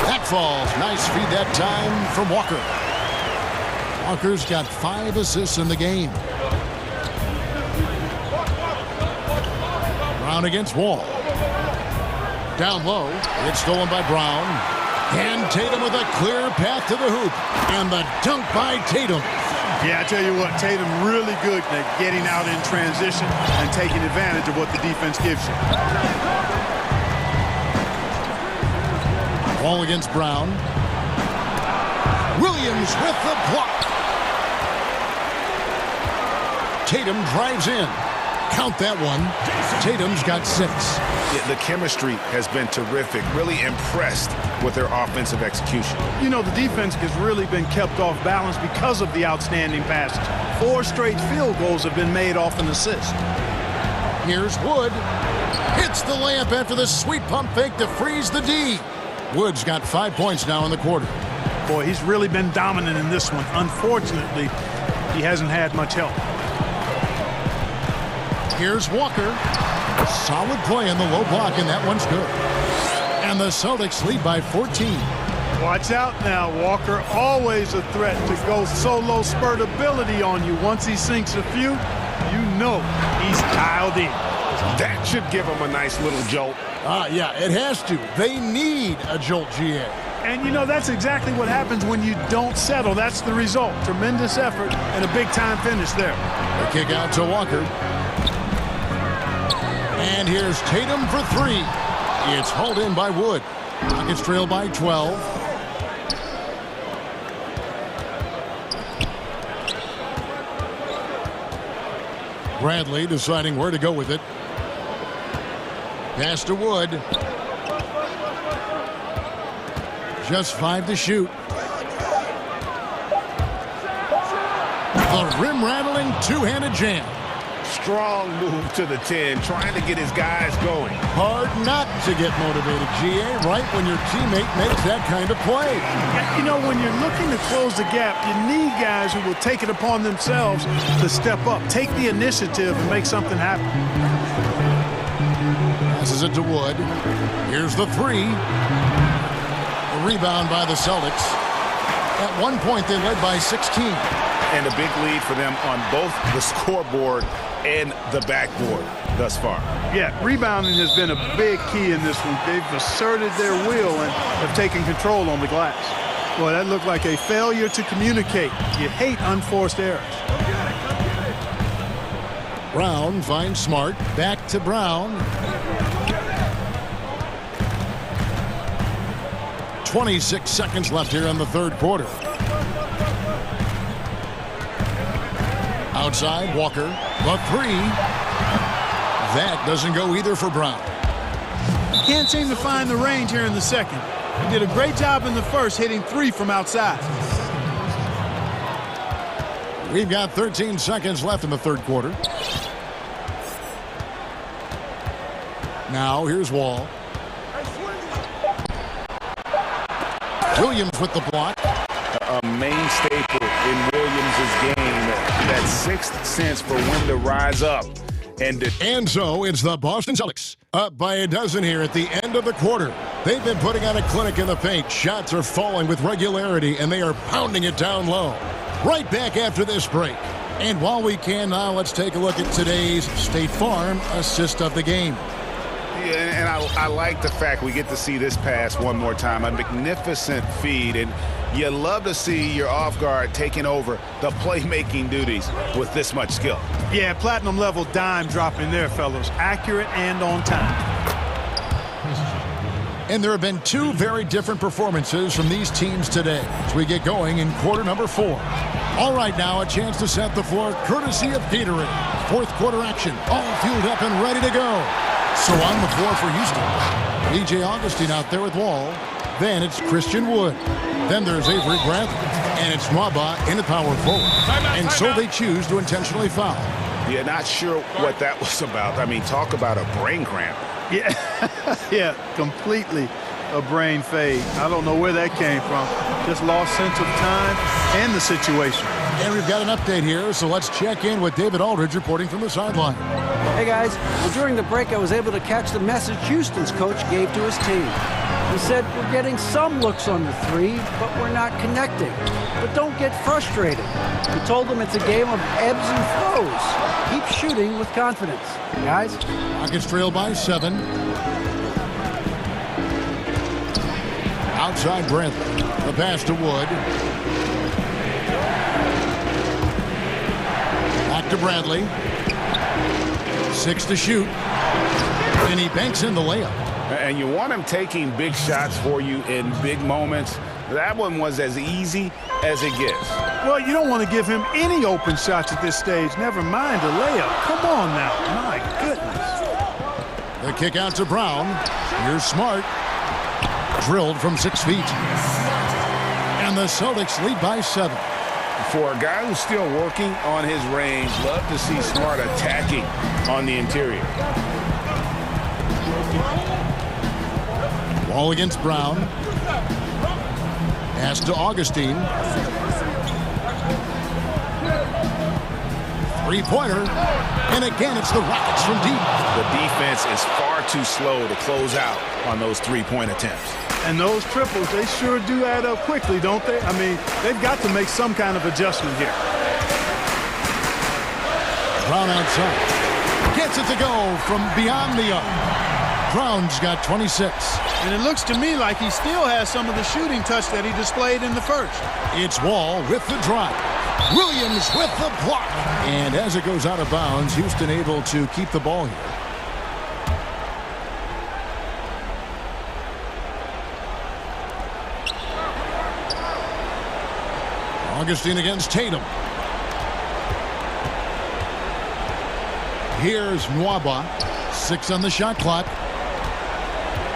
That falls. Nice feed that time from Walker. Walker's got 5 assists in the game. Brown against Wall. Down low. It's stolen by Brown. And Tatum with a clear path to the hoop. And the dunk by Tatum. Yeah, I tell you what, Tatum really good at getting out in transition and taking advantage of what the defense gives you. Wall against Brown. Williams with the block. Tatum drives in. Count that one. Tatum's got 6. Yeah, the chemistry has been terrific. Really impressed with their offensive execution. You know, the defense has really been kept off balance because of the outstanding passes. 4 straight field goals have been made off an assist. Here's Wood. Hits the layup after the sweet pump fake to freeze the D. Wood's got 5 points now in the quarter. Boy, he's really been dominant in this one. Unfortunately, he hasn't had much help. Here's Walker. Solid play in the low block, and that one's good. And the Celtics lead by 14. Watch out now, Walker. Always a threat to go solo spurtability on you. Once he sinks a few, you know he's dialed in. That should give him a nice little jolt. Yeah, it has to. They need a jolt, GA. And, you know, that's exactly what happens when you don't settle. That's the result. Tremendous effort and a big-time finish there. The kick out to Walker. And here's Tatum for three. It's hauled in by Wood. Rockets trail by 12. Bradley deciding where to go with it. Pass to Wood. Just 5 to shoot. The rim-rattling two-handed jam. Strong move to the 10, trying to get his guys going. Hard not to get motivated, GA, right when your teammate makes that kind of play. You know, when you're looking to close the gap, you need guys who will take it upon themselves to step up, take the initiative, and make something happen. Passes it to Wood. Here's the three. A rebound by the Celtics. At one point, they led by 16. And a big lead for them on both the scoreboard and the backboard thus far. Yeah, rebounding has been a big key in this one. They've asserted their will and have taken control on the glass. Boy, that looked like a failure to communicate. You hate unforced errors. Brown finds Smart. Back to Brown. 26 seconds left here in the third quarter. Outside, Walker. The three. That doesn't go either for Brown. Can't seem to find the range here in the second. He did a great job in the first, hitting three from outside. We've got 13 seconds left in the third quarter. Now, here's Wall. Williams with the block. A main staple in Williams' game, that sixth sense for when to rise up. And so it's the Boston Celtics up by a dozen here at the end of the quarter. They've been putting on a clinic in the paint. Shots are falling with regularity, and they are pounding it down low. Right back after this break. And while we can now, let's take a look at today's State Farm assist of the game. Yeah, and I like the fact we get to see this pass one more time. A magnificent feed, and you love to see your off guard taking over the playmaking duties with this much skill. Yeah, platinum level dime dropping there, fellas. Accurate and on time. And there have been two very different performances from these teams today as we get going in quarter number 4. All right, now a chance to set the floor courtesy of Gatorade. Fourth quarter action, all fueled up and ready to go. So on the floor for Houston, B.J. Augustine out there with Wall. Then it's Christian Wood. Then there's Avery Grant. And it's Nwaba in the power forward. And so they choose to intentionally foul. Yeah, not sure what that was about. I mean, talk about a brain cramp. Yeah, yeah, completely a brain fade. I don't know where that came from. Just lost sense of time and the situation. And we've got an update here, so let's check in with David Aldridge reporting from the sideline. Hey guys, well, during the break I was able to catch the message Houston's coach gave to his team. He said, we're getting some looks on the three, but we're not connecting. But don't get frustrated. He told them it's a game of ebbs and flows. Keep shooting with confidence. Guys? Rockets trail by 7. Outside Bradley. The pass to Wood. Back to Bradley. 6 to shoot. And he banks in the layup. And you want him taking big shots for you in big moments. That one was as easy as it gets. Well, you don't want to give him any open shots at this stage. Never mind a layup. Come on now. My goodness. The kick out to Brown. Here's Smart. Drilled from 6 feet. And the Celtics lead by 7. For a guy who's still working on his range, love to see Smart attacking on the interior. Ball against Brown. Pass to Augustine. Three-pointer. And again, it's the Rockets from deep. The defense is far too slow to close out on those three-point attempts. And those triples, they sure do add up quickly, don't they? I mean, they've got to make some kind of adjustment here. Brown outside. Gets it to go from beyond the arc. Brown's got 26. And it looks to me like he still has some of the shooting touch that he displayed in the first. It's Wall with the drive. Williams with the block. And as it goes out of bounds, Houston able to keep the ball here. Augustine against Tatum. Here's Nwaba. 6 on the shot clock.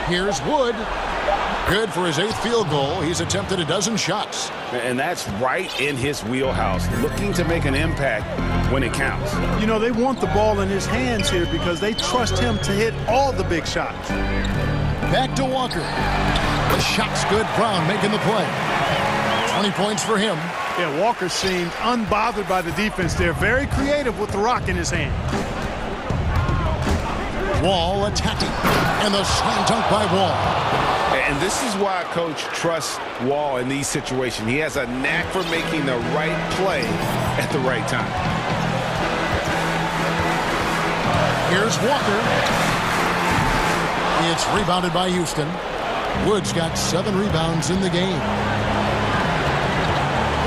Here's Wood. Good for his 8th field goal. He's attempted a dozen shots. And that's right in his wheelhouse, looking to make an impact when it counts. You know, they want the ball in his hands here because they trust him to hit all the big shots. Back to Walker. The shot's good. Brown making the play. 20 points for him. Yeah, Walker seemed unbothered by the defense there. Very creative with the rock in his hand. Wall attacking. And the slam dunk by Wall. And this is why Coach trusts Wall in these situations. He has a knack for making the right play at the right time. Here's Walker. It's rebounded by Houston. Wood's got 7 rebounds in the game.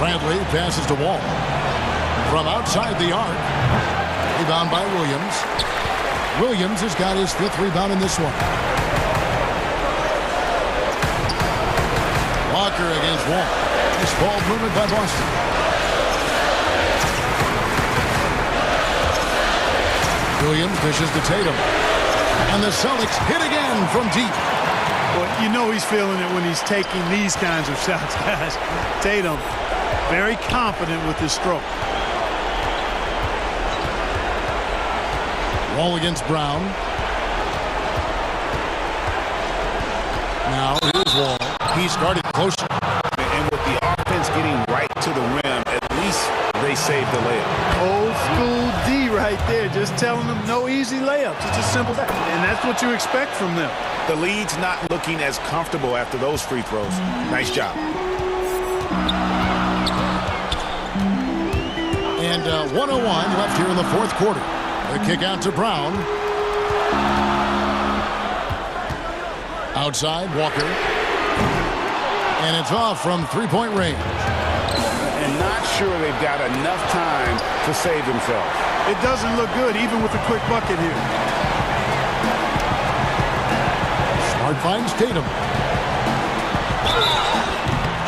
Bradley passes to Wall. From outside the arc. Rebound by Williams. Williams has got his 5th rebound in this one. Walker against Wall. Nice ball movement by Boston. Williams dishes to Tatum. And the Celtics hit again from deep. Well, you know he's feeling it when he's taking these kinds of shots, guys. Tatum, very confident with his stroke. Wall against Brown. Now here's Wall. He's guarded closer. And with the offense getting right to the rim, at least they saved the layup. Old school D right there, just telling them no easy layups. It's just simple that. And that's what you expect from them. The lead's not looking as comfortable after those free throws. Nice job. And 1:01 left here in the 4th quarter. The kick out to Brown. Outside, Walker. And it's off from 3-point range. And not sure they've got enough time to save themselves. It doesn't look good, even with a quick bucket here. Smart finds Tatum.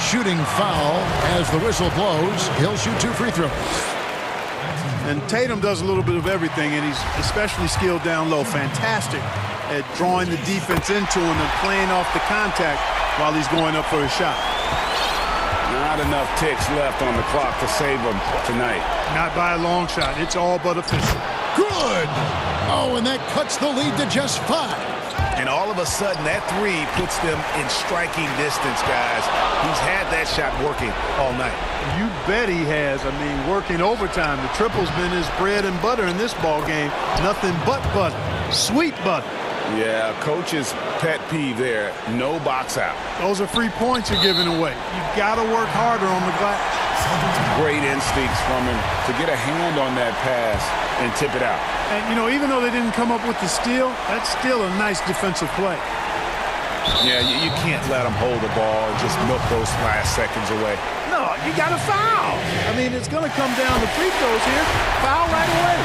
Shooting foul as the whistle blows. He'll shoot 2 free throws. And Tatum does a little bit of everything, and he's especially skilled down low. Fantastic at drawing the defense into him and playing off the contact while he's going up for a shot. Not enough ticks left on the clock to save him tonight. Not by a long shot. It's all but official. Good! Oh, and that cuts the lead to just 5. And all of a sudden, that 3 puts them in striking distance, guys. He's had that shot working all night. You bet he has. I mean, working overtime. The triple's been his bread and butter in this ball game. Nothing but butter. Sweet butter. Yeah, coach's pet peeve there. No box out. Those are free points you're giving away. You've got to work harder on the glass. Great instincts from him to get a hand on that pass and tip it out. And, you know, even though they didn't come up with the steal, that's still a nice defensive play. Yeah, you can't let him hold the ball and just milk those last seconds away. No, you got to foul. I mean, it's going to come down to free throws here. Foul right away.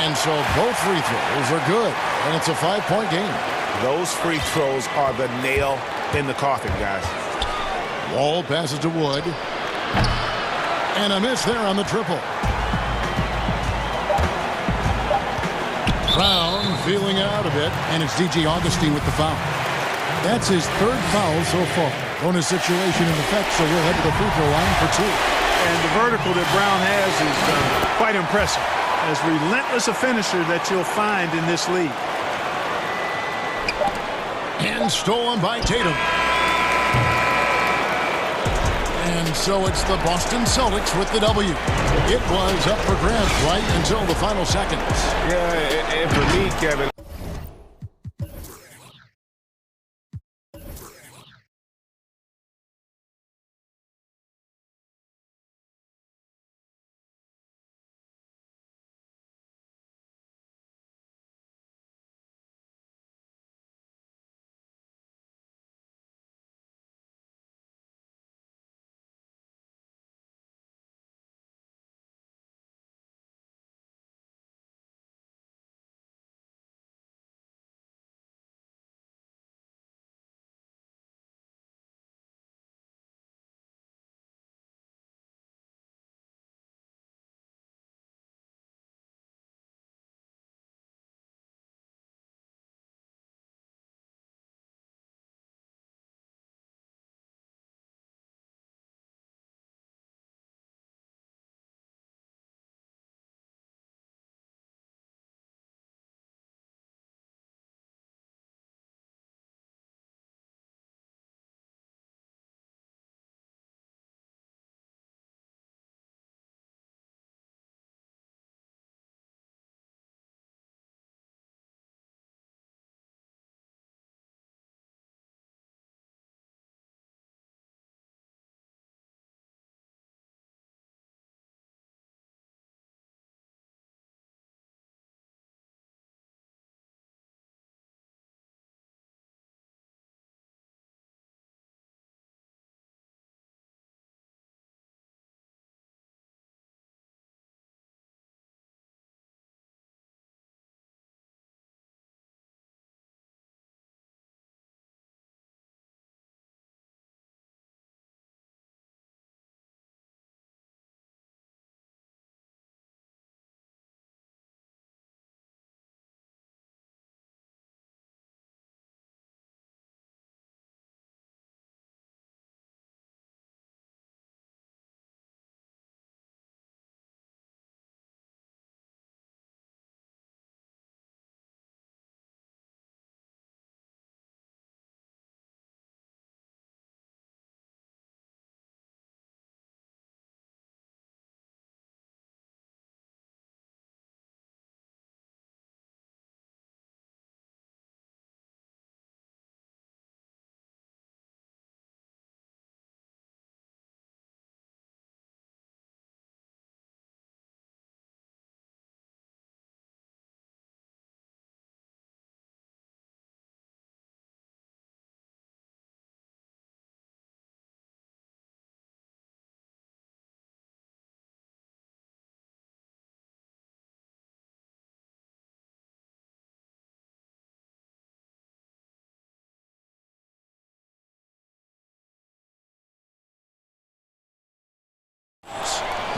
And so both free throws are good. And it's a 5-point game. Those free throws are the nail in the coffin, guys. Wall passes to Wood. And a miss there on the triple. Brown feeling out a bit. And it's DJ Augustine with the foul. That's his 3rd foul so far. Bonus situation in effect, so we'll head to the free throw line for 2. And the vertical that Brown has is quite impressive. As relentless a finisher that you'll find in this league. And stolen by Tatum. And so it's the Boston Celtics with the W. It was up for grabs right until the final seconds. Yeah, and for me, Kevin,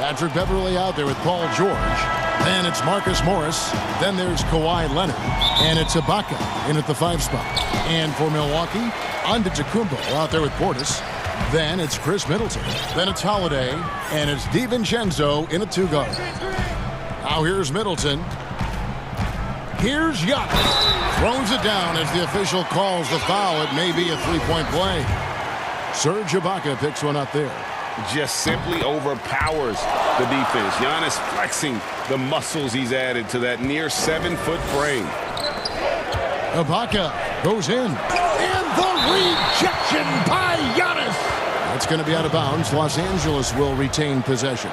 Patrick Beverley out there with Paul George. Then it's Marcus Morris. Then there's Kawhi Leonard. And it's Ibaka in at the 5 spot. And for Milwaukee, Antetokounmpo out there with Portis. Then it's Chris Middleton. Then it's Holiday. And it's DiVincenzo in a 2-guard. Now here's Middleton. Here's Giannis. Throws it down as the official calls the foul. It may be a 3-point play. Serge Ibaka picks one up there. Just simply overpowers the defense. Giannis flexing the muscles he's added to that near 7-foot frame. Ibaka goes in. And the rejection by Giannis. That's going to be out of bounds. Los Angeles will retain possession.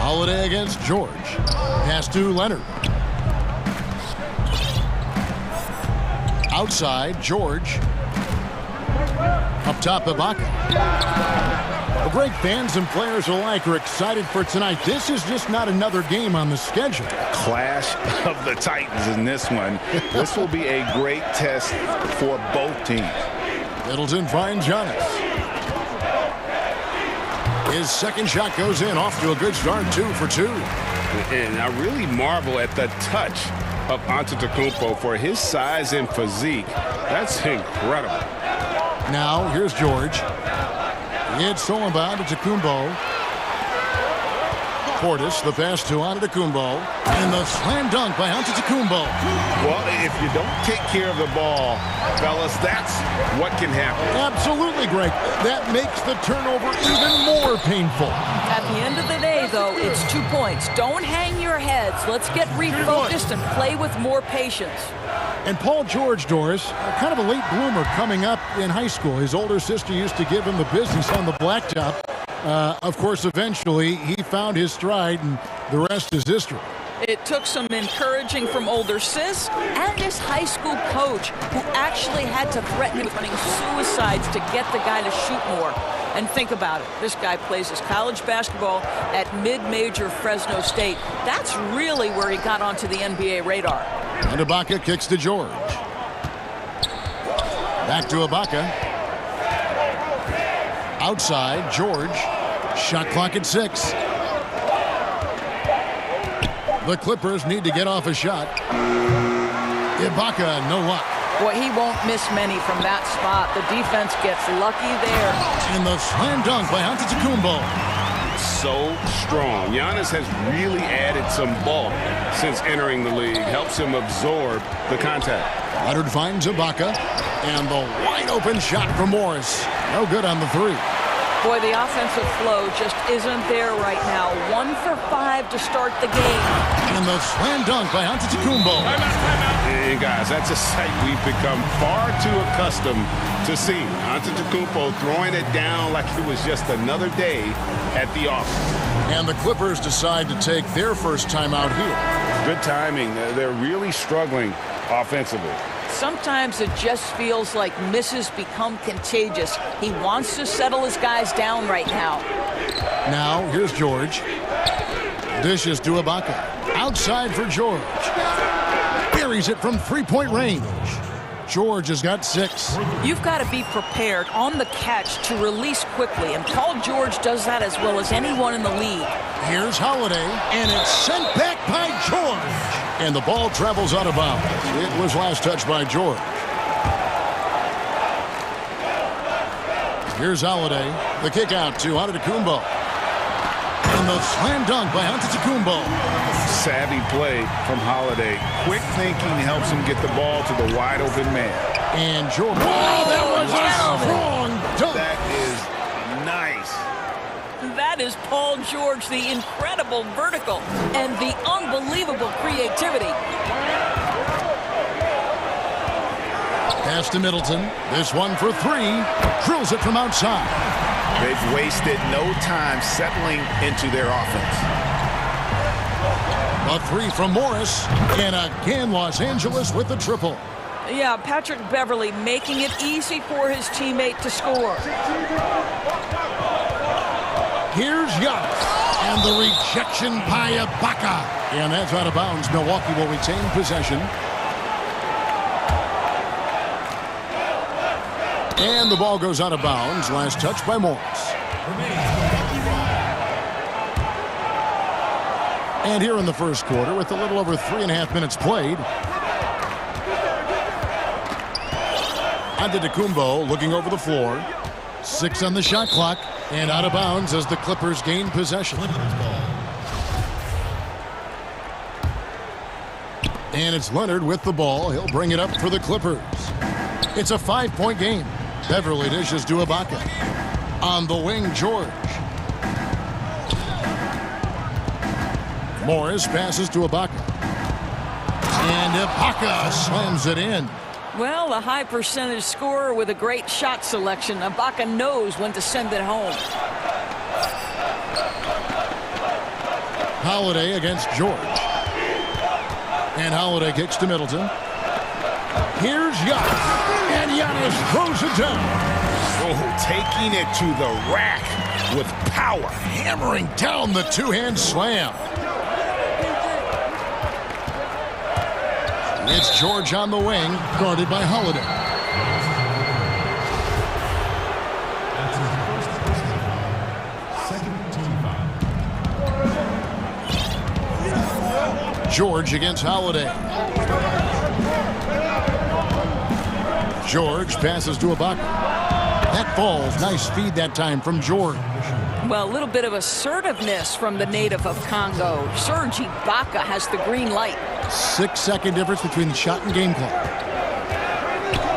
Holiday against George. Pass to Leonard. Outside, George. Up top, Ibaka. Well, Greg, fans and players alike are excited for tonight. This is just not another game on the schedule. Clash of the Titans in this one. This will be a great test for both teams. Middleton finds Giannis. His second shot goes in, off to a good start, 2 for 2. And I really marvel at the touch of Antetokounmpo for his size and physique. That's incredible. Now, here's George. It's stolen by Antetokounmpo. Portis, the pass to Antetokounmpo. And the slam dunk by Antetokounmpo. Well, if you don't take care of the ball, fellas, that's what can happen. Absolutely, Greg. That makes the turnover even more painful. At the end of the day, though, it's 2 points. Don't hang your heads. Let's get refocused and play with more patience. And Paul George, Doris, kind of a late bloomer coming up in high school. His older sister used to give him the business on the blacktop. Of course, eventually, he found his stride, and the rest is history. It took some encouraging from older sis and his high school coach, who actually had to threaten him with running suicides to get the guy to shoot more. And think about it. This guy plays his college basketball at mid-major Fresno State. That's really where he got onto the NBA radar. And Ibaka kicks to George. Back to Ibaka. Outside, George. Shot clock at 6. The Clippers need to get off a shot. Ibaka, no luck. Boy, he won't miss many from that spot. The defense gets lucky there. And the slam dunk by Antetokounmpo. So strong. Giannis has really added some bulk since entering the league. Helps him absorb the contact. Leonard finds Ibaka. And the wide open shot from Morris. No good on the 3. Boy, the offensive flow just isn't there right now. 1 for 5 to start the game. And the slam dunk by Antetokounmpo. And guys, that's a sight we've become far too accustomed to seeing. Antetokounmpo throwing it down like it was just another day at the office. And the Clippers decide to take their first timeout here. Good timing. They're really struggling offensively. Sometimes it just feels like misses become contagious. He wants to settle his guys down right now. Now, here's George. Dishes to Ibaka. Outside for George. Buries it from 3-point range. George has got 6. You've got to be prepared on the catch to release quickly, and Paul George does that as well as anyone in the league. Here's Holiday, and it's sent back by George. And the ball travels out of bounds. It was last touched by George. Here's Holiday. The kick out to Antetokounmpo. And the slam dunk by Antetokounmpo. Savvy play from Holiday. Quick thinking helps him get the ball to the wide open man. And George. Oh, that was a strong dunk. That is nice. That is Paul George, the incredible vertical and the unbelievable creativity. Pass to Middleton. This one for 3. Drills it from outside. They've wasted no time settling into their offense. A 3 from Morris. And again, Los Angeles with the triple. Yeah, Patrick Beverley making it easy for his teammate to score. Here's Giannis. And the rejection by Ibaka. And that's out of bounds. Milwaukee will retain possession. And the ball goes out of bounds. Last touch by Morris. And here in the first quarter, with a little over 3.5 minutes played, Antetokounmpo looking over the floor. 6 on the shot clock, and out of bounds as the Clippers gain possession. And it's Leonard with the ball. He'll bring it up for the Clippers. It's a 5-point game. Beverly dishes to Ibaka. On the wing, George. Morris passes to Ibaka. And Ibaka slams it in. Well, a high percentage scorer with a great shot selection. Ibaka knows when to send it home. Holiday against George. And Holiday kicks to Middleton. Here's Giannis. And Giannis throws it down. Oh, taking it to the rack with power. Hammering down the two-hand slam. It's George on the wing, guarded by Holiday. That's his first personal foul. Second team foul. George against Holiday. George passes to Ibaka. That falls. Nice feed that time from George. Well, a little bit of assertiveness from the native of Congo. Serge Ibaka has the green light. 6-second difference between the shot and game clock.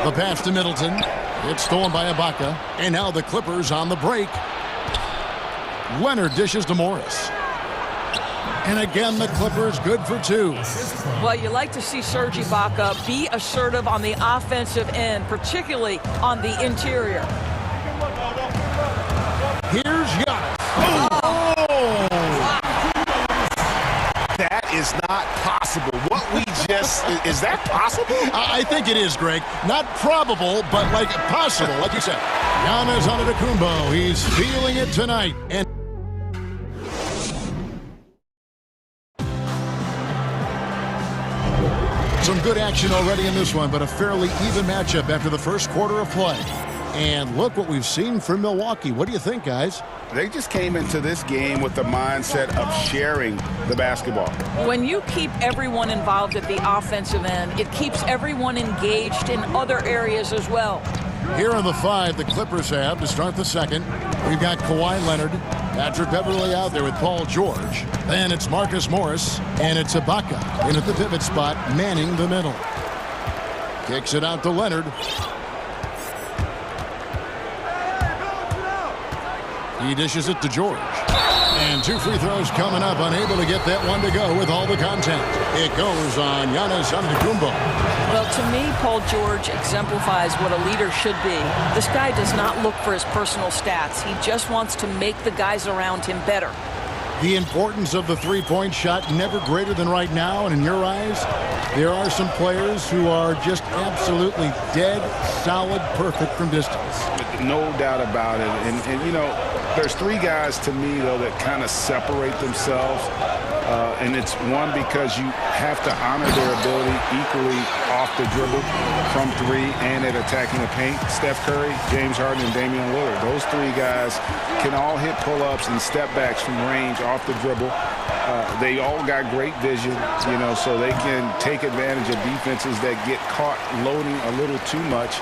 The pass to Middleton. It's stolen by Ibaka. And now the Clippers on the break. Leonard dishes to Morris. And again, the Clippers good for 2. Well, you like to see Serge Ibaka be assertive on the offensive end, particularly on the interior. Here's Giannis. That is not possible. What we just, is that possible? I think it is, Greg. Not probable, but like possible, like you said. Giannis Antetokounmpo, he's feeling it tonight. And some good action already in this one, but a fairly even matchup after the first quarter of play. And look what we've seen from Milwaukee. What do you think, guys? They just came into this game with the mindset of sharing the basketball. When you keep everyone involved at the offensive end, it keeps everyone engaged in other areas as well. Here are the 5 the Clippers have to start the second. We've got Kawhi Leonard, Patrick Beverly out there with Paul George. Then it's Marcus Morris, and it's Ibaka in at the pivot spot, manning the middle. Kicks it out to Leonard. He dishes it to George. And 2 free throws coming up, unable to get that one to go with all the content. It goes on Giannis Antetokounmpo. Well, to me, Paul George exemplifies what a leader should be. This guy does not look for his personal stats. He just wants to make the guys around him better. The importance of the three-point shot never greater than right now, and in your eyes, there are some players who are just absolutely dead, solid, perfect from distance. No doubt about it. And you know, there's 3 guys to me, though, that kind of separate themselves. And it's one, because you have to honor their ability equally off the dribble, from 3, and at attacking the paint. Steph Curry, James Harden, and Damian Lillard. Those 3 guys can all hit pull-ups and step-backs from range off the dribble. They all got great vision, you know, so they can take advantage of defenses that get caught loading a little too much.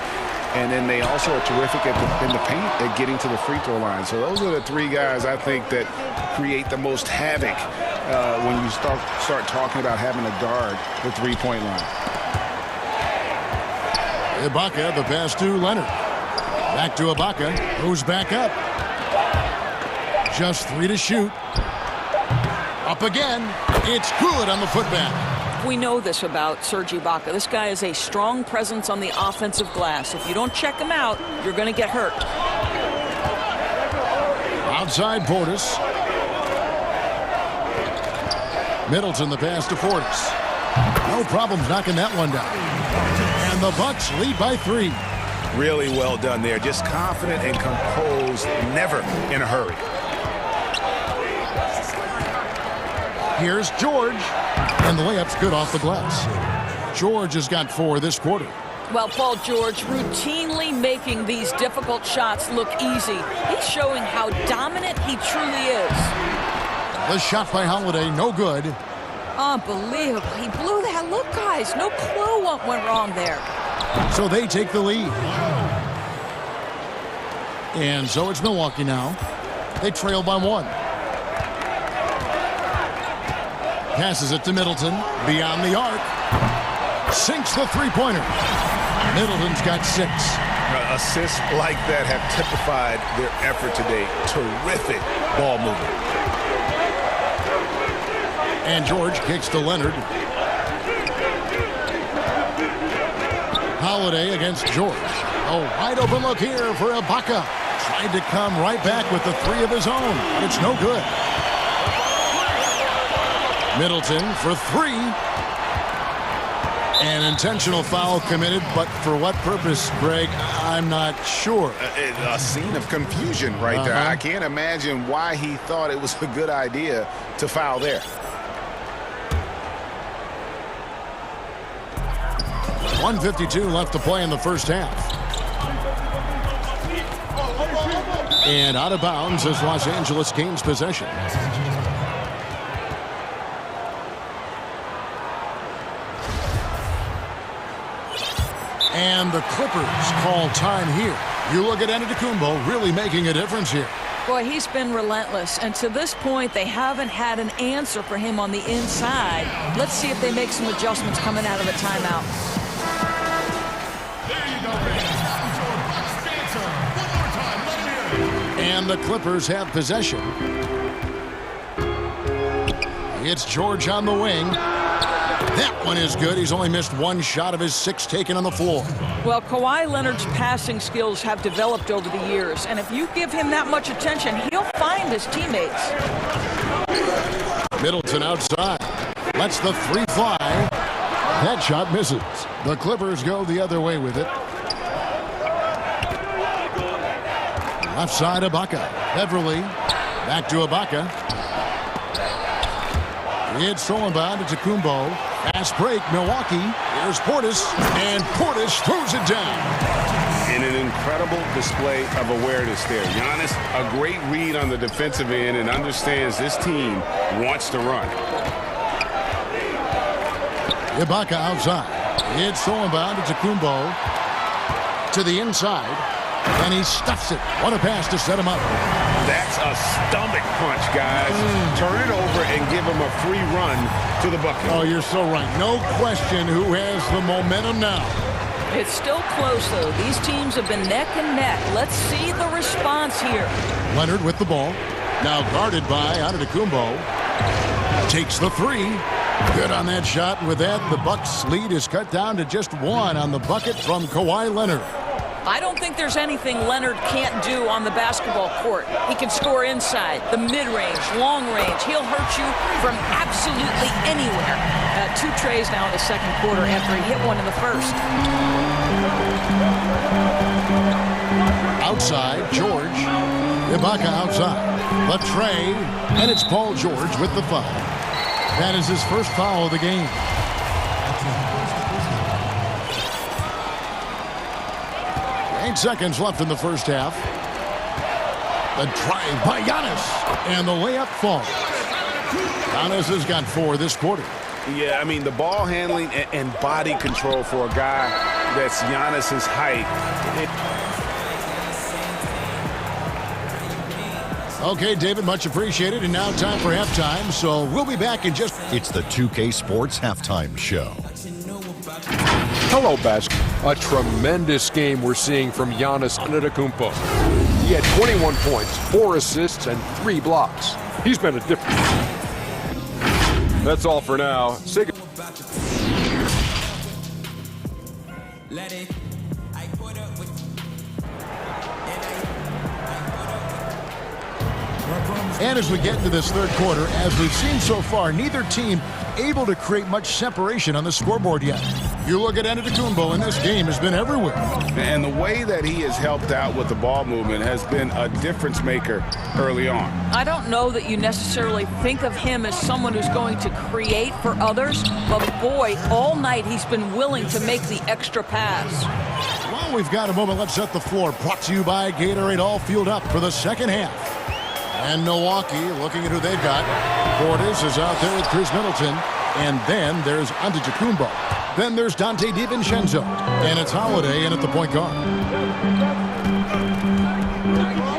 And then they also are terrific in the paint at getting to the free throw line. So those are the 3 guys, I think, that create the most havoc when you start talking about having to guard the three-point line. Ibaka, the pass to Leonard. Back to Ibaka, who's back up. Just 3 to shoot. Up again. It's good on the putback. We know this about Serge Ibaka. This guy is a strong presence on the offensive glass. If you don't check him out, you're going to get hurt. Outside Portis. Middleton, the pass to Portis. No problems knocking that one down. And the Bucks lead by 3. Really well done there. Just confident and composed, never in a hurry. Here's George. And the layup's good off the glass. George has got 4 this quarter. Well, Paul George routinely making these difficult shots look easy. He's showing how dominant he truly is. The shot by Holiday, no good. Unbelievable. He blew that. Look, guys, no clue what went wrong there. So they take the lead. And so it's Milwaukee now. They trail by 1. Passes it to Middleton. Beyond the arc. Sinks the three-pointer. Middleton's got 6. Assists like that have typified their effort today. Terrific ball movement. And George kicks to Leonard. Holiday against George. A wide open look here for Ibaka. Tried to come right back with the 3 of his own. But it's no good. Middleton for 3. An intentional foul committed, but for what purpose, Greg? I'm not sure. A scene of confusion right there. I can't imagine why he thought it was a good idea to foul there. 1:52 left to play in the first half. And out of bounds as Los Angeles gains possession. And the Clippers call time here. You look at Antetokounmpo really making a difference here. Boy, he's been relentless, and to this point, they haven't had an answer for him on the inside. Let's see if they make some adjustments coming out of the timeout. And the Clippers have possession. It's George on the wing. That one is good. He's only missed 1 shot of his 6 taken on the floor. Well, Kawhi Leonard's passing skills have developed over the years, and if you give him that much attention, he'll find his teammates. Middleton outside. Lets the 3 fly. That shot misses. The Clippers go the other way with it. Left side, Ibaka. Beverly. Back to Ibaka. It's stolen by Antetokounmpo. Fast break, Milwaukee. Here's Portis. And Portis throws it down. And an incredible display of awareness there. Giannis, a great read on the defensive end and understands this team wants to run. Ibaka outside. It's stolen by Antetokounmpo. To the inside. And he stuffs it. What a pass to set him up. That's a stomach punch, guys. Turn it over and give him a free run to the bucket. Oh, you're so right. No question who has the momentum now. It's still close, though. These teams have been neck and neck. Let's see the response here. Leonard with the ball. Now guarded by Antetokounmpo. Takes the 3. Good on that shot. With that, the Bucks' lead is cut down to just 1 on the bucket from Kawhi Leonard. I don't think there's anything Leonard can't do on the basketball court. He can score inside, the mid-range, long range. He'll hurt you from absolutely anywhere. 2 trays now in the second quarter after he hit 1 in the first. Outside, George. Ibaka outside. The tray, and it's Paul George with the foul. That is his first foul of the game. 8 seconds left in the first half. The drive by Giannis. And the layup falls. Giannis has got 4 this quarter. Yeah, I mean, the ball handling and body control for a guy that's Giannis's height. Okay, David, much appreciated. And now time for halftime. So we'll be back in just... It's the 2K Sports Halftime Show. Hello, basketball. A tremendous game we're seeing from Giannis Antetokounmpo. He had 21 points, 4 assists, and 3 blocks. He's been a difference. That's all for now. Say goodbye. And as we get into this third quarter, as we've seen so far, neither team able to create much separation on the scoreboard yet. You look at Antetokounmpo, and this game has been everywhere. And the way that he has helped out with the ball movement has been a difference maker early on. I don't know that you necessarily think of him as someone who's going to create for others, but boy, all night he's been willing to make the extra pass. Well, we've got a moment. Let's set the floor. Brought to you by Gatorade, all fueled up for the second half. And Milwaukee looking at who they've got. Portis is out there with Chris Middleton. And then there's Antetokounmpo. Then there's Dante DiVincenzo. And it's Holiday in at the point guard.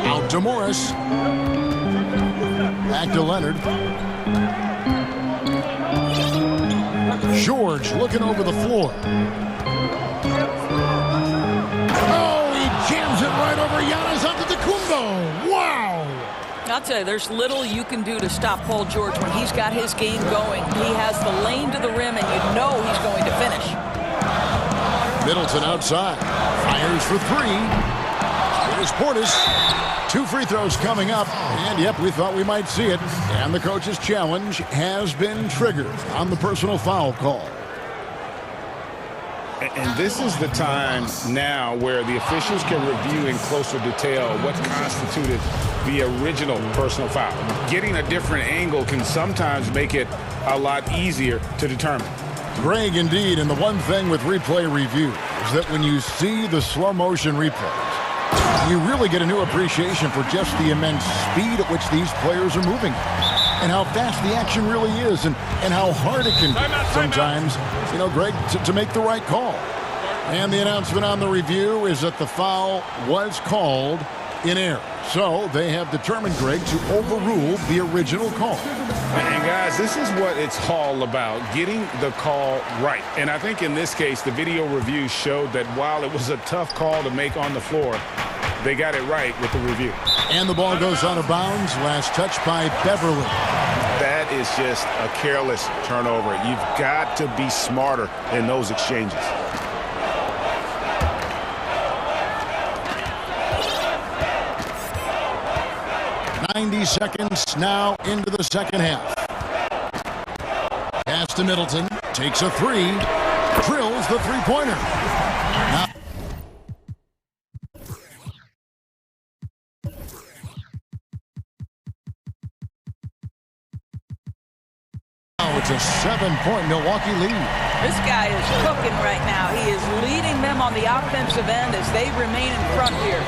Out to Morris. Back to Leonard. George looking over the floor. Oh, he jams it right over Giannis Antetokounmpo. Wow! I'll tell you, there's little you can do to stop Paul George when he's got his game going. He has the lane to the rim, and you know he's going to finish. Middleton outside. Fires for three. Here's Portis. 2 free throws coming up. And, yep, we thought we might see it. And the coach's challenge has been triggered on the personal foul call. And this is the time now where the officials can review in closer detail what constituted the original personal foul. Getting a different angle can sometimes make it a lot easier to determine. Greg, indeed, and the one thing with replay review is that when you see the slow motion replays, you really get a new appreciation for just the immense speed at which these players are moving and how fast the action really is and how hard it can be sometimes, you know, Greg, to make the right call. And the announcement on the review is that the foul was called in error. So they have determined, Greg, to overrule the original call. And guys, this is what it's all about, getting the call right. And I think in this case, the video review showed that while it was a tough call to make on the floor, they got it right with the review. And the ball goes out of bounds. Last touch by Beverly. That is just a careless turnover. You've got to be smarter in those exchanges. .90 seconds now into the second half. Pass to Middleton. Takes a three. Drills the three-pointer. Now it's a 7-point Milwaukee lead. This guy is cooking right now. He is leading them on the offensive end as they remain in front here.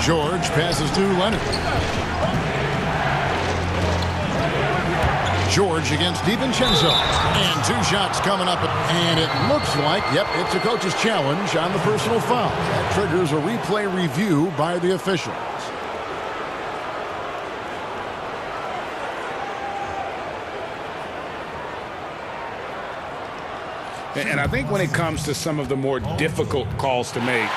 George passes to Leonard. George against DiVincenzo. And 2 shots coming up. And it looks like, yep, it's a coach's challenge on the personal foul. That triggers a replay review by the officials. And I think when it comes to some of the more difficult calls to make,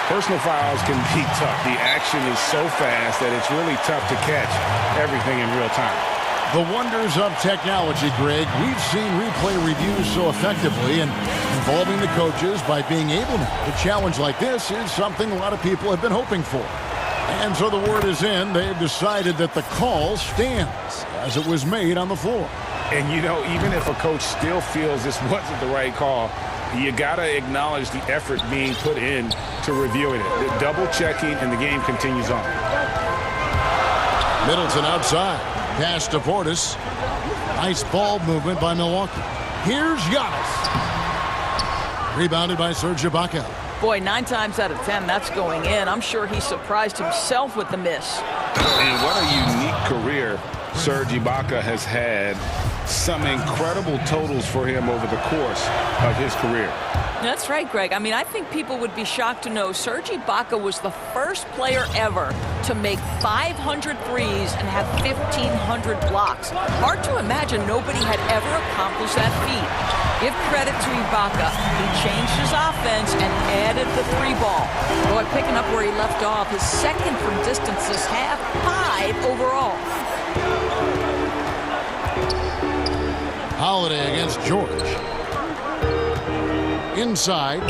personal fouls can be tough. The action is so fast that it's really tough to catch everything in real time. The wonders of technology, Greg. We've seen replay reviews so effectively, and involving the coaches by being able to challenge like this is something a lot of people have been hoping for. And so the word is in. They've decided that the call stands as it was made on the floor. And, you know, even if a coach still feels this wasn't the right call, you got to acknowledge the effort being put in to reviewing it. The double-checking, and the game continues on. Middleton outside. Pass to Portis. Nice ball movement by Milwaukee. Here's Giannis. Rebounded by Serge Ibaka. Boy, 9 times out of 10, that's going in. I'm sure he surprised himself with the miss. And what a unique career Serge Ibaka has had. Some incredible totals for him over the course of his career. That's right, Greg. I mean, I think people would be shocked to know Serge Ibaka was the first player ever to make 500 threes and have 1,500 blocks. Hard to imagine nobody had ever accomplished that feat. Give credit to Ibaka. He changed his offense and added the 3-ball. Boy, picking up where he left off, his second from distance this half, 5 overall. Holiday against George. Inside.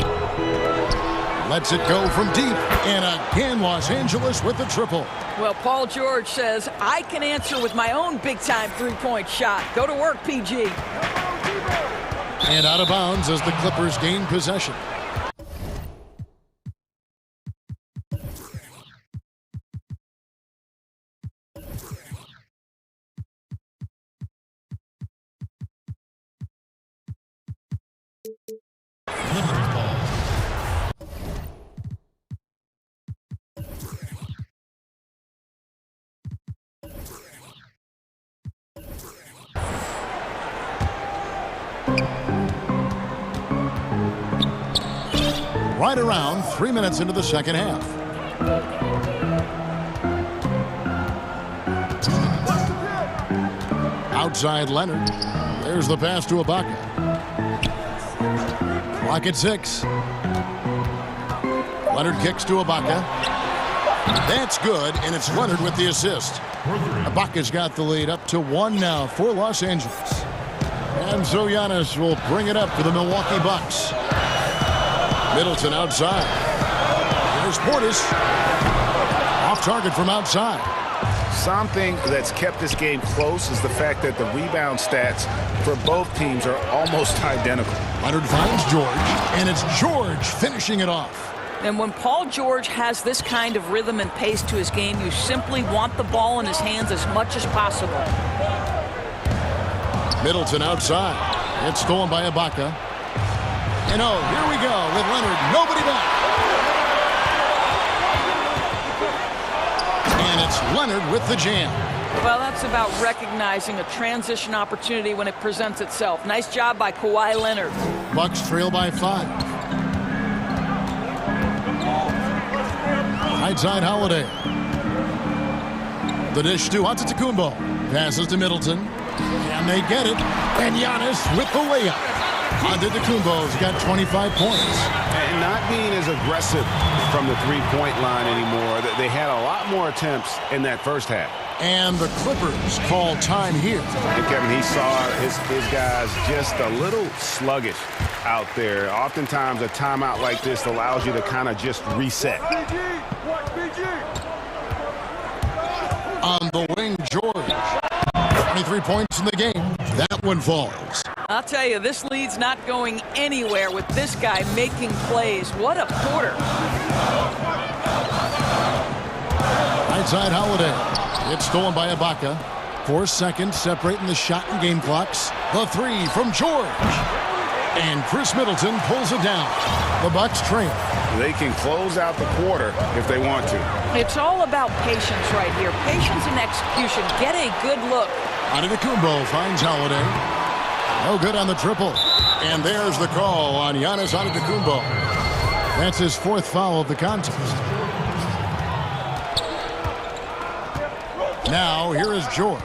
Lets it go from deep. And again, Los Angeles with the triple. Well, Paul George says, I can answer with my own big-time 3-point shot. Go to work, PG. And out of bounds as the Clippers gain possession. Right around 3 minutes into the second half. Outside Leonard. There's the pass to Ibaka. Clock at 6. Leonard kicks to Ibaka. That's good, and it's Leonard with the assist. Ibaka's got the lead up to 1 now for Los Angeles. And so Giannis will bring it up for the Milwaukee Bucks. Middleton outside. Here's Portis. Off target from outside. Something that's kept this game close is the fact that the rebound stats for both teams are almost identical. Leonard finds George, and it's George finishing it off. And when Paul George has this kind of rhythm and pace to his game, you simply want the ball in his hands as much as possible. Middleton outside. It's stolen by Ibaka. And oh, here we go with Leonard. Nobody back. And it's Leonard with the jam. Well, that's about recognizing a transition opportunity when it presents itself. Nice job by Kawhi Leonard. Bucks trail by 5. Right side Holiday. The dish to Antetokounmpo. Passes to Middleton. Can they get it? And Giannis with the layup. Antetokounmpo's got 25 points. And not being as aggressive from the three-point line anymore. They had a lot more attempts in that first half. And the Clippers call time here. And Kevin, he saw his guys just a little sluggish out there. Oftentimes a timeout like this allows you to kind of just reset. On the wing, George. 23 points in the game. That one falls. I'll tell you, this lead's not going anywhere with this guy making plays. What a quarter. Right side Holiday. It's stolen by Ibaka. 4 seconds separating the shot and game clocks. The 3 from George. And Chris Middleton pulls it down. The Bucks trail. They can close out the quarter if they want to. It's all about patience right here. Patience and execution. Get a good look. Antetokounmpo finds Holiday. No good on the triple. And there's the call on Giannis Antetokounmpo. That's his 4th foul of the contest. Now, here is George.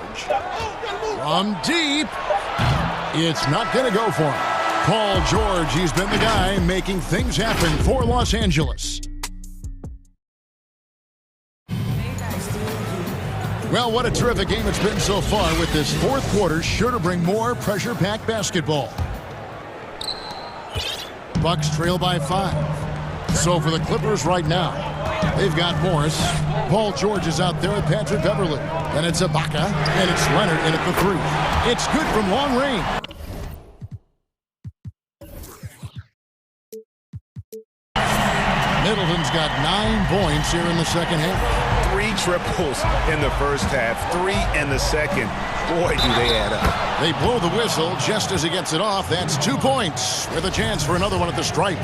From deep. It's not going to go for him. Paul George, he's been the guy making things happen for Los Angeles. Well, what a terrific game it's been so far with this 4th quarter, sure to bring more pressure-packed basketball. Bucks trail by 5. So for the Clippers right now, they've got Morris. Paul George is out there with Patrick Beverly. Then it's Ibaka, and it's Leonard in at the 3. It's good from long range. Middleton's got 9 points here in the second half. 3 triples in the first half, 3 in the second. Boy, do they add up. They blow the whistle just as he gets it off. That's 2 points with a chance for another one at the stripe.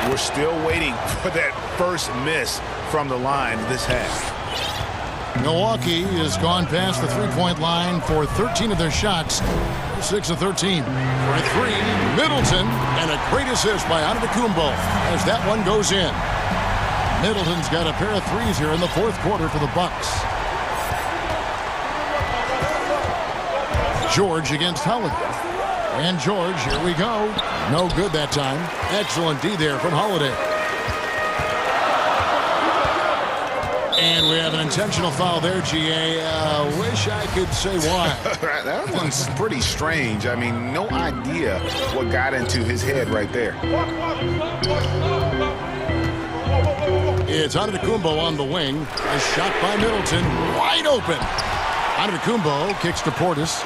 We're still waiting for that first miss from the line this half. Milwaukee has gone past the 3-point line for 13 of their shots. 6 of 13. For a 3, Middleton, and a great assist by Antetokounmpo as that one goes in. Middleton's got a pair of 3s here in the 4th quarter for the Bucks. George against Holiday. And George, here we go. No good that time. Excellent D there from Holiday. And we have an intentional foul there, GA. Wish I could say why. That one's pretty strange. I mean, no idea what got into his head right there. It's Antetokounmpo on the wing. A shot by Middleton. Wide open. Antetokounmpo kicks to Portis.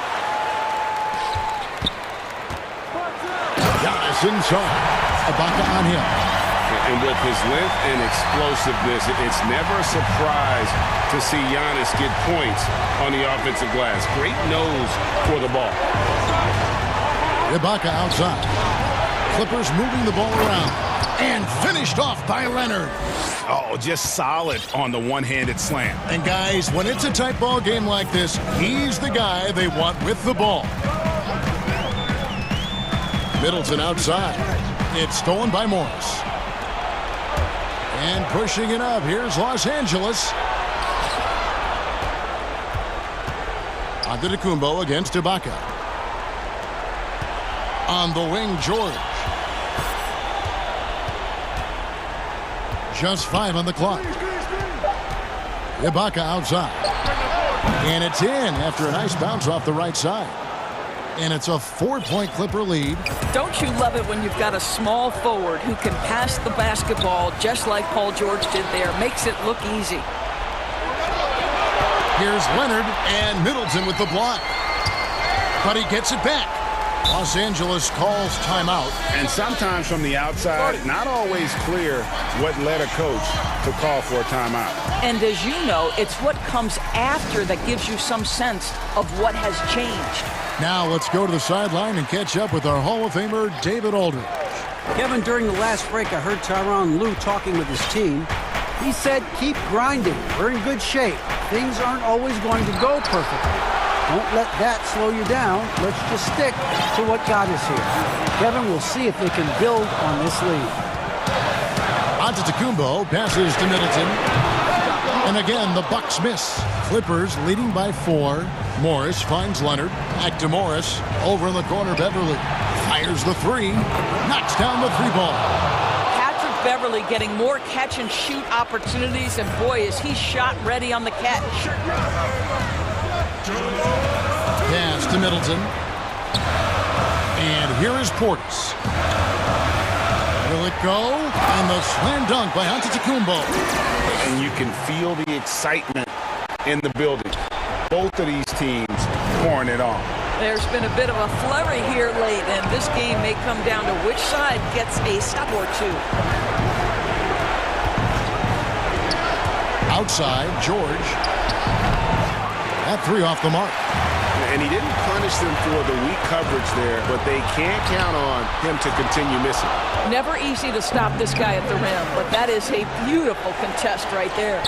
Pass inside. Ibaka on him. And with his length and explosiveness, it's never a surprise to see Giannis get points on the offensive glass. Great nose for the ball. Ibaka outside. Clippers moving the ball around. And finished off by Leonard. Oh, just solid on the one-handed slam. And guys, when it's a tight ball game like this, he's the guy they want with the ball. Middleton outside. It's stolen by Morris. And pushing it up, here's Los Angeles. Antetokounmpo against Ibaka. On the wing, George. Just 5 on the clock. Ibaka outside. And it's in after a nice bounce off the right side. And it's a 4-point Clipper lead. Don't you love it when you've got a small forward who can pass the basketball just like Paul George did there? Makes it look easy. Here's Leonard and Middleton with the block. But he gets it back. Los Angeles calls timeout. And sometimes from the outside, not always clear what led a coach to call for a timeout. And as you know, it's what comes after that gives you some sense of what has changed. Now let's go to the sideline and catch up with our Hall of Famer, David Aldridge. Kevin, during the last break, I heard Tyronn Lue talking with his team. He said, keep grinding. We're in good shape. Things aren't always going to go perfectly. Don't let that slow you down. Let's just stick to what got us here. Kevin, we'll see if they can build on this lead. Antetokounmpo passes to Middleton. And again, the Bucks miss. Clippers leading by 4. Morris finds Leonard. Back to Morris. Over in the corner, Beverly. Fires the 3. Knocks down the 3-ball. Patrick Beverly getting more catch-and-shoot opportunities. And boy, is he shot ready on the catch. Pass to Middleton. And here is Portis. Will it go? And the slam dunk by Antetokounmpo. And you can feel the excitement in the building. Both of these teams pouring it on. There's been a bit of a flurry here late, and this game may come down to which side gets a stop or two. Outside, George. That 3 off the mark. And he didn't punish them for the weak coverage there, but they can't count on him to continue missing. Never easy to stop this guy at the rim, but that is a beautiful contest right there.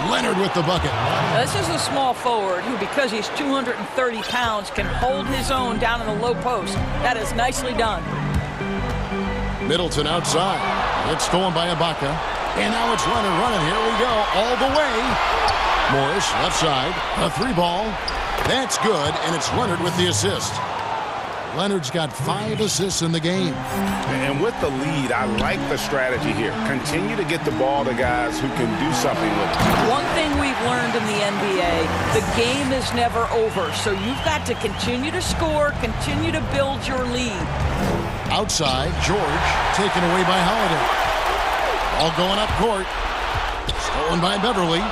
Leonard with the bucket. Now, this is a small forward who, because he's 230 pounds, can hold his own down in the low post. That is nicely done. Middleton outside. It's stolen by Ibaka. And now it's Leonard running. Here we go. All the way. Morris, left side. A 3-ball. That's good, and it's Leonard with the assist. Leonard's got 5 assists in the game. And with the lead, I like the strategy here. Continue to get the ball to guys who can do something with it. One thing we've learned in the NBA, the game is never over. So you've got to continue to score, continue to build your lead. Outside, George, taken away by Holiday. All going up court. Stolen by Beverly.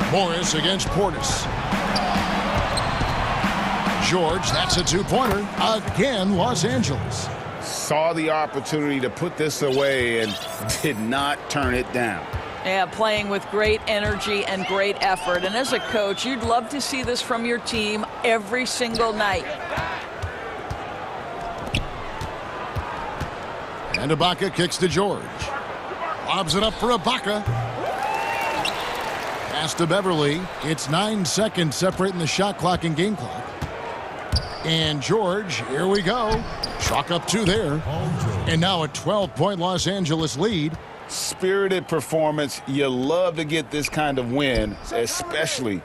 Morris against Portis. George, that's a 2-pointer. Again, Los Angeles. Saw the opportunity to put this away and did not turn it down. Yeah, playing with great energy and great effort. And as a coach, you'd love to see this from your team every single night. And Ibaka kicks to George. Lobs it up for Ibaka. Pass to Beverly. It's 9 seconds separating the shot clock and game clock. And George, here we go. Chalk up 2 there. And now a 12-point Los Angeles lead. Spirited performance. You love to get this kind of win, especially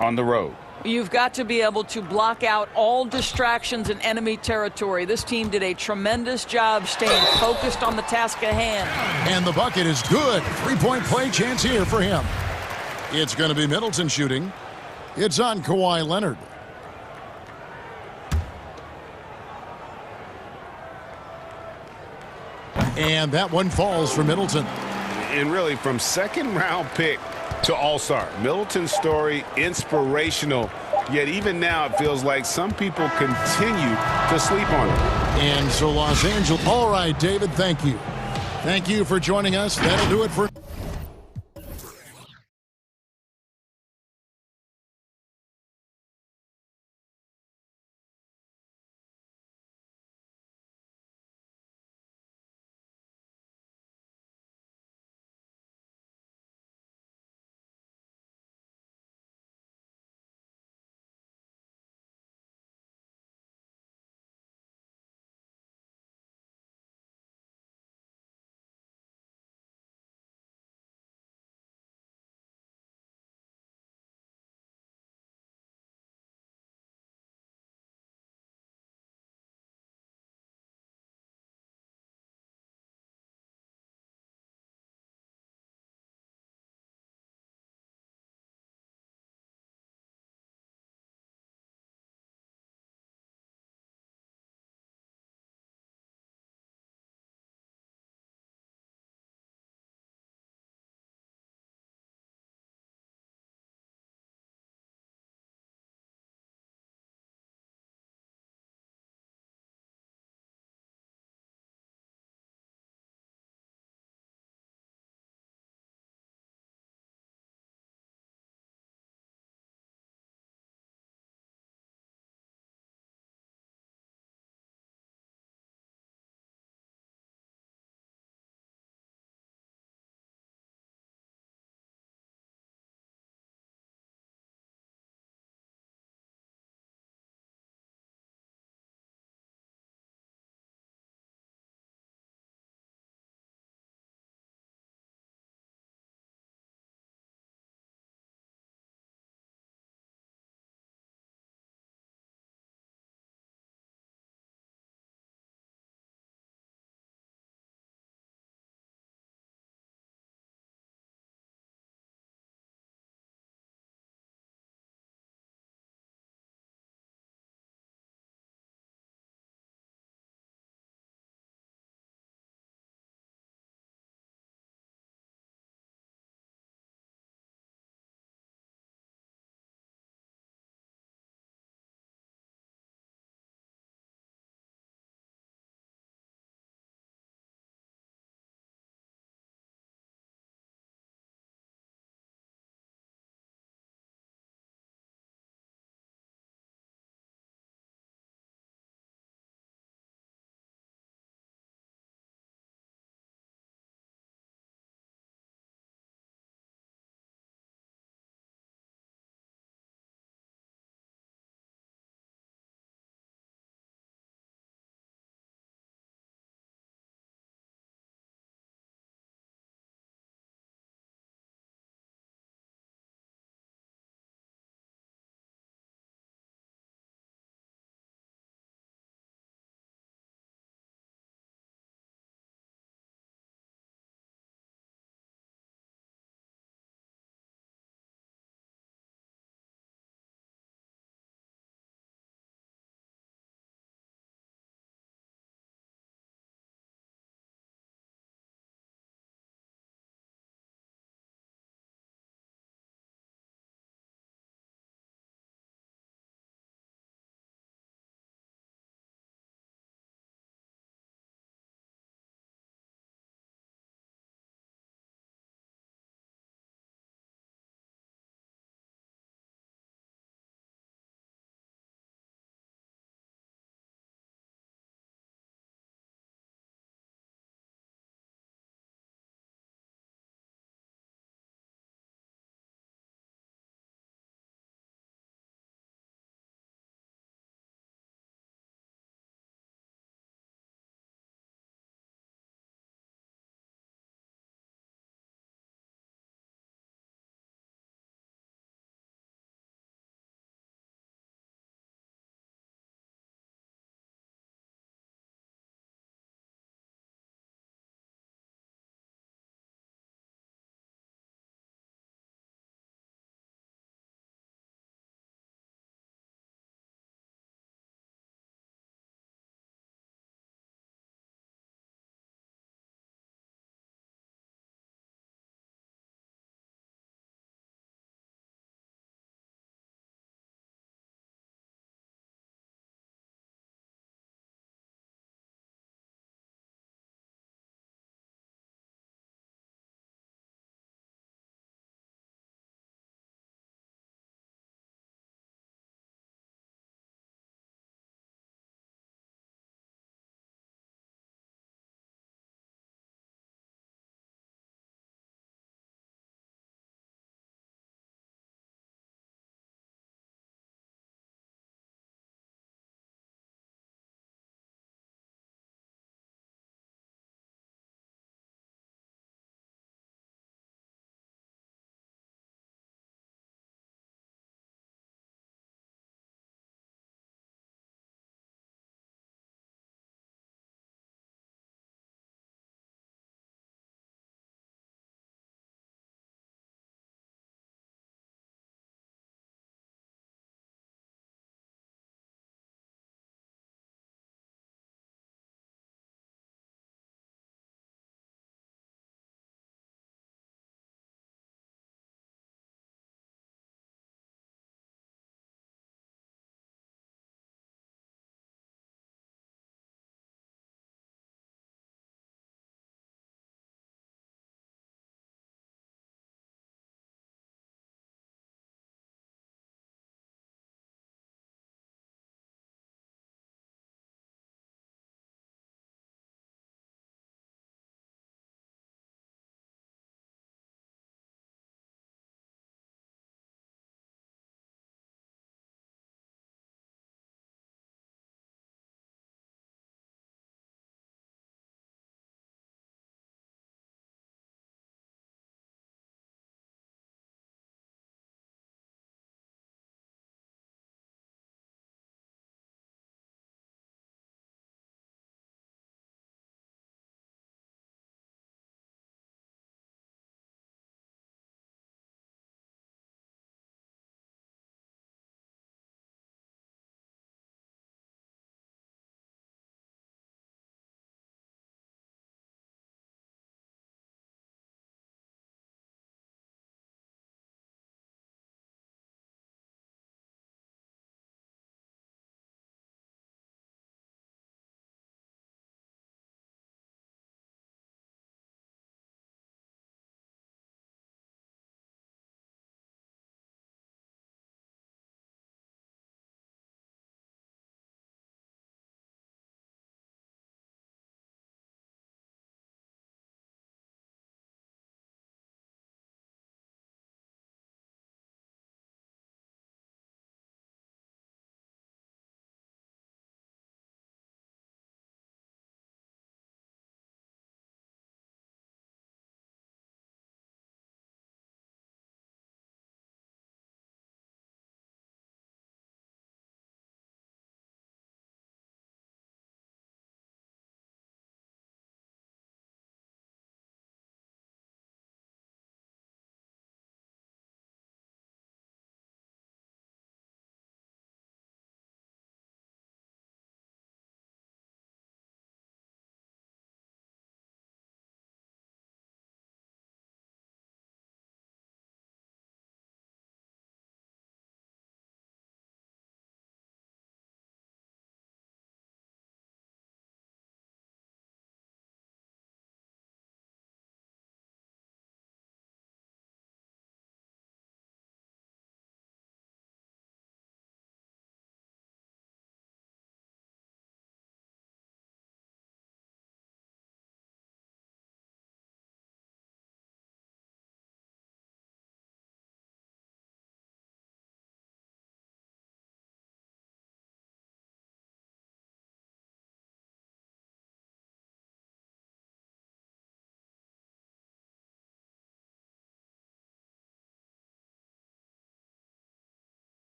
on the road. You've got to be able to block out all distractions in enemy territory. This team did a tremendous job staying focused on the task at hand. And the bucket is good. 3-point play chance here for him. It's going to be Middleton shooting. It's on Kawhi Leonard. And that one falls for Middleton. And really, from second-round pick to all-star, Middleton's story inspirational Yet even now, it feels like some people continue to sleep on him. And so Los Angeles. All right, David, thank you. Thank you for joining us. That'll do it for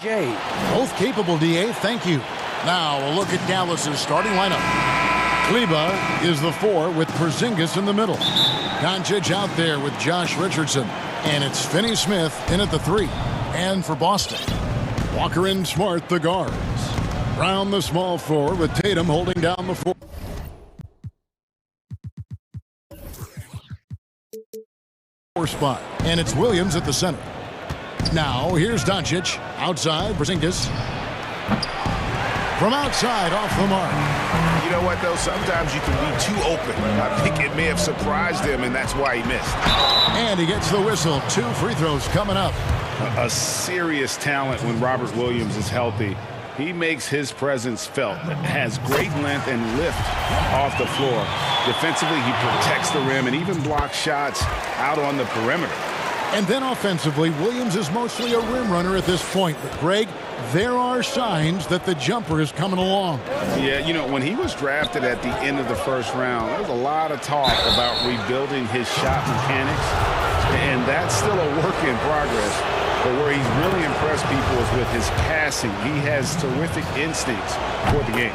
Jay. Both capable, DA. Thank you. Now a look at Dallas's starting lineup. Kleba is the 4 with Porzingis in the middle. Doncic out there with Josh Richardson. And it's Finney Smith in at the 3. And for Boston, Walker and Smart, the guards. Brown, the small forward, with Tatum holding down the 4 spot. And it's Williams at the center. Now, here's Doncic. Outside, Porzingis. From outside, off the mark. You know what, though? Sometimes you can be too open. I think it may have surprised him, and that's why he missed. And he gets the whistle. 2 free throws coming up. A serious talent when Robert Williams is healthy. He makes his presence felt. Has great length and lift off the floor. Defensively, he protects the rim and even blocks shots out on the perimeter. And then offensively, Williams is mostly a rim runner at this point. But, Greg, there are signs that the jumper is coming along. Yeah, you know, when he was drafted at the end of the first round, there was a lot of talk about rebuilding his shot mechanics. And that's still a work in progress. But where he's really impressed people is with his passing. He has terrific instincts for the game.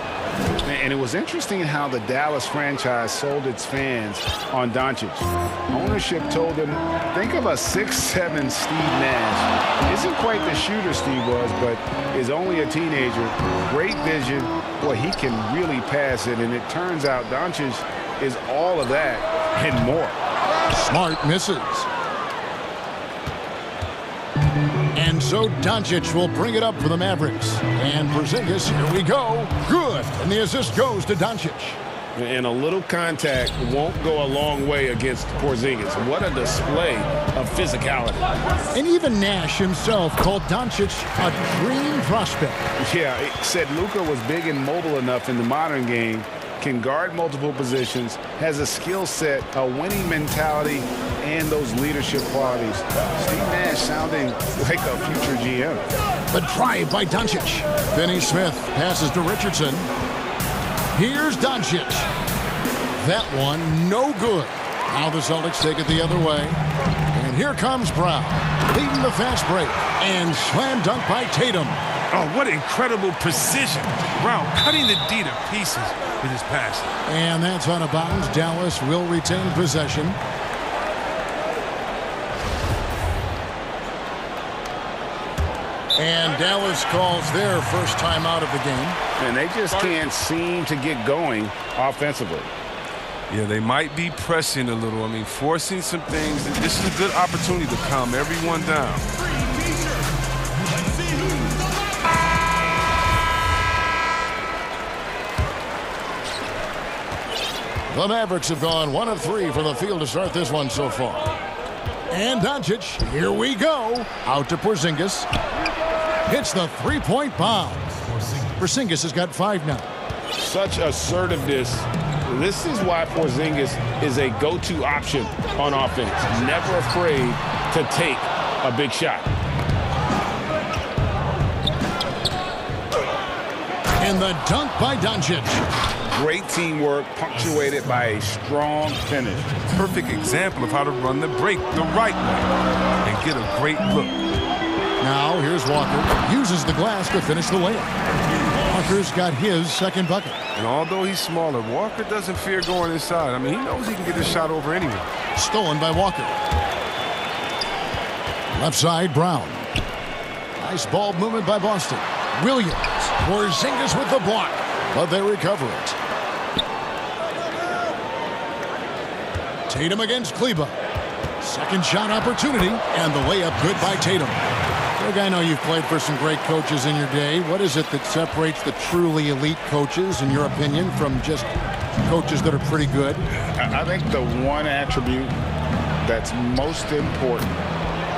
And it was interesting how the Dallas franchise sold its fans on Doncic. Ownership told them, think of a 6'7" Steve Nash. Isn't quite the shooter Steve was, but is only a teenager. Great vision. Boy, he can really pass it. And it turns out Doncic is all of that and more. Smart misses. And so Doncic will bring it up for the Mavericks. And Porzingis, here we go. Good. And the assist goes to Doncic. And a little contact won't go a long way against Porzingis. What a display of physicality. And even Nash himself called Doncic a dream prospect. Yeah, it said Luka was big and mobile enough in the modern game, can guard multiple positions, has a skill set, a winning mentality, and those leadership qualities. Steve Nash sounding like a future GM. The drive by Doncic. Finney Smith passes to Richardson. Here's Doncic. That one, no good. Now the Celtics take it the other way. And here comes Brown, leading the fast break. And slam dunk by Tatum. Oh, what incredible precision. Brown cutting the D to pieces with his pass. And that's out of bounds. Dallas will retain possession. And Dallas calls their first time out of the game. And they just can't seem to get going offensively. Yeah, they might be pressing a little. I mean, forcing some things. This is a good opportunity to calm everyone down. The Mavericks have gone 1 of 3 from the field to start this one so far. And Doncic, here we go. Out to Porzingis. Hits the three-point bomb. Porzingis has got 5 now. Such assertiveness. This is why Porzingis is a go-to option on offense. Never afraid to take a big shot. And the dunk by Doncic. Great teamwork punctuated by a strong finish. Perfect example of how to run the break the right way and get a great look. Now here's Walker. Uses the glass to finish the layup. Walker's got his second bucket. And although he's smaller, Walker doesn't fear going inside. I mean, he knows he can get his shot over anyone. Stolen by Walker. Left side, Brown. Nice ball movement by Boston. Williams. Porzingis with the block, but they recover it. Tatum against Kleba. Second shot opportunity, and the layup good by Tatum. Greg, I know you've played for some great coaches in your day. What is it that separates the truly elite coaches, in your opinion, from just coaches that are pretty good? I think the one attribute that's most important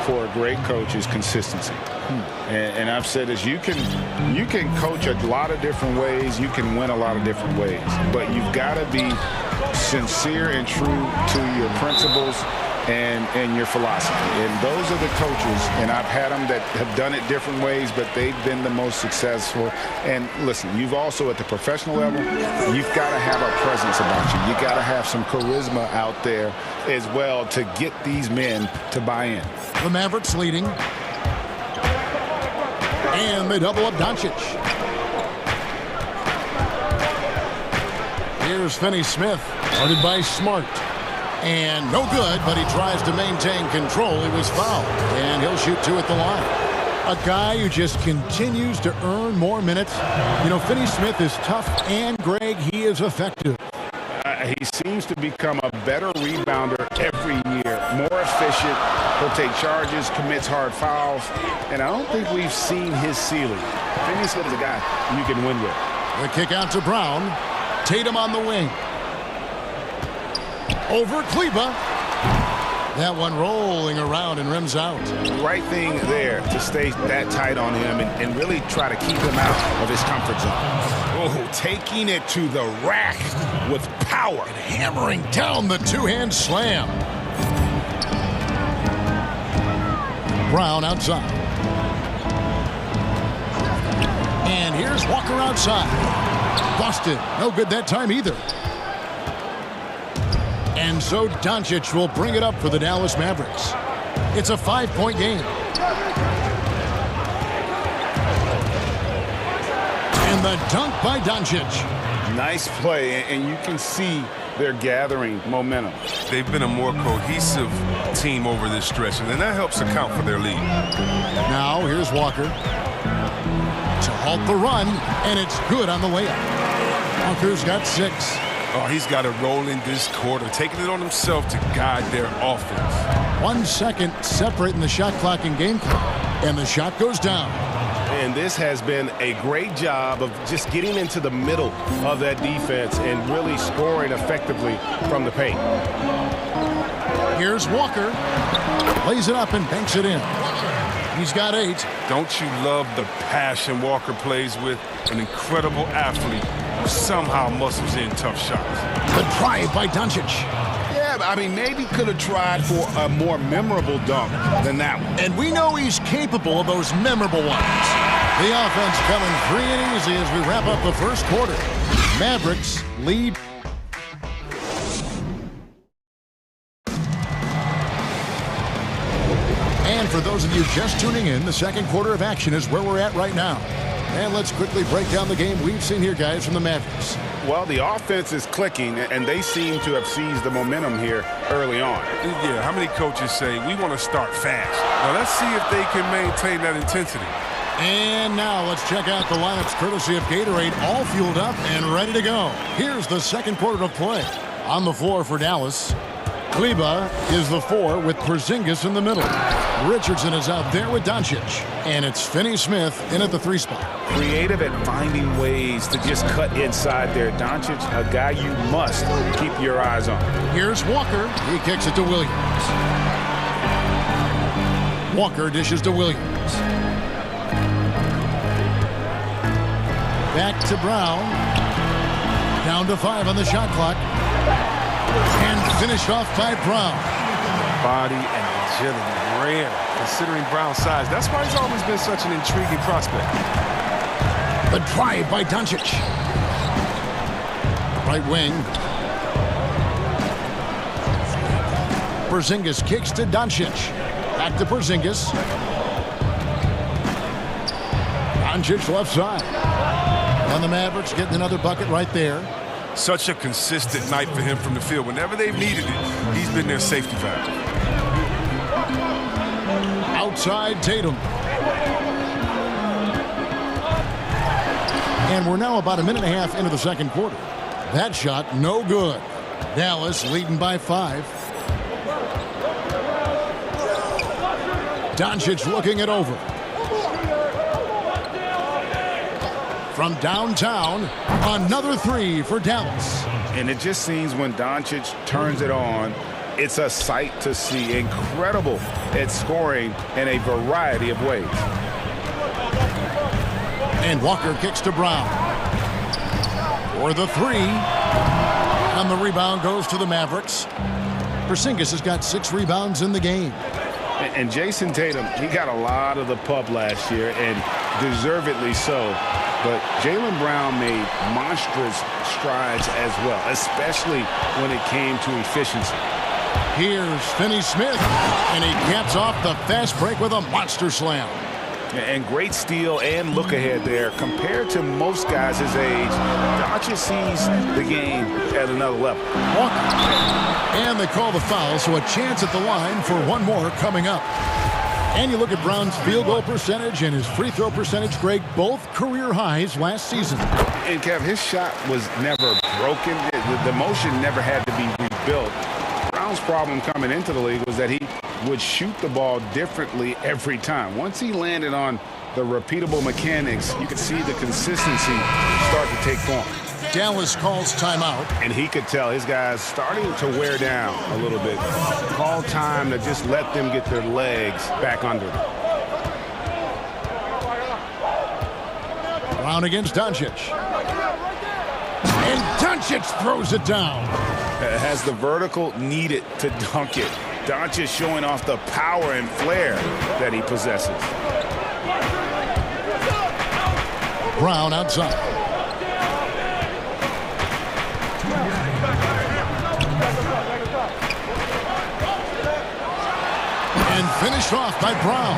for a great coach is consistency. And I've said this, you can coach a lot of different ways, you can win a lot of different ways, but you've got to be sincere and true to your principles and your philosophy. And those are the coaches, and I've had them that have done it different ways, but they've been the most successful. And listen, you've also at the professional level, you've got to have a presence about you. You got to have some charisma out there as well to get these men to buy in. The Mavericks leading. And they double up Doncic. Here's Finney Smith, guarded by Smart. And no good, but he tries to maintain control. He was fouled, and he'll shoot 2 at the line. A guy who just continues to earn more minutes. You know, Finney Smith is tough, and Greg, he is effective. He seems to become a better rebounder every year, more efficient. He'll take charges, commits hard fouls, and I don't think we've seen his ceiling. Finney Smith is a guy you can win with. The kick out to Brown. Tatum on the wing. Over Kleba. That one rolling around and rims out. Right thing there to stay that tight on him and really try to keep him out of his comfort zone. Oh, taking it to the rack with power and hammering down the two-hand slam. Brown outside. And here's Walker outside. Busted. No good that time either. And so Doncic will bring it up for the Dallas Mavericks. It's a 5-point game. And the dunk by Doncic. Nice play, and you can see they're gathering momentum. They've been a more cohesive team over this stretch, and then that helps account for their lead. Now here's Walker to halt the run, and it's good on the way up. Walker's got 6. Oh, he's got to roll in this quarter, taking it on himself to guide their offense. 1 second separating the shot clock and game clock, and the shot goes down. And this has been a great job of just getting into the middle of that defense and really scoring effectively from the paint. Here's Walker. Lays it up and banks it in. He's got 8. Don't you love the passion Walker plays with? An incredible athlete who somehow muscles in tough shots. The drive by Doncic. Yeah, I mean, maybe could have tried for a more memorable dunk than that one. And we know he's capable of those memorable ones. The offense coming free and easy as we wrap up the first quarter. Mavericks lead. And for those of you just tuning in, the second quarter of action is where we're at right now. And let's quickly break down the game we've seen here, guys, from the Mavericks. Well, the offense is clicking, and they seem to have seized the momentum here early on. Yeah, how many coaches say, we want to start fast? Now, let's see if they can maintain that intensity. And now let's check out the lineups courtesy of Gatorade, all fueled up and ready to go. Here's the second quarter of play. On the floor for Dallas, Kleba is the 4 with Porzingis in the middle. Richardson is out there with Doncic. And it's Finney Smith in at the 3 spot. Creative at finding ways to just cut inside there. Doncic, a guy you must keep your eyes on. Here's Walker. He kicks it to Williams. Walker dishes to Williams. Back to Brown. Down to 5 on the shot clock. And finished off by Brown. Body and agility, rare, considering Brown's size. That's why he's always been such an intriguing prospect. The drive by Doncic. Right wing. Porzingis kicks to Doncic. Back to Porzingis. Doncic left side. And the Mavericks getting another bucket right there. Such a consistent night for him from the field. Whenever they've needed it, he's been their safety valve. Outside Tatum. And we're now about a minute and a half into the second quarter. That shot, no good. Dallas leading by 5. Doncic looking it over. From downtown, another 3 for Dallas. And it just seems when Doncic turns it on, it's a sight to see. Incredible at scoring in a variety of ways. And Walker kicks to Brown. For the 3. And the rebound goes to the Mavericks. Porzingis has got 6 rebounds in the game. And Jason Tatum, he got a lot of the pub last year, and deservedly so. But Jaylen Brown made monstrous strides as well, especially when it came to efficiency. Here's Finney Smith, and he caps off the fast break with a monster slam. And great steal and look ahead there. Compared to most guys his age, Doncic sees the game at another level. And they call the foul, so a chance at the line for one more coming up. And you look at Brown's field goal percentage and his free throw percentage, Greg, both career highs last season. And Kev, his shot was never broken. The motion never had to be rebuilt. Brown's problem coming into the league was that he would shoot the ball differently every time. Once he landed on the repeatable mechanics, you could see the consistency start to take form. Dallas calls timeout. And he could tell his guys starting to wear down a little bit. Call time to just let them get their legs back under them. Brown against Doncic. And Doncic throws it down. Has the vertical needed to dunk it. Doncic showing off the power and flair that he possesses. Brown outside. And finished off by Brown.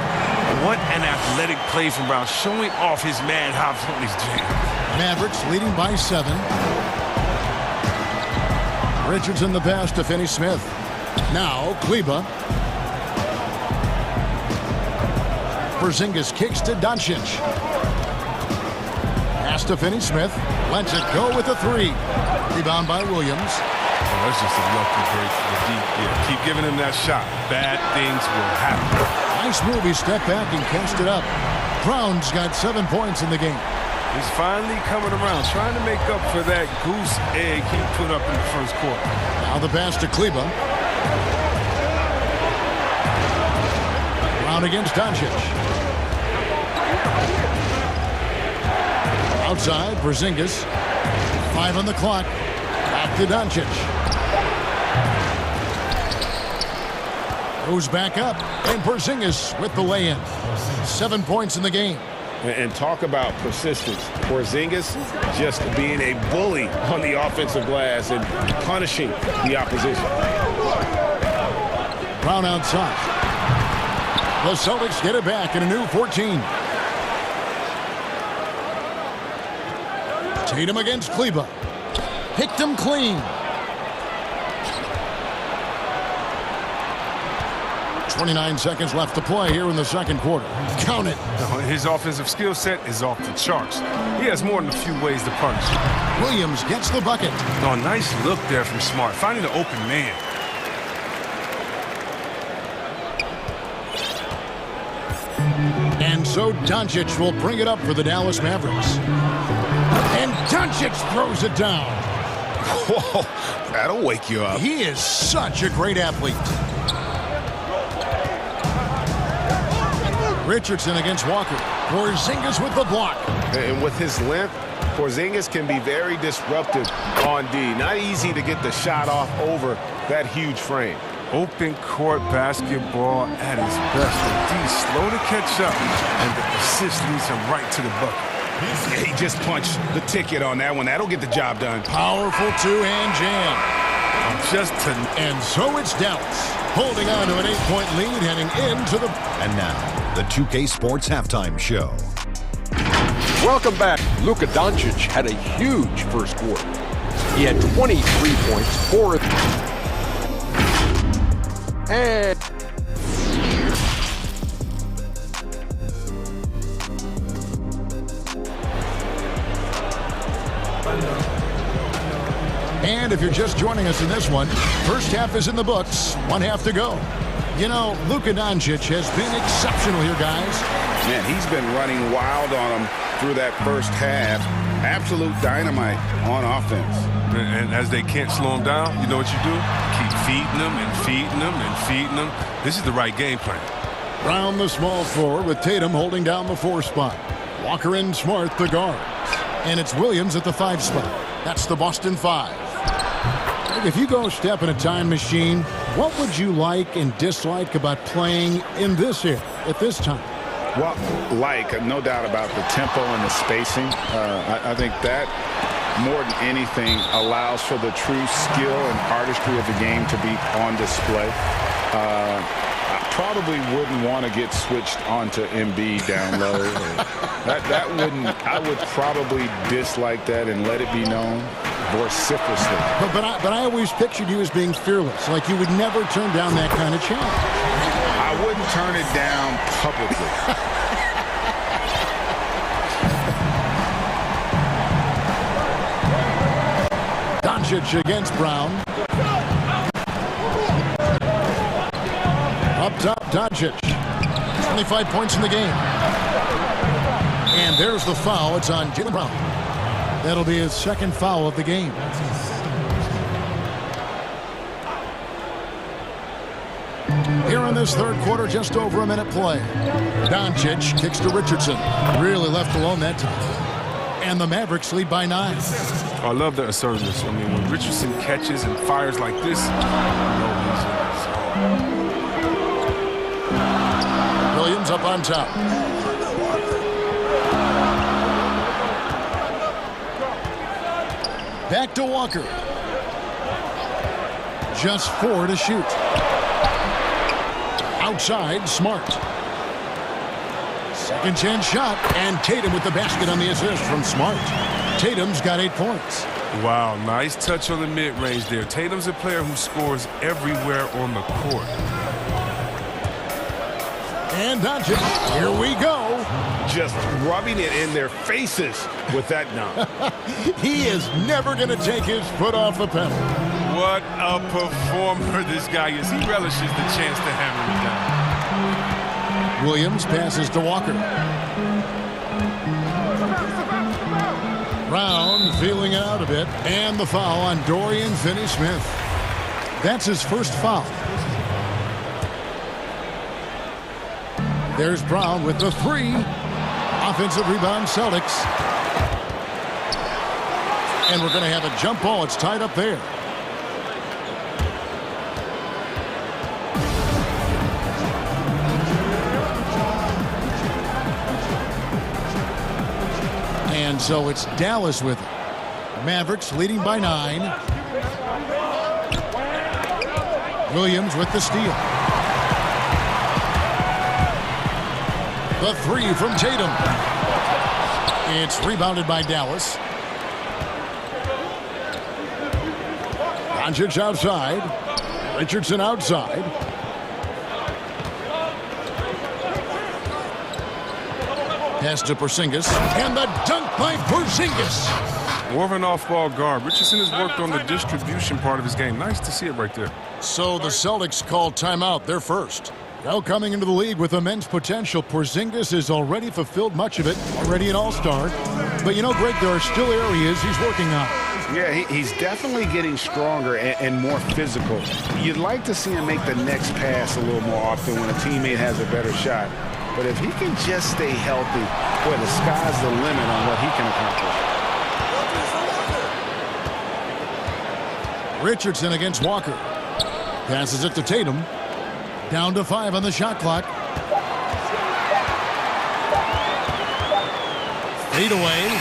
What an athletic play from Brown, showing off his man hops on his jam. Mavericks leading by 7. Richardson the pass to Finney-Smith. Now Kleba. Porzingis kicks to Doncic. Pass to Finney-Smith. Lets it go with a 3. Rebound by Williams. Oh, that's just a lucky break for the deep. Yeah, keep giving him that shot. Bad things will happen. Nice move. He stepped back and cashed it up. Brown's got 7 points in the game. He's finally coming around, trying to make up for that goose egg he put up in the first quarter. Now the pass to Kleba. Brown against Doncic. Outside, Porzingis. 5 on the clock. Back to Doncic. Goes back up, and Porzingis with the lay-in. 7 points in the game. And talk about persistence. Porzingis just being a bully on the offensive glass and punishing the opposition. Brown outside. The Celtics get it back in a new 14. Tatum against Kleba. Picked him clean. 29 seconds left to play here in the second quarter. Count it. His offensive skill set is off the charts. He has more than a few ways to punish. Williams gets the bucket. Oh, nice look there from Smart, finding the open man. And so Doncic will bring it up for the Dallas Mavericks. And Doncic throws it down. Whoa, that'll wake you up. He is such a great athlete. Richardson against Walker. Porzingis with the block. And with his length, Porzingis can be very disruptive on D. Not easy to get the shot off over that huge frame. Open court basketball at his best. The D slow to catch up, and the assist leads him right to the bucket. He just punched the ticket on that one. That'll get the job done. Powerful two-hand jam. And so it's Dallas, holding on to an 8-point lead heading into the... And now, the 2K Sports Halftime Show. Welcome back. Luka Doncic had a huge first quarter. He had 23 points, 4... And if you're just joining us in this one, first half is in the books, 1 half to go. You know, Luka Doncic has been exceptional here, guys. Man, he's been running wild on him through that first half. Absolute dynamite on offense. And as they can't slow him down, you know what you do? Keep feeding them and feeding them and feeding them. This is the right game plan. Brown the small forward with Tatum holding down the 4 spot. Walker and Smart the guards. And it's Williams at the 5 spot. That's the Boston 5. If you go step in a time machine, what would you like and dislike about playing in this era at this time? Well, no doubt about the tempo and the spacing. I think that more than anything allows for the true skill and artistry of the game to be on display. probably wouldn't want to get switched onto Embiid down low. that wouldn't. I would probably dislike that and let it be known vociferously. But I always pictured you as being fearless, like you would never turn down that kind of challenge. I wouldn't turn it down publicly. Doncic against Brown. Up top, Doncic. 25 points in the game. And there's the foul. It's on Jaylen Brown. That'll be his second foul of the game. Here in this third quarter, just over a minute play. Doncic kicks to Richardson. Really left alone that time. And the Mavericks lead by 9. I love the assertiveness. I mean, when Richardson catches and fires like this, Williams up on top. Back to Walker. Just 4 to shoot. Outside, Smart. Second chance shot, and Tatum with the basket on the assist from Smart. Tatum's got 8 points. Wow, nice touch on the mid-range there. Tatum's a player who scores everywhere on the court. And Doncic, here we go. Just rubbing it in their faces with that dunk. He is never going to take his foot off the pedal. What a performer this guy is. He relishes the chance to hammer it down. Williams passes to Walker. Brown feeling it out a bit. And the foul on Dorian Finney-Smith. That's his first foul. There's Brown with the 3. Offensive rebound, Celtics. And we're going to have a jump ball. It's tied up there. And so it's Dallas with it. Mavericks leading by 9. Williams with the steal. The 3 from Tatum. It's rebounded by Dallas. Doncic outside. Richardson outside. Pass to Porzingis. And the dunk by Porzingis. More of an off-ball guard. Richardson has worked on the distribution part of his game. Nice to see it right there. So the Celtics call timeout. They're first. Now coming into the league with immense potential, Porzingis has already fulfilled much of it. Already an all-star. But you know, Greg, there are still areas he's working on. Yeah, he's definitely getting stronger and more physical. You'd like to see him make the next pass a little more often when a teammate has a better shot. But if he can just stay healthy, boy, the sky's the limit on what he can accomplish. Richardson against Walker. Passes it to Tatum. Down to 5 on the shot clock. Fade away.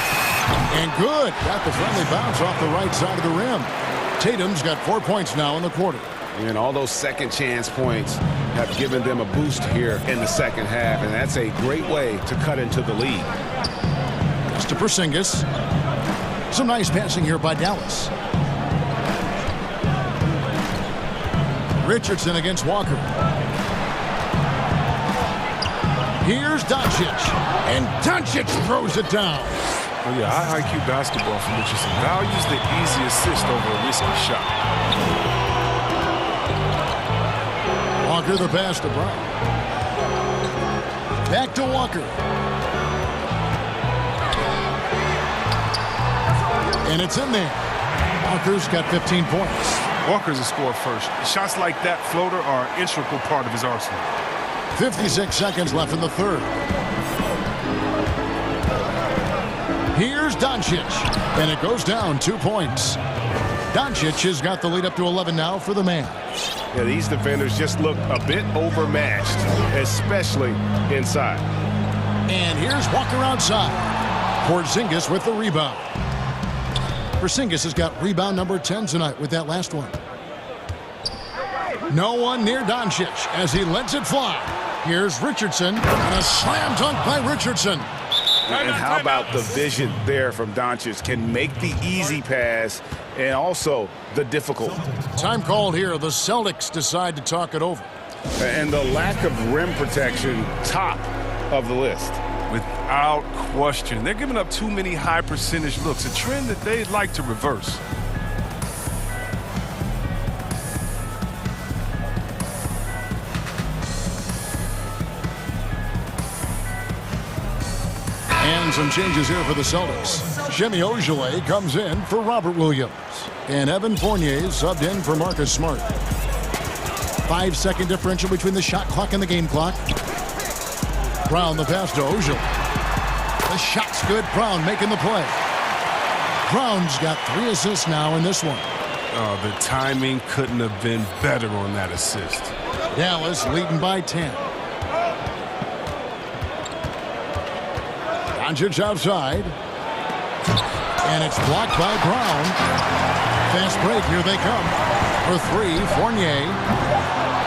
And good. Got the friendly bounce off the right side of the rim. Tatum's got 4 points now in the quarter. And all those second chance points have given them a boost here in the second half. And that's a great way to cut into the lead. It's to Porzingis. Some nice passing here by Dallas. Richardson against Walker. Here's Doncic. And Doncic throws it down. Oh, yeah, high IQ basketball from Richardson. Values the easy assist over a risky shot. Walker the pass to Brown. Back to Walker. And it's in there. Walker's got 15 points. Walker's a score first. Shots like that floater are an integral part of his arsenal. 56 seconds left in the third. Here's Doncic. And it goes down 2 points. Doncic has got the lead up to 11 now for the Mavs. Yeah, these defenders just look a bit overmatched, especially inside. And here's Walker outside. Porzingis with the rebound. Porzingis has got rebound number 10 tonight with that last one. No one near Doncic as he lets it fly. Here's Richardson, and a slam dunk by Richardson. And how about the vision there from Doncic? Can make the easy pass and also the difficult. Time called here. The Celtics decide to talk it over. And the lack of rim protection, top of the list. Without question. They're giving up too many high percentage looks, a trend that they'd like to reverse. And some changes here for the Celtics. Jimmy Ogilvy comes in for Robert Williams. And Evan Fournier subbed in for Marcus Smart. 5-second differential between the shot clock and the game clock. Brown the pass to Ogilvy. The shot's good. Brown making the play. Brown's got 3 assists now in this one. Oh, the timing couldn't have been better on that assist. Dallas leading by 10. Doncic outside. And it's blocked by Brown. Fast break, here they come. For 3, Fournier.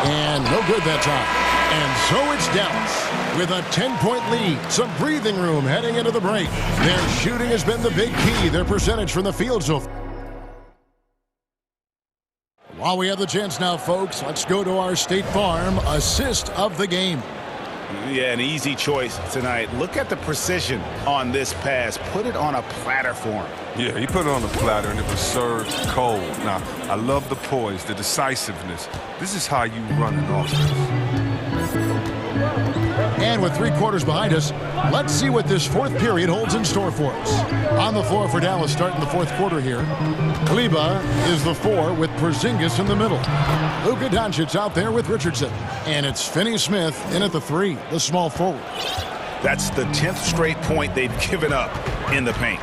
And no good that time. And so it's Dallas with a 10-point lead. Some breathing room heading into the break. Their shooting has been the big key. Their percentage from the field so far. While we have the chance now, folks, let's go to our State Farm assist of the game. Yeah, an easy choice tonight. Look at the precision on this pass. Put it on a platter for him. Yeah, he put it on a platter, and it was served cold. Now, I love the poise, the decisiveness. This is how you run an offense. And with 3 quarters behind us, let's see what this 4th period holds in store for us. On the floor for Dallas starting the 4th quarter here. Kleber is the 4 with Porzingis in the middle. Luka Doncic out there with Richardson. And it's Finney Smith in at the 3, the small forward. That's the 10th straight point they've given up in the paint.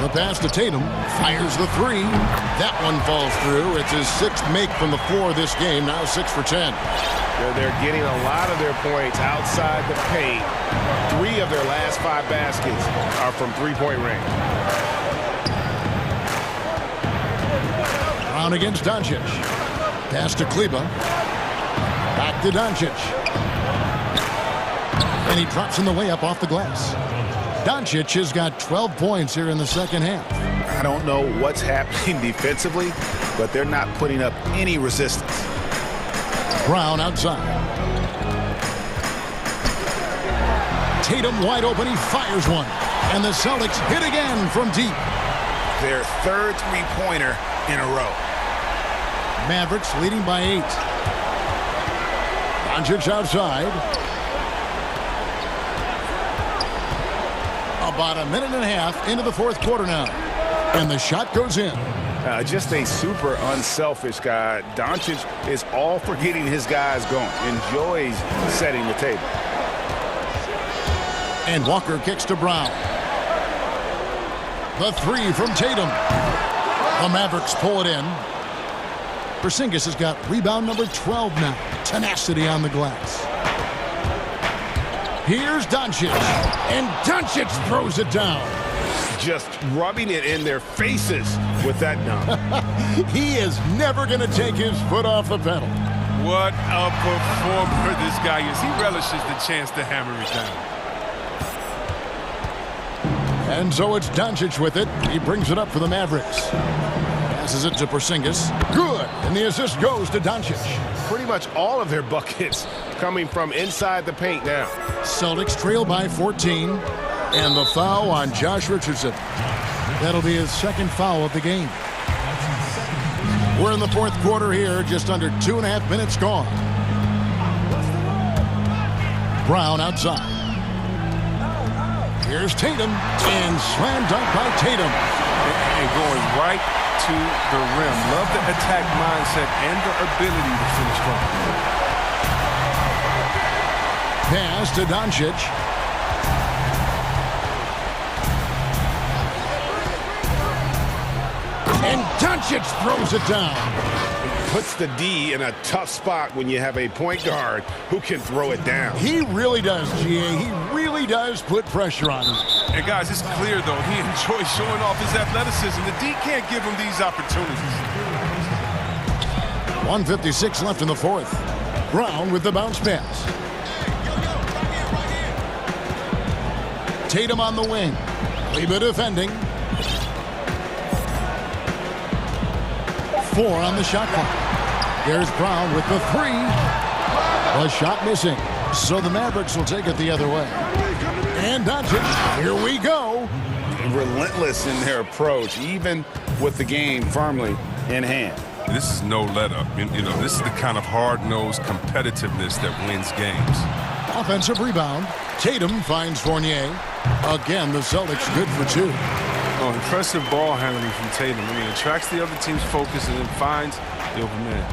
The pass to Tatum, fires the 3. That one falls through. It's his 6th make from the floor this game, now 6 for 10. They're getting a lot of their points outside the paint. 3 of their last 5 baskets are from three-point range. Brown against Doncic. Pass to Kleber. Back to Doncic. And he drops in the layup off the glass. Doncic has got 12 points here in the second half. I don't know what's happening defensively, but they're not putting up any resistance. Brown outside. Tatum wide open. He fires one. And the Celtics hit again from deep. Their 3rd three-pointer in a row. Mavericks leading by 8. Doncic outside. About a minute and a half into the 4th quarter now. And the shot goes in. Just a super unselfish guy. Doncic is all for getting his guys going. Enjoys setting the table. And Walker kicks to Brown. The 3 from Tatum. The Mavericks pull it in. Porzingis has got rebound number 12 now. Tenacity on the glass. Here's Doncic. And Doncic throws it down. Just rubbing it in their faces with that dunk. He is never going to take his foot off the pedal. What a performer this guy is. He relishes the chance to hammer it down. And so it's Doncic with it. He brings it up for the Mavericks. Passes it to Porzingis. Good. And the assist goes to Doncic. Pretty much all of their buckets coming from inside the paint now. Celtics trail by 14. And the foul on Josh Richardson. That'll be his 2nd foul of the game. We're in the 4th quarter here, just under 2.5 minutes gone. Brown outside. Here's Tatum, and slam dunk by Tatum. And going right to the rim. Love the attack mindset and the ability to finish strong. Pass to Doncic. And Doncic throws it down. Puts the D in a tough spot when you have a point guard who can throw it down. He really does, GA. He really does put pressure on him. And guys, it's clear, though, he enjoys showing off his athleticism. The D can't give him these opportunities. 1:56 left in the fourth. Brown with the bounce pass. Tatum on the wing. Kleba defending. 4 on the shot clock. There's Brown with the 3. A shot missing. So the Mavericks will take it the other way. And Doncic, here we go. Relentless in their approach, even with the game firmly in hand. This is no let-up. You know, this is the kind of hard-nosed competitiveness that wins games. Offensive rebound. Tatum finds Fournier. Again, the Celtics good for 2. Oh, impressive ball handling from Tatum. I mean, attracts the other team's focus and then finds the open man.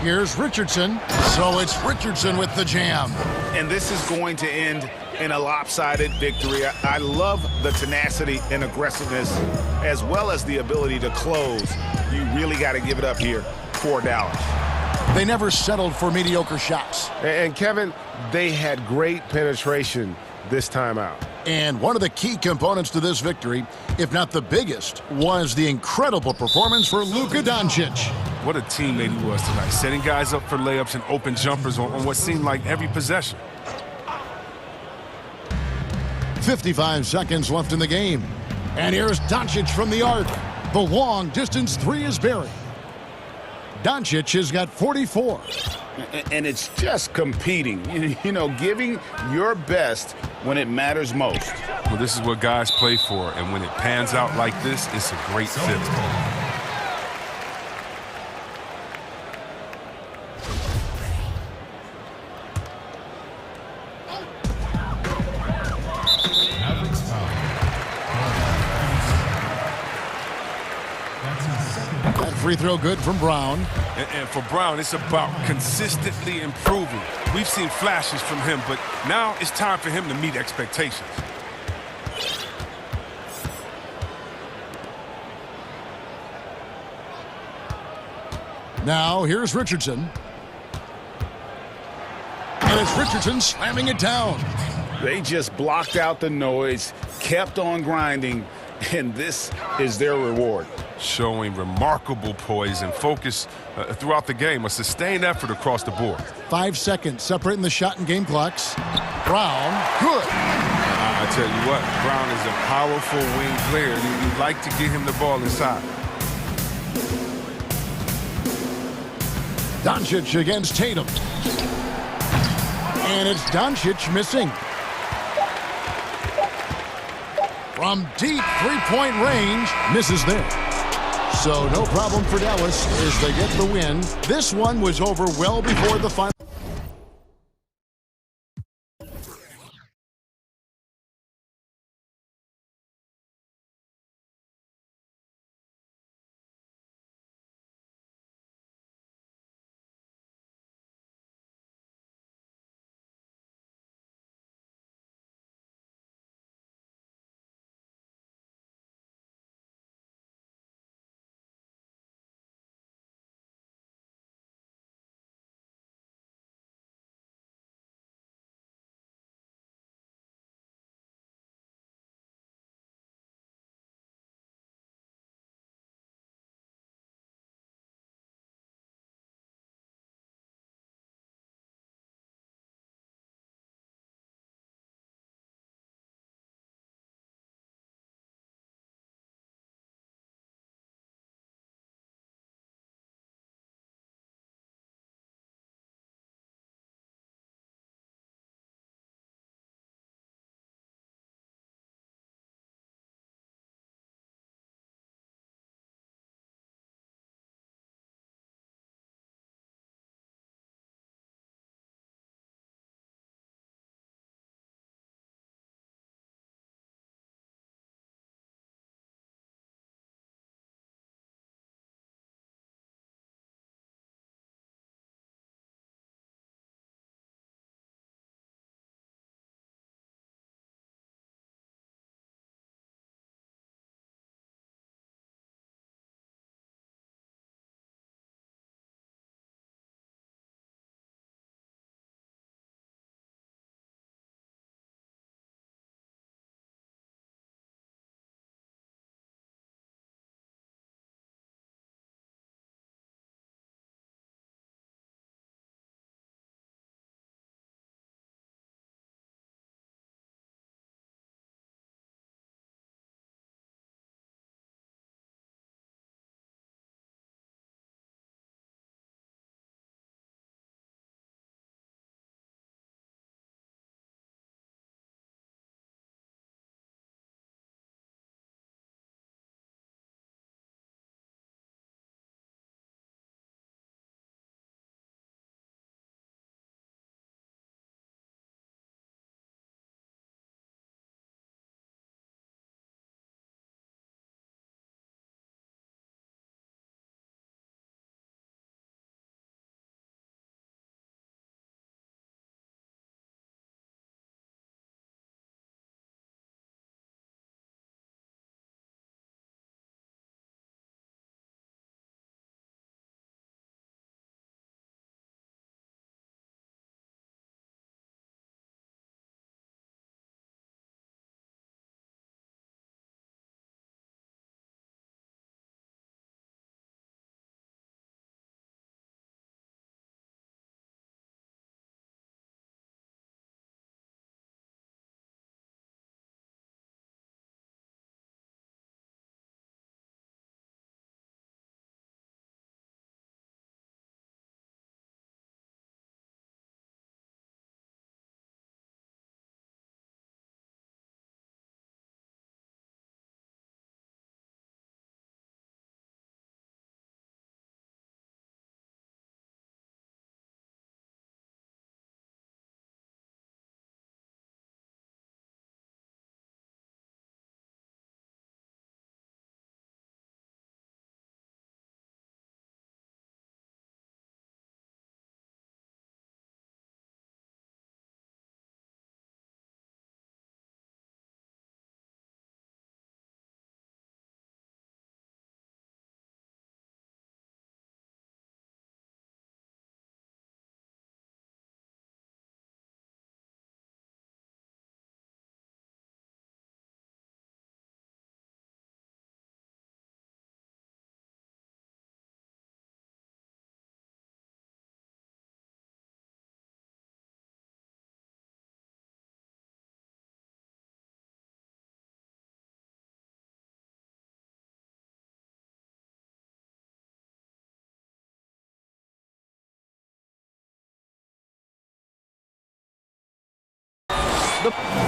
Here's Richardson. So it's Richardson with the jam. And this is going to end in a lopsided victory. I love the tenacity and aggressiveness as well as the ability to close. You really got to give it up here for Dallas. They never settled for mediocre shots. And Kevin, they had great penetration this time out. And one of the key components to this victory, if not the biggest, was the incredible performance for Luka Doncic. What a teammate he was tonight, setting guys up for layups and open jumpers on what seemed like every possession. 55 seconds left in the game. And here's Doncic from the arc. The long distance 3 is buried. Doncic has got 44. And it's just competing, you know, giving your best when it matters most. Well, this is what guys play for, and when it pans out like this, it's a great fit. Free throw good from Brown. And for Brown, it's about consistently improving. We've seen flashes from him, but now it's time for him to meet expectations. Now here's Richardson. And it's Richardson slamming it down. They just blocked out the noise, kept on grinding, and this is their reward. Showing remarkable poise and focus throughout the game, a sustained effort across the board. 5 seconds separating the shot and game clocks. Brown, good. I tell you what, Brown is a powerful wing player. You'd like to get him the ball inside. Doncic against Tatum. And it's Doncic missing. From deep three-point range, misses there. So no problem for Dallas as they get the win. This one was over well before the final.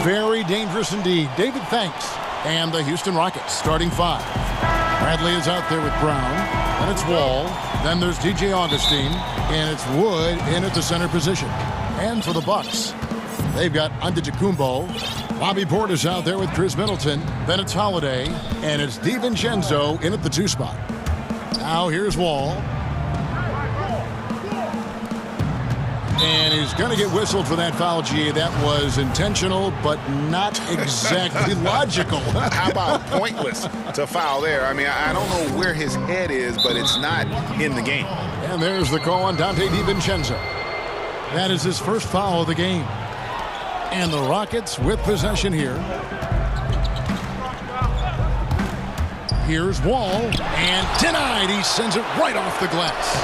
Very dangerous indeed. David, thanks. And the Houston Rockets starting 5. Bradley is out there with Brown. Then it's Wall. Then there's DJ Augustine. And it's Wood in at the center position. And for the Bucks, they've got Antetokounmpo. Bobby Portis out there with Chris Middleton. Then it's Holiday. And it's DiVincenzo in at the 2 spot. Now here's Wall. And he's going to get whistled for that foul, G. That was intentional, but not exactly logical. How about pointless to foul there? I mean, I don't know where his head is, but it's not in the game. And there's the call on Dante DiVincenzo. That is his first foul of the game. And the Rockets with possession here. Here's Wall, and denied. He sends it right off the glass.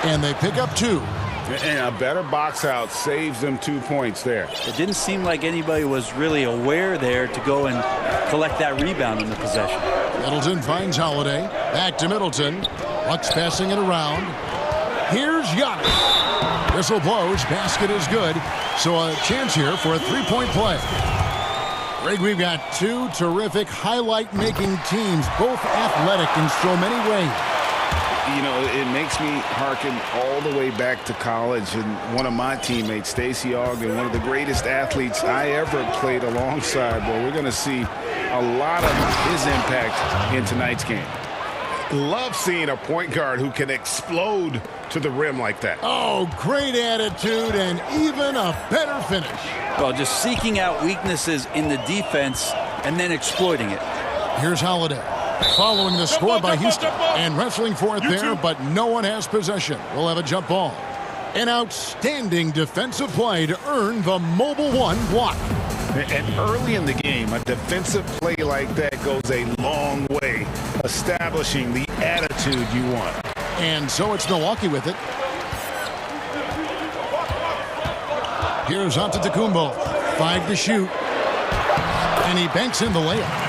And they pick up 2. And a better box out saves them 2 points there. It didn't seem like anybody was really aware there to go and collect that rebound in the possession. Middleton finds Holiday. Back to Middleton. Bucks passing it around. Here's Giannis. Whistle blows. Basket is good. So a chance here for a 3-point play. Greg, we've got 2 terrific highlight-making teams, both athletic in so many ways. You know, it makes me hearken all the way back to college, and one of my teammates, Stacey Ogden, one of the greatest athletes I ever played alongside. Well, we're going to see a lot of his impact in tonight's game. Love seeing a point guard who can explode to the rim like that. Oh, great attitude and even a better finish. Well, just seeking out weaknesses in the defense and then exploiting it. Here's Holiday. Following the score by Houston and wrestling for it there, but no one has possession. We'll have a jump ball. An outstanding defensive play to earn the Mobile One block. And early in the game, a defensive play like that goes a long way, establishing the attitude you want. And so it's Milwaukee with it. Here's Antetokounmpo. 5 to shoot. And he banks in the layup.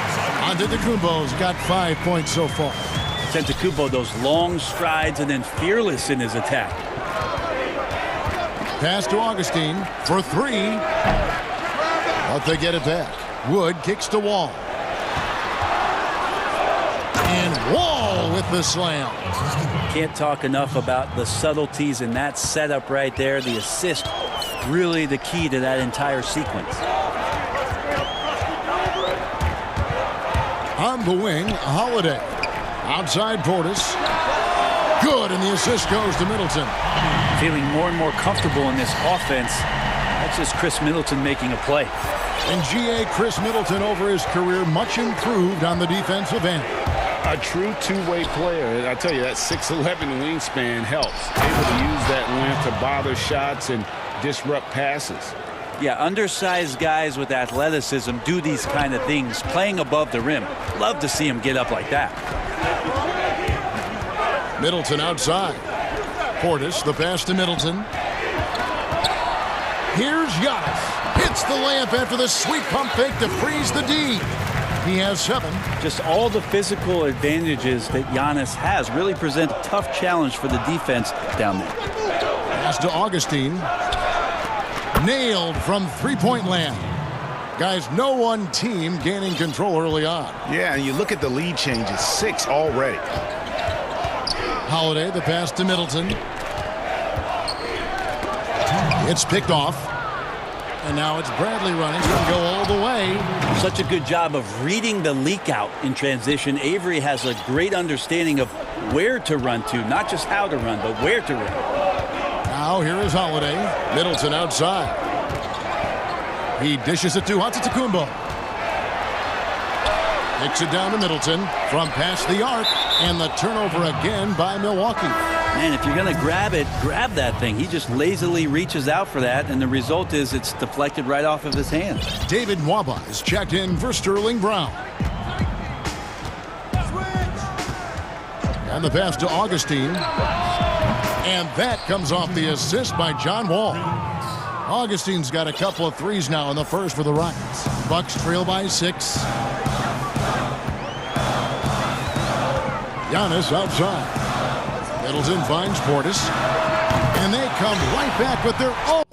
Antetokounmpo's got 5 points so far. Antetokounmpo, those long strides and then fearless in his attack. Pass to Augustine for 3. But they get it back. Wood kicks to Wall. And Wall with the slam. Can't talk enough about the subtleties in that setup right there. The assist, really the key to that entire sequence. On the wing, Holiday. Outside Portis. Good, and the assist goes to Middleton. Feeling more and more comfortable in this offense. That's just Chris Middleton making a play. And GA Chris Middleton over his career, much improved on the defensive end. A true two-way player. I tell you, that 6'11" wingspan helps. Able to use that length to bother shots and disrupt passes. Yeah, undersized guys with athleticism do these kind of things, playing above the rim. Love to see him get up like that. Middleton outside. Portis, the pass to Middleton. Here's Giannis. Hits the layup after the sweet pump fake to freeze the D. He has 7. Just all the physical advantages that Giannis has really present a tough challenge for the defense down there. Pass to Augustine. Nailed from 3-point land. Guys, no one team gaining control early on. Yeah, and you look at the lead changes, 6 already. Holiday, the pass to Middleton. It's picked off. And now it's Bradley running. He can go all the way. Such a good job of reading the leak out in transition. Avery has a great understanding of where to run to, not just how to run, but where to run. Now here is Holiday. Middleton outside. He dishes it to Antetokounmpo. Kicks it down to Middleton from past the arc. And the turnover again by Milwaukee. Man, if you're going to grab it, grab that thing. He just lazily reaches out for that, and the result is it's deflected right off of his hand. David Nwaba is checked in for Sterling Brown. And the pass to Augustine. And that comes off the assist by John Wall. Augustine's got a couple of threes now in the first for the Rockets. Bucks trail by 6. Giannis outside. Middleton finds Portis. And they come right back with their own.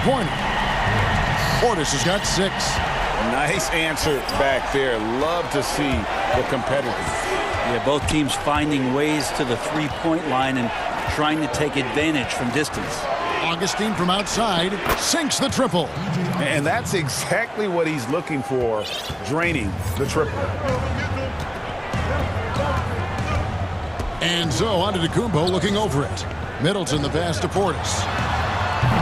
three-pointer. Portis has got 6. Nice answer back there. Love to see the competitiveness. Yeah, both teams finding ways to the three-point line and trying to take advantage from distance. Augustine from outside sinks the triple. And that's exactly what he's looking for, draining the triple. And so Antetokounmpo looking over it. Middleton the pass to Portis.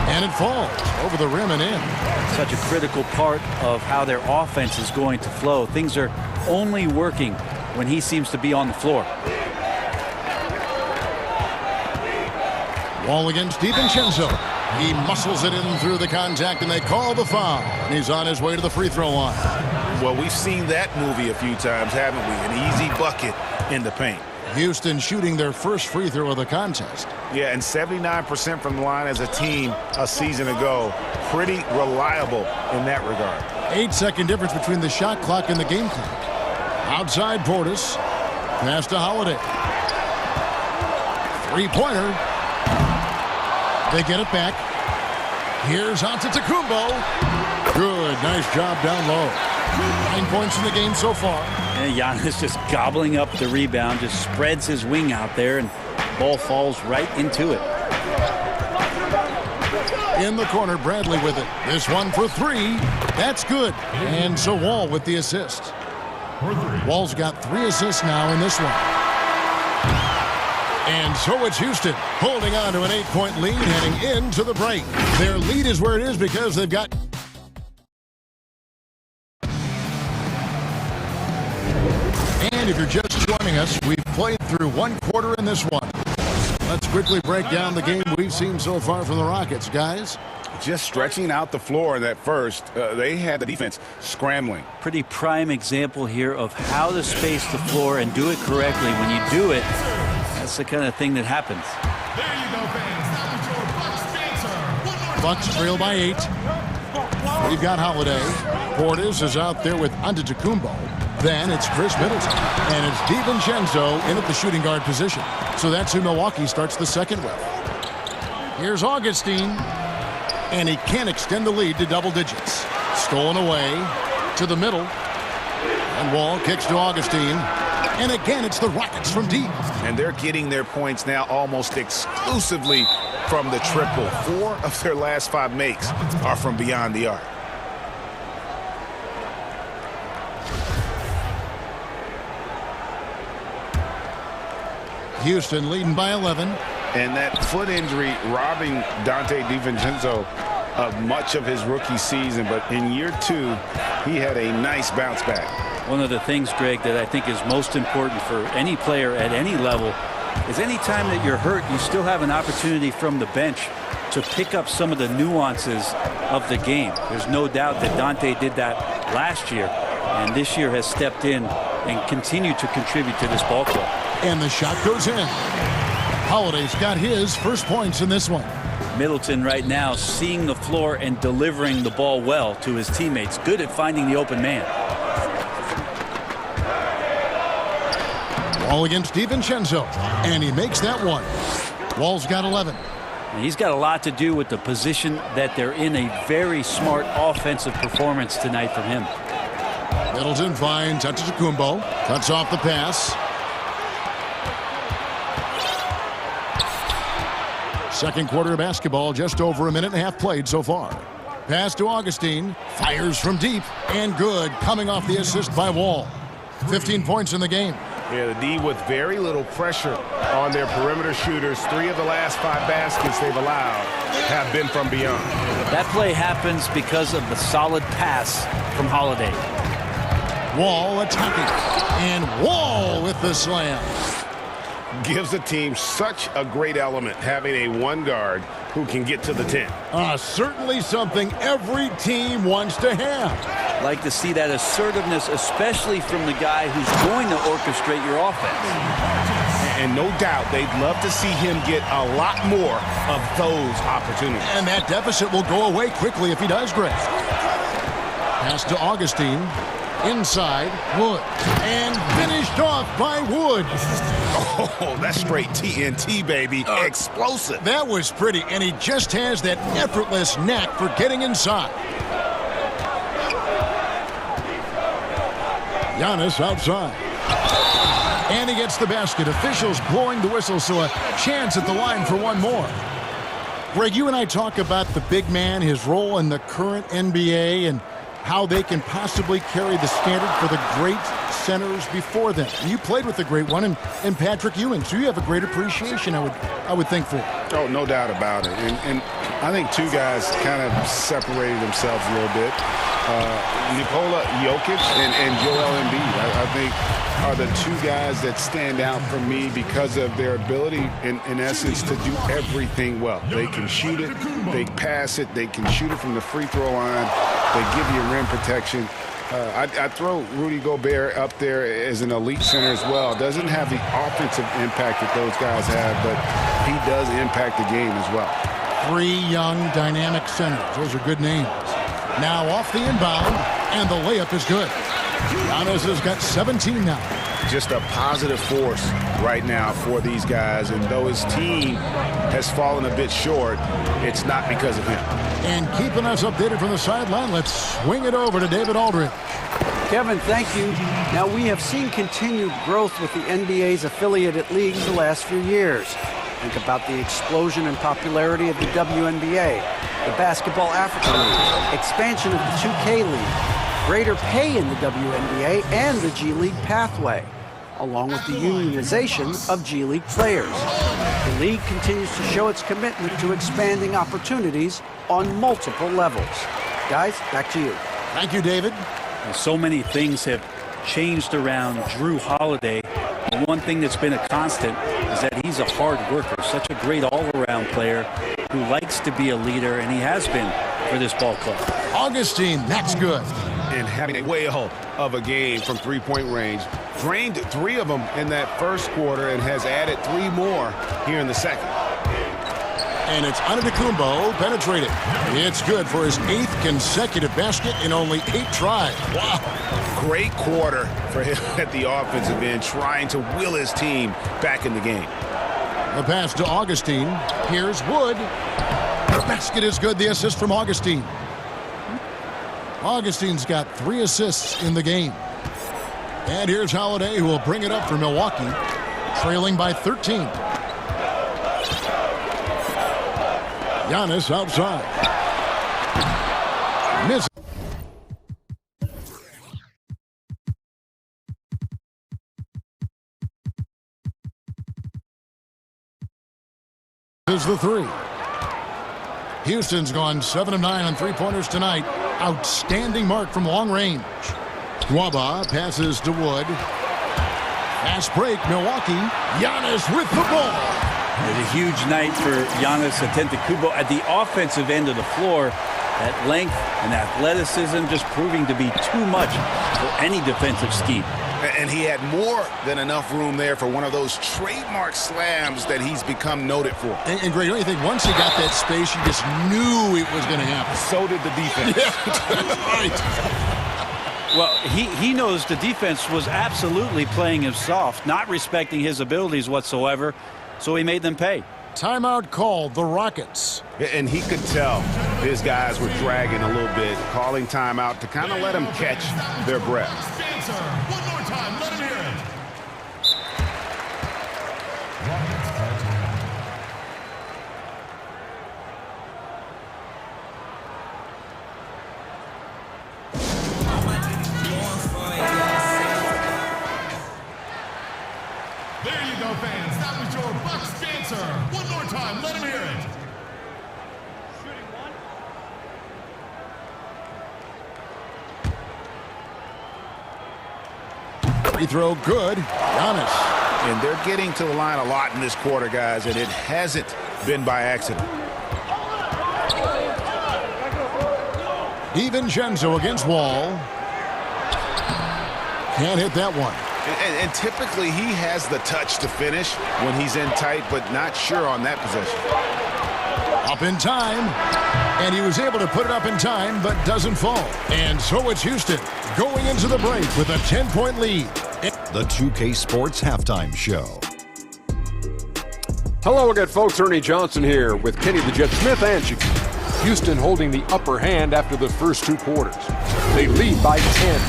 And it falls over the rim and in. Such a critical part of how their offense is going to flow. Things are only working when he seems to be on the floor. Wall against DiVincenzo. He muscles it in through the contact, and they call the foul. And he's on his way to the free throw line. Well, we've seen that movie a few times, haven't we? An easy bucket in the paint. Houston shooting their first free throw of the contest. Yeah, and 79% from the line as a team a season ago. Pretty reliable in that regard. 8-second difference between the shot clock and the game clock. Outside Portis. Pass to Holiday. Three-pointer. They get it back. Here's Antetokounmpo. Good. Nice job down low. 9 points in the game so far. And Giannis just gobbling up the rebound, just spreads his wing out there, and ball falls right into it. In the corner, Bradley with it. This one for 3. That's good. And so Wall with the assist. Wall's got 3 assists now in this one. And so it's Houston holding on to an 8-point lead heading into the break. Their lead is where it is because they've got... And if you're just joining us, we've played through 1 quarter in this one. Let's quickly break down the game we've seen so far from the Rockets, guys. Just stretching out the floor in that first. They had the defense scrambling. Pretty prime example here of how to space the floor and do it correctly. When you do it, that's the kind of thing that happens. Bucks trail by 8. We've got Holiday. Portis is out there with Antetokounmpo. Then it's Chris Middleton. And it's DiVincenzo in at the shooting guard position. So that's who Milwaukee starts the second with. Here's Augustine. And he can't extend the lead to double digits. Stolen away to the middle. And Wall kicks to Augustine. And again, it's the Rockets from deep. And they're getting their points now almost exclusively from the triple. 4 of their last 5 makes are from beyond the arc. Houston leading by 11. And that foot injury robbing Dante DiVincenzo of much of his rookie season. But in year 2, he had a nice bounce back. One of the things, Greg, that I think is most important for any player at any level is any time that you're hurt, you still have an opportunity from the bench to pick up some of the nuances of the game. There's no doubt that Dante did that last year, and this year has stepped in and continued to contribute to this ball club. And the shot goes in. Holiday's got his first points in this one. Middleton right now seeing the floor and delivering the ball well to his teammates. Good at finding the open man. Wall against DiVincenzo, and he makes that one. Wall's got 11. And he's got a lot to do with the position that they're in. A very smart offensive performance tonight from him. Middleton finds Antetokounmpo, cuts off the pass. Second quarter of basketball, just over a minute and a half played so far. Pass to Augustine, fires from deep, and good, coming off the assist by Wall. 15 points in the game. Yeah, the D with very little pressure on their perimeter shooters. 3 of the last 5 baskets they've allowed have been from beyond. That play happens because of the solid pass from Holiday. Wall attacking, and Wall with the slam. Gives the team such a great element having a 1 guard who can get to the 10. Certainly something every team wants to have. Like to see that assertiveness, especially from the guy who's going to orchestrate your offense. And no doubt they'd love to see him get a lot more of those opportunities. And that deficit will go away quickly if he does, Greg. Pass to Augustine. Inside, Wood. And finished off by Wood. Oh, that's straight TNT, baby. Explosive. That was pretty, and he just has that effortless knack for getting inside. Giannis outside. And he gets the basket. Officials blowing the whistle, so a chance at the line for one more. Greg, you and I talk about the big man, his role in the current NBA, and how they can possibly carry the standard for the great centers before them. And you played with the great one in Patrick Ewing, so you have a great appreciation, I would think, for it. Oh, no doubt about it. And I think two guys kind of separated themselves a little bit. Nikola Jokic and Joel Embiid, I think, are the two guys that stand out for me because of their ability, in essence, to do everything well. They can shoot it, they pass it, they can shoot it from the free throw line, they give you rim protection. I throw Rudy Gobert up there as an elite center as well. Doesn't have the offensive impact that those guys have, but he does impact the game as well. Three young, dynamic centers. Those are good names. Now off the inbound, and the layup is good. Giannis has got 17 now. Just a positive force right now for these guys, and though his team has fallen a bit short, it's not because of him. And keeping us updated from the sideline, let's swing it over to David Aldridge. Kevin, thank you. Now, we have seen continued growth with the NBA's affiliated leagues the last few years. Think about the explosion in popularity of the WNBA, the Basketball Africa League, expansion of the 2K League, greater pay in the WNBA and the G League pathway, along with the unionization of G League players. The league continues to show its commitment to expanding opportunities on multiple levels. Guys, back to you. Thank you, David. So many things have changed around Drew Holiday. And one thing that's been a constant is that he's a hard worker, such a great all-around player who likes to be a leader, and he has been for this ball club. Augustine, that's good. And having a whale of a game from three-point range. Drained 3 of them in that first quarter and has added 3 more here in the second. And it's Antetokounmpo penetrated. It's good for his 8th consecutive basket in only 8 tries. Wow. Great quarter for him at the offensive end, trying to will his team back in the game. The pass to Augustine. Here's Wood. The basket is good. The assist from Augustine. Augustine's got 3 assists in the game. And here's Holiday, who will bring it up for Milwaukee, trailing by 13. Giannis outside. Miss. Is the 3. Houston's gone 7 of 9 on three-pointers tonight. Outstanding mark from long range. Waba passes to Wood. Fast break, Milwaukee. Giannis with the ball. It's a huge night for Giannis Antetokounmpo at the offensive end of the floor. That length and athleticism just proving to be too much for any defensive scheme. And he had more than enough room there for one of those trademark slams that he's become noted for. And Greg, don't you think once he got that space, you just knew it was going to happen? So did the defense. Yeah, that's right. Well, he knows the defense was absolutely playing him soft, not respecting his abilities whatsoever, so he made them pay. Timeout called, the Rockets. And he could tell his guys were dragging a little bit, calling timeout to kind of let them catch their breath. One more time, let him hear it. There you go, fans. That was your Bucks dancer. One more time, let him hear it. Free throw good. Giannis. And they're getting to the line a lot in this quarter, guys, and it hasn't been by accident. DiVincenzo against Wall. Can't hit that one. And typically he has the touch to finish when he's in tight, but not sure on that possession. Up in time. And he was able to put it up in time, but doesn't fall. And so it's Houston. going into the break with a 10-point lead. The 2K Sports Halftime Show. Hello again, folks. Ernie Johnson here with Kenny the Jet Smith and Houston holding the upper hand after the first 2 quarters. They lead by 10.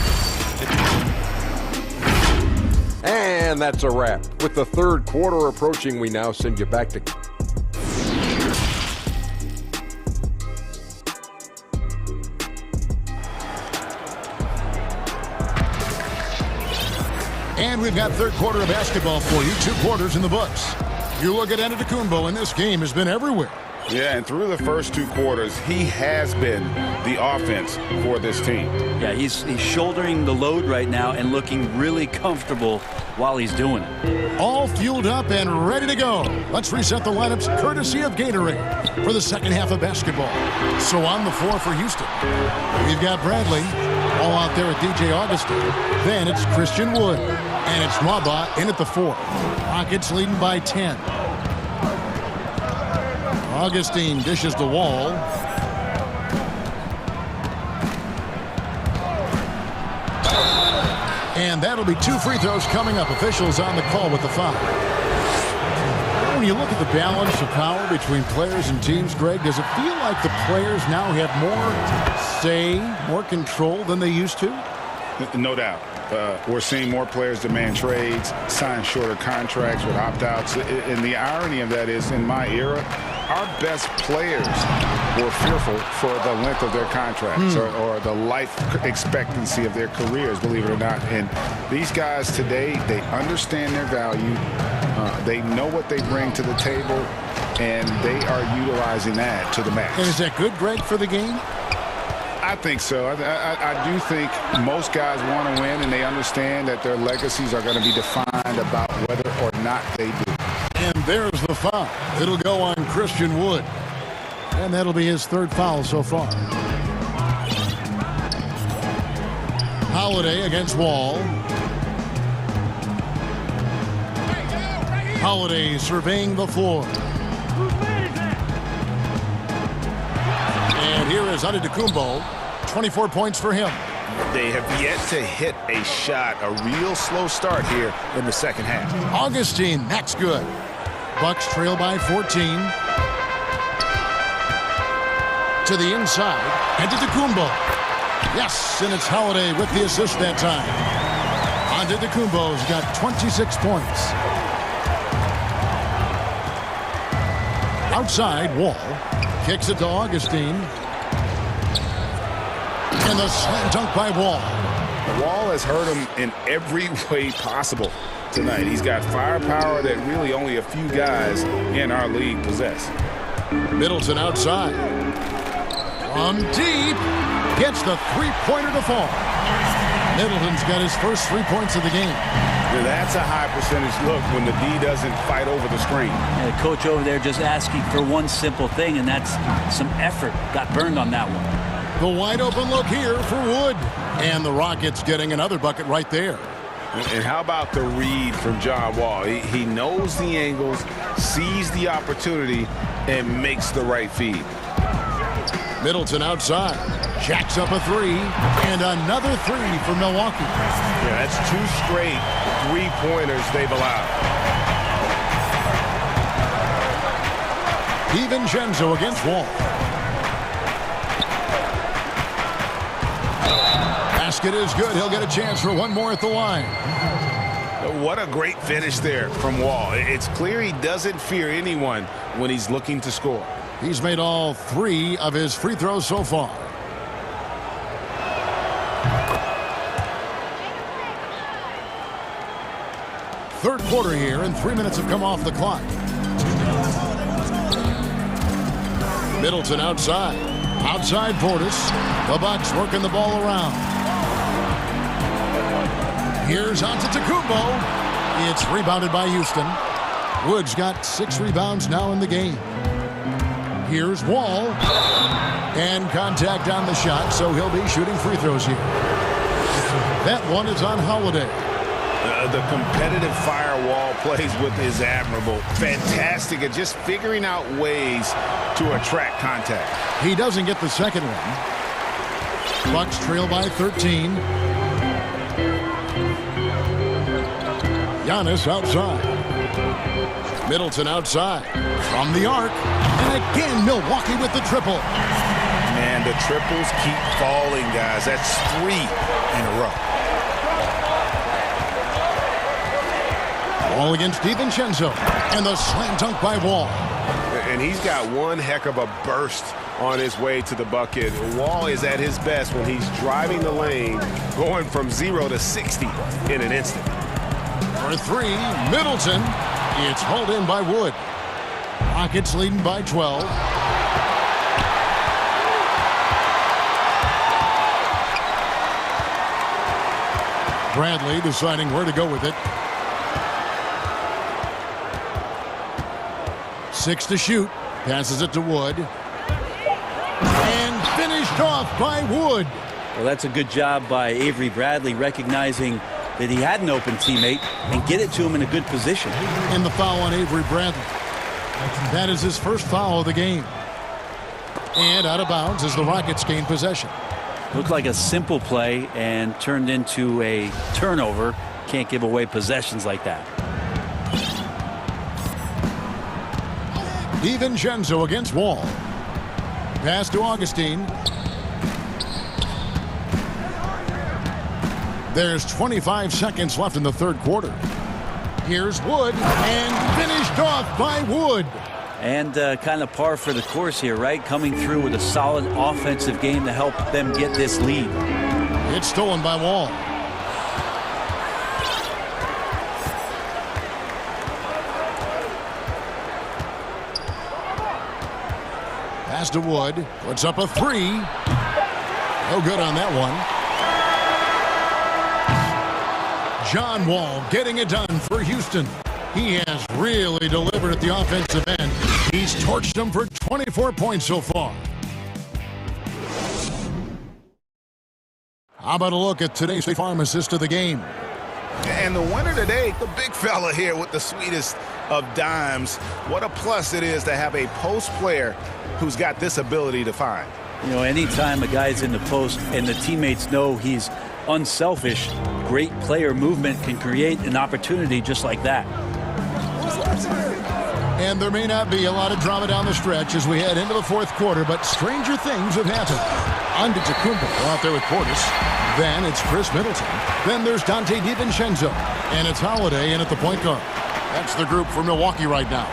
And that's a wrap. With the third quarter approaching, we now send you back to... And we've got third quarter of basketball for you. 2 quarters in the books. You look at Antetokounmpo, and this game has been everywhere. Yeah, and through the first 2 quarters, he has been the offense for this team. Yeah, he's shouldering the load right now and looking really comfortable while he's doing it. All fueled up and ready to go. Let's reset the lineups courtesy of Gatorade for the second half of basketball. So on the floor for Houston, we've got Bradley all out there at DJ Augustin. Then it's Christian Wood. And it's Mwaba in at the 4. Rockets leading by 10. Augustine dishes the wall. And that'll be 2 free throws coming up. Officials on the call with the foul. When you look at the balance of power between players and teams, Greg, does it feel like the players now have more say, more control than they used to? No doubt. We're seeing more players demand trades, sign shorter contracts with opt-outs. And the irony of that is, in my era, our best players were fearful for the length of their contracts or the life expectancy of their careers, believe it or not. And these guys today, they understand their value. They know what they bring to the table, and they are utilizing that to the max. And is that good, Greg, for the game? I think so. I do think most guys want to win, and they understand that their legacies are going to be defined about whether or not they do. And there's the foul. It'll go on Christian Wood. And that'll be his 3rd foul so far. Holiday against Wall. Holiday surveying the floor. And here is Antetokounmpo. 24 points for him. They have yet to hit a shot, a real slow start here in the second half. Augustine, that's good. Bucks trail by 14. To the inside. Antetokounmpo. Yes, and it's Holiday with the assist that time. Antetokounmpo's got 26 points. Outside, Wall. Kicks it to Augustine. And the slam dunk by Wall. Wall has hurt him in every way possible tonight. He's got firepower that really only a few guys in our league possess. Middleton outside. From deep. Gets the 3-pointer to fall. Middleton's got his first 3 points of the game. That's a high percentage look when the D doesn't fight over the screen. Yeah, the coach over there just asking for one simple thing, and that's some effort. Got burned on that one. The wide open look here for Wood. And the Rockets getting another bucket right there. And how about the read from John Wall? He knows the angles, sees the opportunity, and makes the right feed. Middleton outside. Jacks up a 3. And another 3 for Milwaukee. Yeah, that's 2 straight 3-pointers they've allowed. DiVincenzo against Wall. Basket is good. He'll get a chance for one more at the line. What a great finish there from Wall. It's clear he doesn't fear anyone when he's looking to score. He's made all 3 of his free throws so far. Third quarter here, and 3 minutes have come off the clock. Middleton outside. Outside Portis. The Bucks working the ball around. Here's Antetokounmpo. It's rebounded by Houston. Wood's got 6 rebounds now in the game. Here's Wall. And contact on the shot, so he'll be shooting free throws here. That one is on Holiday. The competitive firewall plays with is admirable. Fantastic at just figuring out ways to attract contact. He doesn't get the second one. Bucks trail by 13. Giannis outside. Middleton outside. From the arc. And again, Milwaukee with the triple. Man, the triples keep falling, guys. That's 3 in a row. Wall against DiVincenzo. And the slam dunk by Wall. And he's got one heck of a burst on his way to the bucket. Wall is at his best when he's driving the lane, going from 0 to 60 in an instant. For 3, Middleton. It's hauled in by Wood. Rockets leading by 12. Bradley deciding where to go with it. 6 to shoot. Passes it to Wood. And finished off by Wood. Well, that's a good job by Avery Bradley, recognizing that he had an open teammate and get it to him in a good position. And the foul on Avery Bradley. That is his first foul of the game. And out of bounds as the Rockets gain possession. Looked like a simple play and turned into a turnover. Can't give away possessions like that. DiVincenzo against Wall. Pass to Augustine. There's 25 seconds left in the third quarter. Here's Wood, and finished off by Wood. And kind of par for the course here, right? Coming through with a solid offensive game to help them get this lead. It's stolen by Wall. Pass to Wood. Puts up a 3. No good on that one. John Wall getting it done for Houston. He has really delivered at the offensive end. He's torched them for 24 points so far. How about a look at today's State Farm assist of the game? And the winner today, the big fella here with the sweetest of dimes. What a plus it is to have a post player who's got this ability to find. You know, anytime a guy's in the post and the teammates know he's unselfish, great player movement can create an opportunity just like that. And there may not be a lot of drama down the stretch as we head into the fourth quarter, but stranger things have happened. Antetokounmpo out there with Portis. Then it's Chris Middleton. Then there's Dante DiVincenzo. And it's Holiday in at the point guard. That's the group for Milwaukee right now.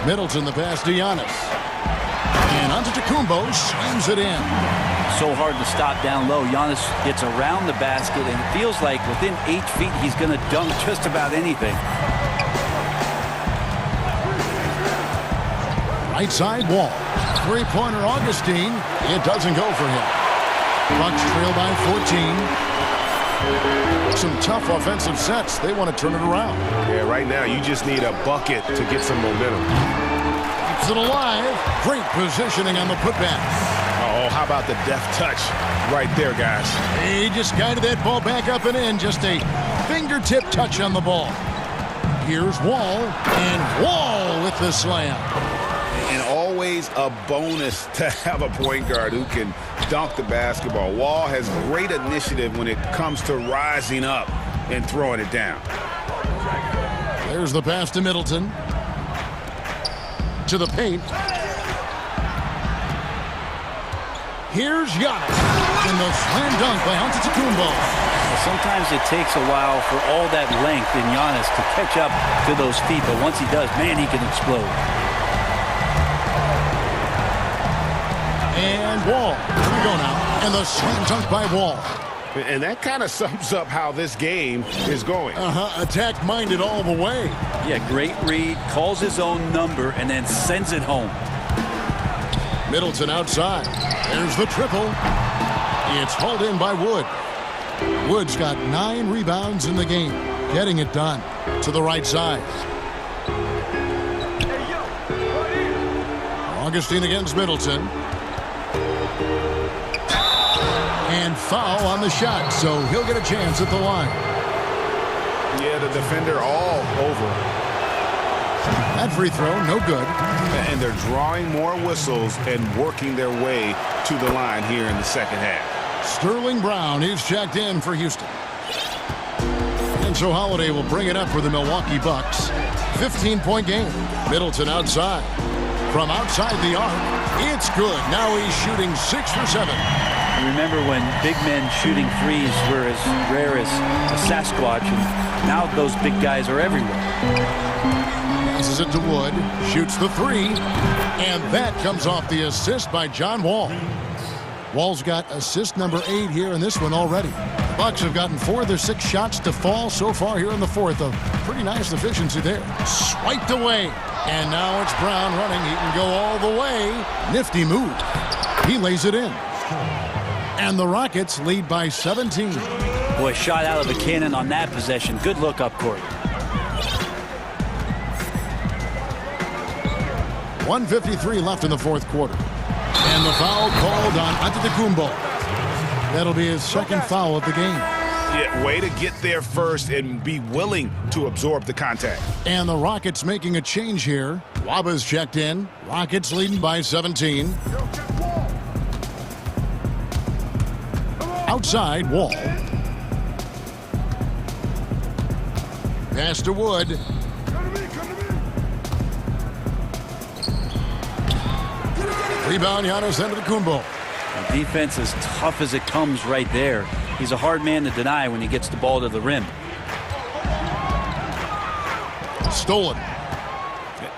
Middleton the pass to Giannis. And Antetokounmpo slams it in. So hard to stop down low. Giannis gets around the basket, and it feels like within 8 feet he's going to dunk just about anything. Right side Wall. Three-pointer Augustine. It doesn't go for him. Bucks trail by 14. Some tough offensive sets. They want to turn it around. Yeah, right now you just need a bucket to get some momentum. Keeps it alive. Great positioning on the putback. Oh, how about the deft touch right there, guys? He just guided that ball back up and in. Just a fingertip touch on the ball. Here's Wall, and Wall with the slam. And always a bonus to have a point guard who can dunk the basketball. Wall has great initiative when it comes to rising up and throwing it down. There's the pass to Middleton. To the paint. Here's Giannis. And the slam dunk by Antetokounmpo. Sometimes it takes a while for all that length in Giannis to catch up to those feet, but once he does, man, he can explode. And Wall. Here we go now. And the slam dunk by Wall. And that kind of sums up how this game is going. Attack-minded all the way. Yeah, great read, calls his own number, and then sends it home. Middleton outside. There's the triple. It's hauled in by Wood. Wood's got 9 rebounds in the game. Getting it done. To the right side. Augustine against Middleton. And foul on the shot, so he'll get a chance at the line. Yeah, the defender all over. That free throw, no good. And they're drawing more whistles and working their way to the line here in the second half. Sterling Brown is checked in for Houston. And so Holiday will bring it up for the Milwaukee Bucks. 15-point game. Middleton outside. From outside the arc, it's good. Now he's shooting 6 for 7. Remember when big men shooting threes were as rare as a Sasquatch, and now those big guys are everywhere. Passes it to Wood, shoots the 3, and that comes off the assist by John Wall. Wall's got assist number 8 here in this one already. The Bucks have gotten 4 of their 6 shots to fall so far here in the fourth. A pretty nice efficiency there. Swiped away, and now it's Brown running. He can go all the way. Nifty move. He lays it in. And the Rockets lead by 17. Boy, shot out of a cannon on that possession. Good look up court. 1:53 left in the fourth quarter. And the foul called on Antetokounmpo. That'll be his second foul of the game. Yeah, way to get there first and be willing to absorb the contact. And the Rockets making a change here. Waba's checked in. Rockets leading by 17. Outside, Wall. Pass to Wood. Rebound, Giannis Antetokounmpo. The defense is tough as it comes right there. He's a hard man to deny when he gets the ball to the rim. Stolen.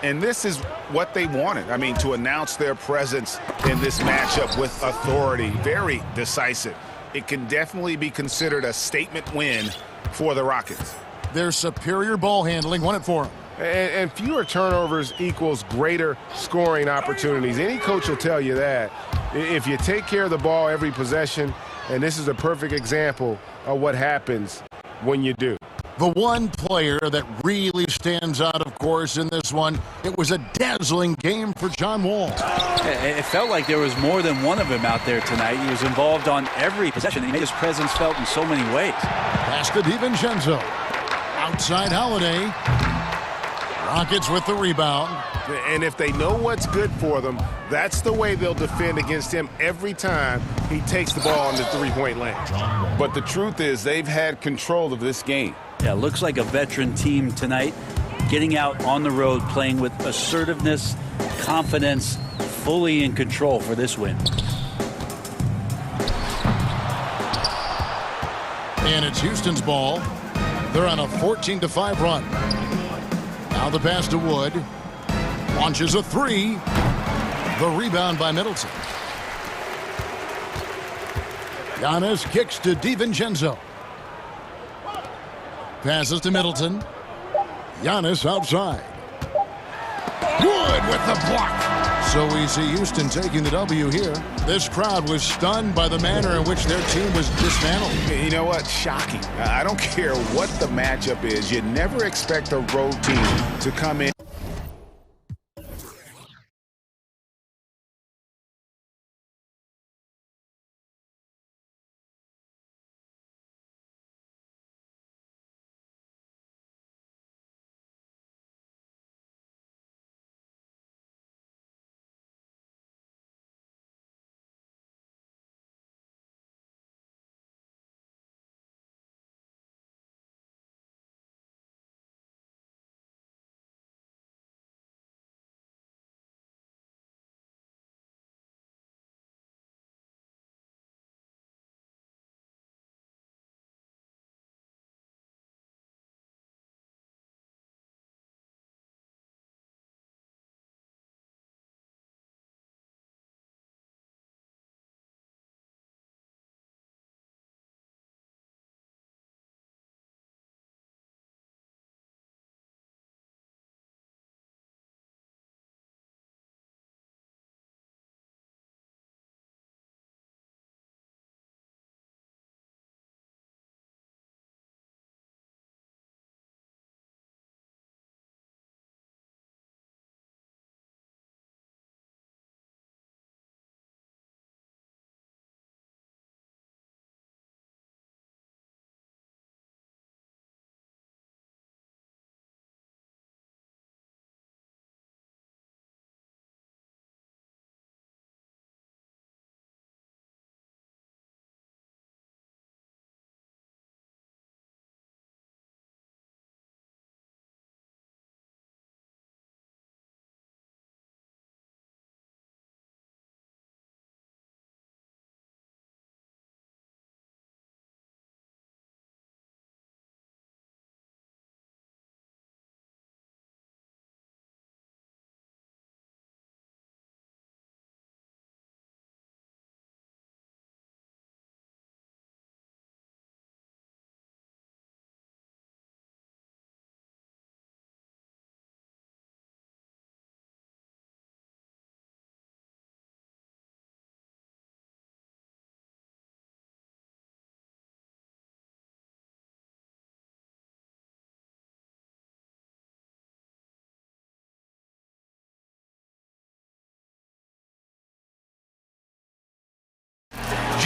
And this is what they wanted. I mean, to announce their presence in this matchup with authority. Very decisive. It can definitely be considered a statement win for the Rockets. Their superior ball handling won it for them. And fewer turnovers equals greater scoring opportunities. Any coach will tell you that. If you take care of the ball every possession, and this is a perfect example of what happens when you do. The one player that really stands out, of course, in this one, it was a dazzling game for John Wall. It felt like there was more than one of him out there tonight. He was involved on every possession. He made his presence felt in so many ways. Pass to DiVincenzo. Outside Holiday. Rockets with the rebound. And if they know what's good for them, that's the way they'll defend against him every time he takes the ball in the three-point lane. But the truth is they've had control of this game. Yeah, looks like a veteran team tonight, getting out on the road, playing with assertiveness, confidence, fully in control for this win. And it's Houston's ball. They're on a 14-5 run. Now the pass to Wood. Launches a 3. The rebound by Middleton. Giannis kicks to DiVincenzo. Passes to Middleton. Giannis outside. Wood with the block. So we see Houston taking the W here. This crowd was stunned by the manner in which their team was dismantled. You know what? Shocking. I don't care what the matchup is. You never expect a road team to come in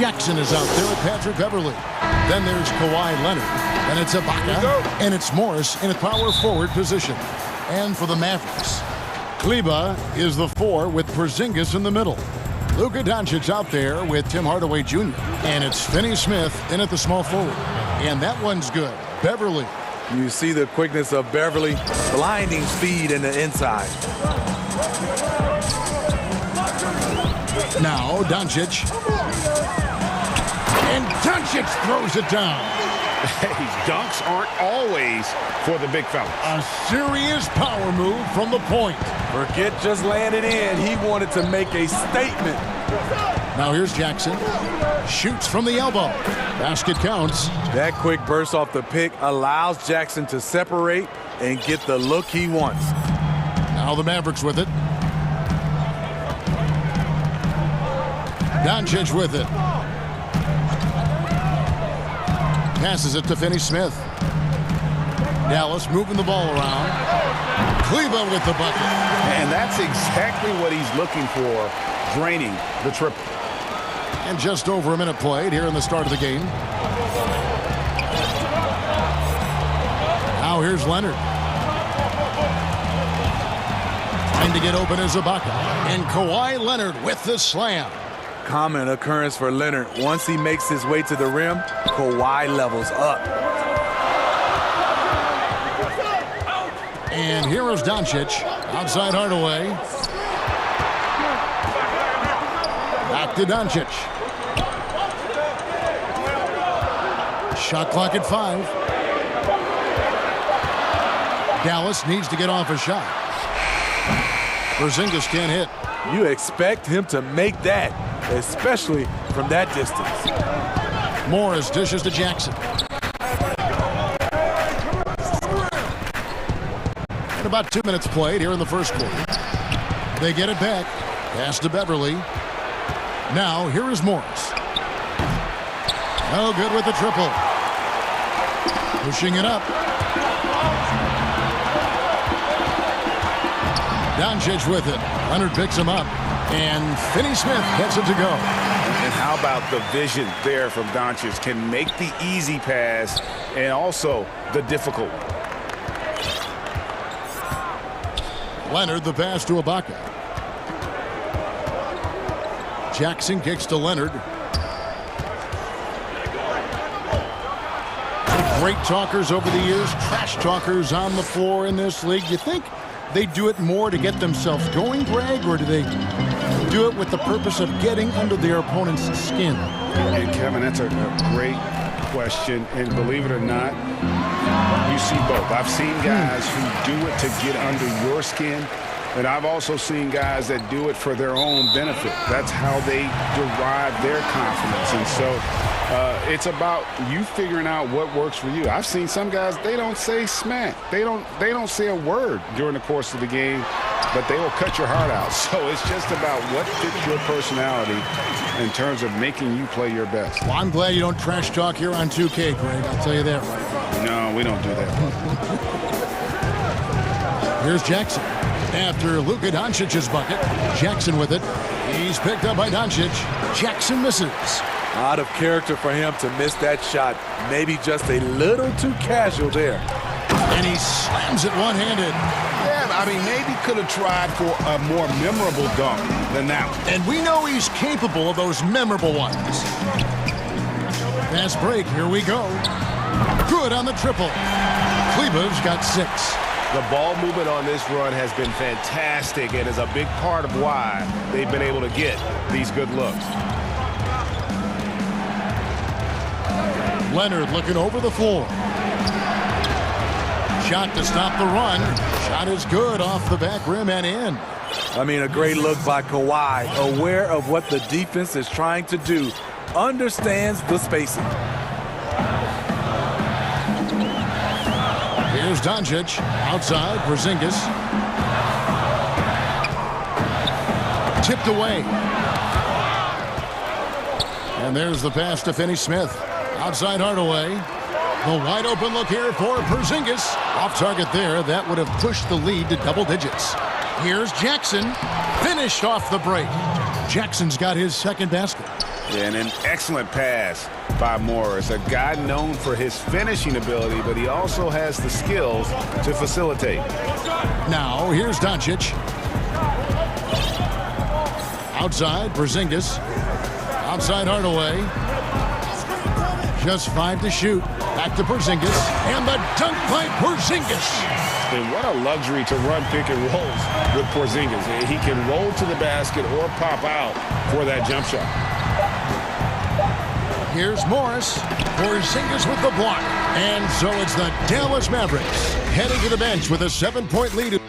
Jackson is out there with Patrick Beverly. Then there's Kawhi Leonard. And it's Ibaka. And it's Morris in a power forward position. And for the Mavericks, Kleba is the 4 with Porzingis in the middle. Luka Doncic out there with Tim Hardaway Jr. And it's Finney Smith in at the small forward. And that one's good. Beverly. You see the quickness of Beverly, blinding speed in the inside. Now Doncic. And Doncic throws it down. Hey, dunks aren't always for the big fella. A serious power move from the point. Forget just laying it in. He wanted to make a statement. Now here's Jackson. Shoots from the elbow. Basket counts. That quick burst off the pick allows Jackson to separate and get the look he wants. Now the Mavericks with it. Doncic with it. Passes it to Finney Smith. Dallas moving the ball around. Kleba with the bucket. And that's exactly what he's looking for, draining the triple. And just over a minute played here in the start of the game. Now here's Leonard. Trying to get open is Ibaka. And Kawhi Leonard with the slam. Common occurrence for Leonard. Once he makes his way to the rim, Kawhi levels up. And here is Doncic. Outside Hardaway. Back to Doncic. Shot clock at 5. Dallas needs to get off a shot. Porzingis can't hit. You expect him to make that, especially from that distance. Morris dishes to Jackson. And about 2 minutes played here in the first quarter. They get it back. Pass to Beverly. Now here is Morris. No good with the triple. Pushing it up. Doncic with it. Leonard picks him up. And Finney Smith gets it to go. And how about the vision there from Doncic? Can make the easy pass and also the difficult one. Leonard the pass to Ibaka. Jackson kicks to Leonard. Great talkers over the years, trash talkers on the floor in this league. You think they do it more to get themselves going, Greg, or do they do it with the purpose of getting under their opponent's skin? And Kevin, that's a great question, and believe it or not, you see both. I've seen guys who do it to get under your skin, and I've also seen guys that do it for their own benefit. That's how they derive their confidence. And so it's about you figuring out what works for you. I've seen some guys, they don't say smack. They don't say a word during the course of the game, but they will cut your heart out. So it's just about what fits your personality in terms of making you play your best. Well, I'm glad you don't trash talk here on 2K, Greg. I'll tell you that right now. No, we don't do that. Here's Jackson. After Luka Doncic's bucket, Jackson with it. He's picked up by Doncic. Jackson misses. Out of character for him to miss that shot. Maybe just a little too casual there. And he slams it one-handed. Yeah, I mean, maybe could have tried for a more memorable dunk than that one. And we know he's capable of those memorable ones. Fast break, here we go. Good on the triple. Kleba's got 6. The ball movement on this run has been fantastic and is a big part of why they've been able to get these good looks. Leonard looking over the floor. Shot to stop the run. Shot is good off the back rim and in. I mean, a great look by Kawhi, aware of what the defense is trying to do, understands the spacing. Here's Doncic. Outside, Porzingis. Tipped away. And there's the pass to Finney Smith. Outside Hardaway. The wide open look here for Porzingis. Off target there. That would have pushed the lead to double digits. Here's Jackson. Finished off the break. Jackson's got his second basket. And an excellent pass by Morris, a guy known for his finishing ability, but he also has the skills to facilitate. Now, here's Doncic. Outside, Porzingis. Outside, Hardaway. Just 5 to shoot. Back to Porzingis. And the dunk by Porzingis. And what a luxury to run pick and rolls with Porzingis. He can roll to the basket or pop out for that jump shot. Here's Morris. Porzingis with the block. And so it's the Dallas Mavericks heading to the bench with a 7-point lead.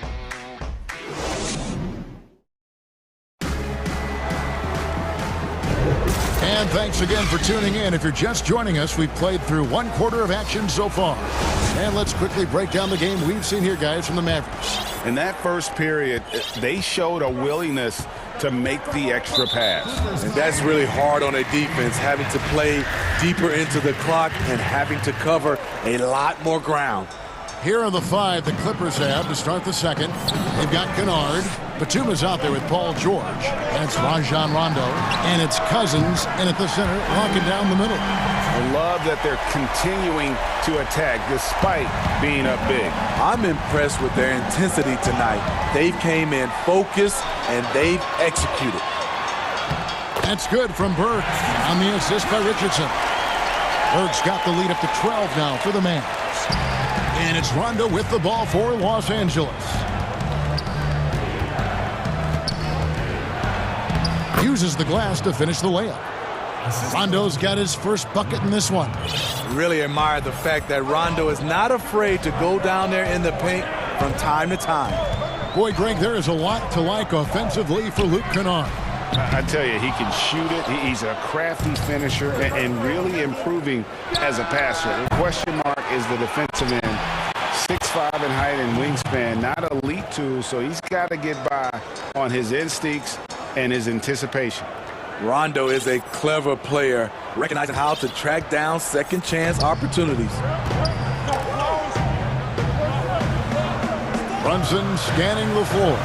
And thanks again for tuning in. If you're just joining us, we've played through 1 quarter of action so far. And let's quickly break down the game we've seen here, guys, from the Mavericks. In that first period, they showed a willingness to make the extra pass. And that's really hard on a defense, having to play deeper into the clock and having to cover a lot more ground. Here are the 5 the Clippers have to start the second. They've got Kennard. Batum is out there with Paul George. And it's Rajon Rondo. And it's Cousins. And at the center, locking down the middle. I love that they're continuing to attack despite being up big. I'm impressed with their intensity tonight. They've came in focused and they've executed. That's good from Burke on the assist by Richardson. Burke's got the lead up to 12 now for the Mavs. And it's Rondo with the ball for Los Angeles. Uses the glass to finish the layup. Rondo's got his first bucket in this one. Really admire the fact that Rondo is not afraid to go down there in the paint from time to time. Boy, Greg, there is a lot to like offensively for Luke Kennard. I tell you, he can shoot it. He's a crafty finisher and really improving as a passer. The question mark is the defensive end. 6'5" in height and wingspan, not elite tool, so he's got to get by on his instincts and his anticipation. Rondo is a clever player, recognizing how to track down second chance opportunities. Brunson scanning the floor.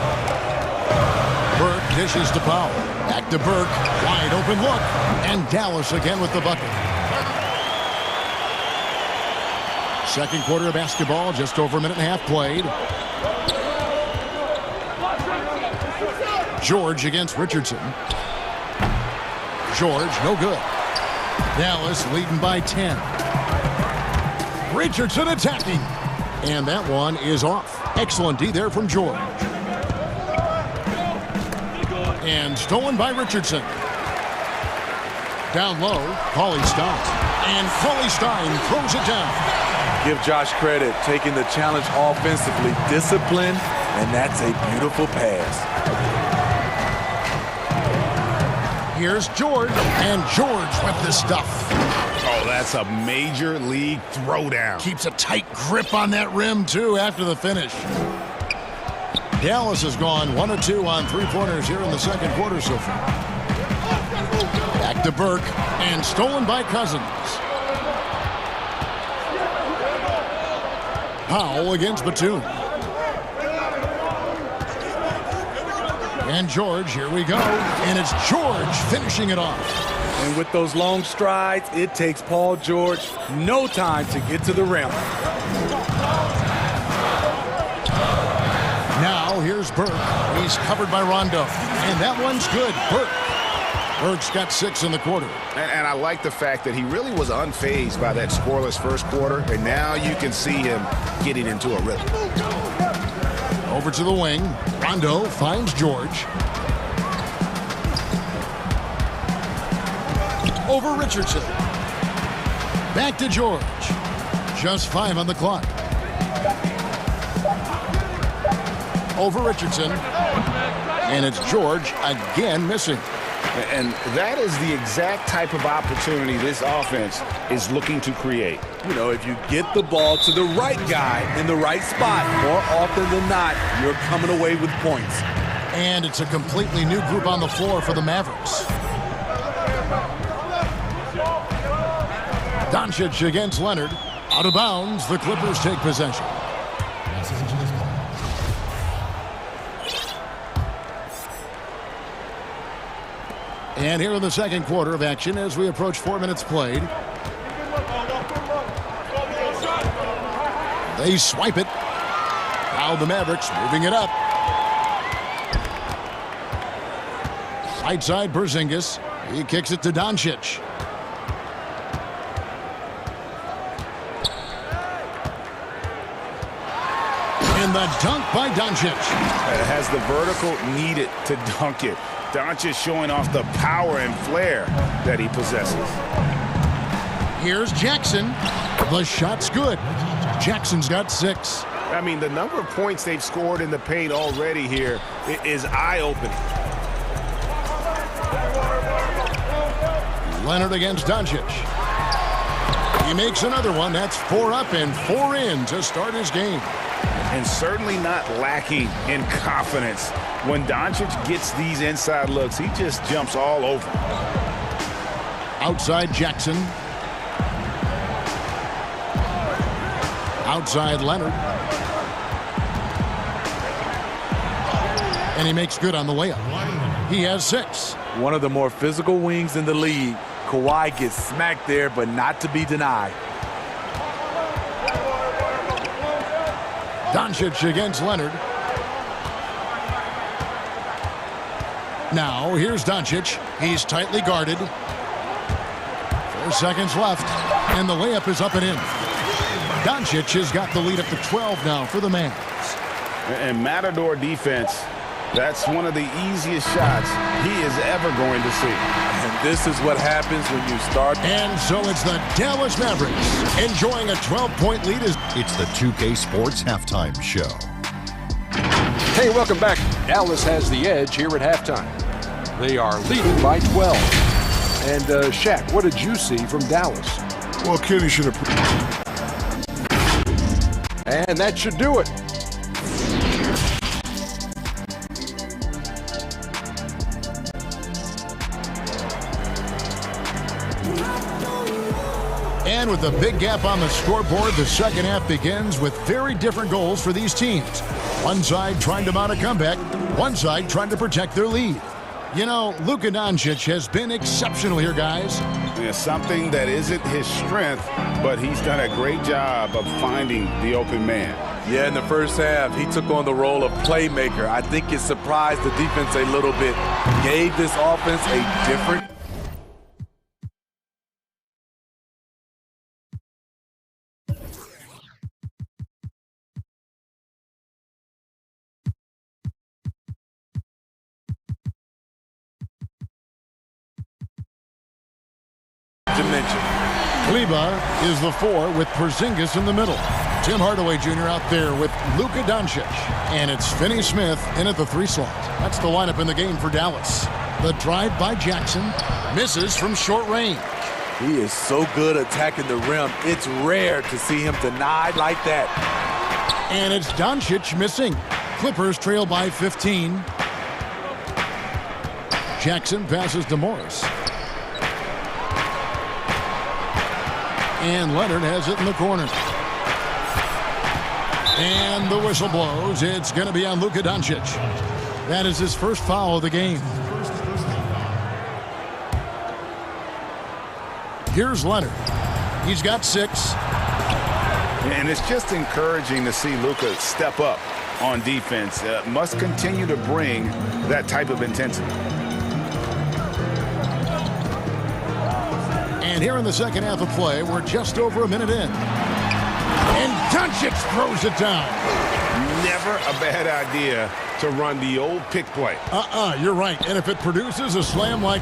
Burke dishes to Powell. Back to Burke. Wide open look. And Dallas again with the bucket. Second quarter of basketball, just over a minute and a half played. George against Richardson. George, no good. Dallas leading by 10. Richardson attacking. And that one is off. Excellent D there from George. And stolen by Richardson. Down low, Cauley Stein. And Cauley Stein throws it down. Give Josh credit, taking the challenge offensively, discipline, and that's a beautiful pass. Here's George, and George with the stuff. Oh, that's a major league throwdown. Keeps a tight grip on that rim, too, after the finish. Dallas has gone 1 of 2 on three-pointers here in the second quarter so far. Back to Burke, and stolen by Cousins. Powell against Batum. And George, here we go. And it's George finishing it off. And with those long strides, it takes Paul George no time to get to the rim. Now here's Burke. He's covered by Rondo. And that one's good. Burke's got 6 in the quarter. And I like the fact that he really was unfazed by that scoreless first quarter. And now you can see him getting into a rhythm. Over to the wing. Rondo finds George. Over Richardson. Back to George. Just 5 on the clock. Over Richardson. And it's George again missing. And that is the exact type of opportunity this offense is looking to create. You know, if you get the ball to the right guy in the right spot, more often than not, you're coming away with points. And it's a completely new group on the floor for the Mavericks. Doncic against Leonard. Out of bounds, the Clippers take possession. And here in the second quarter of action as we approach 4 minutes played. They swipe it. Now the Mavericks moving it up. Right side Porzingis. He kicks it to Doncic. And the dunk by Doncic. It has the vertical needed to dunk it. Doncic showing off the power and flair that he possesses. Here's Jackson. The shot's good. Jackson's got 6. I mean, the number of points they've scored in the paint already here is eye-opening. Leonard against Doncic. He makes another one. That's 4 up and 4 in to start his game. And certainly not lacking in confidence. When Doncic gets these inside looks, he just jumps all over. Outside Jackson. Outside Leonard. And he makes good on the layup. He has 6. One of the more physical wings in the league. Kawhi gets smacked there, but not to be denied. Doncic against Leonard. Now, here's Doncic. He's tightly guarded. 4 seconds left, and the layup is up and in. Doncic has got the lead up to 12 now for the Mavs. And Matador defense, that's one of the easiest shots he is ever going to see. And this is what happens when you start. And so it's the Dallas Mavericks enjoying a 12-point lead. It's the 2K Sports Halftime Show. Hey, welcome back. Dallas has the edge here at halftime. They are leading by 12. And Shaq, what did you see from Dallas? Well, Kenny should have. And that should do it. And with a big gap on the scoreboard, the second half begins with very different goals for these teams. One side trying to mount a comeback, one side trying to protect their lead. You know, Luka Doncic has been exceptional here, guys. Yeah, something that isn't his strength, but he's done a great job of finding the open man. Yeah, in the first half, he took on the role of playmaker. I think it surprised the defense a little bit. Gave this offense a different dimension. Kleba is the 4 with Porzingis in the middle. Tim Hardaway Jr. out there with Luka Doncic. And it's Finney Smith in at the 3 slot. That's the lineup in the game for Dallas. The drive by Jackson misses from short range. He is so good attacking the rim. It's rare to see him denied like that. And it's Doncic missing. Clippers trail by 15. Jackson passes to Morris. And Leonard has it in the corner. And the whistle blows. It's going to be on Luka Doncic. That is his first foul of the game. Here's Leonard. He's got 6. And it's just encouraging to see Luka step up on defense. Must continue to bring that type of intensity. And here in the second half of play, we're just over a minute in. And Doncic throws it down. Never a bad idea to run the old pick play. You're right. And if it produces a slam like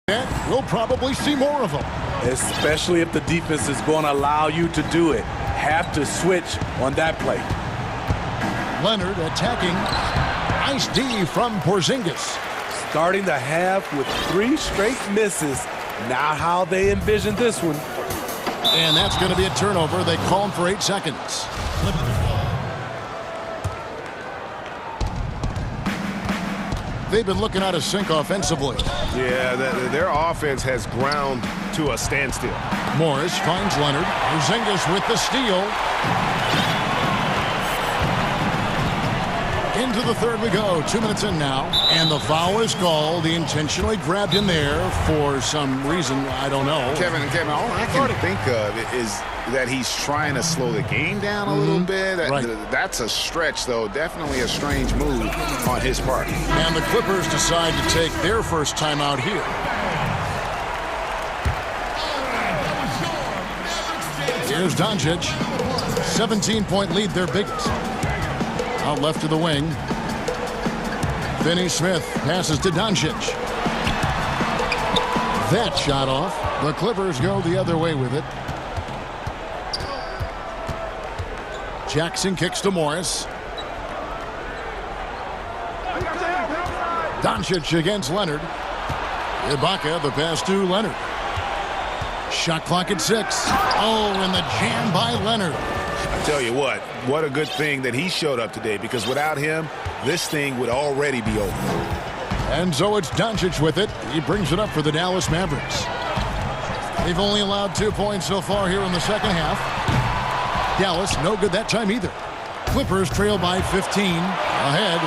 that, we'll probably see more of them. Especially if the defense is going to allow you to do it. Have to switch on that play. Leonard attacking. Nice D from Porzingis. Starting the half with 3 straight misses. Not how they envisioned this one. And that's going to be a turnover. They call him for 8 seconds. They've been looking out of sync offensively. Yeah, their offense has ground to a standstill. Morris finds Leonard. Porzingis with the steal. Into the third we go. 2 minutes in now. And the foul is called. He intentionally grabbed in there for some reason. I don't know. Kevin, all I can think of is that he's trying to slow the game down a little bit. That's a stretch, though. Definitely a strange move on his part. And the Clippers decide to take their first timeout here. Here's Doncic. 17-point lead, their biggest. Out left to the wing. Finney Smith passes to Doncic. That shot off. The Clippers go the other way with it. Jackson kicks to Morris. Doncic against Leonard. Ibaka, the pass to Leonard. Shot clock at 6. Oh, and the jam by Leonard. I tell you what a good thing that he showed up today, because without him, this thing would already be over. And so it's Doncic with it. He brings it up for the Dallas Mavericks. They've only allowed 2 points so far here in the second half. Dallas, no good that time either. Clippers trail by 15. Ahead.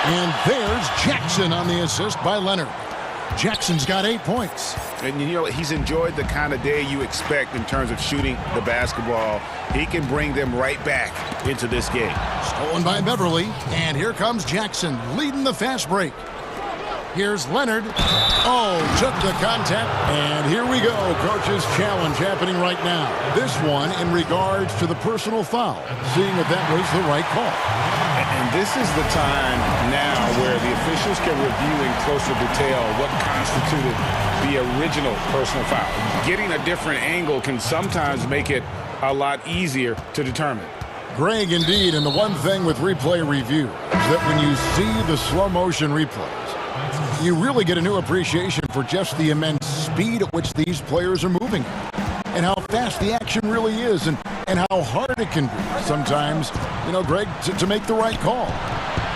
And there's Jackson on the assist by Leonard. Jackson's got 8 points. And, you know, he's enjoyed the kind of day you expect in terms of shooting the basketball. He can bring them right back into this game. Stolen by Beverly. And here comes Jackson leading the fast break. Here's Leonard. Oh, took the contact. And here we go. Coach's challenge happening right now. This one in regards to the personal foul. Seeing if that was the right call. And this is the time now where the officials can review in closer detail what constituted the original personal foul. Getting a different angle can sometimes make it a lot easier to determine. Greg, indeed. And the one thing with replay review is that when you see the slow motion replays, you really get a new appreciation for just the immense speed at which these players are moving and how fast the action really is and how hard it can be sometimes, you know, Greg, to make the right call.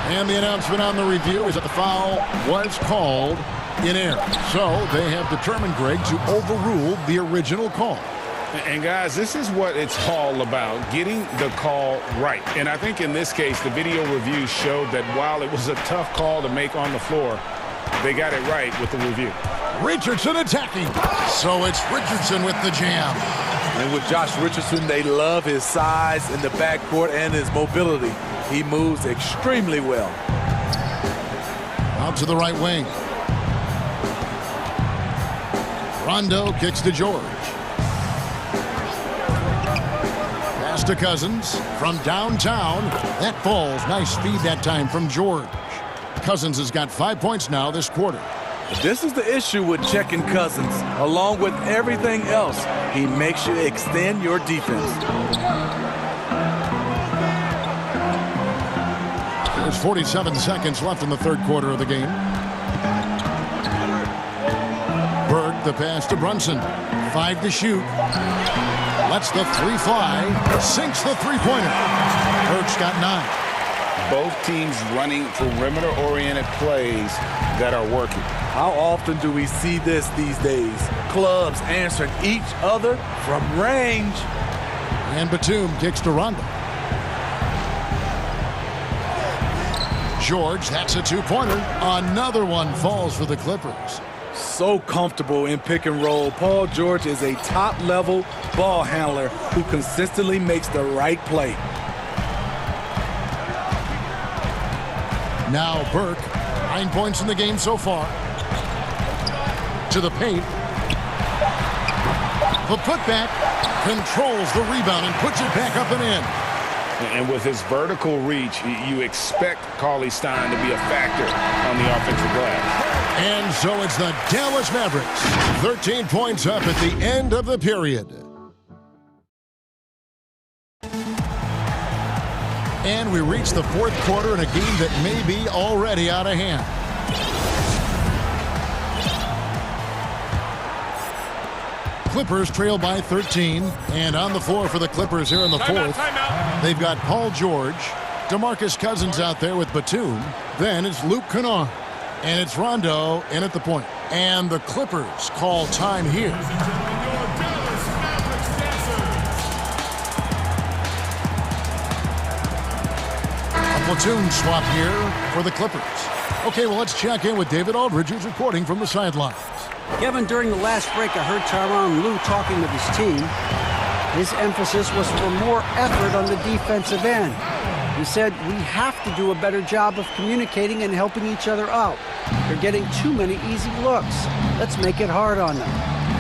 And the announcement on the review is that the foul was called in error. So they have determined, Greg, to overrule the original call. And guys, this is what it's all about, getting the call right. And I think in this case, the video review showed that while it was a tough call to make on the floor, they got it right with the review. Richardson attacking. So it's Richardson with the jam. And with Josh Richardson, they love his size in the backcourt and his mobility. He moves extremely well. Out to the right wing. Rondo kicks to George. Pass to Cousins from downtown. That falls. Nice speed that time from George. Cousins has got 5 points now this quarter. This is the issue with checking Cousins. Along with everything else, he makes you extend your defense. There's 47 seconds left in the third quarter of the game. Berg, the pass to Brunson. 5 to shoot. Lets the 3 fly. Sinks the three-pointer. Berg's got 9. Both teams running perimeter-oriented plays that are working. How often do we see this these days? Clubs answering each other from range. And Batum kicks to Rondo. George, that's a 2-pointer. Another one falls for the Clippers. So comfortable in pick and roll. Paul George is a top-level ball handler who consistently makes the right play. Now Burke, 9 points in the game so far. To the paint. The putback controls the rebound and puts it back up and in. And with his vertical reach, you expect Cauley-Stein to be a factor on the offensive glass. And so it's the Dallas Mavericks. 13 points up at the end of the period. And we reach the fourth quarter in a game that may be already out of hand. Clippers trail by 13. And on the floor for the Clippers here in the fourth, they've got Paul George, DeMarcus Cousins out there with Batum. Then it's Luke Kennard. And it's Rondo in at the point. And the Clippers call time here. platoon swap here for the Clippers. Okay, well, let's check in with David Aldridge, who's reporting from the sidelines. Kevin, during the last break, I heard Tyronn Lue talking with his team. His emphasis was for more effort on the defensive end. He said, we have to do a better job of communicating and helping each other out. They're getting too many easy looks. Let's make it hard on them.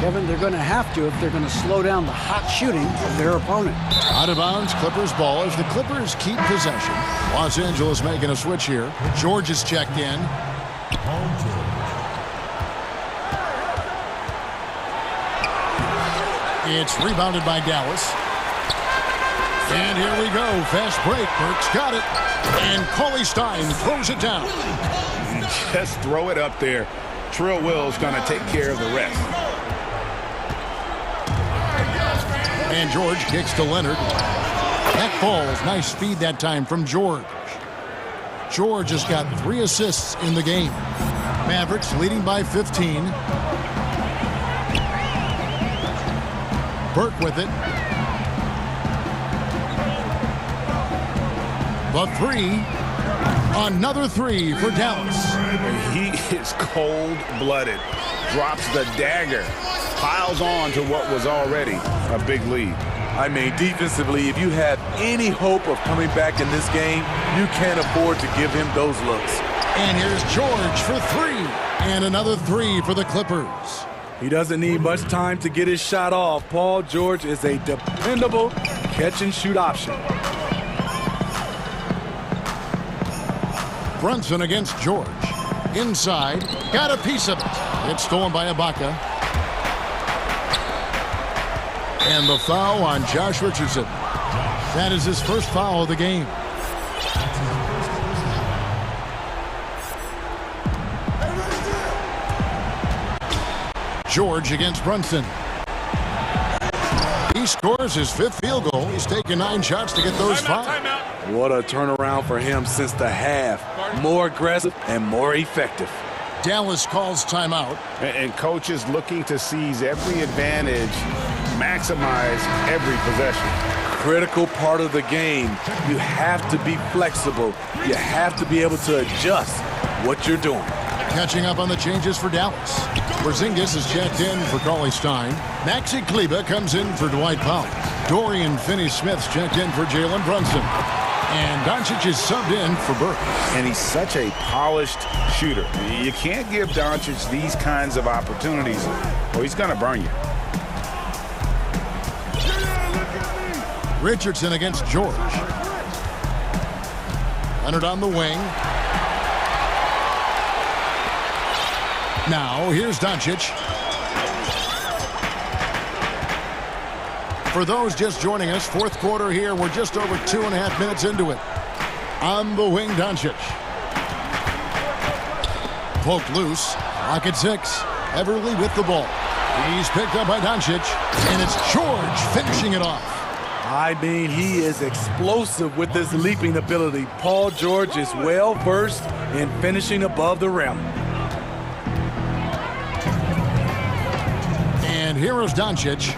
Kevin, they're going to have to if they're going to slow down the hot shooting of their opponent. Out of bounds, Clippers ball as the Clippers keep possession. Los Angeles making a switch here. George is checked in. It's rebounded by Dallas. And here we go. Fast break. Burke's got it. And Cauley Stein throws it down. Just throw it up there. Trill Will's going to take care of the rest. And George kicks to Leonard. That falls. Nice feed that time from George. George has got 3 assists in the game. Mavericks leading by 15. Burke with it. The 3. Another 3 for Dallas. He is cold-blooded. Drops the dagger. Piles on to what was already a big lead. I mean, defensively, if you have any hope of coming back in this game, you can't afford to give him those looks. And here's George for 3. And another 3 for the Clippers. He doesn't need much time to get his shot off. Paul George is a dependable catch-and-shoot option. Brunson against George. Inside. Got a piece of it. It's stolen by Ibaka. And the foul on Josh Richardson. That is his first foul of the game. George against Brunson. He scores his 5th field goal. He's taken 9 shots to get those 5. What a turnaround for him since the half. More aggressive and more effective. Dallas calls timeout. And coaches looking to seize every advantage, maximize every possession. Critical part of the game. You have to be flexible. You have to be able to adjust what you're doing. Catching up on the changes for Dallas. Porzingis is checked in for Cauley Stein. Maxi Kleber comes in for Dwight Powell. Dorian Finney-Smith's checked in for Jalen Brunson. And Doncic is subbed in for Burke. And he's such a polished shooter. You can't give Doncic these kinds of opportunities, or he's going to burn you. Richardson against George. Leonard on the wing. Now, here's Doncic. For those just joining us, 4th quarter here. We're just over 2.5 minutes into it. On the wing, Doncic. Poked loose. Lock at 6. Everly with the ball. He's picked up by Doncic. And it's George finishing it off. I mean, he is explosive with his leaping ability. Paul George is well versed in finishing above the rim. And here is Doncic.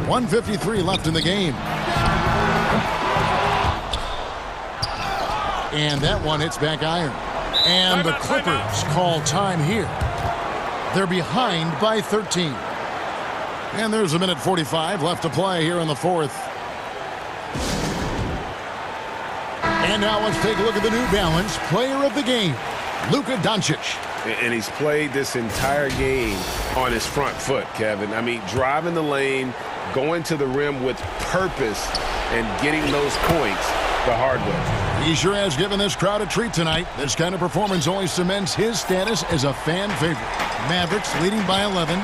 1:53 left in the game. And that one hits back iron. And the Clippers call time here. They're behind by 13. And there's 1:45 left to play here in the 4th. And now let's take a look at the New Balance player of the game, Luka Doncic. And he's played this entire game on his front foot, Kevin. I mean, driving the lane, going to the rim with purpose, and getting those points the hard way. He sure has given this crowd a treat tonight. This kind of performance only cements his status as a fan favorite. Mavericks leading by 11.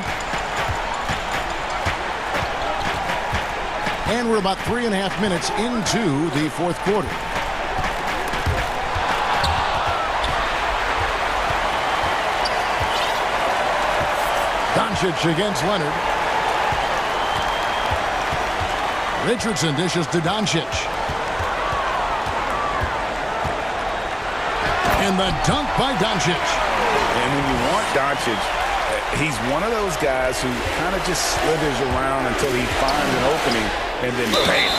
And we're about 3.5 minutes into the 4th quarter. Doncic against Leonard. Richardson dishes to Doncic. And the dunk by Doncic. And when you want Doncic He's one of those guys who kind of just slithers around until he finds an opening and then bam.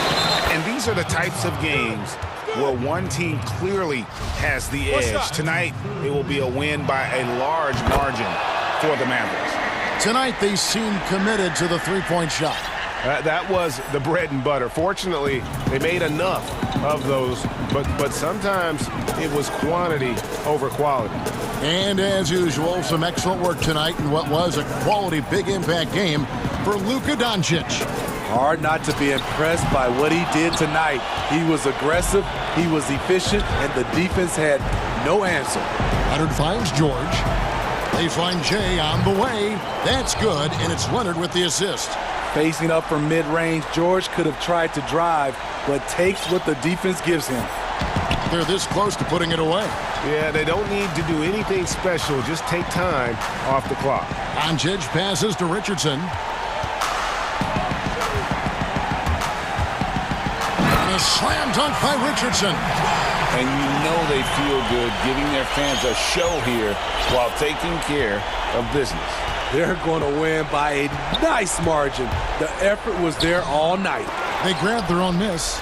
And these are the types of games where one team clearly has the edge. Tonight, it will be a win by a large margin for the Mavericks. Tonight, they seem committed to the three-point shot. That was the bread and butter. Fortunately, they made enough of those, but sometimes it was quantity over quality. And as usual, some excellent work tonight in what was a quality big impact game for Luka Doncic. Hard not to be impressed by what he did tonight. He was aggressive, he was efficient, and the defense had no answer. Leonard finds George. They find Jay on the way. That's good, and it's Leonard with the assist. Facing up from mid-range, George could have tried to drive, but takes what the defense gives him. They're this close to putting it away. Yeah, they don't need to do anything special. Just take time off the clock. Doncic passes to Richardson. And a slam dunk by Richardson. And you know they feel good giving their fans a show here while taking care of business. They're going to win by a nice margin. The effort was there all night. They grabbed their own miss.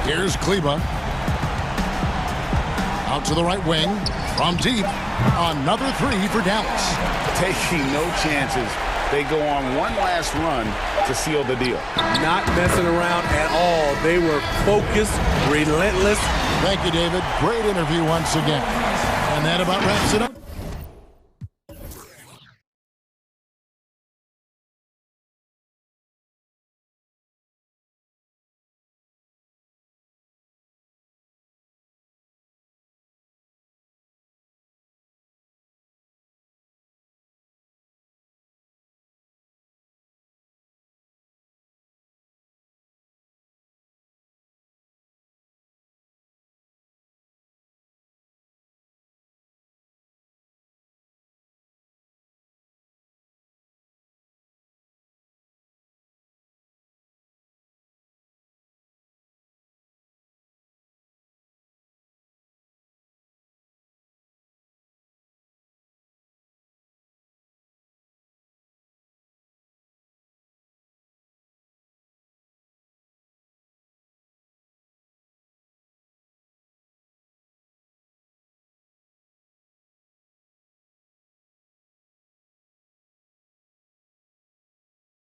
Here's Kleba. Out to the right wing. From deep. Another three for Dallas. Taking no chances. They go on one last run to seal the deal. Not messing around at all. They were focused, relentless. Thank you, David. Great interview once again. And that about wraps it up.